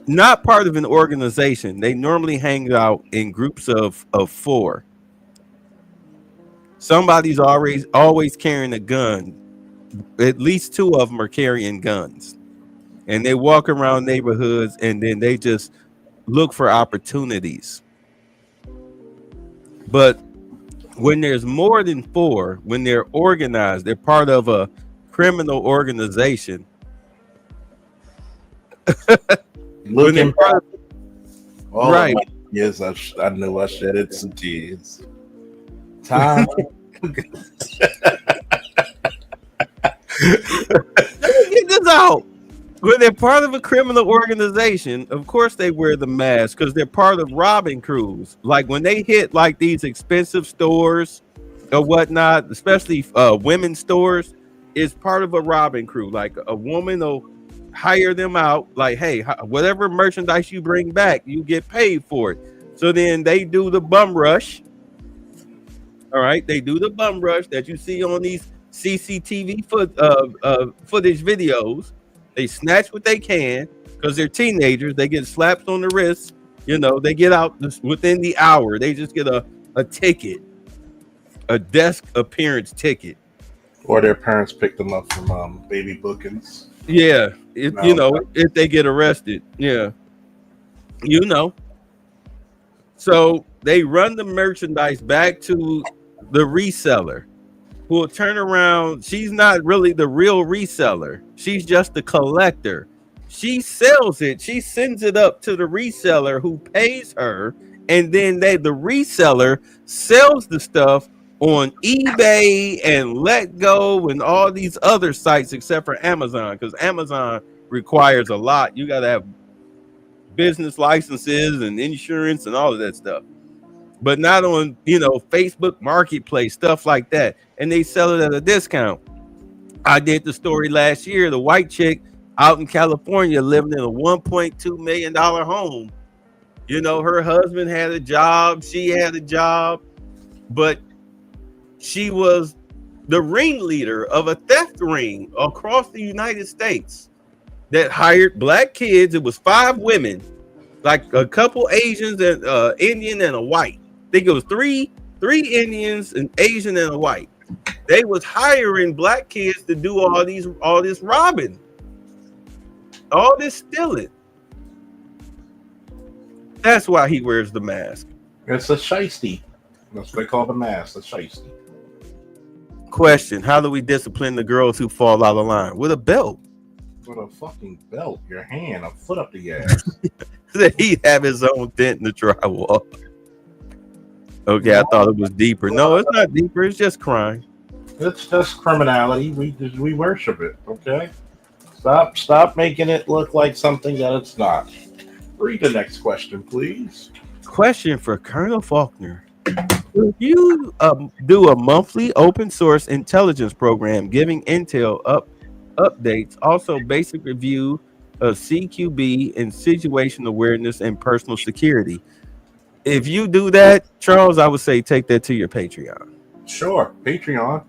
not part of an organization, they normally hang out in groups of 4. Somebody's always carrying a gun. At least 2 of them are carrying guns, and they walk around neighborhoods and then they just look for opportunities. But when there's more than 4, when they're organized, they're part of a criminal organization. When they're part of- All right. Yes, I know I shedded some tears. Time. Let me get this out. When they're part of a criminal organization, of course they wear the mask because they're part of robbing crews. Like when they hit like these expensive stores or whatnot, especially women's stores, is part of a robbing crew. Like a woman will hire them out, like, hey, whatever merchandise you bring back, you get paid for it. So then they do the bum rush. All right, they do the bum rush that you see on these CCTV footage videos. They snatch what they can because they're teenagers. They get slaps on the wrists. You know, they get out within the hour. They just get a ticket, a desk appearance ticket. Or their parents picked them up from baby bookings. Yeah, you know, if they get arrested. Yeah, you know. So they run the merchandise back to the reseller, who will turn around. She's not really the real reseller. She's just the collector. She sells it. She sends it up to the reseller who pays her. And then the reseller sells the stuff on eBay and Let Go and all these other sites except for Amazon, because Amazon requires a lot. You got to have business licenses and insurance and all of that stuff. But not on, Facebook Marketplace, stuff like that. And they sell it at a discount. I did the story last year. The white chick out in California living in a $1.2 million home. Her husband had a job. She had a job. But she was the ringleader of a theft ring across the United States that hired black kids. It was 5 women, like a couple Asians and Indian and a white. I think it was three Indians, an Asian, and a white. They was hiring black kids to do all this robbing, all this stealing. That's why he wears the mask. It's a shiesty. That's what they call the mask, a shiesty. Question: how do we discipline the girls who fall out of line? With a belt. with a fucking belt, your hand, a foot up the ass. He'd have his own dent in the drywall. Okay, I thought it was deeper. No, it's not deeper. It's just crime. It's just criminality. We worship it. Okay, stop making it look like something that it's not. Read the next question, please. Question for Colonel Faulkner. If you do a monthly open source intelligence program giving intel updates, also basic review of CQB and situation awareness and personal security. If you do that, Charles, I would say take that to your Patreon. Sure, Patreon.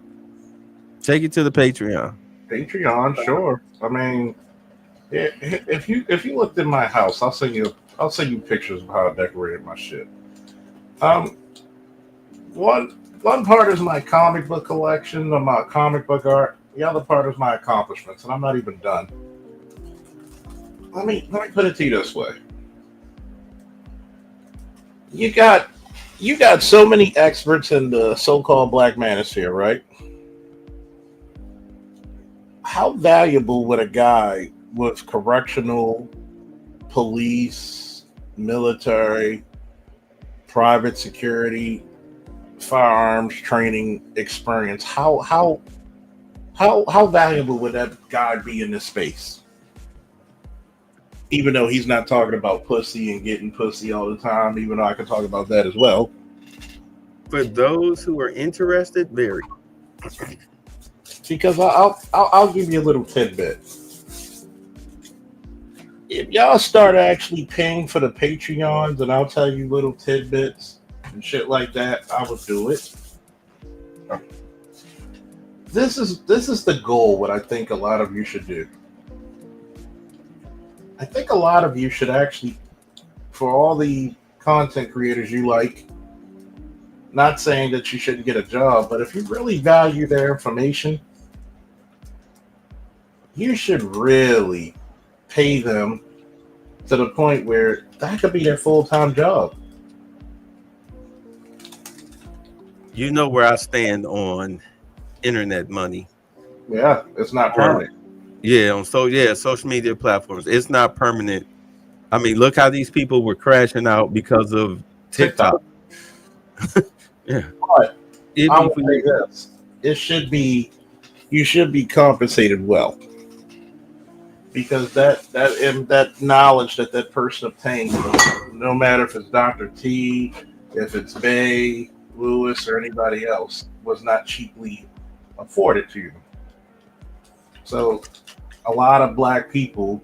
Take it to the Patreon. Patreon, sure. I mean, if you looked in my house, I'll send you pictures of how I decorated my shit. One part is my comic book collection of my comic book art. The other part is my accomplishments, and I'm not even done. Let me put it to you this way. You got so many experts in the so-called black manosphere, right? How valuable would a guy with correctional, police, military, private security, firearms training experience, how valuable would that guy be in this space? Even though he's not talking about pussy and getting pussy all the time, even though I can talk about that as well. For those who are interested, very. Because I'll give you a little tidbit. If y'all start actually paying for the Patreons, and I'll tell you little tidbits and shit like that, I would do it. This is the goal. What I think a lot of you should do. I think a lot of you should actually, for all the content creators you like, not saying that you shouldn't get a job, but if you really value their information, you should really pay them to the point where that could be their full-time job. You know where I stand on internet money. Yeah, it's not permanent. Yeah, social media platforms. It's not permanent. I mean, look how these people were crashing out because of TikTok. Yeah. But I will say this. You should be compensated well. Because that knowledge that person obtains, no matter if it's Dr. T, if it's Bay, Lewis, or anybody else, was not cheaply afforded to them. So a lot of black people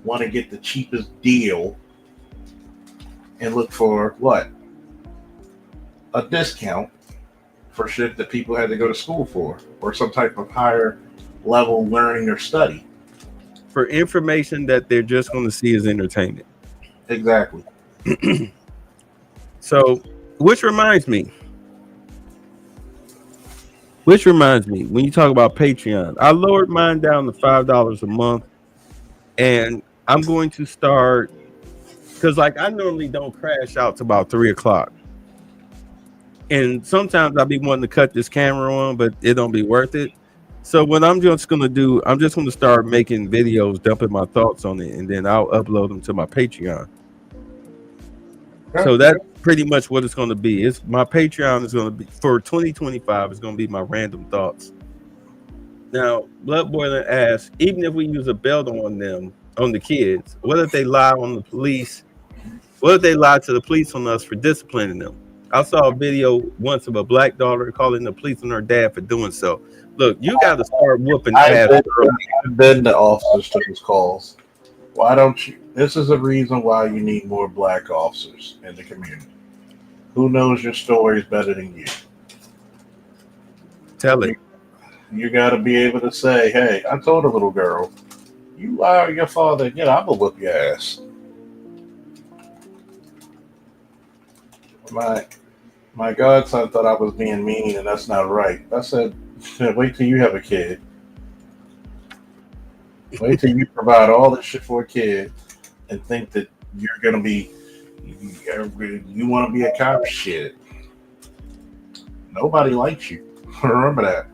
want to get the cheapest deal and look for what? A discount for shit that people had to go to school for, or some type of higher level learning or study. For information that they're just going to see as entertainment. Exactly. So, which reminds me, when you talk about Patreon, I lowered mine down to $5 a month, and I'm going to start, because like I normally don't crash out to about 3:00, and sometimes I'll be wanting to cut this camera on, but it don't be worth it. So what I'm just going to do, I'm just going to start making videos, dumping my thoughts on it, and then I'll upload them to my Patreon. So that's pretty much what it's going to be. It's my Patreon is going to be for 2025. It's going to be my random thoughts. Now, Blood Boiler asks, even if we use a belt on them, on the kids, what if they lie on the police? What if they lie to the police on us for disciplining them? I saw a video once of a black daughter calling the police on her dad for doing so. Look, you got to start whooping ass. I've been the officers to those calls. Why don't you? This is a reason why you need more black officers in the community. Who knows your stories better than you? Tell it. You got to be able to say, hey, I told a little girl, you lie on your father again, I'm going to whoop your ass. My godson thought I was being mean, and that's not right. I said, wait till you have a kid. Wait till you provide all this shit for a kid and think that you're going to be, you want to be a cop. Shit. Nobody likes you. Remember that.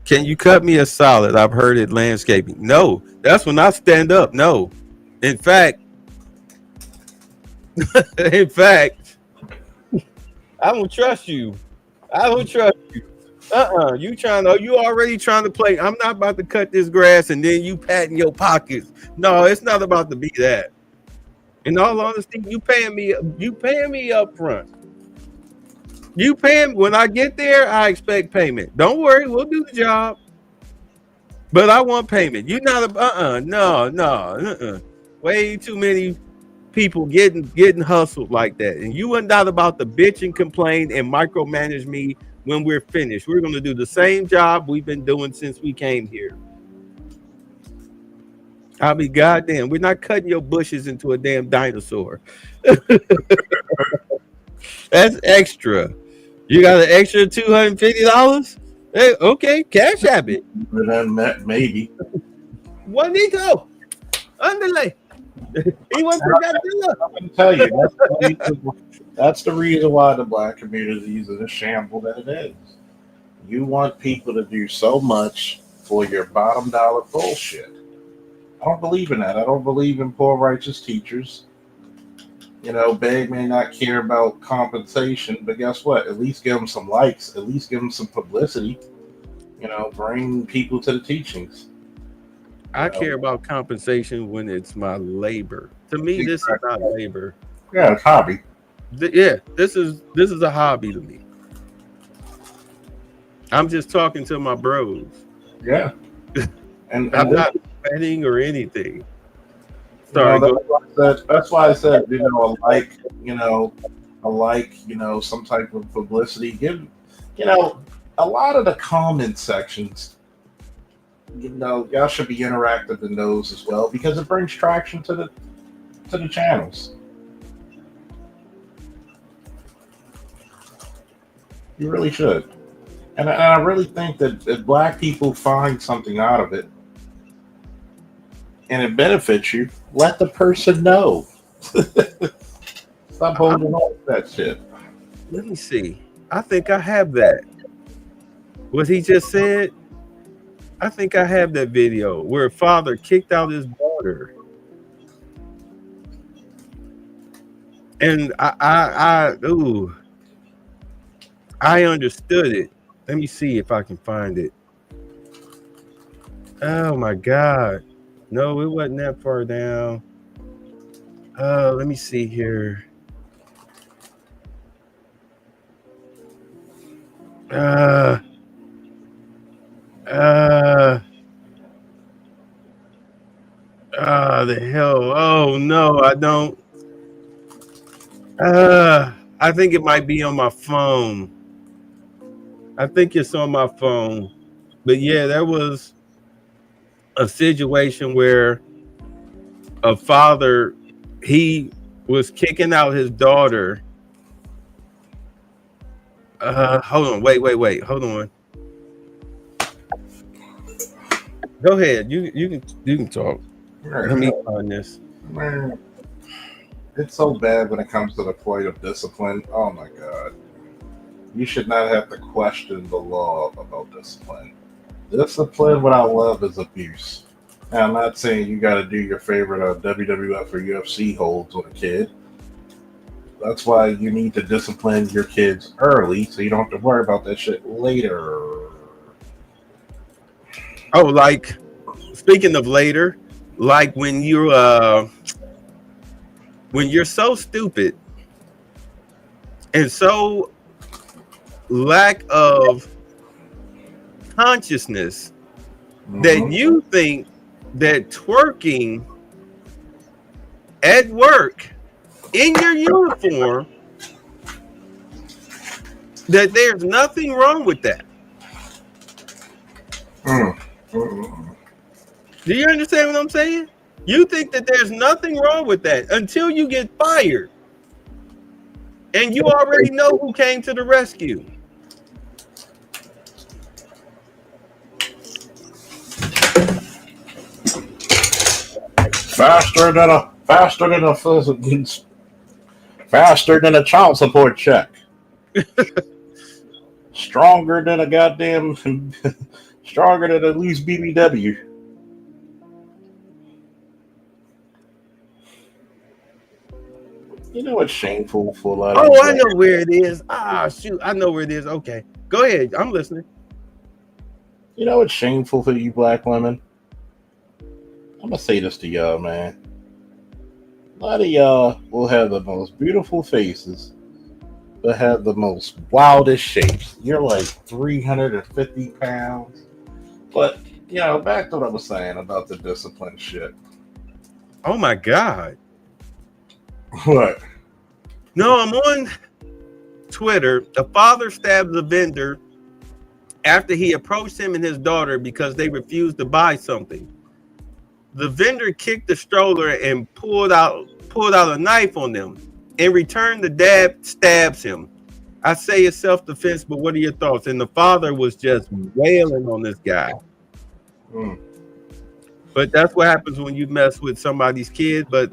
Can you cut me a solid? I've heard it landscaping. No, that's when I stand up. No, in fact, I don't trust you. You already trying to play. I'm not about to cut this grass and then you patting your pockets. No, it's not about to be that. In all honesty, you paying me up front. You paying when I get there, I expect payment. Don't worry, we'll do the job. But I want payment. You're not no. Way too many people getting hustled like that. And you are not about to bitch and complain and micromanage me when we're finished. We're gonna do the same job we've been doing since we came here. I'll be goddamn. We're not cutting your bushes into a damn dinosaur. That's extra. You got an extra $250? Hey, okay, cash app it. Maybe. Juanito, underlay. He wants to get I'm going to tell you, that's the reason why the black community is in a shamble that it is. You want people to do so much for your bottom dollar bullshit. I don't believe in that. I don't believe in poor righteous teachers. You know, Beg may not care about compensation, but guess what? At least give them some likes. At least give them some publicity. You know, bring people to the teachings. I care about compensation when it's my labor. To me, this is not labor. Yeah, it's hobby. This is a hobby to me. I'm just talking to my bros. Yeah. And I'm not betting or anything. Sorry, that's why I said, you know, some type of publicity. Give, you know, a lot of the comment sections, you know, y'all should be interactive in those as well because it brings traction to the channels. You really should. And I really think that if black people find something out of it and it benefits you, let the person know. Stop holding on to that shit. Let me see. I think I have that. What he just said, I think I have that video where a father kicked out his daughter. And I understood it. Let me see if I can find it. Oh my God. No, it wasn't that far down. Let me see here. The hell. Oh no, I don't. I think it might be on my phone. I think it's on my phone. But yeah, there was a situation where a father, he was kicking out his daughter. Hold on, wait, hold on. Go ahead, you can talk. Let me find this. Man, it's so bad when it comes to the point of discipline. Oh my God. You should not have to question the law about discipline. Discipline without love is abuse. Now, I'm not saying you got to do your favorite WWF or UFC holds with a kid. That's why you need to discipline your kids early so you don't have to worry about that shit later. Oh, like, speaking of later, like when you're so stupid and so lack of consciousness that you think that twerking at work in your uniform, that there's nothing wrong with that. Do you understand what I'm saying? You think that there's nothing wrong with that until you get fired. And you already know who came to the rescue. Faster than a child support check. stronger than a goddamn, stronger than a loose BBW. You know what's shameful for a lot of Oh, I know where it is. Ah, shoot, I know where it is. Okay, go ahead. I'm listening. You know what's shameful for you black women? I'm gonna say this to y'all, man. A lot of y'all will have the most beautiful faces, but have the most wildest shapes. You're like 350 pounds. But, you know, back to what I was saying about the discipline shit. Oh my God. What? No, I'm on Twitter. A father stabs a vendor after he approached him and his daughter because they refused to buy something. The vendor kicked the stroller and pulled out a knife on them. In return, the dad stabs him. I say it's self-defense, but what are your thoughts? And the father was just wailing on this guy. But that's what happens when you mess with somebody's kid. But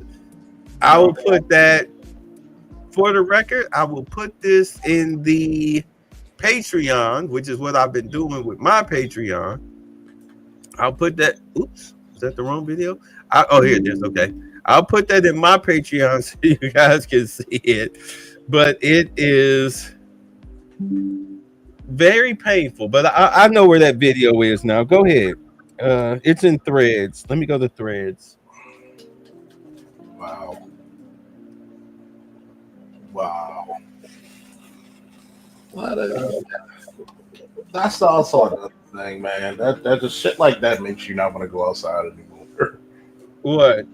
I will put that, for the record, I will put this in the Patreon, which is what I've been doing with my Patreon. I'll put that. Oops, is that the wrong video? Oh, here it is. Okay. I'll put that in my Patreon so you guys can see it. But it is very painful. But I know where that video is now. Go ahead. It's in Threads. Let me go to Threads. Wow. Wow. That's also another thing, man. That just shit like that makes you not want to go outside anymore. What?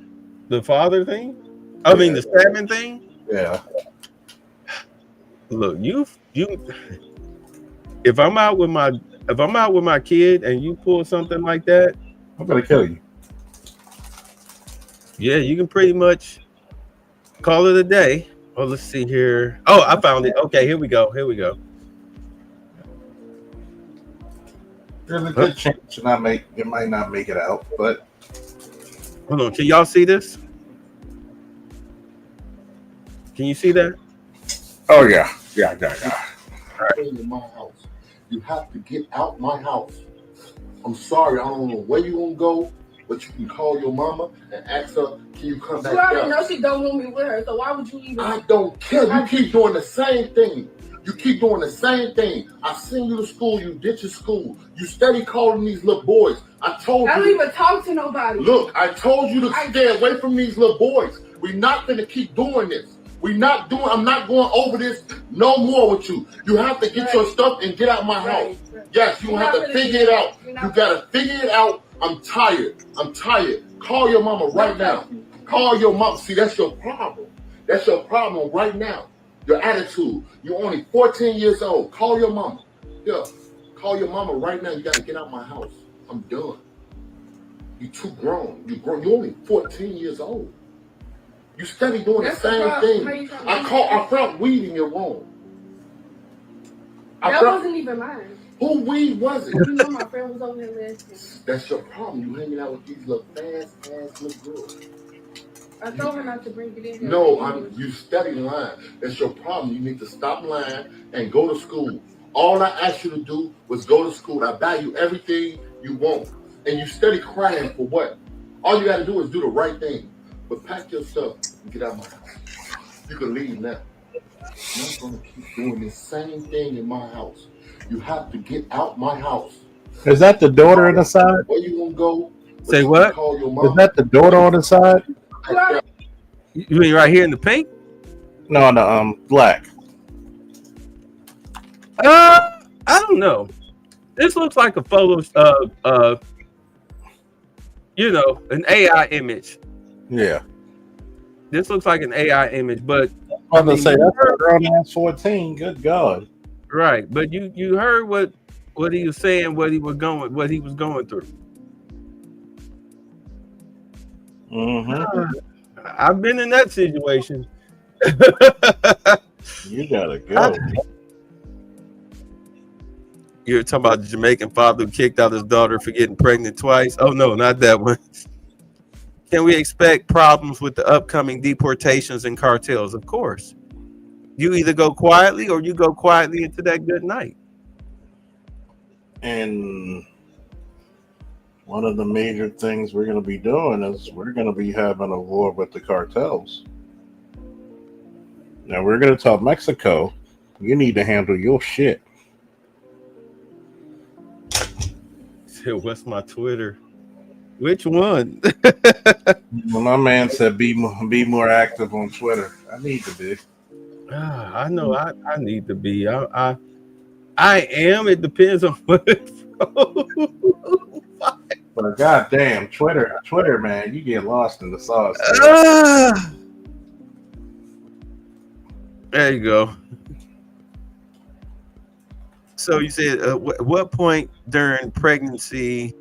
The father thing? I mean, the stabbing thing? Yeah. Look, you. If I'm out with my kid and you pull something like that, I'm gonna kill you. Yeah, you can pretty much call it a day. Oh, let's see here. Oh, I found it. Okay, here we go. There's a good chance you might not make it out, but hold on. Can y'all see this? Can you see that? Oh yeah. In my house. You have to get out my house. I'm sorry, I don't know where you gonna go, but you can call your mama and ask her, can you come back You already down? know she don't want me with her, so why would you even? I don't care. You keep doing the same thing. I send you to school, you ditch your school. You steady calling these little boys. I told you. I don't even talk to nobody. Look, I told you to stay away from these little boys. We're not gonna keep doing this. I'm not going over this no more with you. You have to get your stuff and get out my house. Yes, you have to figure it out. You gotta figure it out. I'm tired. Call your mama right now. Call your mom. See, that's your problem. That's your problem right now. Your attitude. You're only 14 years old. Call your mama. Yeah. Call your mama right now. You gotta get out my house. I'm done. You too grown. You're only 14 years old. You steady doing the same thing. I found weed in your room. That wasn't even mine. Who weed was it? You know my friend was over there last time. That's your problem. You hanging out with these little fast ass little girls. I told her not to bring it in here. No, you steady lying. That's your problem. You need to stop lying and go to school. All I asked you to do was go to school. I value everything you want. And you steady crying for what? All you gotta do is do the right thing. But pack your stuff and get out of my house. You can leave now. I'm not gonna keep doing the same thing in my house. You have to get out my house. Is that the daughter on the side? Where you gonna go? Say what? Call your mom. Is that the daughter on the side? You mean right here in the pink? No, no, black. I don't know. This looks like a photo of an AI image. Yeah. This looks like an AI image, but I was gonna say that's a grown ass 14. Good God. Right, but you heard what he was saying, what he was going through. Mm-hmm. I've been in that situation. You gotta go. You're talking about the Jamaican father who kicked out his daughter for getting pregnant twice. Oh no, not that one. Can we expect problems with the upcoming deportations and cartels? Of course. You either go quietly or you go quietly into that good night. And one of the major things we're going to be doing is we're going to be having a war with the cartels. Now, we're going to tell Mexico, you need to handle your shit. What's my Twitter? Which one? Well, my man said be more active on Twitter. I need to be. I know I need to be. I am. It depends on what it's from. But goddamn, Twitter, man, you get lost in the sauce. There you go. So you said, what point during pregnancy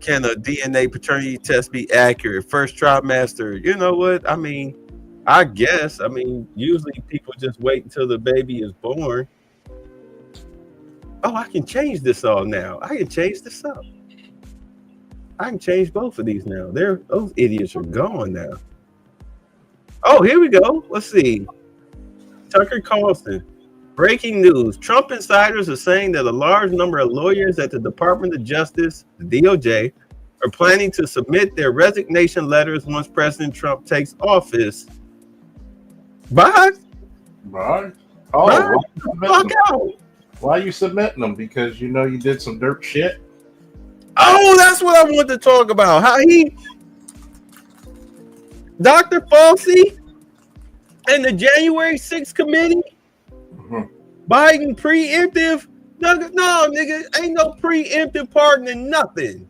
can a DNA paternity test be accurate? First trimester. You know what? I mean, I guess. I mean, usually people just wait until the baby is born. Oh, I can change this all now. I can change this up. I can change both of these now. Those idiots are gone now. Oh, here we go. Let's see. Tucker Carlson. Breaking news. Trump insiders are saying that a large number of lawyers at the Department of Justice, the DOJ, are planning to submit their resignation letters once President Trump takes office. Bye. Bye. Oh, why are you submitting them? Because you know you did some dirt shit? Oh, that's what I wanted to talk about. How Dr. Fauci and the January 6th committee, Biden preemptive. No, nigga, ain't no preemptive pardoning nothing.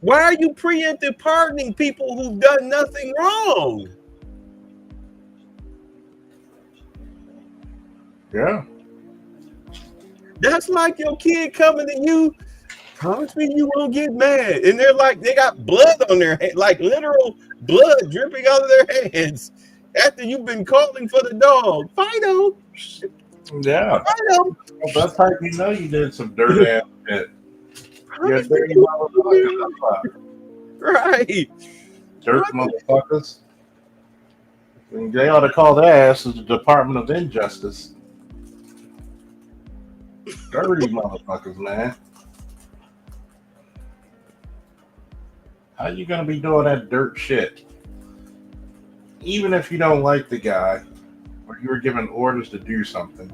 Why are you preemptive pardoning people who've done nothing wrong? Yeah. That's like your kid coming to you, promise me you won't get mad. And they're like, they got blood on their hand, like literal blood dripping out of their hands after you've been calling for the dog. Fido. Yeah. Fido. Well, that's how you know you did some dirt ass shit. You're a dirty motherfucker. Right. Dirt motherfuckers. And they ought to call their ass the Department of Injustice. Dirty motherfuckers, man. How you gonna be doing that dirt shit? Even if you don't like the guy, or you were given orders to do something,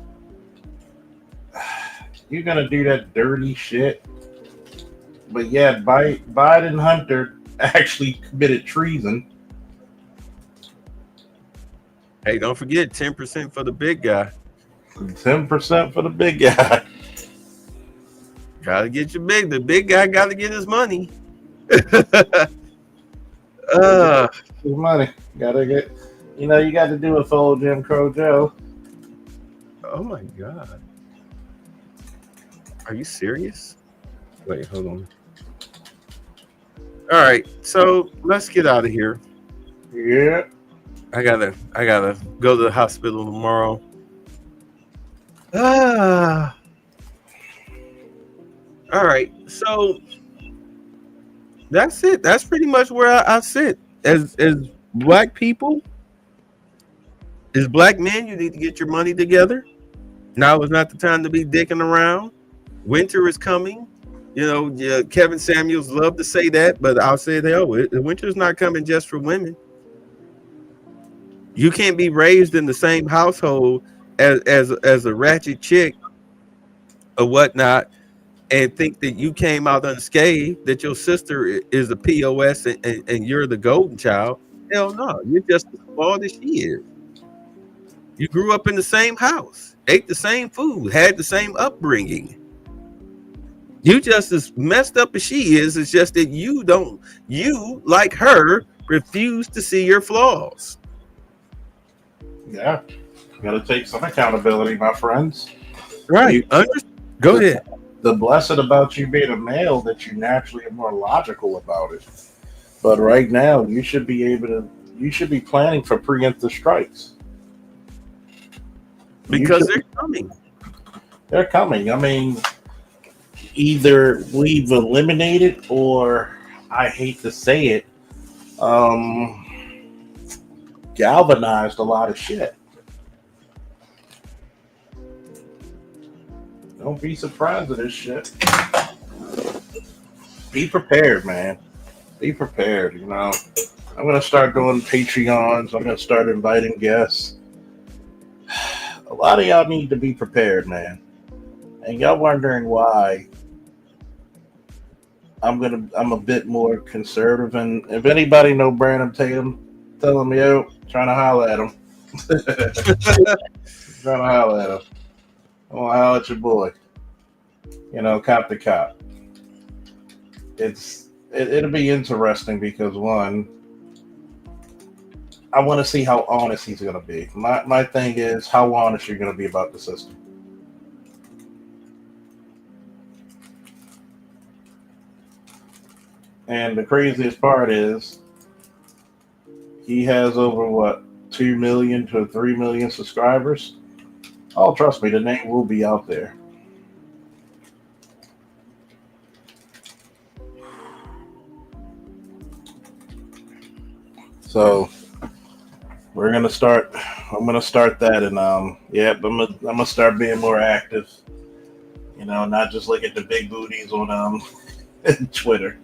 you're gonna do that dirty shit. But yeah, Biden Hunter actually committed treason. Hey, don't forget 10% for the big guy. 10% for the big guy. Gotta get your the big guy gotta get his money. His money. Gotta get, you got to do it for old Jim Crow Joe. Oh my God. Are you serious? Wait, hold on. All right, so let's get out of here. Yeah. I gotta go to the hospital tomorrow. All right, so that's it. That's pretty much where I sit. As black people, as black men, you need to get your money together. Now is not the time to be dicking around. Winter is coming. Kevin Samuels loved to say that, but I'll say that winter's not coming just for women. You can't be raised in the same household as a ratchet chick or whatnot and think that you came out unscathed, that your sister is a POS and you're the golden child. Hell no, you're just as flawed as she is. You grew up in the same house, ate the same food, had the same upbringing. You just as messed up as she is. It's just that you, like her, refuse to see your flaws. Yeah. You got to take some accountability, my friends. Right. Go ahead. The blessed about you being a male that you naturally are more logical about it. But right now, you should be planning for preemptive strikes. Because they're coming. They're coming. I mean, either we've eliminated, or I hate to say it, galvanized a lot of shit. Don't be surprised at this shit. Be prepared, man. Be prepared. You know, I'm gonna start doing Patreons. I'm gonna start inviting guests. A lot of y'all need to be prepared, man. And y'all wondering why I'm a bit more conservative. And if anybody know Brandon Tatum, tell him, yo, trying to holler at him. Trying to holler at him. I want to holler at your boy. You know, cop to cop. It'll be interesting because, one, I want to see how honest he's going to be. My thing is how honest you're going to be about the system. And the craziest part is he has over, 2 million to 3 million subscribers. Oh, trust me, the name will be out there. So we're gonna start. I'm gonna start that, and I'm gonna start being more active. You know, not just look at the big booties on Twitter.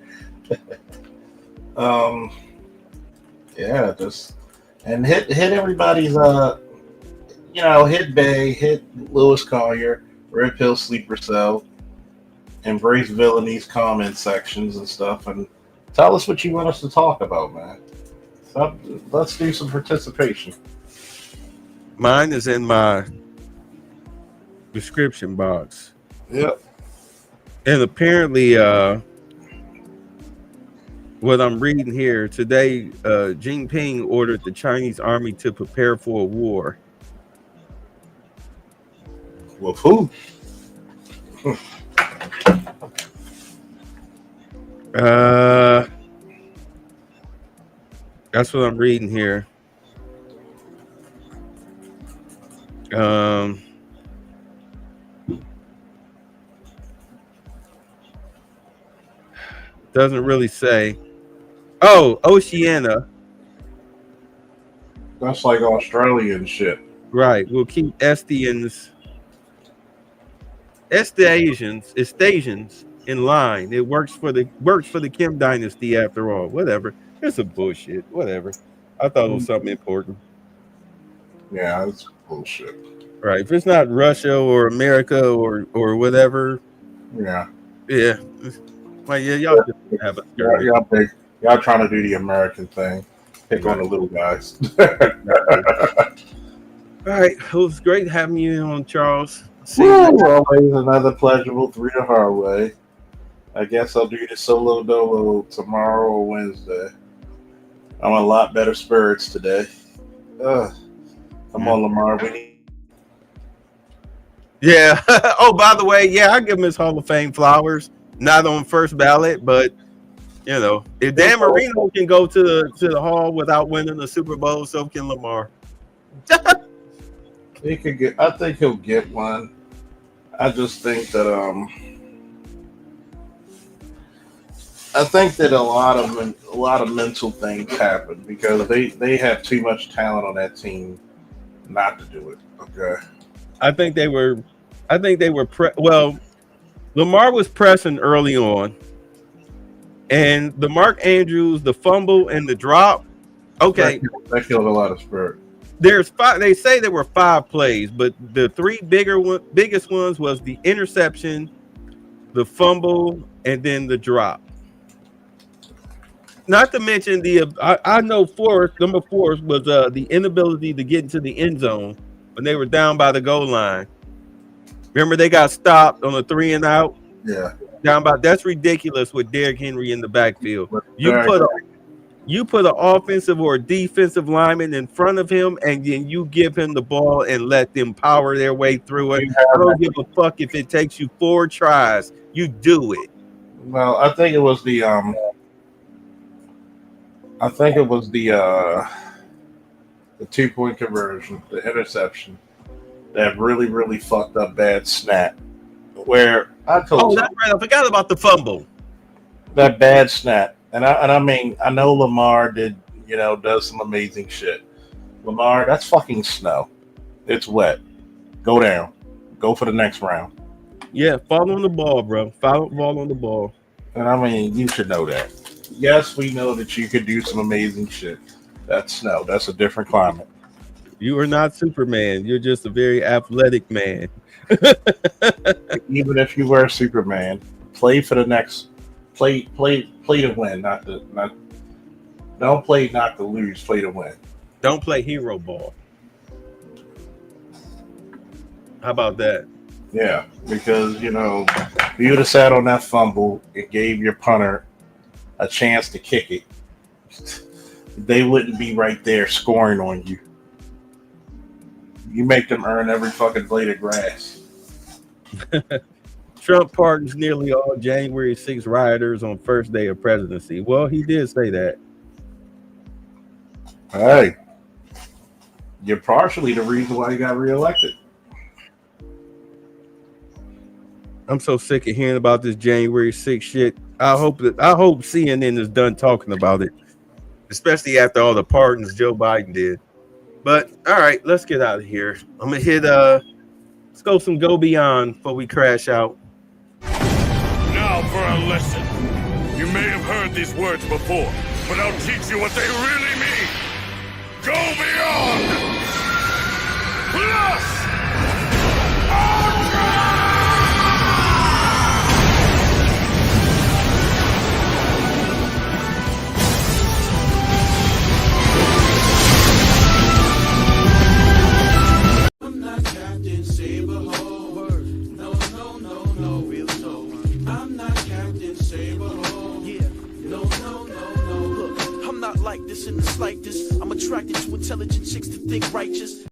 Just and hit everybody's hit Bay, hit Lewis Collier, Red Pill Sleeper Cell, embrace villainies comment sections and stuff, and tell us what you want us to talk about, man. So let's do some participation. Mine is in my description box. Yep. And apparently, what I'm reading here today, Jinping ordered the Chinese army to prepare for a war. With who? That's what I'm reading here. Doesn't really say. Oh, Oceania. That's like Australian shit. Right. We'll keep Estasians in line. It works for the Kim dynasty after all. Whatever. It's a bullshit. Whatever. I thought it was something important. Yeah, it's bullshit. Right. If it's not Russia or America or whatever. Yeah. Yeah. Well, yeah, y'all just have it. Y'all trying to do the American thing. Pick on the little guys. All right. It was great having you on, Charles. Always another pleasurable 3 the hard way. I guess I'll do the solo dolo tomorrow or Wednesday. I'm in a lot better spirits today. Come on, Lamar. We need. Yeah. Oh, by the way, yeah, I give him his Hall of Fame flowers. Not on first ballot, but you know, if Dan Marino can go to the Hall without winning the Super Bowl, so can Lamar. He could get. I think he'll get one. I just think that a lot of mental things happen because they have too much talent on that team not to do it. Okay. I think they were. Well, Lamar was pressing early on, and the Mark Andrews, the fumble and the drop. Okay, that killed a lot of spirit. There's 5. They say there were 5 plays, but the 3 biggest ones was the interception, the fumble, and then the drop. Not to mention I know number 4 was the inability to get into the end zone when they were down by the goal line. Remember they got stopped on a 3 and out. Yeah, that's ridiculous with Derrick Henry in the backfield. You put an offensive or a defensive lineman in front of him, and then you give him the ball and let them power their way through it. I don't give a fuck if it takes you 4 tries. You do it. Well, I think it was the 2-point conversion, the interception that really, really fucked up bad snap. Where I told you, that's right. I forgot about the fumble. That bad snap. And I mean, I know Lamar does some amazing shit. Lamar, that's fucking snow. It's wet. Go down. Go for the next round. Yeah, fall on the ball, bro. Fall on the ball. And I mean, you should know that. Yes, we know that you could do some amazing shit. That's a different climate. You are not Superman. You're just a very athletic man. Even if you were Superman, play for the next play to win, don't play not to lose, play to win. Don't play hero ball. How about that? Yeah, because if you would have sat on that fumble, it gave your punter a chance to kick it. They wouldn't be right there scoring on you. You make them earn every fucking blade of grass. Trump pardons nearly all January 6 rioters on first day of presidency. Well, he did say that. Hey, you're partially the reason why he got reelected. I'm so sick of hearing about this January 6 shit. I hope CNN is done talking about it, especially after all the pardons Joe Biden did. But all right, let's get out of here. I'm gonna hit let's go some Go Beyond before we crash out. Now for a lesson. You may have heard these words before, but I'll teach you what they really mean. Go beyond! Plus! I'm not Captain Saberho. No, real talk. I'm not Captain Saberho. Yeah, no. Look, I'm not like this in the slightest. I'm attracted to intelligent chicks to think righteous.